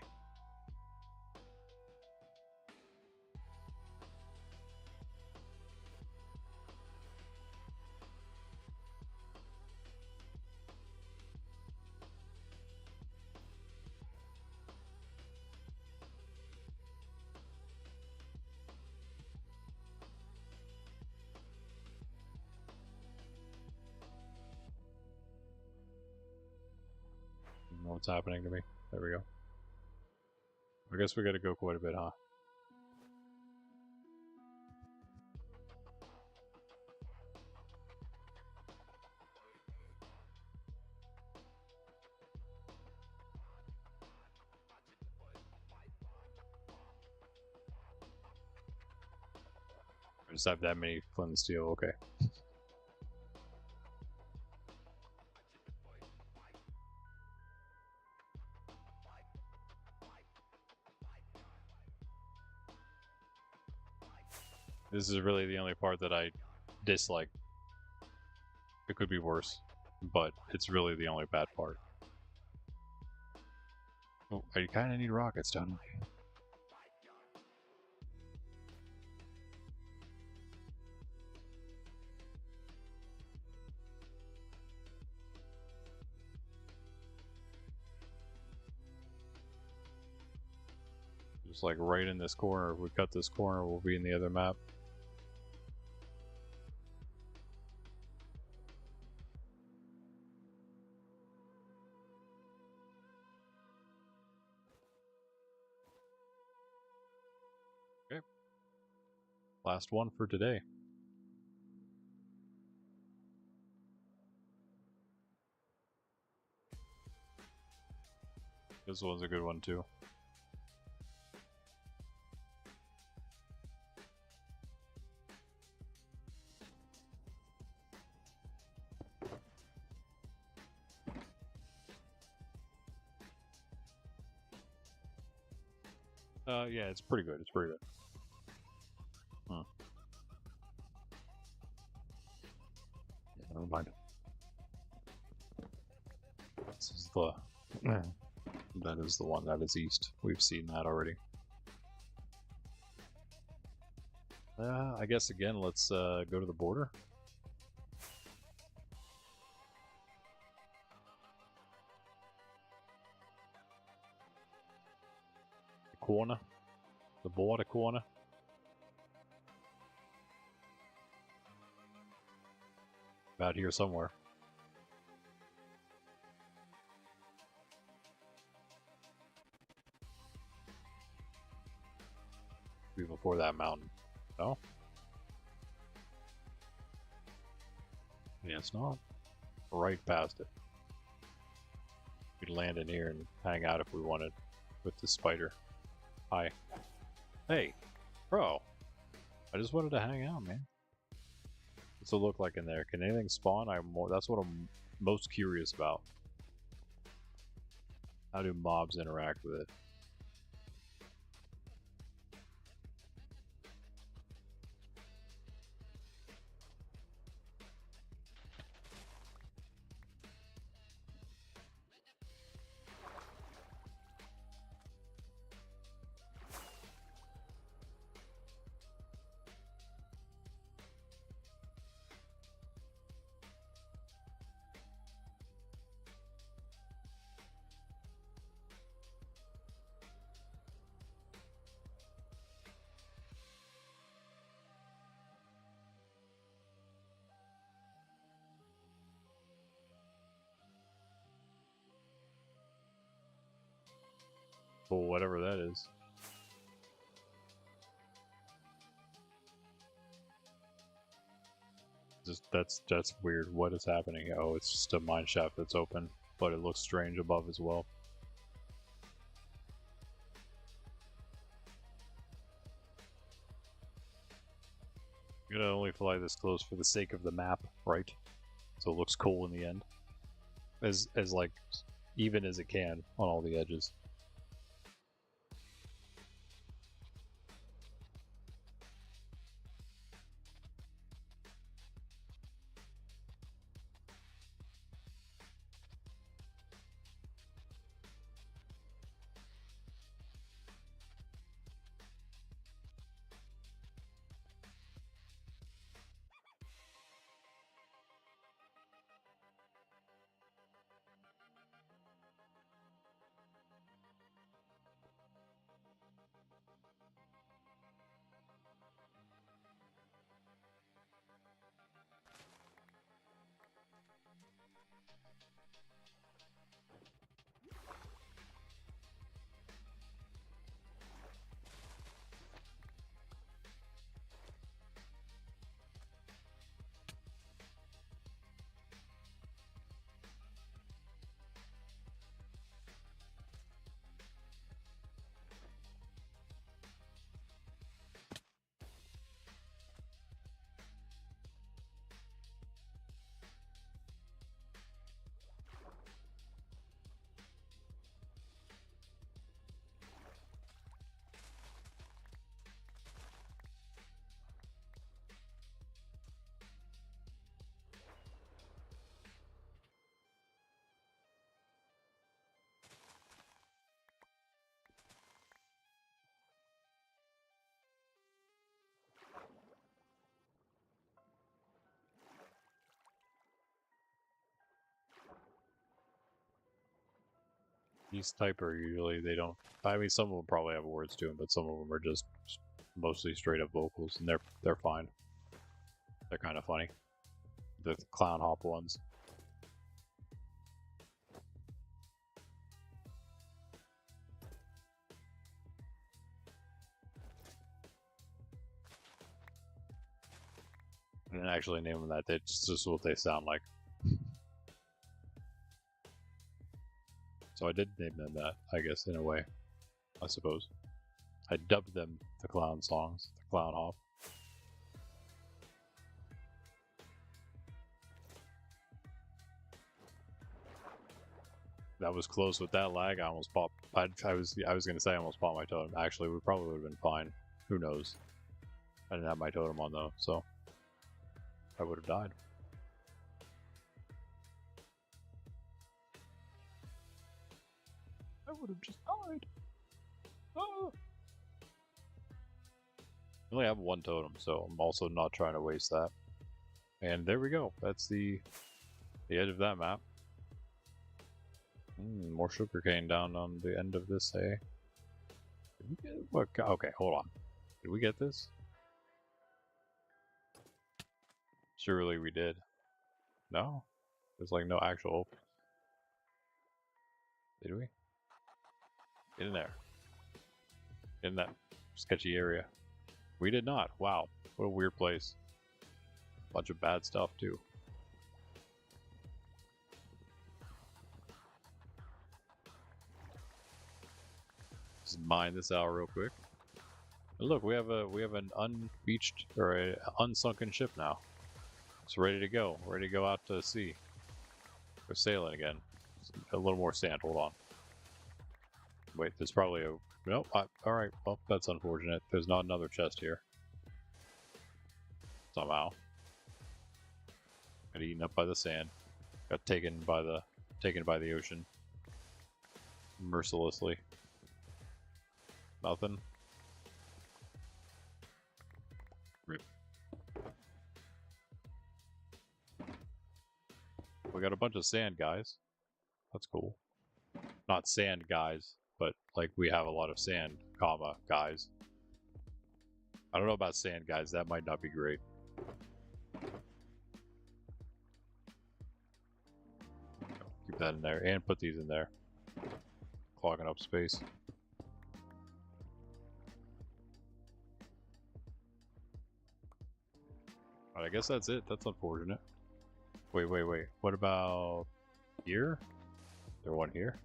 I don't know what's happening to me. There we go. I guess we gotta go quite a bit, huh? I just have that many flint and steel. Okay. This is really the only part that I dislike. It could be worse, but it's really the only bad part. Oh, I kind of need rockets, don't I? Just like right in this corner. If we cut this corner, we'll be in the other map. Okay. Last one for today. This one's a good one too. Yeah, it's pretty good. It's pretty good. Yeah, never mind. This is the... that is the one that is east. We've seen that already. I guess again, let's go to the border. The corner. The border corner. About here somewhere. Be before that mountain. No? Yeah, it's not. Right past it. We could land in here and hang out if we wanted with the spider. Hi. Hey, bro. I just wanted to hang out, man. What's it look like in there? Can anything spawn? That's what I'm most curious about. How do mobs interact with it? Well, whatever that is. That's weird. What is happening? Oh, it's just a mine shaft that's open, but it looks strange above as well. I'm gonna only fly this close for the sake of the map, right? So it looks cool in the end, as like even as it can on all the edges. These typer usually they don't. I mean, some of them probably have words to them, but some of them are just mostly straight up vocals, and they're fine. They're kind of funny. The clown hop ones. I didn't actually name them that. It's just what they sound like. So I did name them that, I guess, in a way. I suppose. I dubbed them the clown songs, the clown hop. That was close with that lag. I almost popped. I was gonna say I almost popped my totem. Actually, we probably would have been fine. Who knows? I didn't have my totem on though, so I would have died. I would have just died. Oh. I only have one totem, so I'm also not trying to waste that. And there we go. That's the edge of that map. More sugarcane down on the end of this, hey? Did we get what? Okay, hold on. Did we get this? Surely we did. No? There's like no actual. Did we? Get in there. Get in that sketchy area. We did not. Wow. What a weird place. Bunch of bad stuff, too. Just mine this out real quick. And look, we have an unbeached or a unsunken ship now. It's ready to go. Ready to go out to sea. We're sailing again. A little more sand. Hold on. Wait, there's probably a... Nope. Alright, well, that's unfortunate. There's not another chest here. Somehow. Got eaten up by the sand. Got taken by the ocean. Mercilessly. Nothing. Rip. We got a bunch of sand guys. That's cool. Not sand guys, but like we have a lot of sand, comma, guys. I don't know about sand guys, that might not be great. Keep that in there and put these in there. Clogging up space. Alright, I guess that's it. That's unfortunate. Wait. What about here? Is there one here?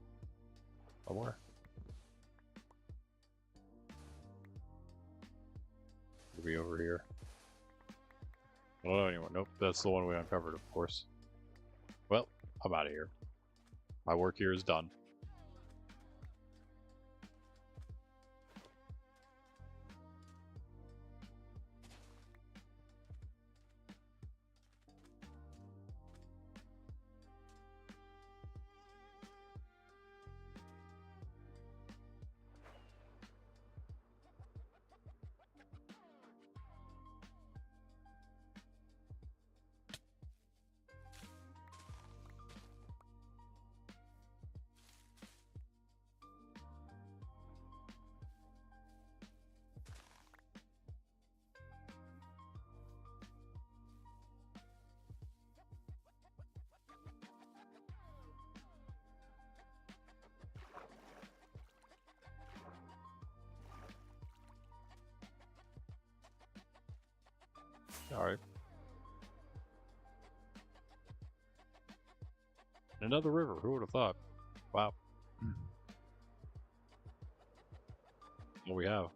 Somewhere? Maybe over here. Oh, anyway, nope. That's the one we uncovered, of course. Well, I'm out of here. My work here is done. Alright. Another river, who would have thought? Wow. What we have?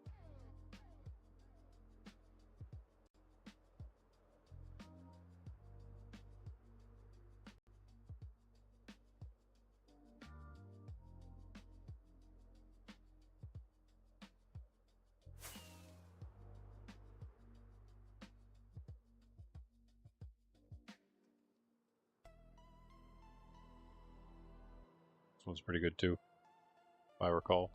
This one's pretty good too, if I recall.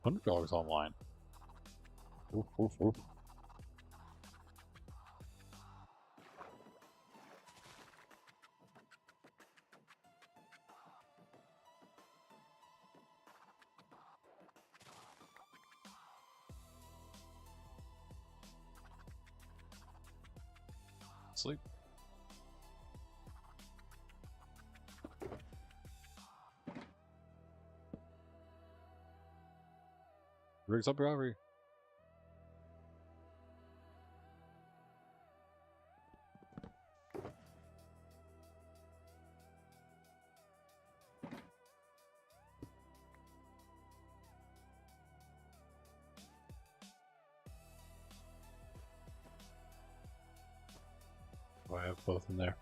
$100 online. Oof, oof, oof. Sleep. Rigs up robbery. Oh, I have both in there.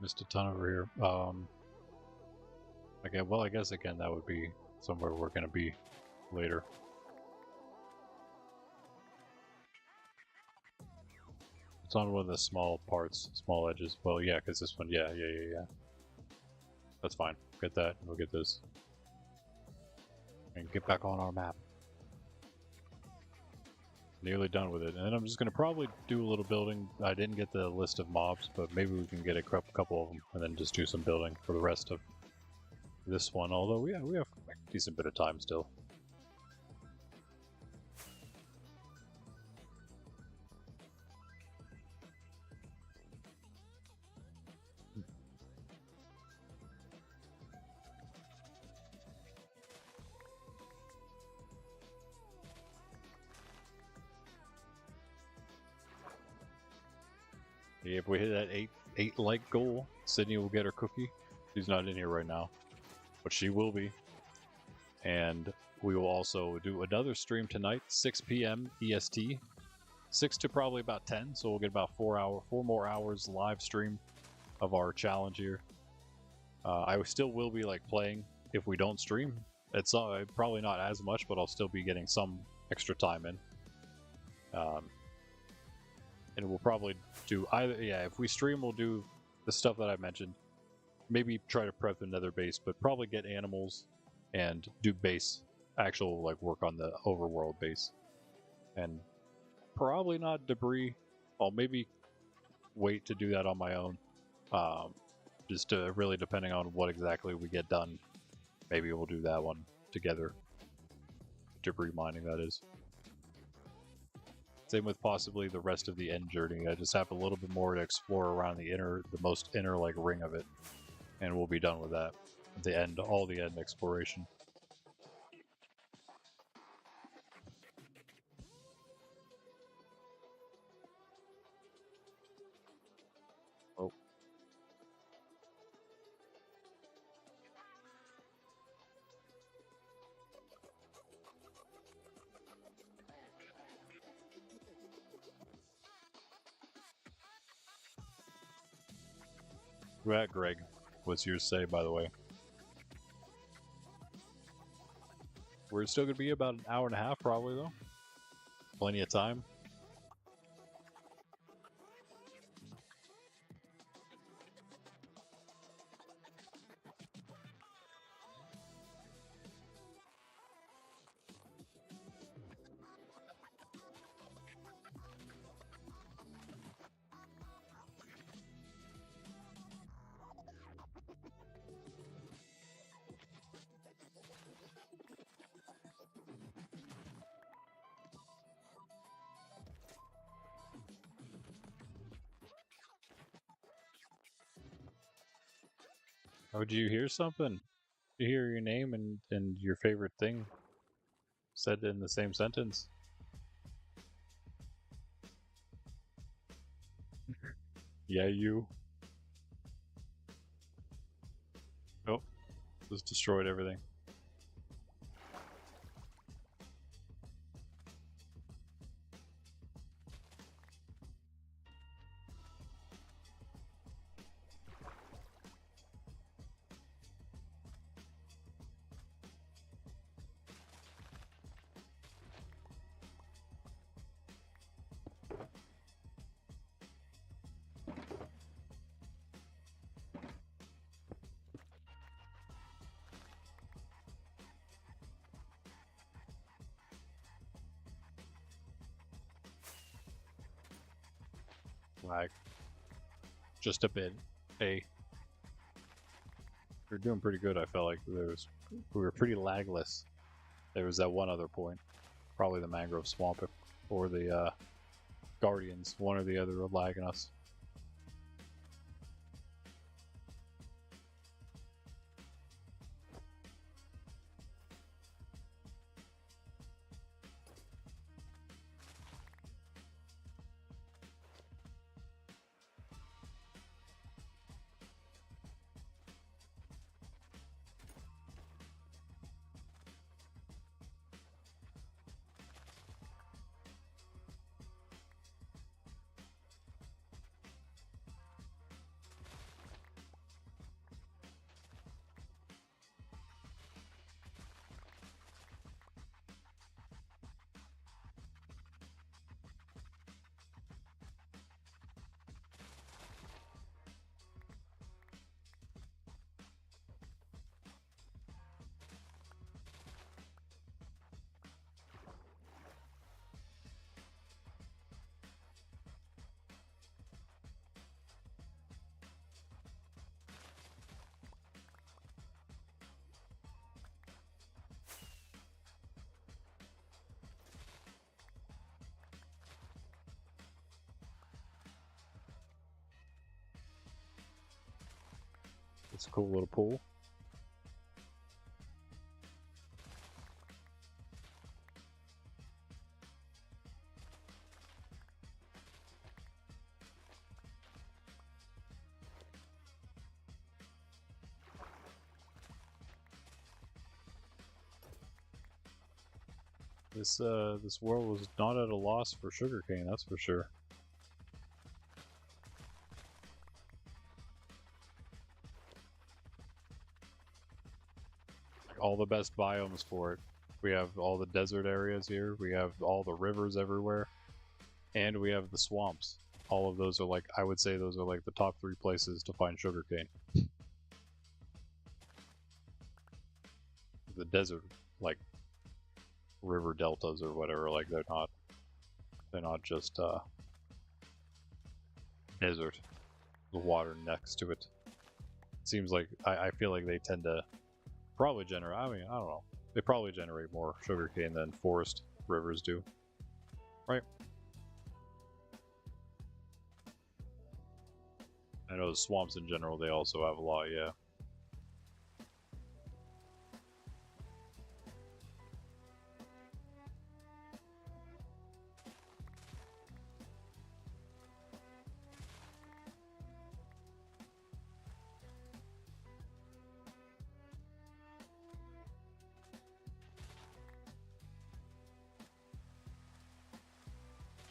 Missed a ton over here. Okay, well, I guess again that would be somewhere we're gonna be later. It's on one of the small parts, small edges. Well, yeah, because this one, yeah. That's fine. Get that. We'll get this. And get back on our map. Nearly done with it. And then I'm just going to probably do a little building. I didn't get the list of mobs, but maybe we can get a couple of them and then just do some building for the rest of this one. Although, yeah, we have a decent bit of time still. If we hit that eight like goal, Sydney will get her cookie. She's not in here right now, but she will be. And we will also do another stream tonight, 6 p.m. EST, 6 to probably about 10. So we'll get about 4 more hours live stream of our challenge here. I still will be like playing if we don't stream. It's probably not as much, but I'll still be getting some extra time in. And we'll probably do either, yeah, if we stream, we'll do the stuff that I mentioned. Maybe try to prep another base, but probably get animals and do base, actual like work on the overworld base. And probably not debris. I'll maybe wait to do that on my own. Just really depending on what exactly we get done. Maybe we'll do that one together. Debris mining, that is. Same with possibly the rest of the end journey. I just have a little bit more to explore around the most inner like ring of it, and we'll be done with that. The end, all the end exploration. Oh. Right, Greg. What's yours say, by the way? We're still going to be about an hour and a half, probably, though. Plenty of time. Oh, did you hear something? You hear your name and your favorite thing said in the same sentence. Yeah, you. Oh, just destroyed everything. Lag. Just a bit. Hey. We're doing pretty good, I felt like. We were pretty lagless. There was that one other point. Probably the mangrove swamp or the guardians. One or the other were lagging us. It's a cool little pool. This world was not at a loss for sugarcane, that's for sure. All the best biomes for it. We have all the desert areas here, we have all the rivers everywhere, and we have the swamps. All of those are like, I would say those are like the top 3 places to find sugarcane. The desert, like river deltas or whatever, like they're not just desert, the water next to it. It seems like I feel like they tend to probably generate, I mean, I don't know, they probably generate more sugarcane than forest rivers do, right? I know the swamps in general, they also have a lot, yeah.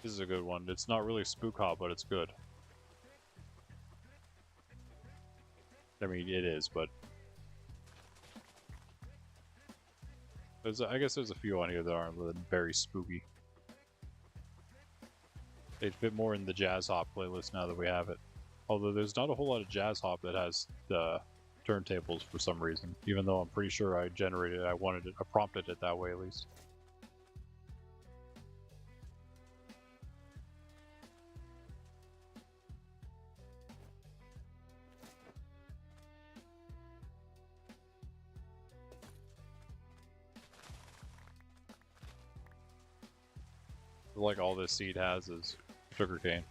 This is a good one. It's not really spook hot, but it's good. I mean, it is, but I guess there's a few on here that aren't very spooky. They'd fit more in the jazz hop playlist now that we have it. Although there's not a whole lot of jazz hop that has the turntables for some reason, even though I'm pretty sure I generated, I prompted it that way at least. Like all this seed has is sugarcane.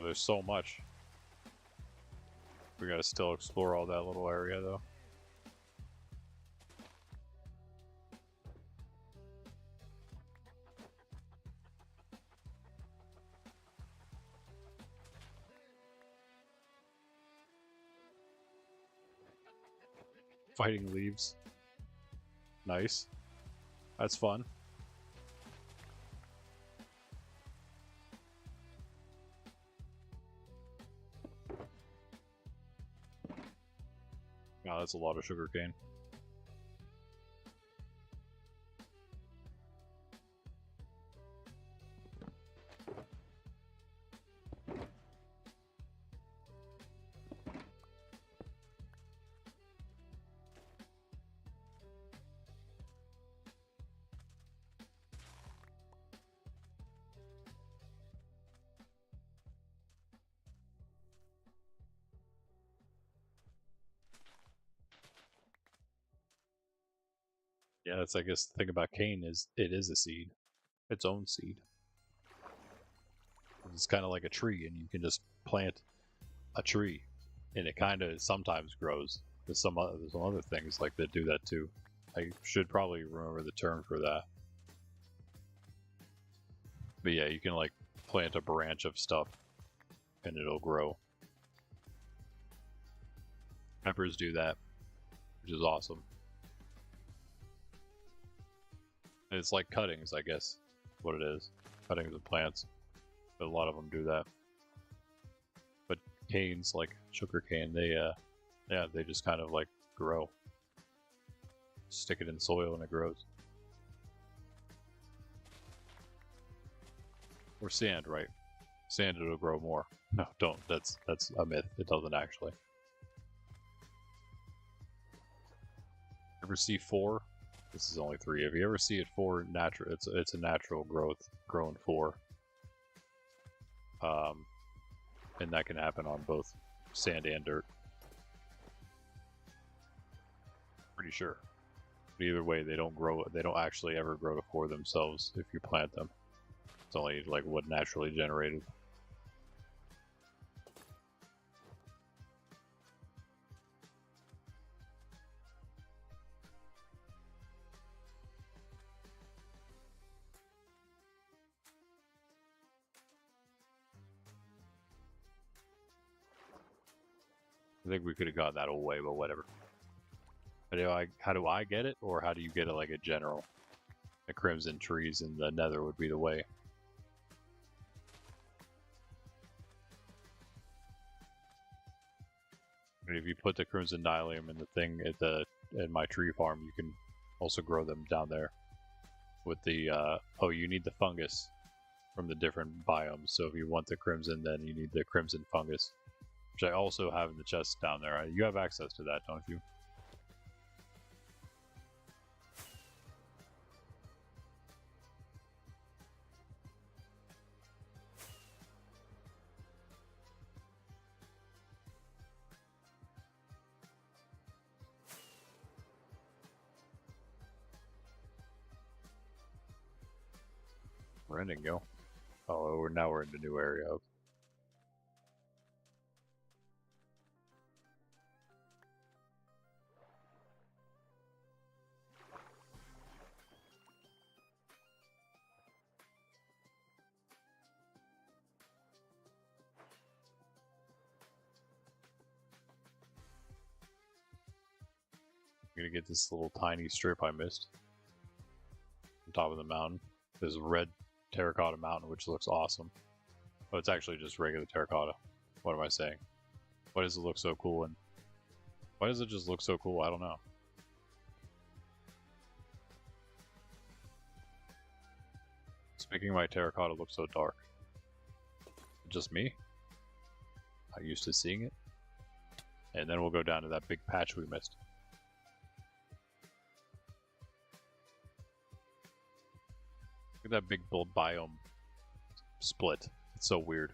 There's so much. We gotta still explore all that little area though. Fighting leaves. Nice. That's fun. Wow, that's a lot of sugarcane. Yeah, that's I guess the thing about cane is it is a seed. Its own seed. It's kind of like a tree, and you can just plant a tree, and it kind of sometimes grows. There's some other things like that do that too. I should probably remember the term for that. But yeah, you can like plant a branch of stuff, and it'll grow. Peppers do that, which is awesome. And it's like cuttings, I guess, what it is. Cuttings of plants. But a lot of them do that. But canes, like sugar cane, they just kind of like grow. Stick it in soil and it grows. Or sand, right? Sand, it'll grow more. No, don't. That's a myth. It doesn't actually. Ever see 4? This is only 3. If you ever see it 4 natural, it's a natural growth, growing 4. And that can happen on both sand and dirt. Pretty sure. But either way, they don't grow. They don't actually ever grow to 4 themselves if you plant them. It's only like what naturally generated. I think we could have gotten that away, but whatever. How do I get it, or how do you get it like a general? The crimson trees in the nether would be the way. And if you put the crimson nylium in the thing at my tree farm, you can also grow them down there. With the oh, you need the fungus from the different biomes. So if you want the crimson, then you need the crimson fungus, which I also have in the chest down there. You have access to that, don't you? Where did it go? Oh, now we're in the new area. Okay. I'm gonna get this little tiny strip I missed on top of the mountain. This red terracotta mountain, which looks awesome. Oh, it's actually just regular terracotta. What am I saying? Why does it look so cool? And why does it just look so cool? I don't know. It's making my terracotta look so dark. Just me? I'm used to seeing it. And then we'll go down to that big patch we missed. Look at that big bold biome split. It's so weird.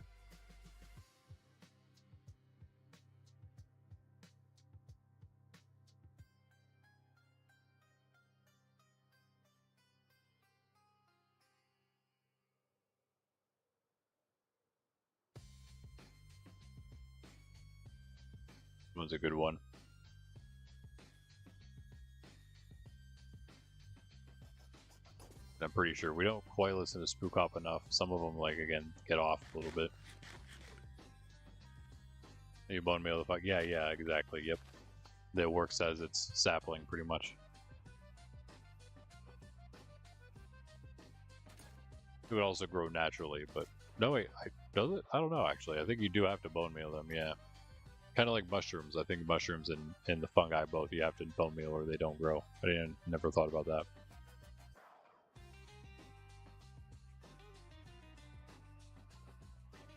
one's a good one. I'm pretty sure we don't quite listen to Spook Hop enough. Some of them, like, again, get off a little bit. You bone meal the fuck? Yeah, exactly. Yep. That works as its sapling, pretty much. It would also grow naturally, but no, wait, does it? I don't know. Actually, I think you do have to bone meal them. Yeah, kind of like mushrooms. I think mushrooms and the fungi both you have to bone meal or they don't grow. I never thought about that.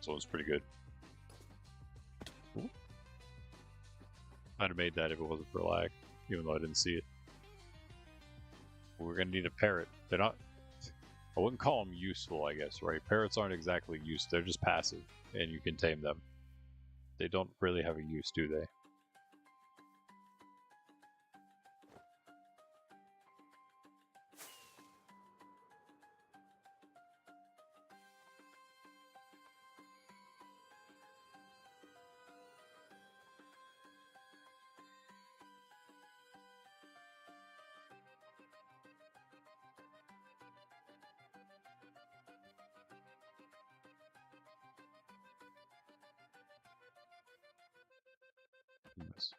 So it's pretty good. Ooh. I'd have made that if it wasn't for lag, even though I didn't see it. We're gonna need a parrot. They're not. I wouldn't call them useful, I guess, right? Parrots aren't exactly used. They're just passive, and you can tame them. They don't really have a use, do they? Yes.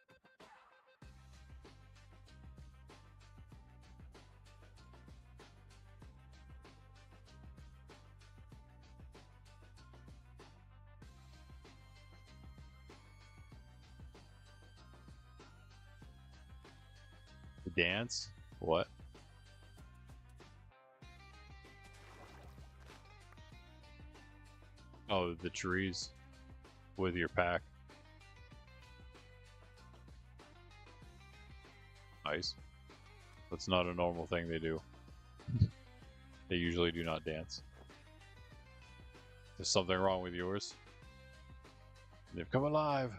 The dance? What? Oh, the trees with your pack. Nice. That's not a normal thing they do. They usually do not dance. There's something wrong with yours. They've come alive.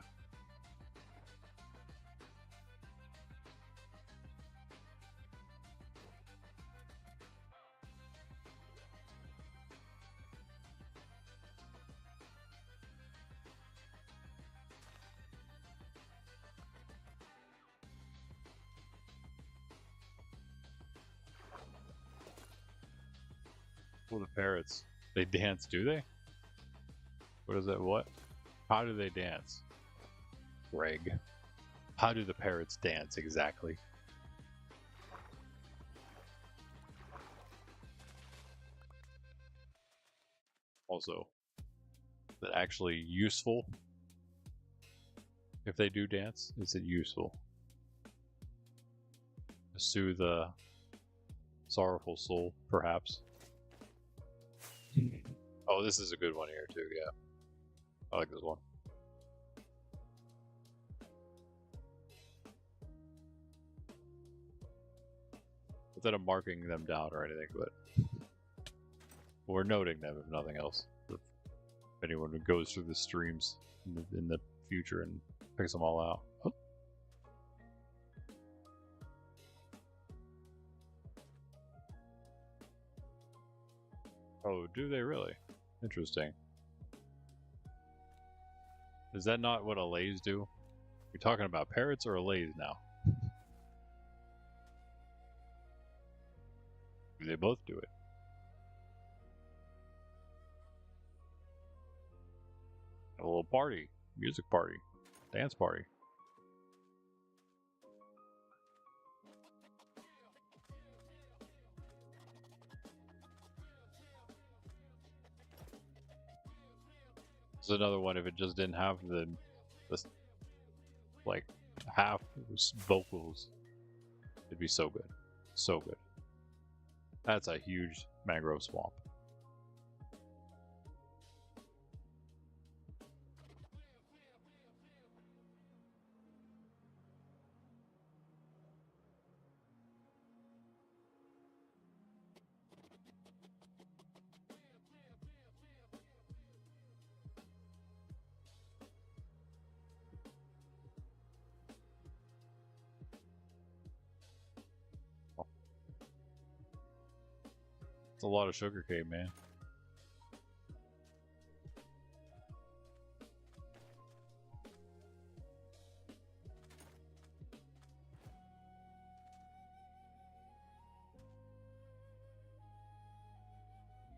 Well, the parrots. They dance, do they? What is that? What? How do they dance? Greg. How do the parrots dance exactly? Also, is that actually useful? If they do dance, is it useful? To soothe a sorrowful soul, perhaps. Oh, this is a good one here too, yeah. I like this one. Instead of marking them down or anything, but we're noting them if nothing else. If anyone who goes through the streams in the future and picks them all out. Oh. Oh, do they really? Interesting. Is that not what allays do? You're talking about parrots or allays now? They both do it. A little party, music party, dance party. This is another one if it just didn't have the like half vocals. It'd be so good. So good. That's a huge mangrove swamp. It's a lot of sugarcane, man.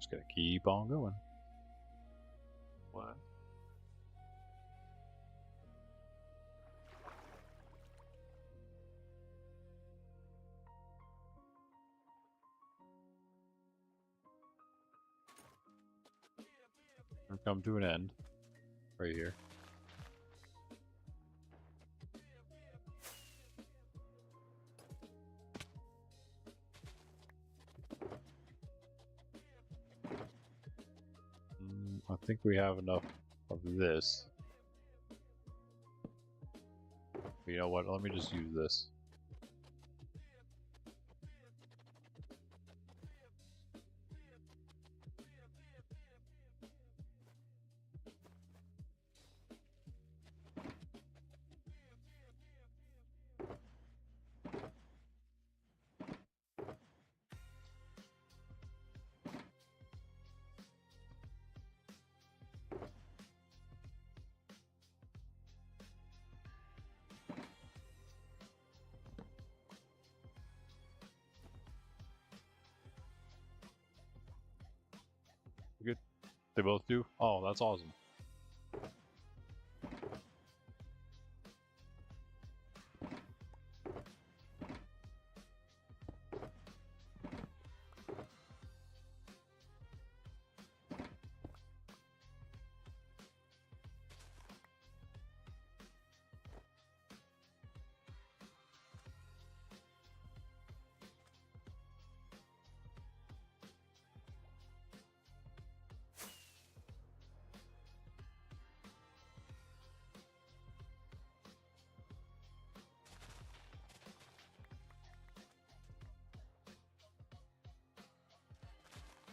Just gotta keep on going. What? We're come to an end. Right here. I think we have enough of this. But you know what? Let me just use this. Good. They both do? Oh, that's awesome.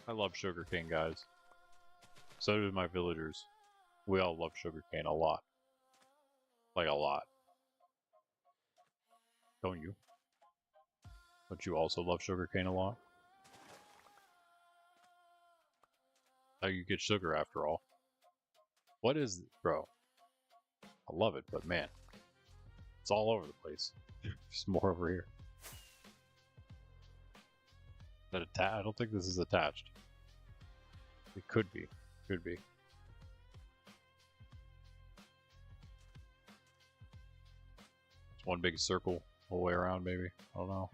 I love sugarcane, guys. So do my villagers. We all love sugarcane a lot. Like a lot. Don't you? Don't you also love sugarcane a lot? How you get sugar after all. What is it, bro? I love it, but man, it's all over the place. There's more over here. That I don't think this is attached. It could be. Could be. It's one big circle all the way around, maybe. I don't know.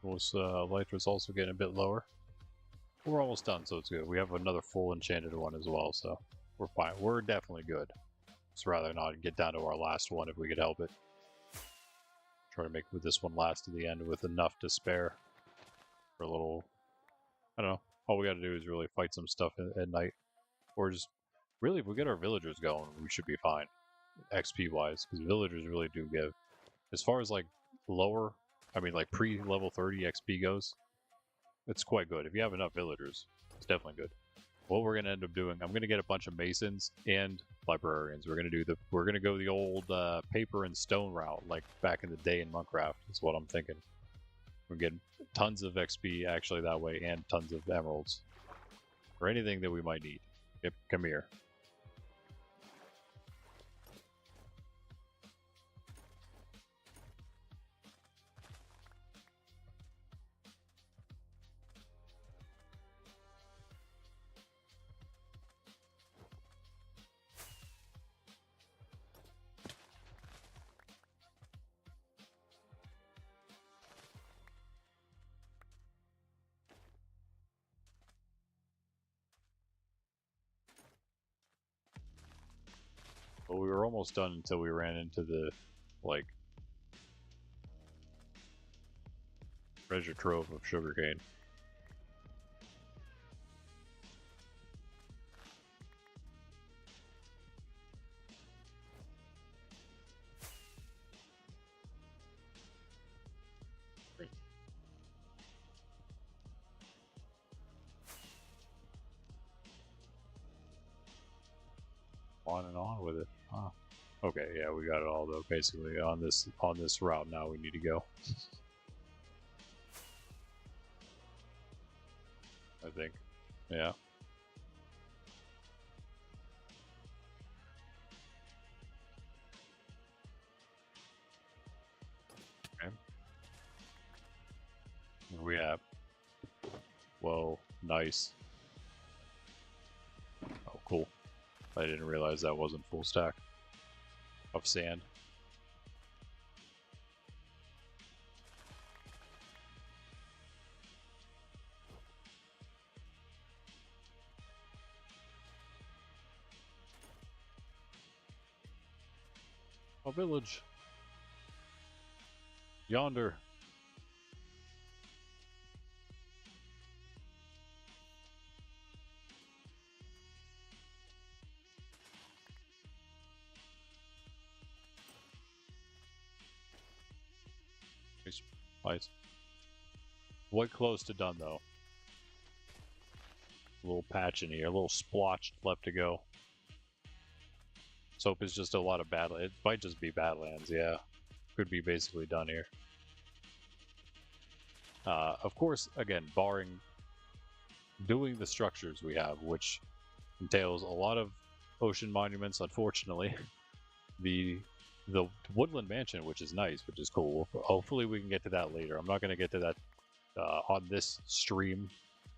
This Elytra's also getting a bit lower. We're almost done, so it's good. We have another full enchanted one as well, so we're fine. We're definitely good. Just rather not get down to our last one if we could help it. Try to make this one last to the end with enough to spare for a little. I don't know. All we got to do is really fight some stuff at night, or just really, if we get our villagers going, we should be fine, XP wise, because villagers really do give. As far as like lower, I mean like pre-level 30 XP goes, it's quite good. If you have enough villagers, it's definitely good. What we're gonna end up doing, I'm gonna get a bunch of masons and librarians. We're gonna go the old paper and stone route, like back in the day in Minecraft. Is what I'm thinking. We're getting tons of XP actually that way, and tons of emeralds, or anything that we might need. Yep, come here. But we were almost done until we ran into the, like, treasure trove of sugarcane. On and on with it. Huh. Okay, yeah, we got it all though. Basically, on this route now, we need to go. I think, yeah. Okay. What do we have? Whoa, nice. Oh, cool. I didn't realize that wasn't full stack of sand. A village. Yonder. Nice. Quite close to done though. A little patch in here, a little splotch left to go. Let's hope it's just a lot of battle. It might just be Badlands, yeah. Could be basically done here. Of course, again, barring doing the structures we have, which entails a lot of ocean monuments, unfortunately. The woodland mansion, which is nice, which is cool. Hopefully we can get to that later. I'm not going to get to that on this stream.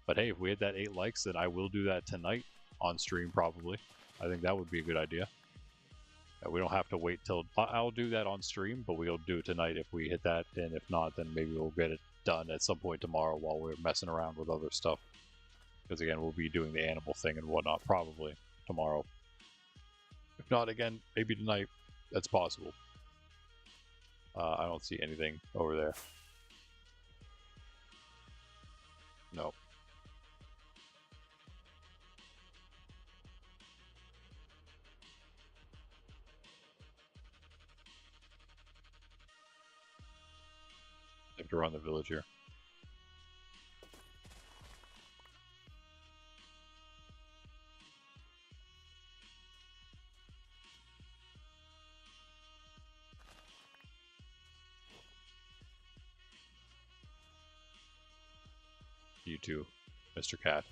But hey, if we hit that 8 likes, then I will do that tonight on stream probably. I think that would be a good idea. We don't have to wait till... I'll do that on stream, but we'll do it tonight if we hit that. And if not, then maybe we'll get it done at some point tomorrow while we're messing around with other stuff. Because again, we'll be doing the animal thing and whatnot probably tomorrow. If not, again, maybe tonight. That's possible. I don't see anything over there. No. I have to run the village here. You too, Mr. Cat.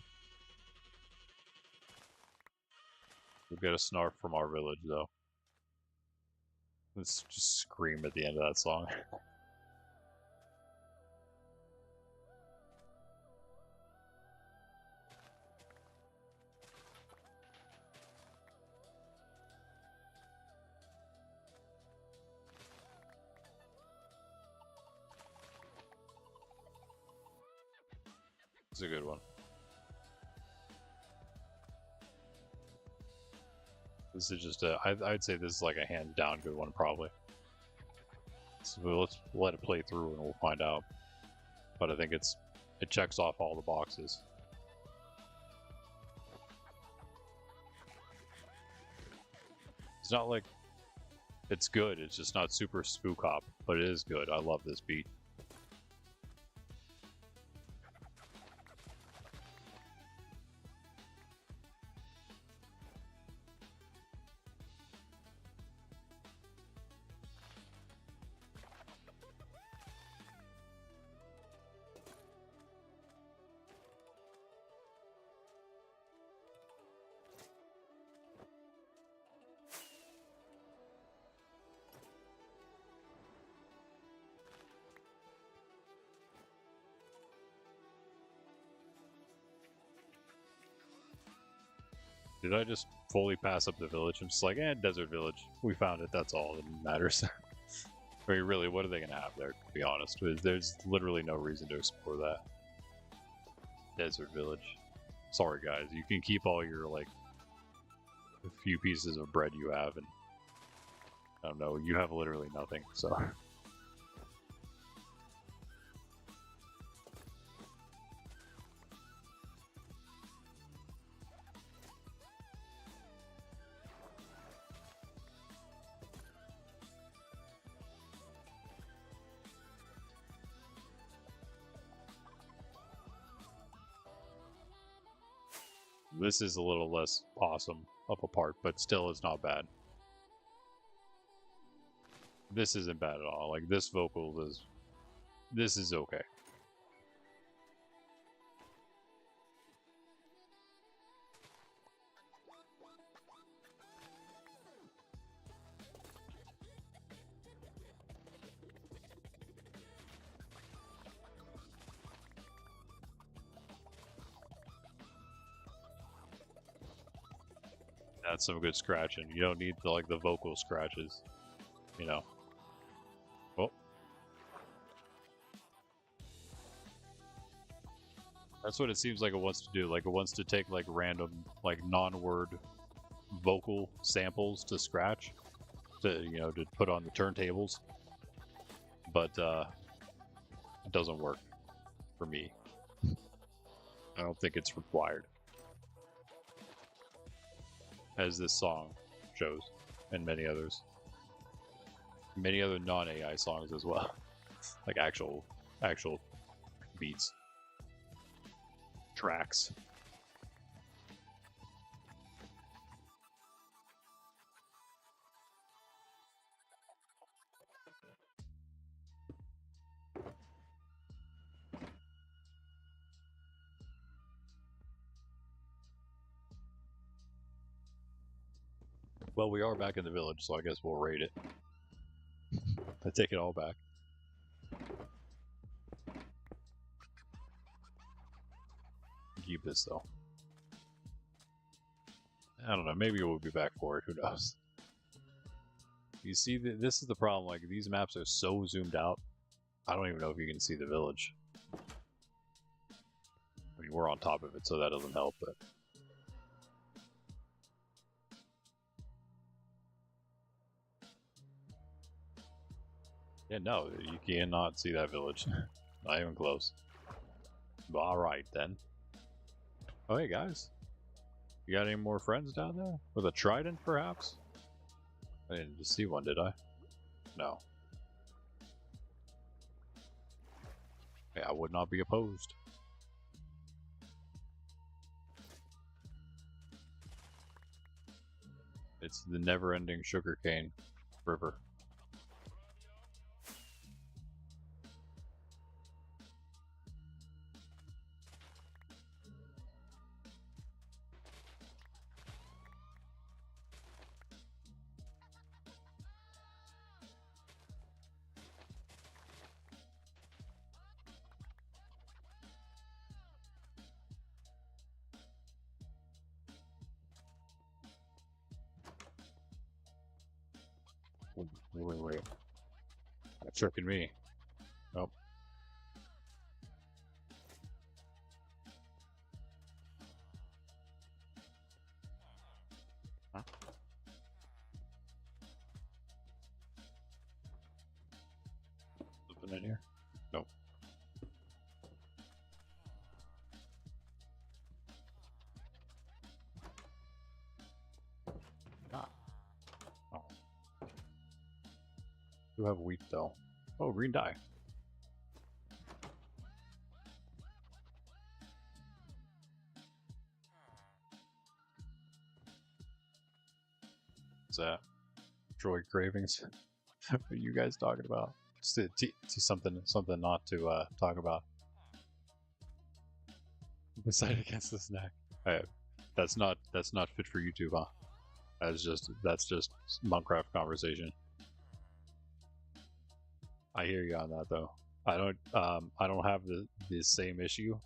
We'll get a snarf from our village, though. Let's just scream at the end of that song. It's a good one. This is just I'd say this is like a hands down good one, probably. So let's let it play through and we'll find out. But I think it checks off all the boxes. It's not like it's good, it's just not super spook hop, but it is good. I love this beat. Did I just fully pass up the village? I'm just like, desert village. We found it, that's all that matters. I mean, really, what are they going to have there, to be honest? There's literally no reason to explore that. Desert village. Sorry, guys. You can keep all your, like, a few pieces of bread you have and I don't know. You have literally nothing, so. This is a little less awesome of a part, but still it's not bad. This isn't bad at all. Like, this vocal is... This is okay. That's some good scratching. You don't need the, like the vocal scratches, you know. Oh, that's what it seems like it wants to do. Like it wants to take like random, like non-word vocal samples to scratch, to to put on the turntables. But it doesn't work for me. I don't think it's required, as this song shows, and many others. Many other non-AI songs as well. Like actual beats. Tracks. Well, we are back in the village, so I guess we'll raid it. I take it all back. Keep this though. I don't know. Maybe we'll be back for it. Who knows? You see, this is the problem. Like these maps are so zoomed out. I don't even know if you can see the village. I mean, we're on top of it, so that doesn't help. But yeah, no, you cannot see that village. Not even close. But all right then. Oh hey guys, you got any more friends down there with a trident, perhaps? I didn't just see one, did I? No. Yeah, I would not be opposed. It's the never-ending sugarcane river. Wait. That's tricking me. Nope. Huh? Something in here? Nope. Ah. Oh. You have wheat though. Oh, green dye. What's that? Droid cravings. What are you guys talking about? Just something not to talk about. Decide against the snack. That's not fit for YouTube, huh? That's just Minecraft conversation. I hear you on that though. I don't have the same issue,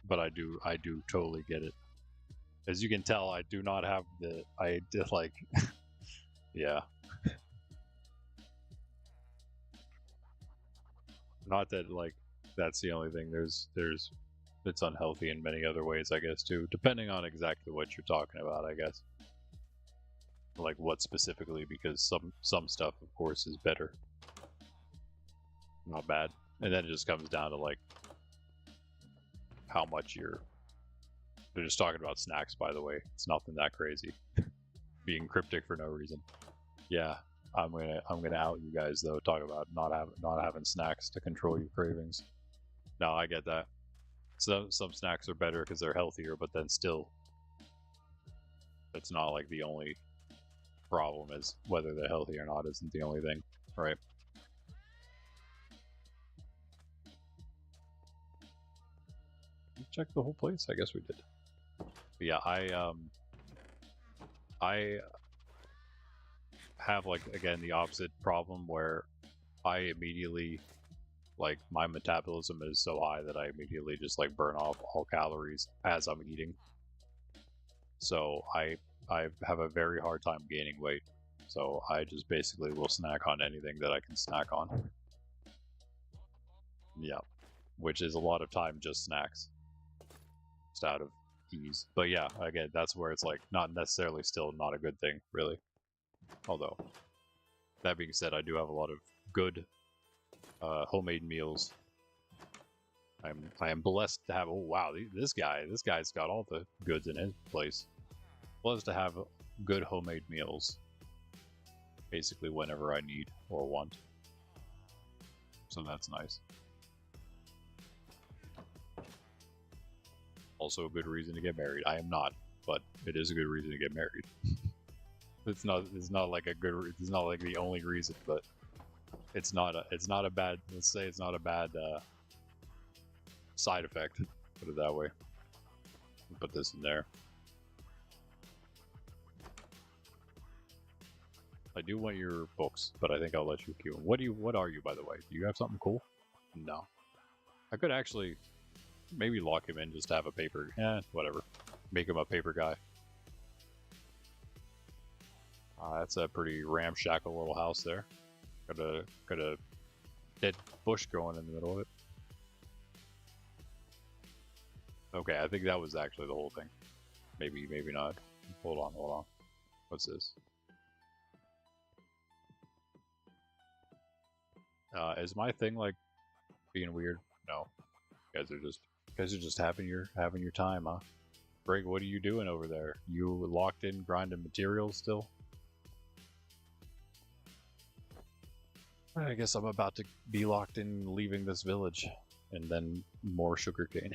but I do totally get it. As you can tell, I do not have I did like yeah. Not that like that's the only thing. There's it's unhealthy in many other ways, I guess, too, depending on exactly what you're talking about, I guess. like what specifically, because some stuff, of course, is better. Not bad. And then it just comes down to like how much you're. They're just talking about snacks, by the way. It's nothing that crazy. Being cryptic for no reason. Yeah, I'm gonna out you guys though. Talk about not having snacks to control your cravings. No, I get that. Some snacks are better because they're healthier, but then still, it's not like the only problem is whether they're healthy or not isn't the only thing, right? Check the whole place. I guess we did. But yeah, I have like again the opposite problem where I immediately like my metabolism is so high that I immediately just like burn off all calories as I'm eating. So I have a very hard time gaining weight. So I just basically will snack on anything that I can snack on. Yeah, which is a lot of time just snacks, just out of ease. But yeah, again, that's where it's like not necessarily still not a good thing, really. Although, that being said, I do have a lot of good homemade meals. I am blessed to have. Oh wow, this guy's got all the goods in his place. Blessed to have good homemade meals, basically whenever I need or want. So that's nice. Also a good reason to get married. I am not, but it is a good reason to get married. It's not like a good. It's not like the only reason, but it's not a bad. Let's say it's not a bad side effect. Put it that way. Put this in there. I do want your books, but I think I'll let you keep them. What are you, by the way? Do you have something cool? No. I could actually maybe lock him in just to have a paper. Whatever. Make him a paper guy. That's a pretty ramshackle little house there. Got a dead bush growing in the middle of it. Okay, I think that was actually the whole thing. Maybe not. Hold on. What's this? Is my thing like being weird? No. You guys are just having your time, huh? Greg, what are you doing over there? You locked in grinding materials still? I guess I'm about to be locked in leaving this village, and then more sugarcane.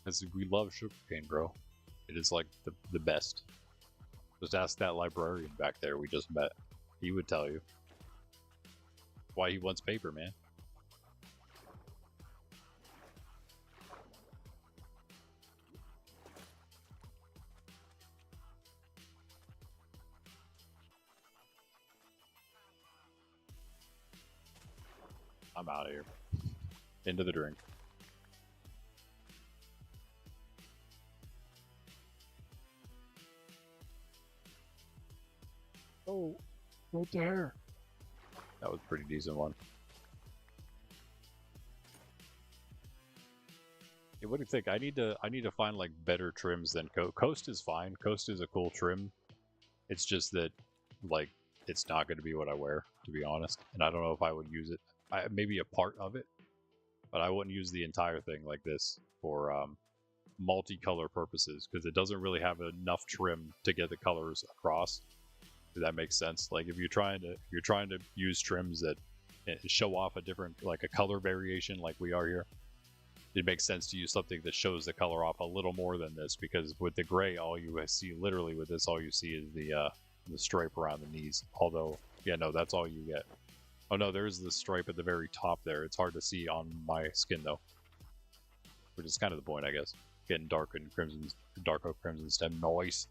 Because we love sugarcane, bro. It is like the best. Just ask that librarian back there we just met. He would tell you why he wants paper, man. I'm out of here. Into the drink. Oh, right there. That was a pretty decent one. Yeah, what do you think? I need to find like better trims than Coast is fine. Coast is a cool trim. It's just that like it's not going to be what I wear, to be honest. And I don't know if I would use it. Maybe a part of it, but I wouldn't use the entire thing like this for multicolor purposes because it doesn't really have enough trim to get the colors across. If that makes sense. Like if you're trying to use trims that show off a different like a color variation like we are here, it makes sense to use something that shows the color off a little more than this because with the gray, all you see literally with this, all you see is the stripe around the knees. Although, yeah, no, that's all you get. Oh no, there's the stripe at the very top there. It's hard to see on my skin though, which is kind of the point, I guess. Getting dark and crimson, dark oak crimson stem. Noise.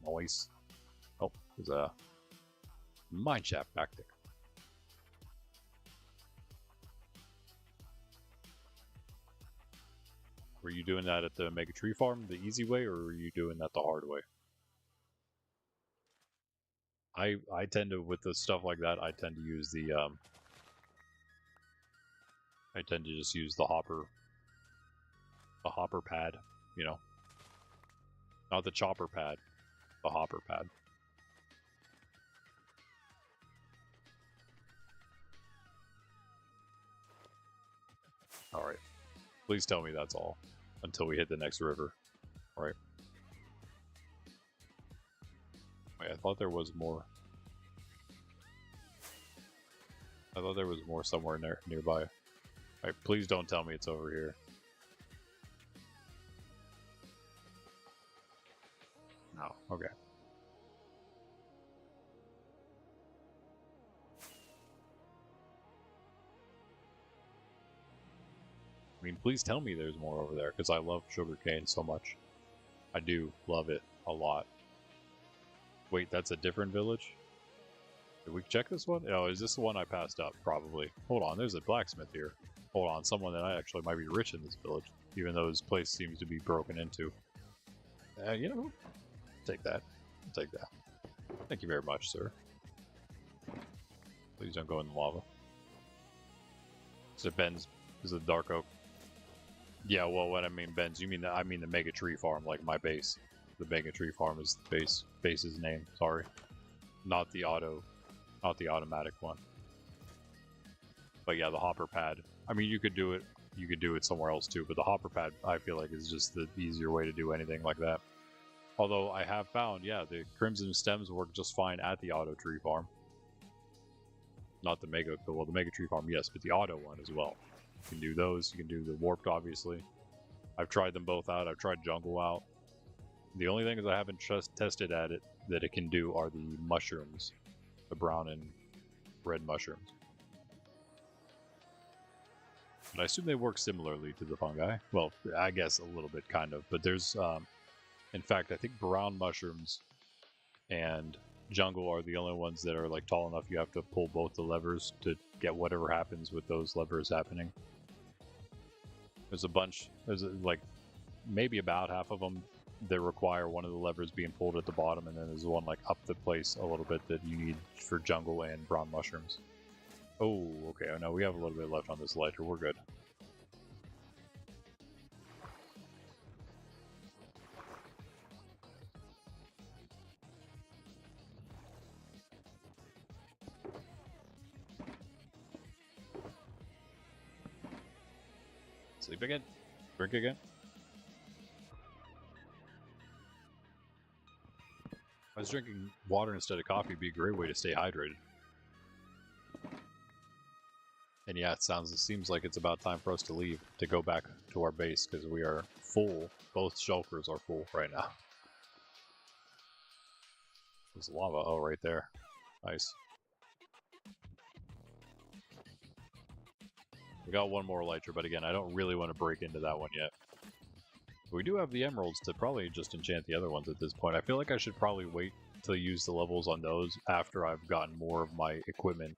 Oh, there's a mine shaft back there. Were you doing that at the Mega Tree Farm the easy way, or were you doing that the hard way? I tend to, with the stuff like that, I tend to use the I tend to just use the hopper pad, you know, not the chopper pad, the hopper pad. Alright. Please tell me that's all. Until we hit the next river. Right. Wait, I thought there was more. I thought there was more somewhere nearby. Alright, please don't tell me it's over here. No, okay. I mean, please tell me there's more over there, because I love sugarcane so much. I do love it a lot. Wait, that's a different village? Did we check this one? Oh, is this the one I passed up? Probably. Hold on, there's a blacksmith here. Hold on, someone that I actually might be rich in this village, even though this place seems to be broken into. You know, take that. I'll take that. Thank you very much, sir. Please don't go in the lava. Is it Ben's? Is it Dark Oak? Yeah, well, what I mean, Ben's, you mean I mean the Mega Tree Farm, like my base. The Mega Tree Farm is the base's name. Sorry, not the automatic one. But yeah, the hopper pad. I mean, you could do it. You could do it somewhere else too, but the hopper pad, I feel like, is just the easier way to do anything like that. Although I have found, yeah, the crimson stems work just fine at the auto tree farm. Not the mega, well, the Mega Tree Farm, yes, but the auto one as well. You can do those. You can do the warped, obviously. I've tried them both out. I've tried jungle out. The only things I haven't tested at it that it can do are the mushrooms, the brown and red mushrooms. But I assume they work similarly to the fungi. Well, I guess a little bit, kind of. But there's, in fact, I think brown mushrooms and jungle are the only ones that are like tall enough you have to pull both the levers to get whatever happens with those levers happening. There's a bunch, there's like maybe about half of them that require one of the levers being pulled at the bottom, and then there's one like up the place a little bit that you need for jungle and brown mushrooms. Oh, okay, I know we have a little bit left on this lighter, we're good. Sleep again? Drink again? I was drinking water instead of coffee would be a great way to stay hydrated. And yeah, it seems like it's about time for us to leave, to go back to our base, because we are full. Both shulkers are full right now. There's lava, oh, right there. Nice. We got one more elytra, but again, I don't really want to break into that one yet. We do have the emeralds to probably just enchant the other ones at this point. I feel like I should probably wait to use the levels on those after I've gotten more of my equipment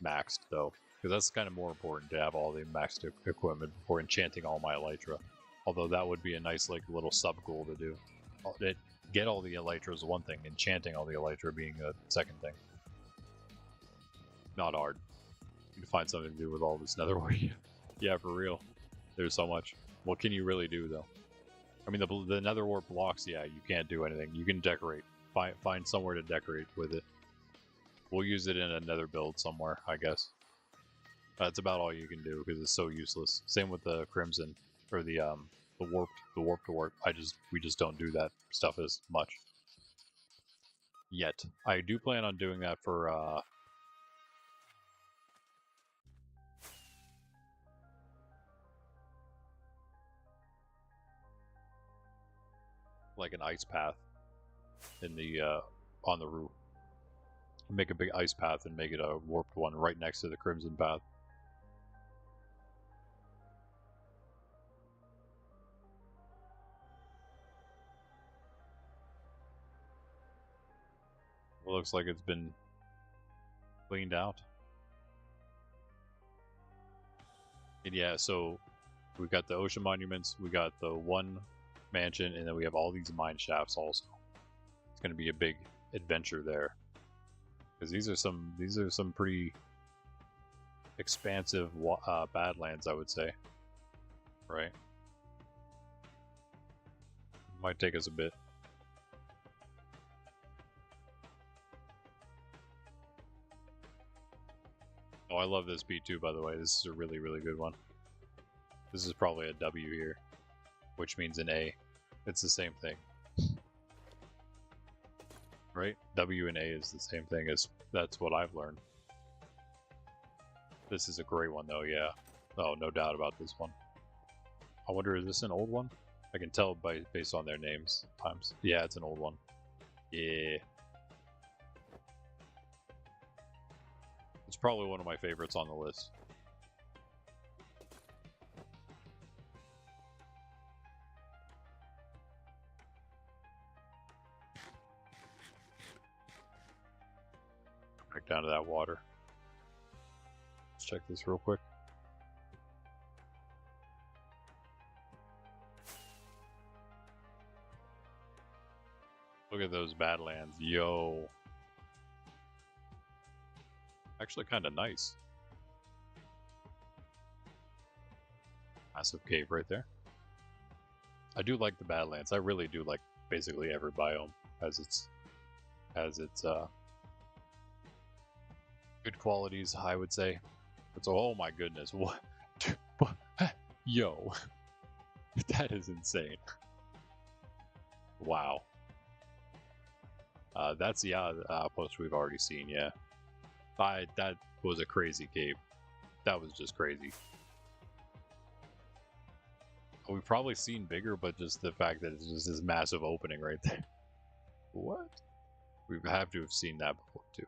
maxed, though. Because that's kind of more important to have all the maxed equipment before enchanting all my elytra. Although that would be a nice like little sub-goal to do. Get all the elytra is one thing, enchanting all the elytra being a second thing. Not hard. You can find something to do with all this netherware. Yeah, for real. There's so much. What can you really do, though? I mean, the nether wart blocks, yeah, you can't do anything. You can decorate. Find somewhere to decorate with it. We'll use it in a nether build somewhere, I guess. That's about all you can do, because it's so useless. Same with the crimson, or the warped wart. We just don't do that stuff as much. Yet. I do plan on doing that for, like an ice path in the on the roof. Make a big ice path and make it a warped one right next to the crimson path. It looks like it's been cleaned out. And yeah, so we've got the ocean monuments, we got the one mansion, and then we have all these mine shafts also. It's going to be a big adventure there, because these are some pretty expansive badlands, I would say. Right? Might take us a bit. Oh, I love this beat too, by the way. This is a really, really good one. This is probably a W here, which means an A. It's the same thing. Right? W and A is the same thing as, that's what I've learned. This is a great one though, yeah. Oh, no doubt about this one. I wonder, is this an old one? I can tell based on their names sometimes. Yeah, it's an old one. Yeah. It's probably one of my favorites on the list. Back down to that water. Let's check this real quick. Look at those Badlands. Yo. Actually kind of nice. Massive cave right there. I do like the Badlands. I really do like basically every biome has its good qualities, I would say. It's, oh my goodness. What? Yo. That is insane. Wow. That's the outpost we've already seen, yeah. That was a crazy cave. That was just crazy. We've probably seen bigger, but just the fact that it's just this massive opening right there. What? We have to have seen that before, too.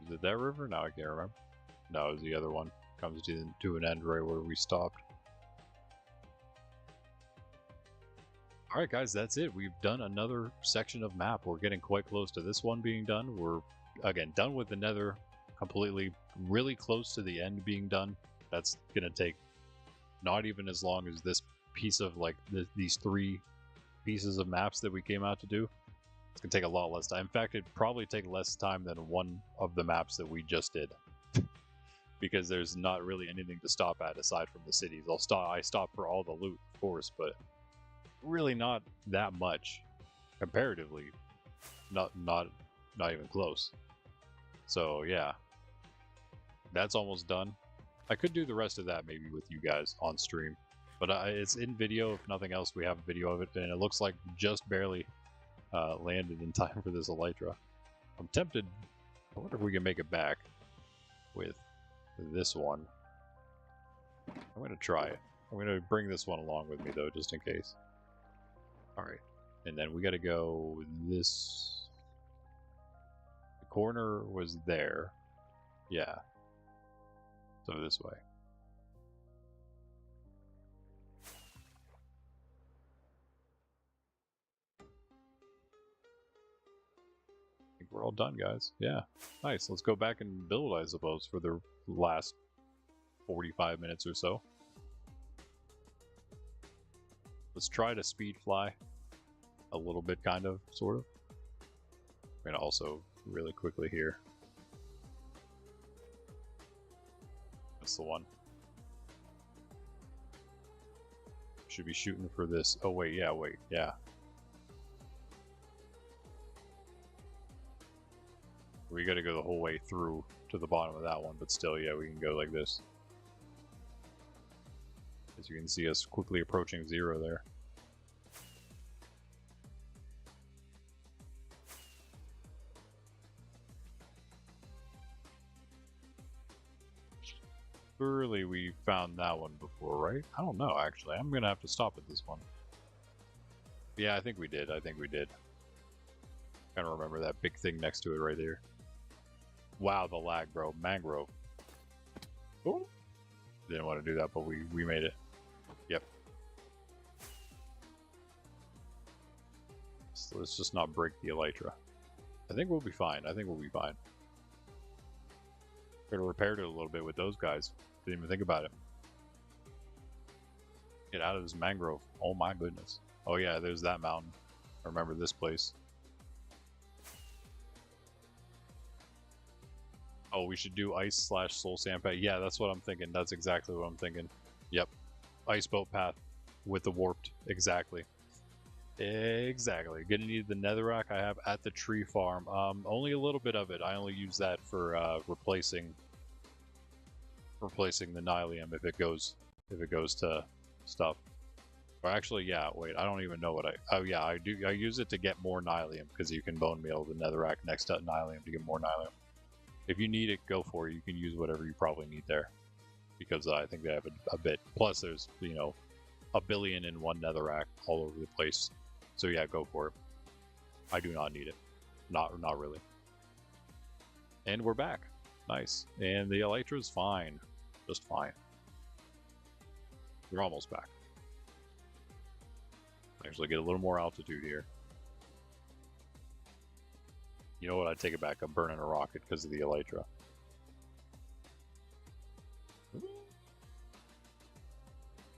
Is it that river? No, I can't remember. No, it was the other one. Comes to an end right where we stopped. Alright guys, that's it. We've done another section of map. We're getting quite close to this one being done. We're, again, done with the nether completely, really close to the end being done. That's going to take not even as long as this piece of, like, these 3 pieces of maps that we came out to do. It's going to take a lot less time. In fact, it'd probably take less time than one of the maps that we just did. Because there's not really anything to stop at aside from the cities. I stop for all the loot, of course, but really not that much comparatively. Not even close. So yeah, that's almost done. I could do the rest of that maybe with you guys on stream, but it's in video. If nothing else, we have a video of it, and it looks like just barely landed in time for this elytra. I'm tempted. I wonder if we can make it back with this one. I'm gonna try it. I'm gonna bring this one along with me though, just in case. All right, and then we got to go this. The corner was there, yeah. So this way. I think we're all done, guys. Yeah, nice. Let's go back and build, I suppose, for the last 45 minutes or so. Let's try to speed fly a little bit, kind of, sort of. I'm gonna also really quickly here. That's the one. Should be shooting for this. Oh wait, yeah. We gotta go the whole way through to the bottom of that one, but still, yeah, we can go like this. As you can see us quickly approaching 0 there. Surely we found that one before, right? I don't know, actually. I'm gonna have to stop at this one. Yeah, I think we did. Kind of remember that big thing next to it right there. Wow, the lag, bro. Mangrove. Oh, didn't want to do that, but we made it. Yep. So let's just not break the elytra. I think we'll be fine. Could have repaired it a little bit with those guys. Didn't even think about it. Get out of this mangrove. Oh my goodness. Oh yeah, there's that mountain. I remember this place. Oh, we should do ice / soul sand path. Yeah, that's what I'm thinking. That's exactly what I'm thinking. Yep. Ice boat path with the warped. Exactly. Exactly. Gonna need the netherrack I have at the tree farm. Only a little bit of it. I only use that for replacing the nylium if it goes to stuff. Or actually, yeah. Wait, I don't even know what I. Oh yeah, I do. I use it to get more nylium because you can bone meal the netherrack next to nylium to get more nylium. If you need it, go for it. You can use whatever you probably need there, because I think they have a bit. Plus, there's a billion in one netherrack all over the place. So yeah, go for it. I do not need it. Not really. And we're back. Nice. And the elytra's fine. Just fine. We're almost back. Actually get a little more altitude here. You know what? I take it back. I'm burning a rocket because of the elytra.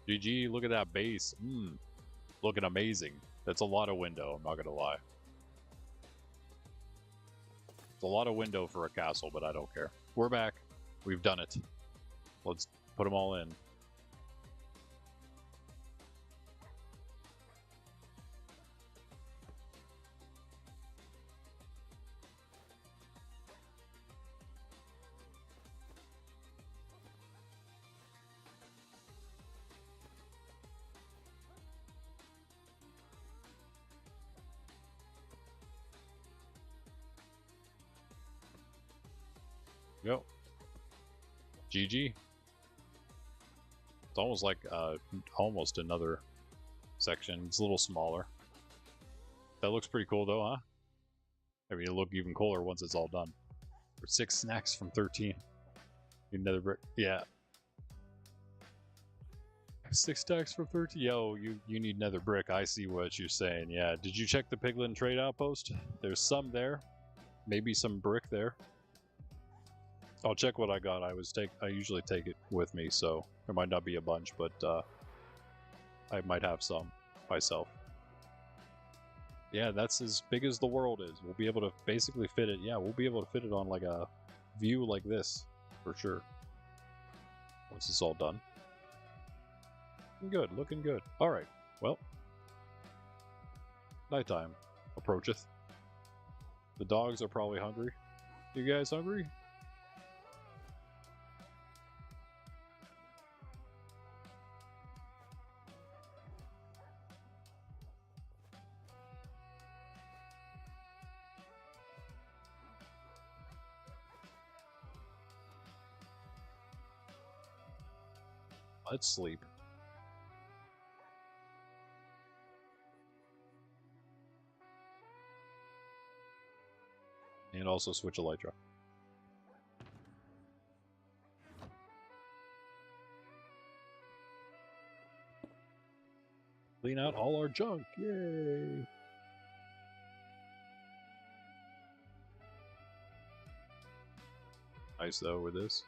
GG, look at that base. Looking amazing. That's a lot of window, I'm not gonna lie. It's a lot of window for a castle, but I don't care. We're back. We've done it. Let's put them all in. Go. GG. It's almost like almost another section. It's a little smaller. That looks pretty cool though, huh? I mean, it'll look even cooler once it's all done. For 6 snacks from 13. Need another brick. Yeah. 6 stacks from 13. Yo, you need another brick. I see what you're saying. Yeah. Did you check the piglin trade outpost? There's some there. Maybe some brick there. I'll check what I got. I usually take it with me, so there might not be a bunch, but I might have some myself. Yeah, that's as big as the world is. We'll be able to basically fit it. Yeah, we'll be able to fit it on like a view like this for sure. Once it's all done. Looking good, looking good. All right, well, nighttime approacheth. The dogs are probably hungry. You guys hungry? Let's sleep. And also switch elytra. Clean out all our junk. Yay! Nice though with this.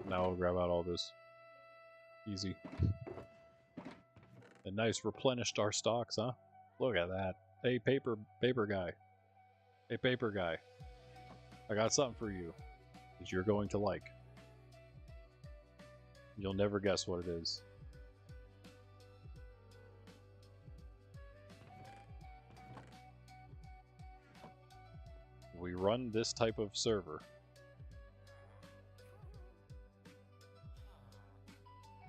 Now we'll grab out all this. Easy. And nice, replenished our stocks, huh? Look at that. Hey, paper guy. Hey, paper guy. I got something for you that you're going to like. You'll never guess what it is. We run this type of server.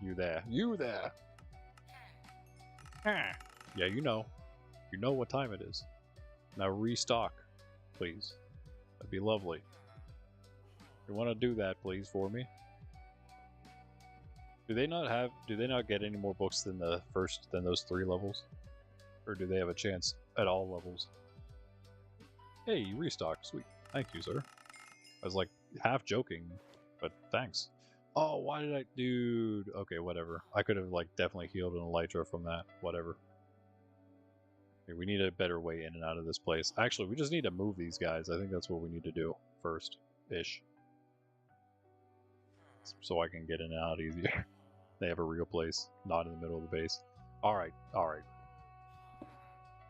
You there. You there! Yeah, you know. You know what time it is. Now restock, please. That'd be lovely. You want to do that, please, for me? Do they not get any more books than those 3 levels? Or do they have a chance at all levels? Hey, you restocked. Sweet. Thank you, sir. I was like half joking, but thanks. Oh, why did I... Dude. Okay, whatever. I could have like definitely healed an elytra from that. Whatever. Okay, we need a better way in and out of this place. Actually, we just need to move these guys. I think that's what we need to do first-ish. So I can get in and out easier. They have a real place, not in the middle of the base. Alright, alright.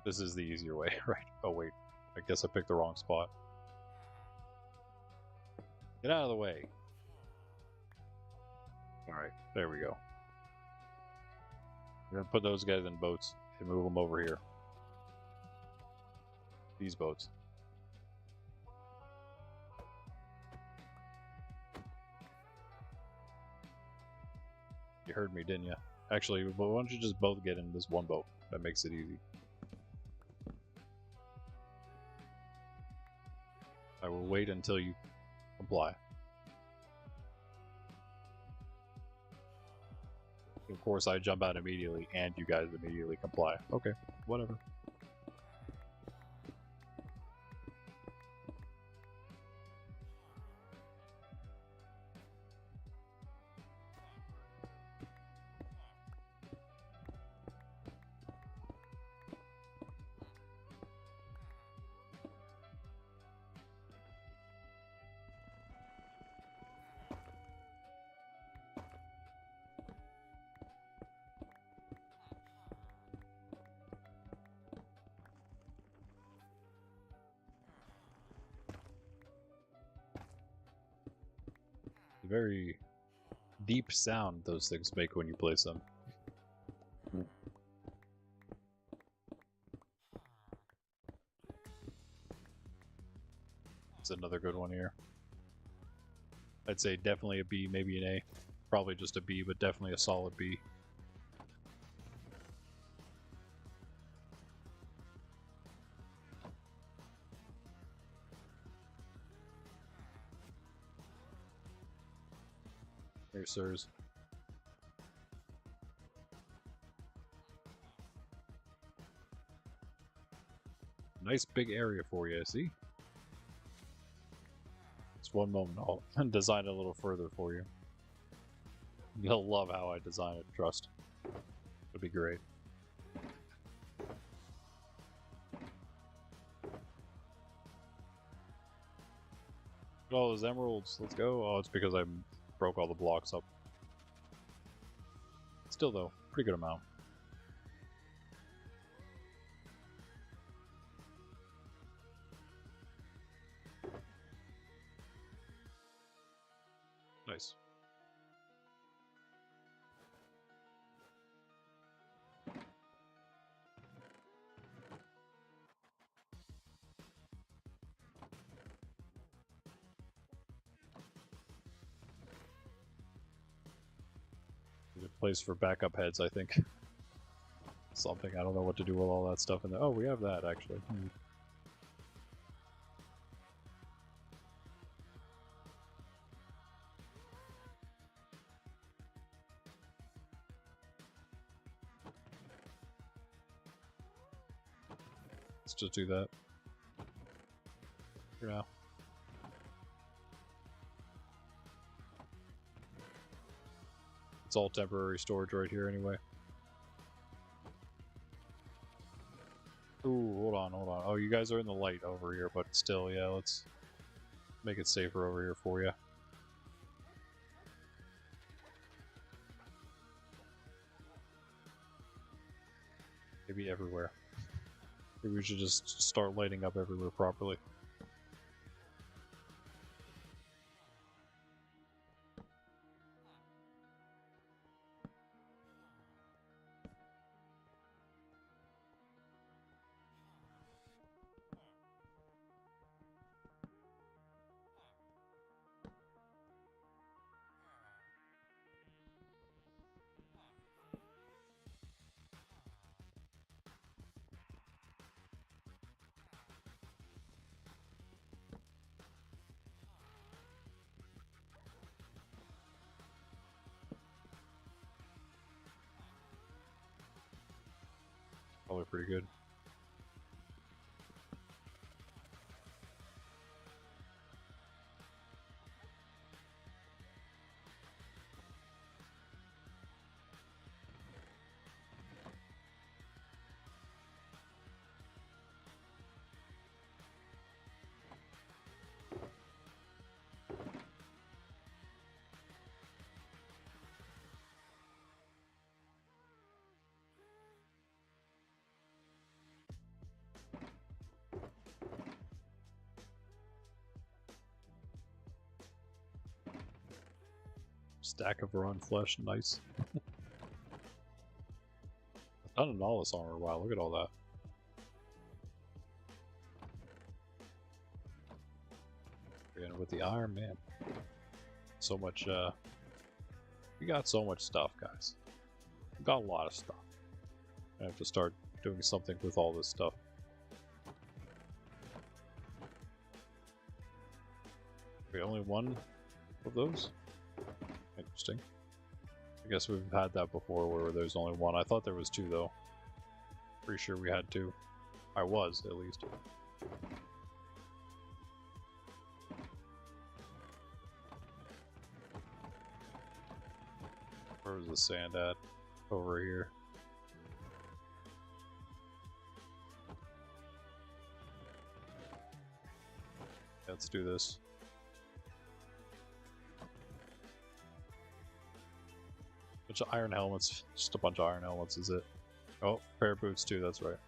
This is the easier way, right? Oh wait, I guess I picked the wrong spot. Get out of the way. Alright, there we go. We're gonna put those guys in boats and move them over here. These boats. You heard me, didn't you? Actually, why don't you just both get in this one boat? That makes it easy. I will wait until you comply. Of course, I jump out immediately, and you guys immediately comply. Okay, whatever. Very deep sound those things make when you place them. It's another good one here. I'd say definitely a B, maybe an A. Probably just a B, but definitely a solid B. Here, sirs. Nice big area for you, see? Just one moment, I'll design it a little further for you. You'll love how I design it, trust. It'll be great. Oh, those emeralds, let's go. Oh, it's because I broke all the blocks up. Still though, pretty good amount. Nice. Good place for backup heads, I think. Something, I don't know what to do with all that stuff in there. Oh, we have that, actually. Let's just do that. For now. It's all temporary storage right here anyway. Ooh, hold on, hold on. Oh, you guys are in the light over here, but still, yeah, let's make it safer over here for you. Maybe everywhere. Maybe we should just start lighting up everywhere properly. Probably pretty good. Stack of raw flesh, nice. I've done an all this armor. Wow, look at all that. And with the Iron Man. So much, we got so much stuff, guys. We got a lot of stuff. I have to start doing something with all this stuff. We only one of those? Interesting. I guess we've had that before where there's only one. I thought there was two, though. Pretty sure we had two. I was, at least. Where's the sand at? Over here. Let's do this. Bunch of iron helmets. Just a bunch of iron helmets, is it? Oh, pair of boots too, that's right.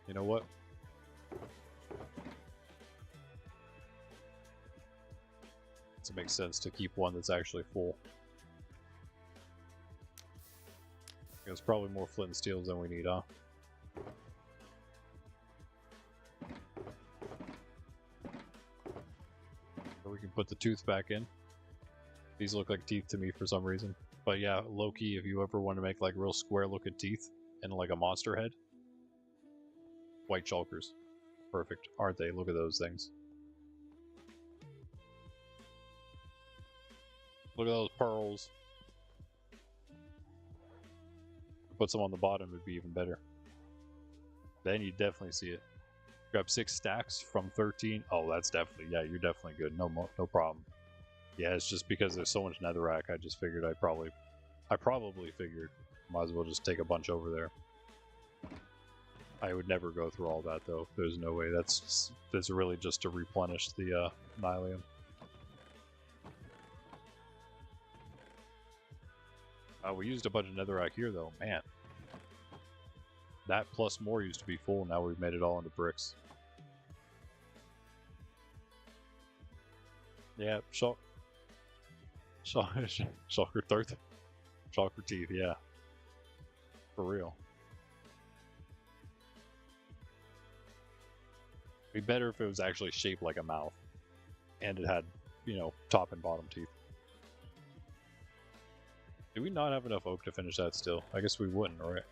You know what? It makes sense to keep one that's actually full. There's probably more flint and steels than we need, huh? Or we can put the tooth back in. These look like teeth to me for some reason. But yeah, low-key, if you ever want to make like real square-looking teeth and like a monster head, white shulkers. Perfect, aren't they? Look at those things. Look at those pearls. Put some on the bottom would be even better. Then you definitely see it. Grab 6 stacks from 13. Oh, that's definitely, yeah, you're definitely good. No problem. Yeah, it's just because there's so much netherrack. I just figured I probably figured might as well just take a bunch over there. I would never go through all that though. There's no way. That's really just to replenish the nylium. We used a bunch of netherrack here though, man. That plus more used to be full, now we've made it all into bricks. Yeah, shulker third. Shulker teeth, yeah. For real. It'd be better if it was actually shaped like a mouth. And it had, you know, top and bottom teeth. Do we not have enough oak to finish that still? I guess we wouldn't, right?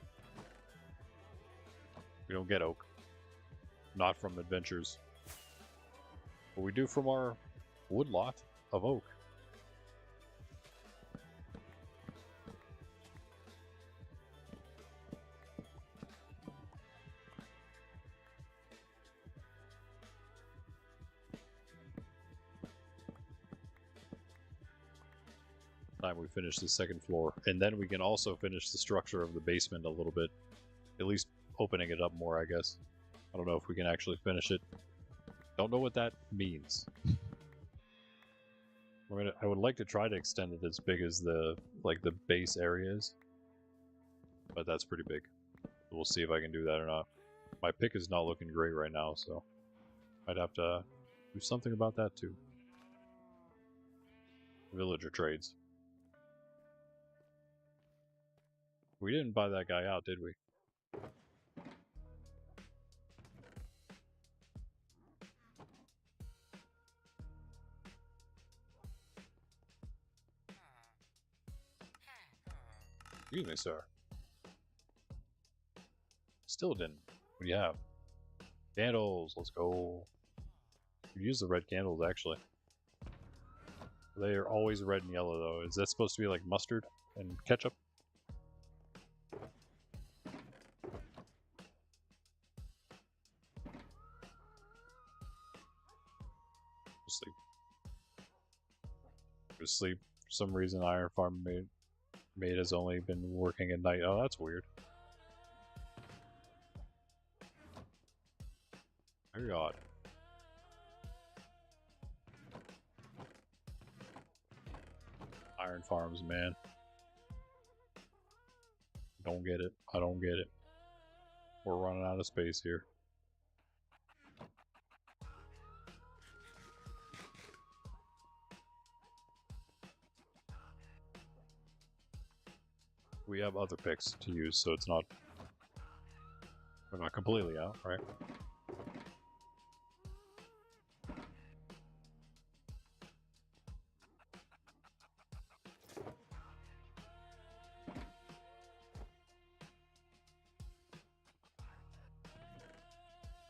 We don't get oak. Not from adventures. But we do from our woodlot of oak. Time we finish the second floor, and then we can also finish the structure of the basement a little bit, at least opening it up more, I guess. I don't know if we can actually finish it. Don't know what that means. I would like to try to extend it as big as the base area is, but that's pretty big. We'll see if I can do that or not. My pick is not looking great right now, so I'd have to do something about that too. Villager trades. We didn't buy that guy out, did we? Excuse me, sir. Still didn't. What do you have? Candles, let's go. We use the red candles, actually. They are always red and yellow, though. Is that supposed to be like mustard and ketchup? Sleep. Just sleep. For some reason, Iron Farm made has only been working at night. Oh, that's weird. Very odd. Iron Farms, man. Don't get it. I don't get it. We're running out of space here. We have other picks to use, so it's not... We're not completely out, right?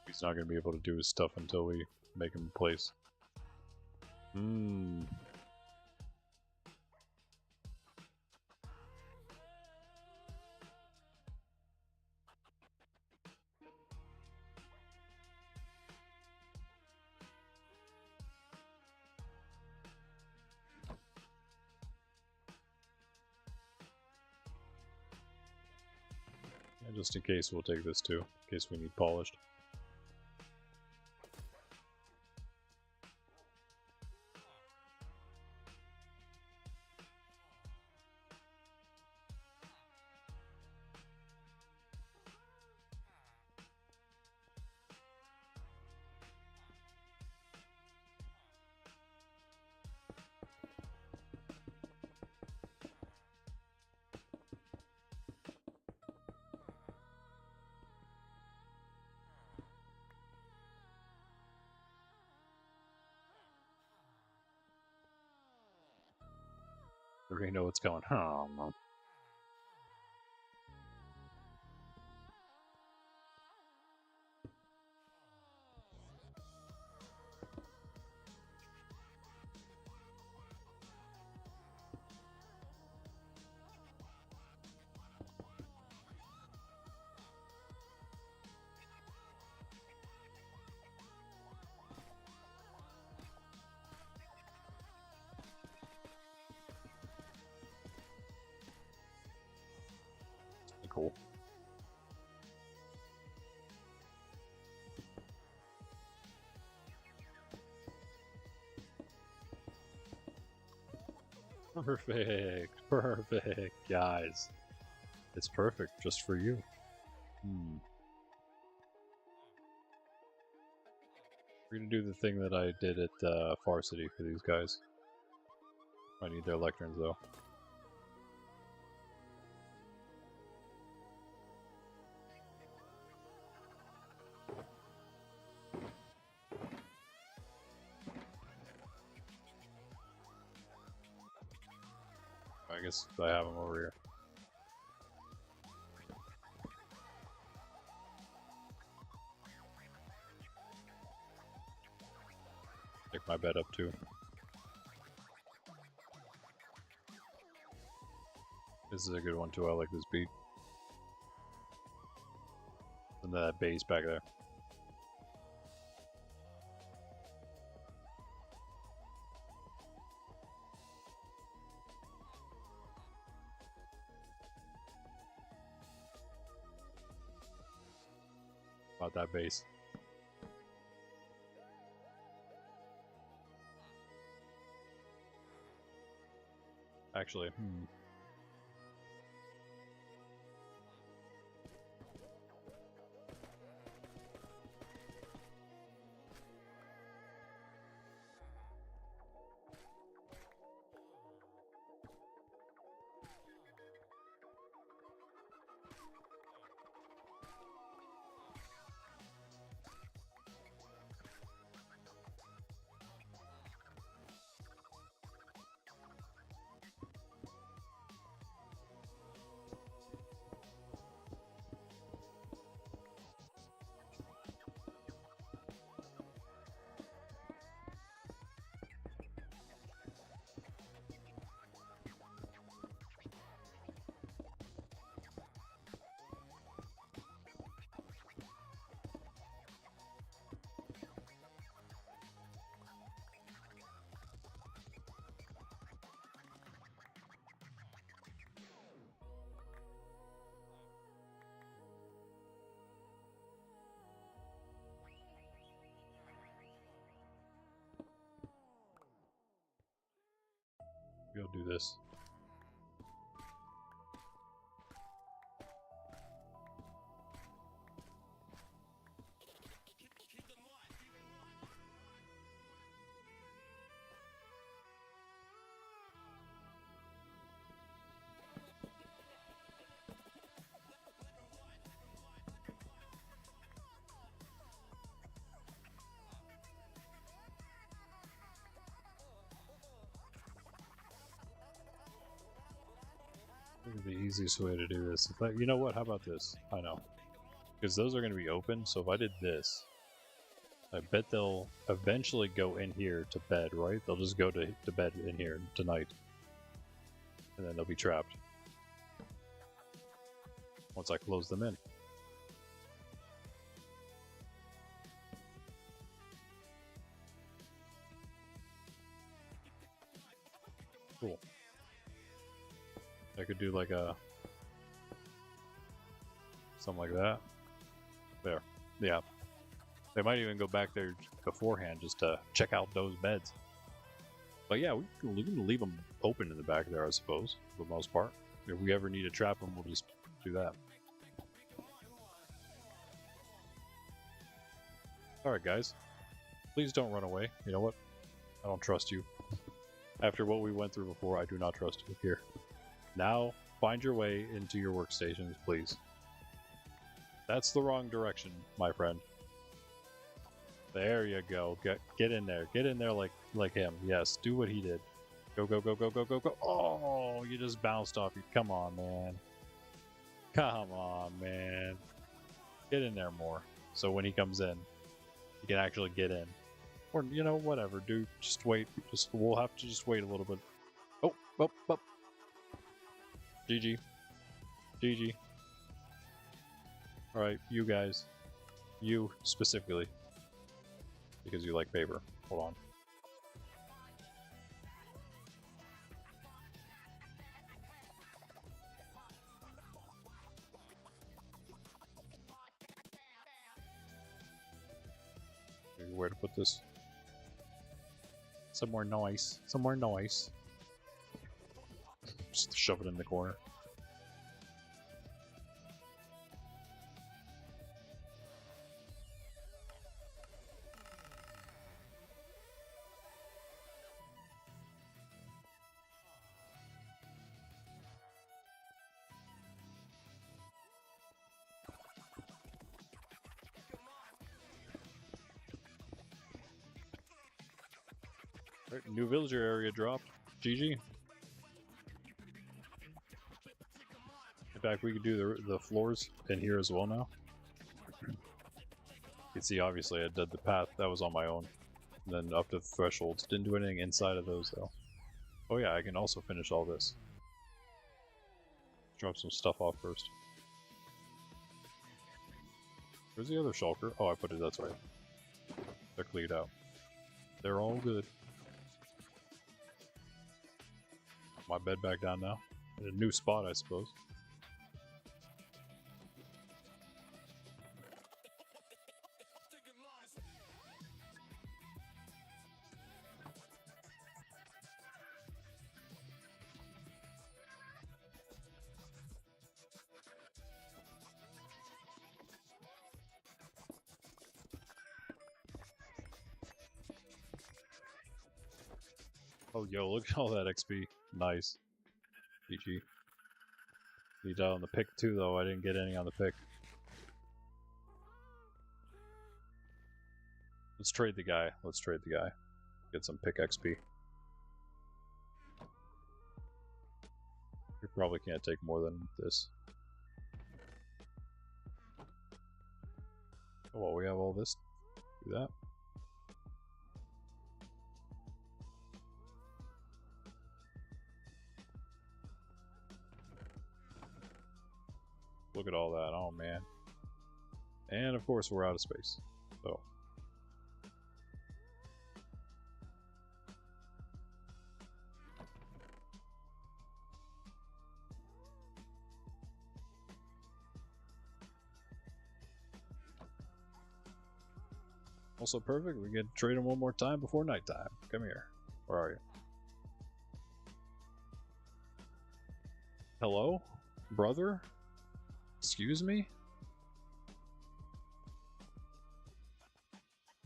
He's not going to be able to do his stuff until we make him a place. And just in case, we'll take this too, in case we need polished. I already know what's going on. Cool. Perfect, perfect, guys. It's perfect just for you. We're gonna do the thing that I did at Far City for these guys. I need their lecterns though. I guess I have them over here. Pick my bed up too. This is a good one too. I like this beat. And that bass back there. About that bass. Actually, Go do this. The easiest way to do this. If I, you know what? How about this? I know. Because those are going to be open, so if I did this, I bet they'll eventually go in here to bed, right? They'll just go to bed in here tonight. And then they'll be trapped. Once I close them in. Cool. I could do like a... something like that. There. Yeah. They might even go back there beforehand just to check out those beds. But yeah, we can leave them open in the back there, I suppose, for the most part. If we ever need to trap them, we'll just do that. Alright, guys. Please don't run away. You know what? I don't trust you. After what we went through before, I do not trust you here. Now, find your way into your workstations, please. That's the wrong direction, my friend. There you go. Get in there. Get in there like him. Yes, do what he did. Go, go, go, go, go, go, go. Oh, you just bounced off. Come on, man. Come on, man. Get in there more. So when he comes in, you can actually get in. Or, you know, whatever, dude. Just wait. We'll have to just wait a little bit. Oh, oh, oh. GG. GG. Alright, you guys. You specifically. Because you like paper. Hold on. Maybe where to put this? Somewhere nice. Somewhere nice. Just shove it in the corner. Right, new villager area dropped. GG. In fact, we could do the floors in here as well now. You can see, obviously, I did the path. That was on my own. And then up to the thresholds. Didn't do anything inside of those, though. Oh yeah, I can also finish all this. Drop some stuff off first. Where's the other shulker? Oh, I put it, that's right. They're cleaned out. They're all good. My bed back down now. In a new spot, I suppose. Oh, yo, look at all that XP. Nice. GG. Need on the pick too, though. I didn't get any on the pick. Let's trade the guy. Let's trade the guy. Get some pick XP. You probably can't take more than this. Oh, well, we have all this. Do that. Look at all that. Oh, man. And, of course, we're out of space. So. Also perfect. We get to trade him one more time before nighttime. Come here. Where are you? Hello? Brother? Excuse me?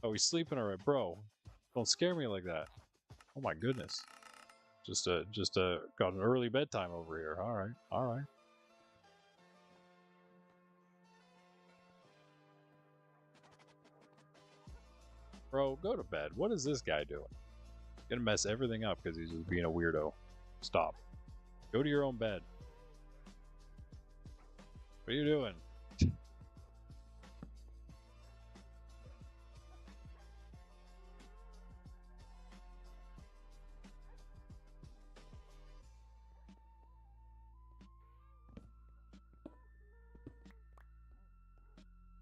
Oh, he's sleeping alright, bro. Don't scare me like that. Oh my goodness. Just got an early bedtime over here. Alright, alright. Bro, go to bed. What is this guy doing? Gonna mess everything up because he's just being a weirdo. Stop. Go to your own bed. What are you doing?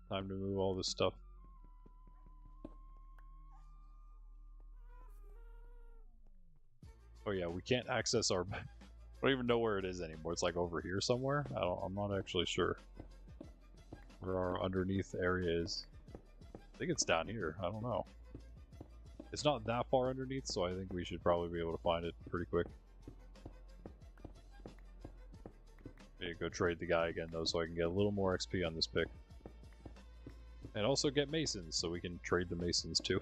Time to move all this stuff. Oh yeah, we can't access our... I don't even know where it is anymore. It's like over here somewhere? I'm not actually sure where our underneath area is. I think it's down here. I don't know. It's not that far underneath, so I think we should probably be able to find it pretty quick. Maybe go trade the guy again though, so I can get a little more XP on this pick. And also get masons, so we can trade the masons too.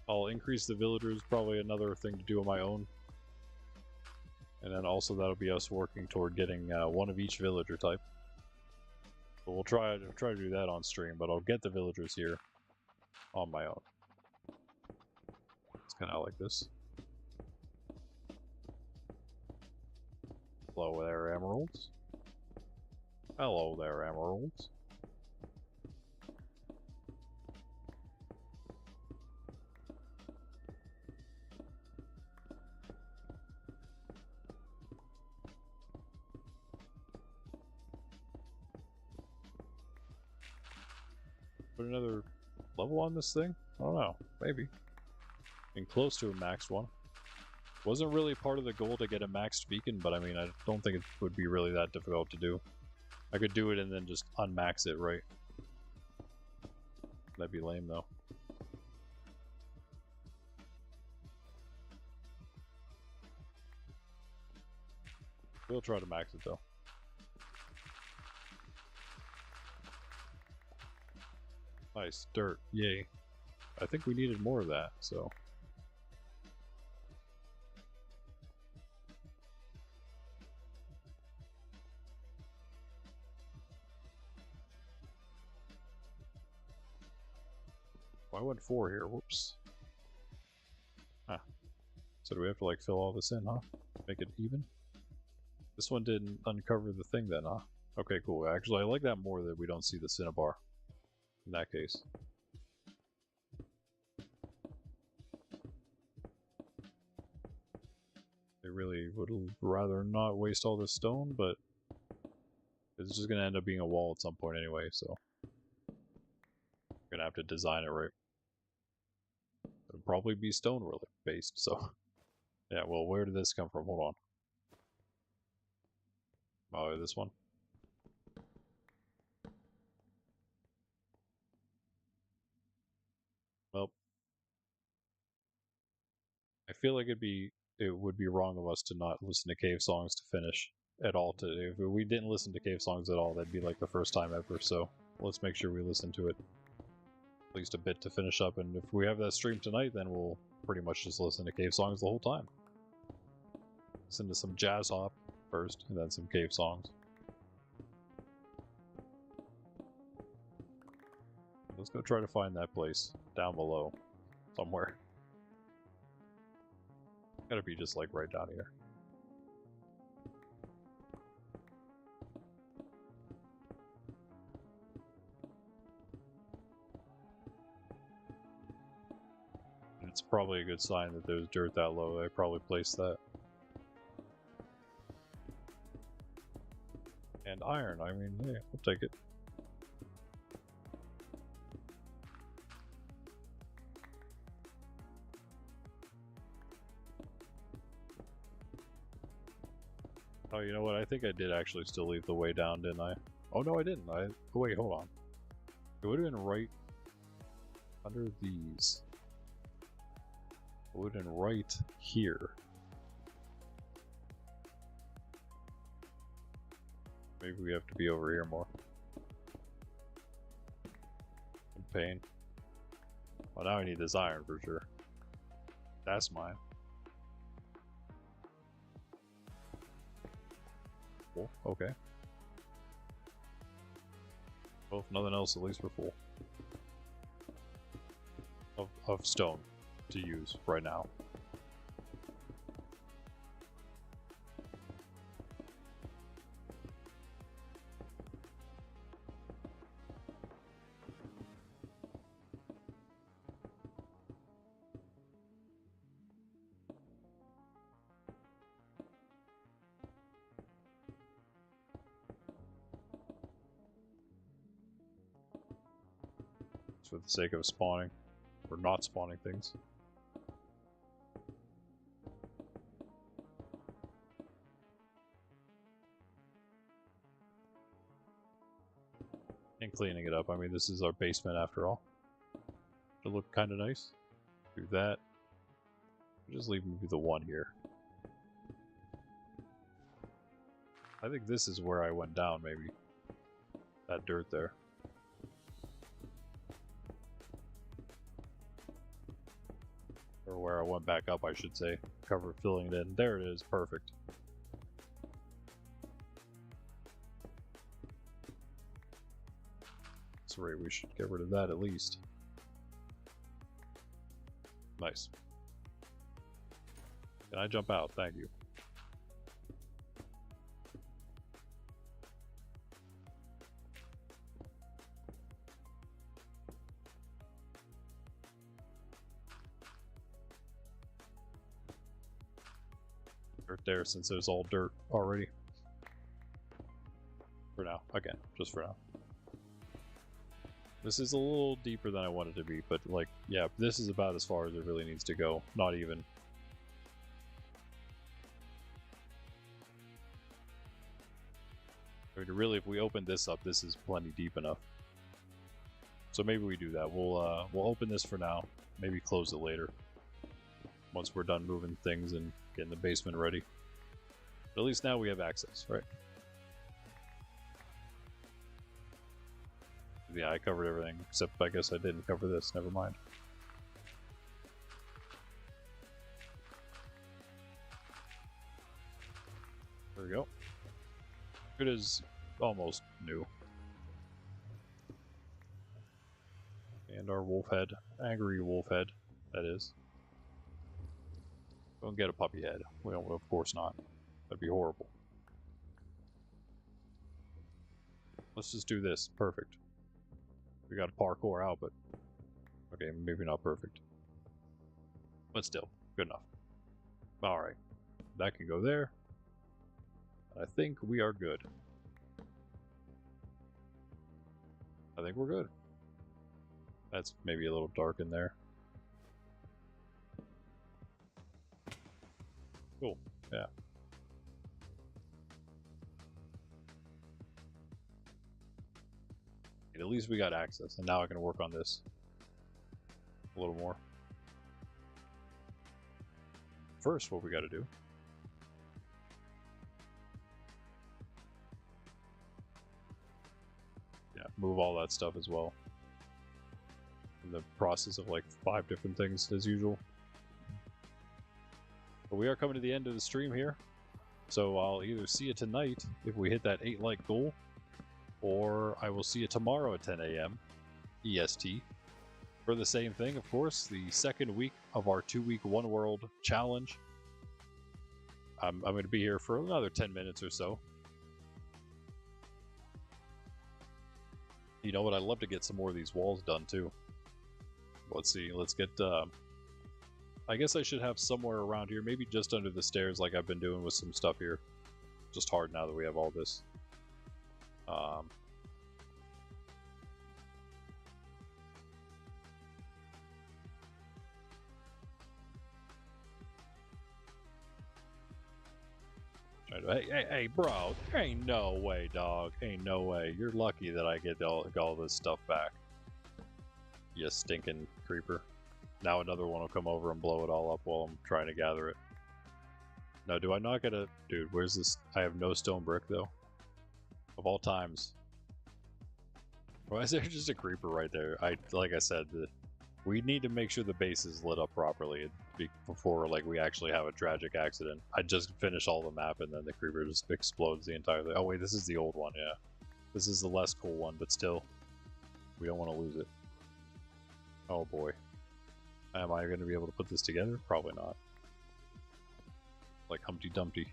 I'll increase the villagers, probably another thing to do on my own. And then also that'll be us working toward getting one of each villager type. But we'll try to do that on stream, but I'll get the villagers here on my own. It's kind of like this. Hello there, emeralds. Hello there, emeralds. Put another level on this thing? I don't know. Maybe. Getting close to a maxed one. Wasn't really part of the goal to get a maxed beacon, but I mean, I don't think it would be really that difficult to do. I could do it and then just unmax it, right? That'd be lame, though. We'll try to max it, though. Nice. Dirt. Yay. I think we needed more of that, so... I went 4 here, whoops. Huh. So do we have to like fill all this in, huh? Make it even? This one didn't uncover the thing then, huh? Okay, cool. Actually, I like that more that we don't see the cinnabar. In that case. They really would rather not waste all this stone, but it's just gonna end up being a wall at some point anyway, so we're gonna have to design it right. It'll probably be stone based, so yeah. Well, where did this come from? Hold on. Oh, this one. Well, I feel like it would be wrong of us to not listen to cave songs to finish at all. If we didn't listen to cave songs at all, that'd be like the first time ever. So let's make sure we listen to it at least a bit to finish up. And if we have that stream tonight, then we'll pretty much just listen to cave songs the whole time. Listen to some jazz hop first, and then some cave songs. Let's go try to find that place down below somewhere. Gotta be just like right down here. And it's probably a good sign that there's dirt that low. They probably placed that. And iron, I mean, yeah, we'll take it. Oh, you know what? I think I did actually still leave the way down, didn't I? Oh, no, I didn't. Oh, wait, hold on. It would have been right under these. Wood and right here. Maybe we have to be over here more. In pain. Well, now I need this iron for sure. That's mine. Cool. Okay. Well, if nothing else, at least we're full. Of stone to use right now. For the sake of spawning, or not spawning things. And cleaning it up. I mean, this is our basement after all. It'll look kind of nice. Do that. Just leave maybe the one here. I think this is where I went down, maybe. That dirt there. Or where I went back up, I should say. Cover filling it in. There it is. Perfect. That's right. We should get rid of that at least. Nice. Can I jump out? Thank you. Dirt there since there's all dirt already. For now. Again, just for now. This is a little deeper than I wanted to be, but like, yeah, this is about as far as it really needs to go. Not even. I mean, really, if we open this up, this is plenty deep enough. So maybe we do that. We'll open this for now. Maybe close it later. Once we're done moving things and getting the basement ready. But at least now we have access, right? Yeah, I covered everything, except I guess I didn't cover this. Never mind. There we go. It is almost new. And our wolf head. Angry wolf head, that is. Don't get a puppy head. We don't, of course not. That'd be horrible. Let's just do this. Perfect. We got a parkour out, but okay, maybe not perfect. But still, good enough. Alright. That can go there. I think we are good. I think we're good. That's maybe a little dark in there. Cool, yeah. And at least we got access, and now I can work on this a little more. First, what we gotta do. Yeah, move all that stuff as well. In the process of like 5 different things as usual. But we are coming to the end of the stream here. So I'll either see you tonight if we hit that 8 like goal, or I will see you tomorrow at 10 a.m. EST for the same thing, of course, the second week of our 2-week One World challenge. I'm going to be here for another 10 minutes or so. You know what? I'd love to get some more of these walls done too. Let's see. Let's get. I guess I should have somewhere around here, maybe just under the stairs, like I've been doing with some stuff here. Just hard now that we have all this. Hey, bro, ain't no way, dog. Ain't no way. You're lucky that I get all this stuff back. You stinking creeper. Now another one will come over and blow it all up while I'm trying to gather it. Now, do I not get a... Dude, where's this? I have no stone brick, though. Of all times. Why is there just a creeper right there? Like I said, we need to make sure the base is lit up properly before like we actually have a tragic accident. I just finished all the map and then the creeper just explodes the entire thing. Oh wait, this is the old one, yeah. This is the less cool one, but still, we don't want to lose it. Oh boy. Am I going to be able to put this together? Probably not. Like Humpty Dumpty.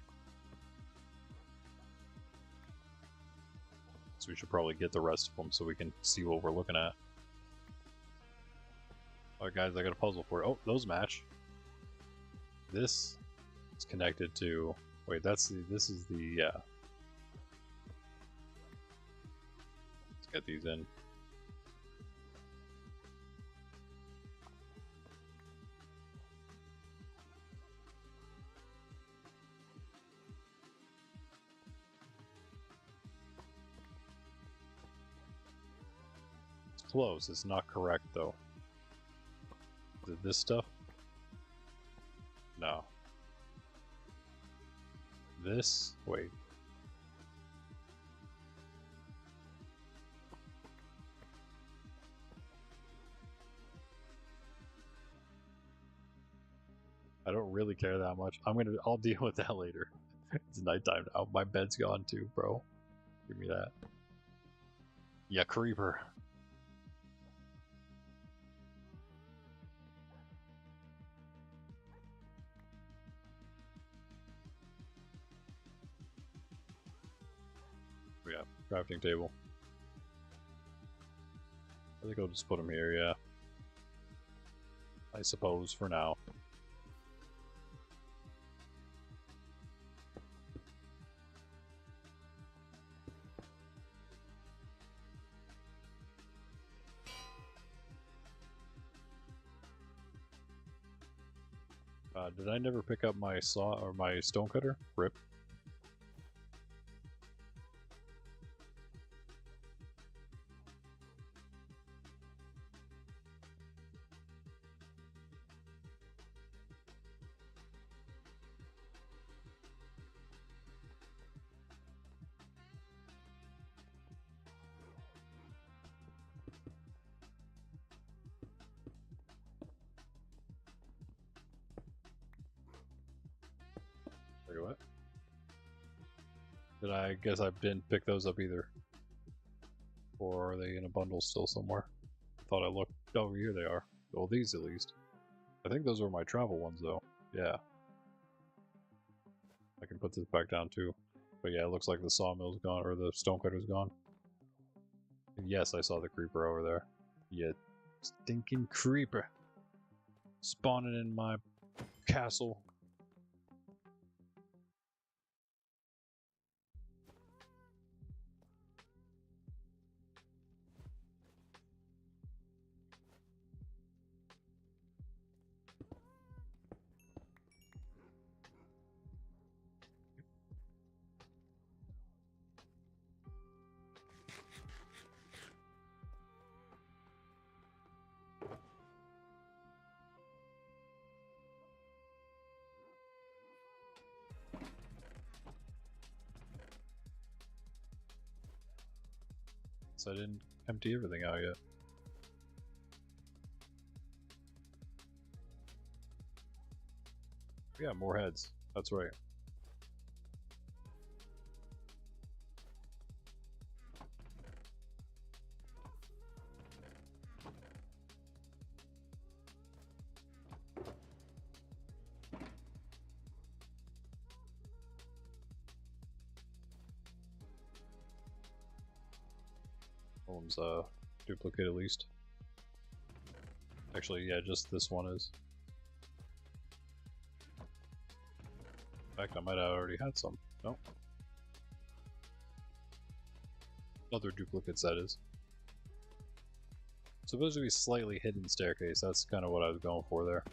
So we should probably get the rest of them so we can see what we're looking at. Alright guys, I got a puzzle for you. Oh, those match. This is connected to... Wait, this is the... yeah. Let's get these in. It's close, it's not correct though. This stuff? No. This? Wait. I don't really care that much. I'll deal with that later. It's nighttime now. My bed's gone too, bro. Give me that. Yeah, creeper. Yeah, crafting table. I think I'll just put them here, yeah. I suppose, for now. Did I never pick up my saw or my stone cutter? Rip. Wait, what? I guess I didn't pick those up either. Or are they in a bundle still somewhere? Thought I looked. Oh, here they are. Well, these at least. I think those were my travel ones though. Yeah. I can put this back down too. But yeah, it looks like the sawmill's gone, or the stonecutter's gone. And yes, I saw the creeper over there. Yeah, stinking creeper. Spawning in my castle. So I didn't empty everything out yet. Yeah, more heads. That's right. One's duplicate at least. Actually, yeah, just this one is. In fact, I might have already had some. No. Other duplicates, that is. Supposed to be slightly hidden staircase. That's kind of what I was going for there.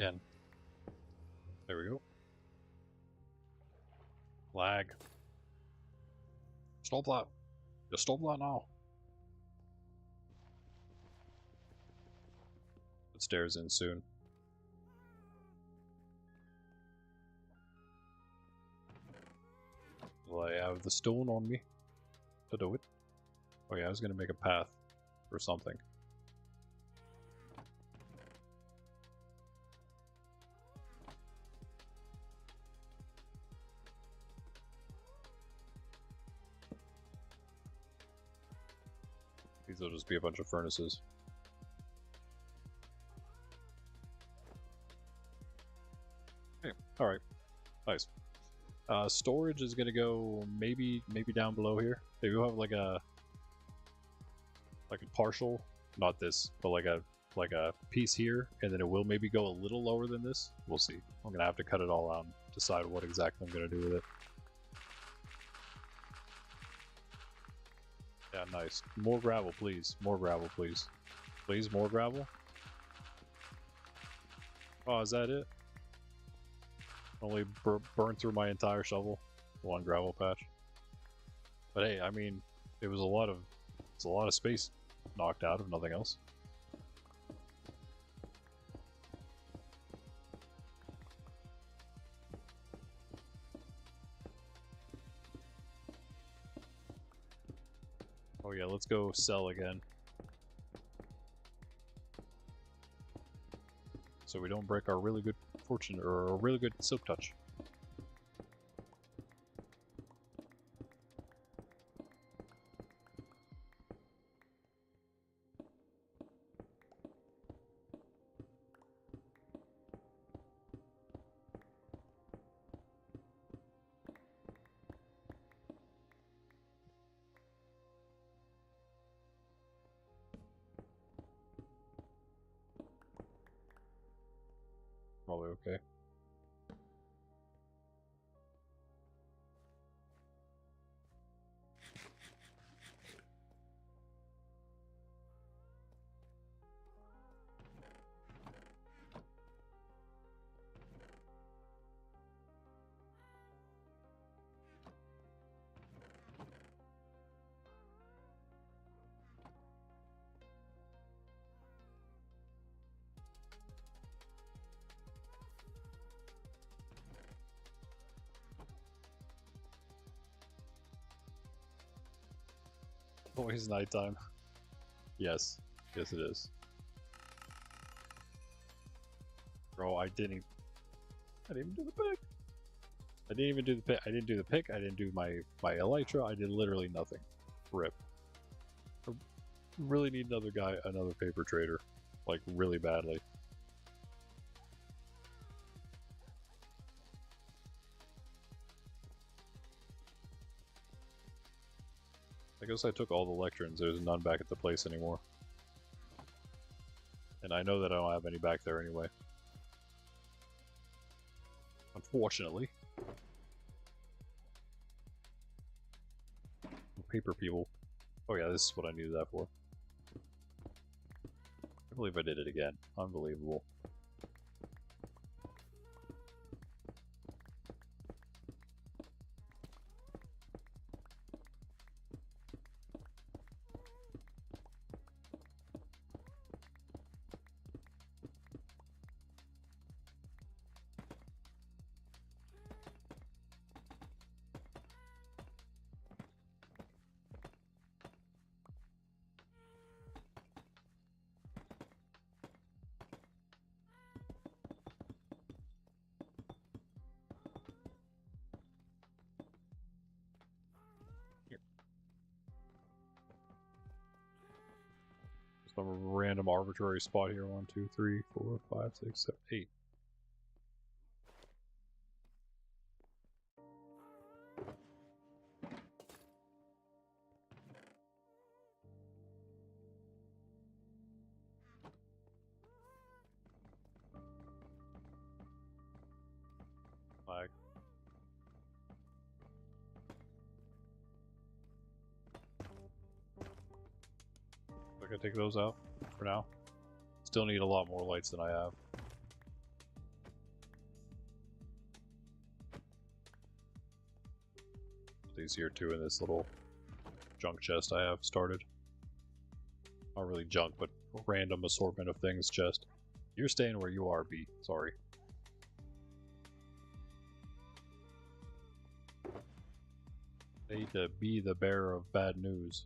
again. There we go. Lag. Stop that. Just stop that now. Put stairs in soon. Will I have the stone on me to do it? Oh yeah, I was gonna make a path or something. These will just be a bunch of furnaces. Okay, alright. Nice. Storage is gonna go maybe down below here. Maybe we'll have like a partial, not this, but like a piece here, and then it will maybe go a little lower than this. We'll see. I'm gonna have to cut it all out and decide what exactly I'm gonna do with it. Yeah, nice. More gravel, please. More gravel, please. Please, more gravel. Oh, is that it? Only burned through my entire shovel. One gravel patch. But hey, I mean, it was a lot of space knocked out, if nothing else. Oh yeah, let's go sell again. So we don't break our really good fortune, or a really good silk touch. Probably okay. Always nighttime. Yes. Yes, it is. Bro, I didn't even do the pick. I didn't even do the pick. I didn't do the pick. I didn't do my elytra. I did literally nothing. Rip. I really need another guy, another paper trader. Like, really badly. I guess I took all the lecterns. There's none back at the place anymore. And I know that I don't have any back there anyway. Unfortunately. Paper people. Oh yeah, this is what I needed that for. I believe I did it again. Unbelievable. Some random arbitrary spot here. 1, 2, 3, 4, 5, 6, 7, 8. Flag. I gotta take those out for now. Still need a lot more lights than I have. these here too in this little junk chest I have started. Not really junk, but random assortment of things chest. You're staying where you are, B. Sorry. I hate to be the bearer of bad news.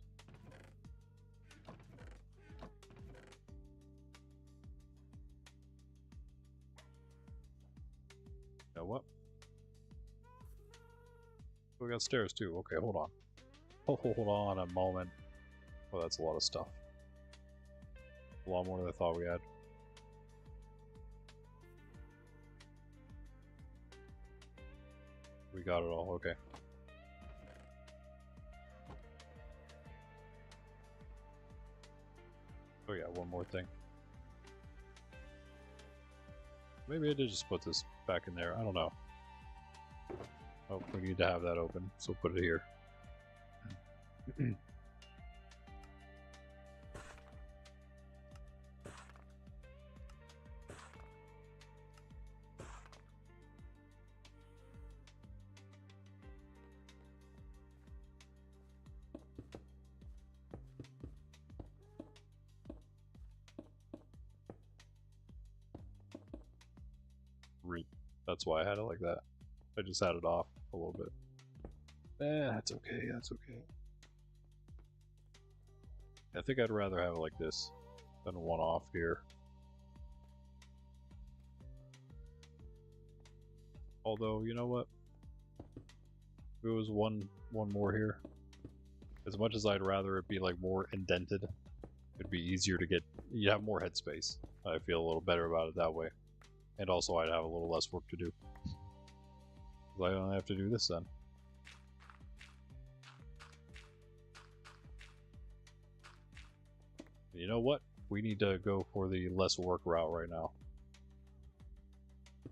You know what? We got stairs too. Okay, hold on. Hold on a moment. Oh, that's a lot of stuff. A lot more than I thought we had. We got it all. Okay. Oh yeah, one more thing. Maybe I did just put this back in there. I don't know. Oh, we need to have that open, so put it here. That's why I had it like that. I just had it off a little bit. That's okay, that's okay. I think I'd rather have it like this than one off here. Although, you know what? If it was one more here, as much as I'd rather it be like more indented, it'd be easier to get, you'd have more headspace. I feel a little better about it that way. And also I'd have a little less work to do. I don't have to do this then. You know what? We need to go for the less work route right now.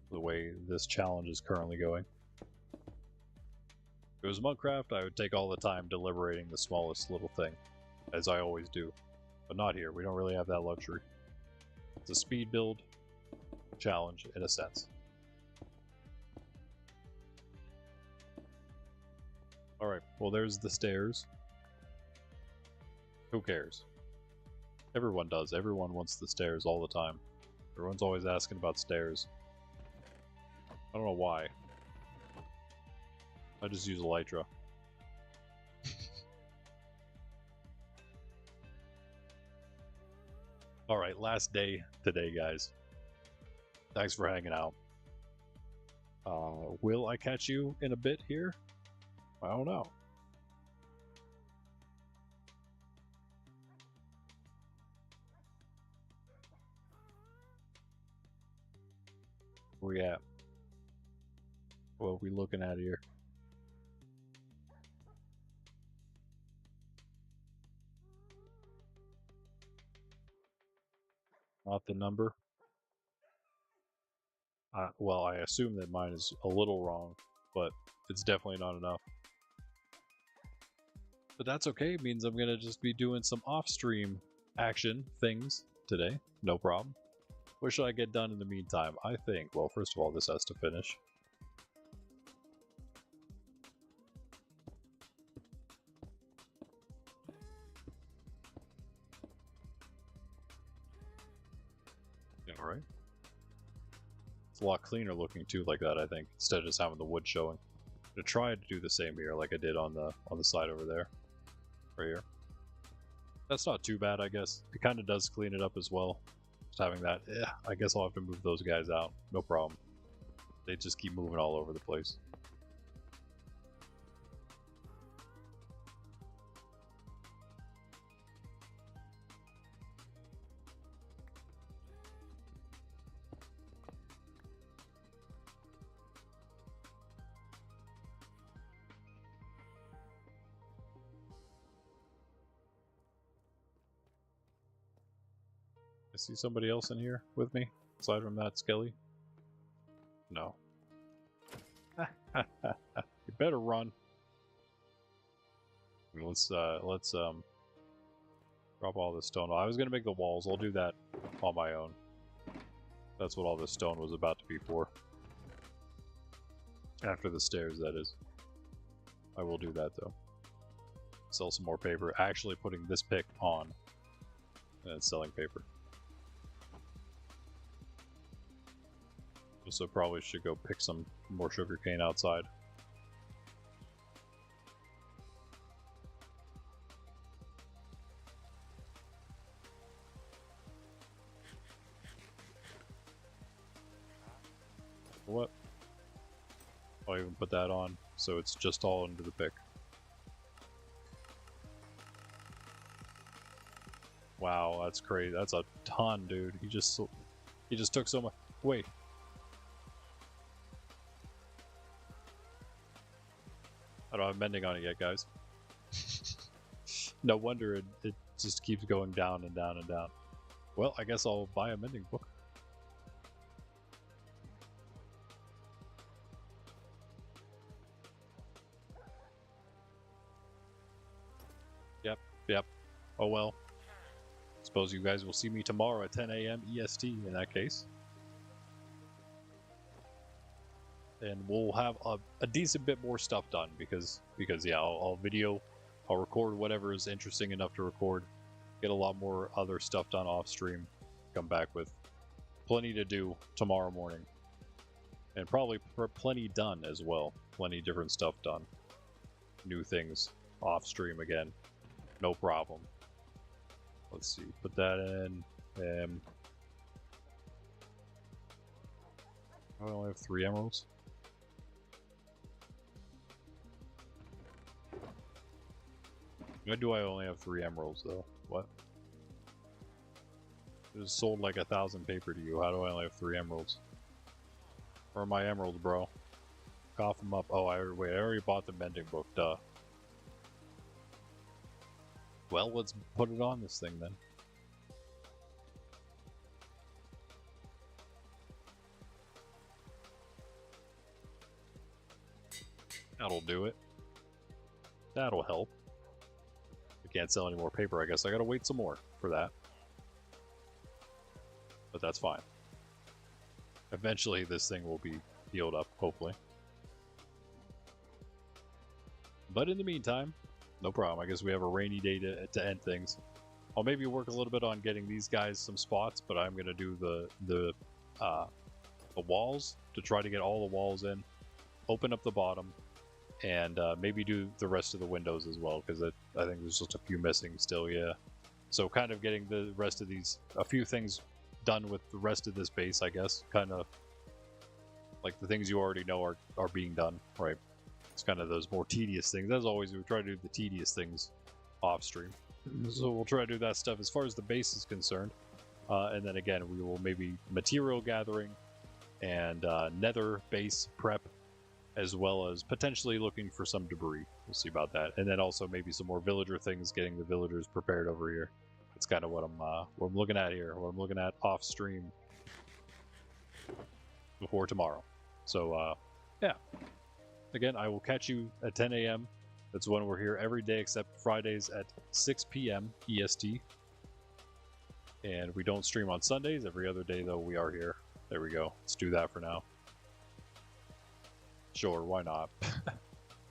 The way this challenge is currently going. If it was Minecraft, I would take all the time deliberating the smallest little thing, as I always do. But not here, we don't really have that luxury. It's a speed build challenge, in a sense. Alright, well there's the stairs. Who cares? Everyone does. Everyone wants the stairs all the time. Everyone's always asking about stairs. I don't know why. I just use Elytra. Alright, last day today, guys. Thanks for hanging out. Will I catch you in a bit here? I don't know. Where we at? What are we looking at here? Not the number. Well, I assume that mine is a little wrong, but it's definitely not enough. But that's okay, it means I'm gonna just be doing some off-stream action things today. No problem. What should I get done in the meantime? I think, well, first of all, this has to finish. Alright. It's a lot cleaner looking too like that, I think, instead of just having the wood showing. I'm gonna try to do the same here like I did on the side over there. Right here. That's not too bad, I guess. It kind of does clean it up as well. Just having that, I guess I'll have to move those guys out. No problem. They just keep moving all over the place. I see somebody else in here with me, aside from that Skelly. No. You better run. Let's drop all this stone. I was gonna make the walls. I'll do that on my own. That's what all this stone was about to be for. After the stairs, that is. I will do that though. Sell some more paper. Actually putting this pick on and selling paper. So probably should go pick some more sugarcane outside. What? I'll even put that on, so it's just all into the pick. Wow, that's crazy. That's a ton, dude. He just took so much. Wait. I don't have mending on it yet, guys. No wonder it just keeps going down and down and down. Well, I guess I'll buy a mending book. Yep. Oh well. Suppose you guys will see me tomorrow at 10 a.m. EST in that case. And we'll have a decent bit more stuff done because yeah, I'll record whatever is interesting enough to record, get a lot more other stuff done off stream, come back with plenty to do tomorrow morning, and probably plenty done as well, plenty different stuff done, new things off stream again, no problem. Let's see, put that in. I only have 3 emeralds. Why do I only have 3 emeralds though? What? I just sold like 1,000 paper to you. How do I only have 3 emeralds? Where are my emeralds, bro? Cough them up. Oh, I already bought the mending book. Duh. Well, let's put it on this thing then. That'll do it. That'll help. I can't sell any more paper. I guess I gotta wait some more for that. But that's fine. Eventually this thing will be healed up, hopefully. But in the meantime, no problem. I guess we have a rainy day to end things. I'll maybe work a little bit on getting these guys some spots, but I'm gonna do the walls to try to get all the walls in, open up the bottom, and maybe do the rest of the windows as well, because I think there's just a few missing still. Yeah, so kind of getting the rest of these, a few things done with the rest of this base, I guess. Kind of like the things you already know are being done, right? It's kind of those more tedious things. As always, we try to do the tedious things off stream. So we'll try to do that stuff as far as the base is concerned. And then again, we will maybe material gathering and nether base prep, as well as potentially looking for some debris. We'll see about that. And then also maybe some more villager things, getting the villagers prepared over here. That's kind of what I'm looking at here, what I'm looking at off stream before tomorrow. So yeah. Again, I will catch you at 10 a.m. That's when we're here every day except Fridays at 6 p.m. EST. And we don't stream on Sundays. Every other day, though, we are here. There we go. Let's do that for now. Sure, why not?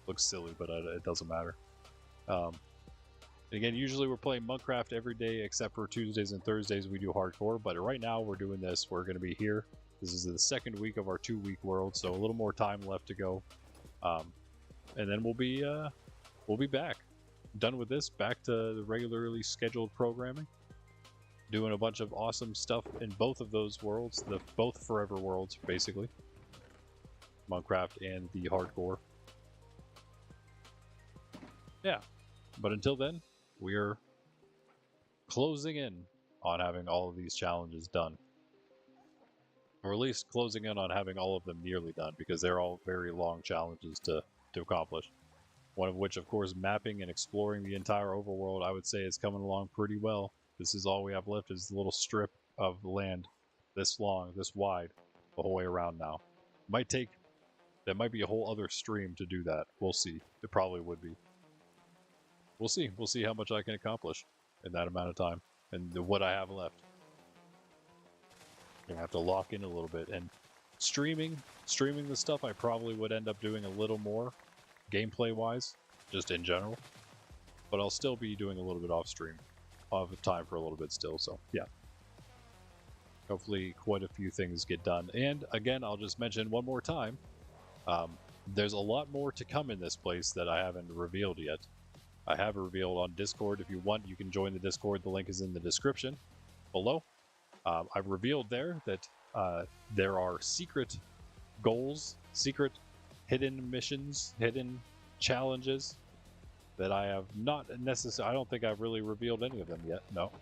Looks silly, but it doesn't matter. And again, usually we're playing Minecraft every day except for Tuesdays and Thursdays we do hardcore. But right now we're doing this. We're going to be here. This is the second week of our 2-week world, so a little more time left to go. And then we'll be back, done with this, back to the regularly scheduled programming, doing a bunch of awesome stuff in both of those worlds, both forever worlds, basically, Minecraft and the hardcore. Yeah, but until then, we're closing in on having all of these challenges done, or at least closing in on having all of them nearly done, because they're all very long challenges to accomplish. One of which, of course, mapping and exploring the entire overworld, I would say, is coming along pretty well. This is all we have left, is the little strip of land this long, this wide, the whole way around now. That might be a whole other stream to do that. We'll see. It probably would be. We'll see. We'll see how much I can accomplish in that amount of time and what I have left. I'm gonna have to lock in a little bit, and streaming the stuff I probably would end up doing a little more, gameplay wise, just in general. But I'll still be doing a little bit off stream. I'll have time for a little bit still, so yeah. Hopefully quite a few things get done. And again, I'll just mention one more time, there's a lot more to come in this place that I haven't revealed yet. I have revealed on Discord. If you want, you can join the Discord. The link is in the description below. I've revealed there that there are secret goals, secret hidden missions, hidden challenges that I have not necessarily. I don't think I've really revealed any of them yet. No.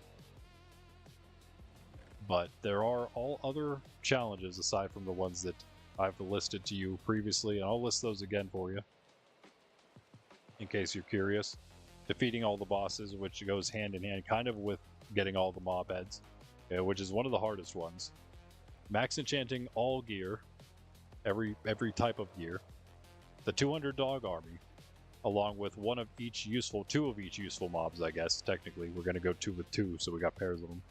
But there are all other challenges aside from the ones that I've listed to you previously, and I'll list those again for you in case you're curious. Defeating all the bosses, which goes hand in hand kind of with getting all the mob heads, which is one of the hardest ones. Max enchanting all gear, every type of gear. The 200 dog army, along with two of each useful mobs, I guess. Technically, we're going to go 2 with 2, so we got pairs of them.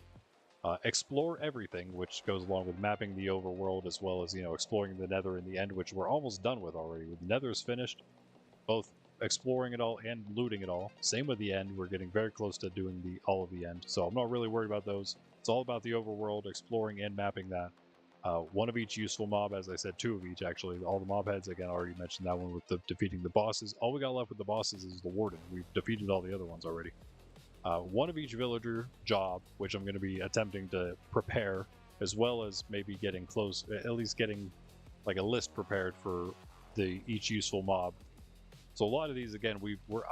Explore everything, which goes along with mapping the overworld, as well as, exploring the Nether in the end, which we're almost done with already. The Nether's finished, both exploring it all and looting it all. Same with the end. We're getting very close to doing all of the end, so I'm not really worried about those. It's all about the overworld, exploring and mapping that. 1 of each useful mob, as I said, 2 of each actually. All the mob heads, again, I already mentioned that one with defeating the bosses. All we got left with the bosses is the warden. We've defeated all the other ones already. 1 of each villager job, which I'm going to be attempting to prepare, as well as maybe getting close, at least getting like a list prepared for each useful mob. So a lot of these, again,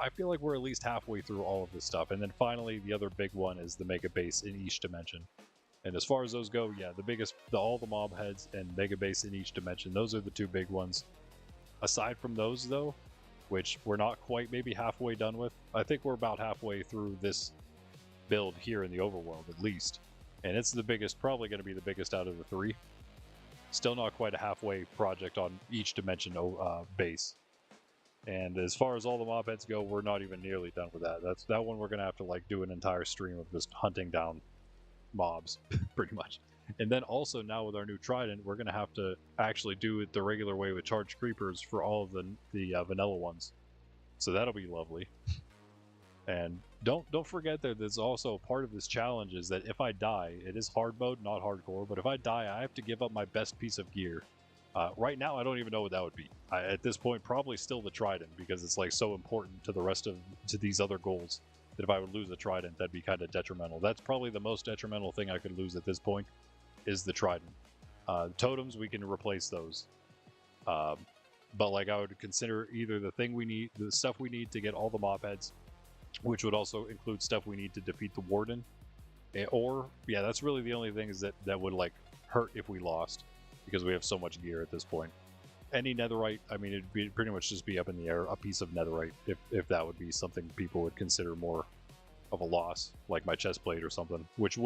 I feel like we're at least halfway through all of this stuff. And then finally, the other big one is the mega base in each dimension. And as far as those go, yeah, all the mob heads and mega base in each dimension, those are the 2 big ones. Aside from those, though, which we're not quite maybe halfway done with, I think we're about halfway through this build here in the overworld, at least. And it's the biggest, probably going to be the biggest out of the 3. Still not quite a halfway project on each dimension base. And as far as all the mob heads go, we're not even nearly done with that. That one we're going to have to do an entire stream of just hunting down mobs, pretty much. And then also now with our new trident, we're going to have to actually do it the regular way with charged creepers for all of the vanilla ones. So that'll be lovely. And don't forget that there's also part of this challenge is that if I die, it is hard mode, not hardcore, but if I die, I have to give up my best piece of gear. Right now, I don't even know what that would be. At this point, probably still the trident, because it's so important to the rest of these other goals that if I would lose a trident, that'd be kind of detrimental. That's probably the most detrimental thing I could lose at this point, is the trident. Totems, we can replace those. But I would consider either the stuff we need to get all the mob heads, which would also include stuff we need to defeat the warden, or yeah, that's really the only thing is that would hurt if we lost, because we have so much gear at this point. Any netherite, I mean, it'd pretty much just be up in the air, a piece of netherite, if that would be something people would consider more of a loss, like my chest plate or something, which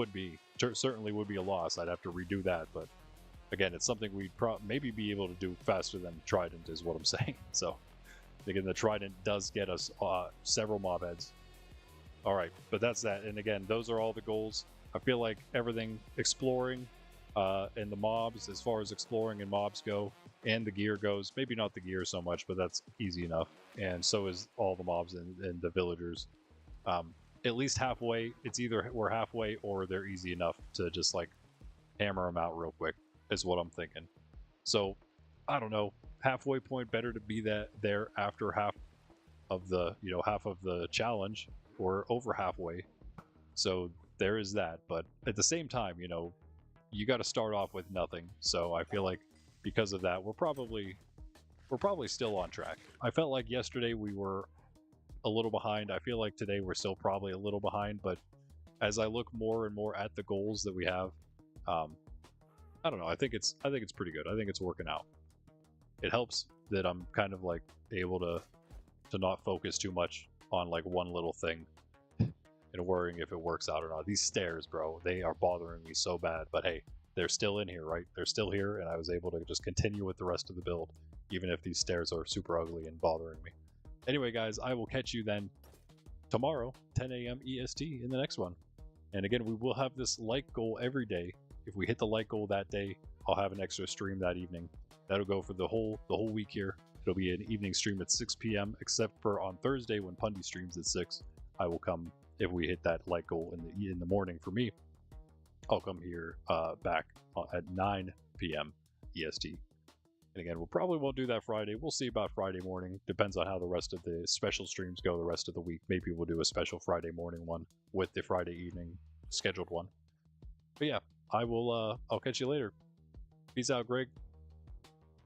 certainly would be a loss. I'd have to redo that, but again, it's something we'd maybe be able to do faster than trident, is what I'm saying. So again, the trident does get us several mob heads. All right, but that's that. And again, those are all the goals. I feel like everything exploring and the mobs, as far as exploring and mobs go, and the gear goes, maybe not the gear so much, but that's easy enough. And so is all the mobs and the villagers. At least halfway, it's either we're halfway or they're easy enough to just hammer them out real quick, is what I'm thinking. So, I don't know, halfway point, better to be there after half of the challenge, or over halfway. So there is that, but at the same time, you got to start off with nothing. So I feel like because of that, we're probably still on track. I felt like yesterday we were a little behind. I feel like today we're still probably a little behind, but as I look more and more at the goals that we have, I don't know, I think it's pretty good. I think it's working out. It helps that I'm kind of able to not focus too much on one little thing and worrying if it works out or not. These stairs, bro, they are bothering me so bad, but hey, they're still in here, right? They're still here, and I was able to just continue with the rest of the build, even if these stairs are super ugly and bothering me. Anyway, guys, I will catch you then tomorrow, 10 a.m. EST, in the next one. And again, we will have this like goal every day. If we hit the like goal that day, I'll have an extra stream that evening. That'll go for the whole week here. It'll be an evening stream at 6 p.m. except for on Thursday when Pundy streams at 6. I will come if we hit that like goal in the morning for me. I'll come here back at 9 p.m. EST. And again, we'll probably won't do that Friday. We'll see about Friday morning. Depends on how the rest of the special streams go the rest of the week. Maybe we'll do a special Friday morning one with the Friday evening scheduled one. But yeah, I will. I'll catch you later. Peace out, Greg.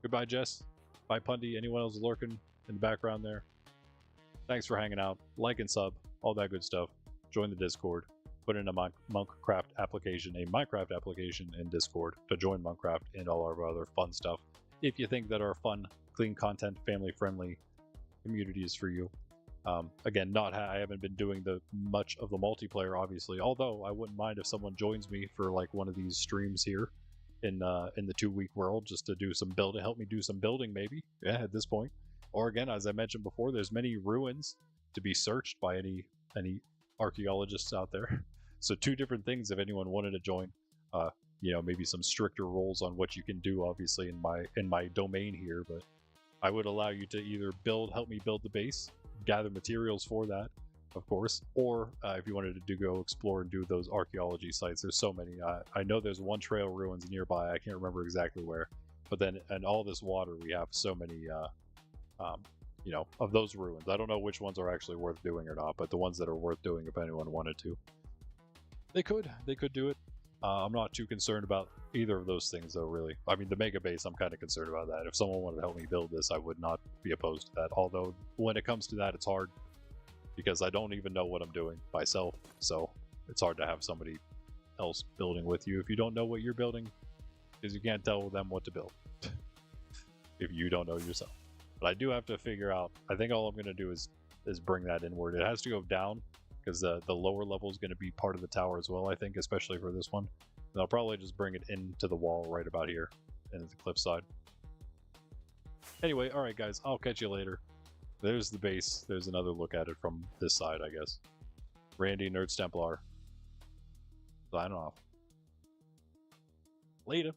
Goodbye, Jess. Bye, Pundy. Anyone else lurking in the background there? Thanks for hanging out. Like and sub. All that good stuff. Join the Discord. Put in a Minecraft application in Discord to join Minecraft and all our other fun stuff. If you think that our fun, clean content, family-friendly community is for you. Again, I haven't been doing much of the multiplayer, obviously. Although I wouldn't mind if someone joins me for like one of these streams here in the 2-week world, just to do some building, help me do some building, maybe. Yeah, at this point. Or again, as I mentioned before, there's many ruins to be searched by any archaeologists out there. So 2 different things if anyone wanted to join. Maybe some stricter rules on what you can do, obviously, in my domain here, but I would allow you to either help me build the base, gather materials for that, of course, or if you wanted to go explore and do those archaeology sites. There's so many. I know there's one trail ruins nearby. I can't remember exactly where, but then and all this water, we have so many, of those ruins. I don't know which ones are actually worth doing or not, but the ones that are worth doing, if anyone wanted to, they could do it. I'm not too concerned about either of those things, though, really. I mean, the mega base, I'm kind of concerned about that. If someone wanted to help me build this, I would not be opposed to that. Although, when it comes to that, it's hard because I don't even know what I'm doing myself. So, it's hard to have somebody else building with you if you don't know what you're building, because you can't tell them what to build if you don't know yourself. But I do have to figure out, I think all I'm going to do is bring that inward. It has to go down, because the lower level is going to be part of the tower as well, I think, especially for this one. And I'll probably just bring it into the wall right about here, into the cliffside. Anyway, alright guys, I'll catch you later. There's the base. There's another look at it from this side, I guess. Randy, Nerds Templar. Sign off. Later.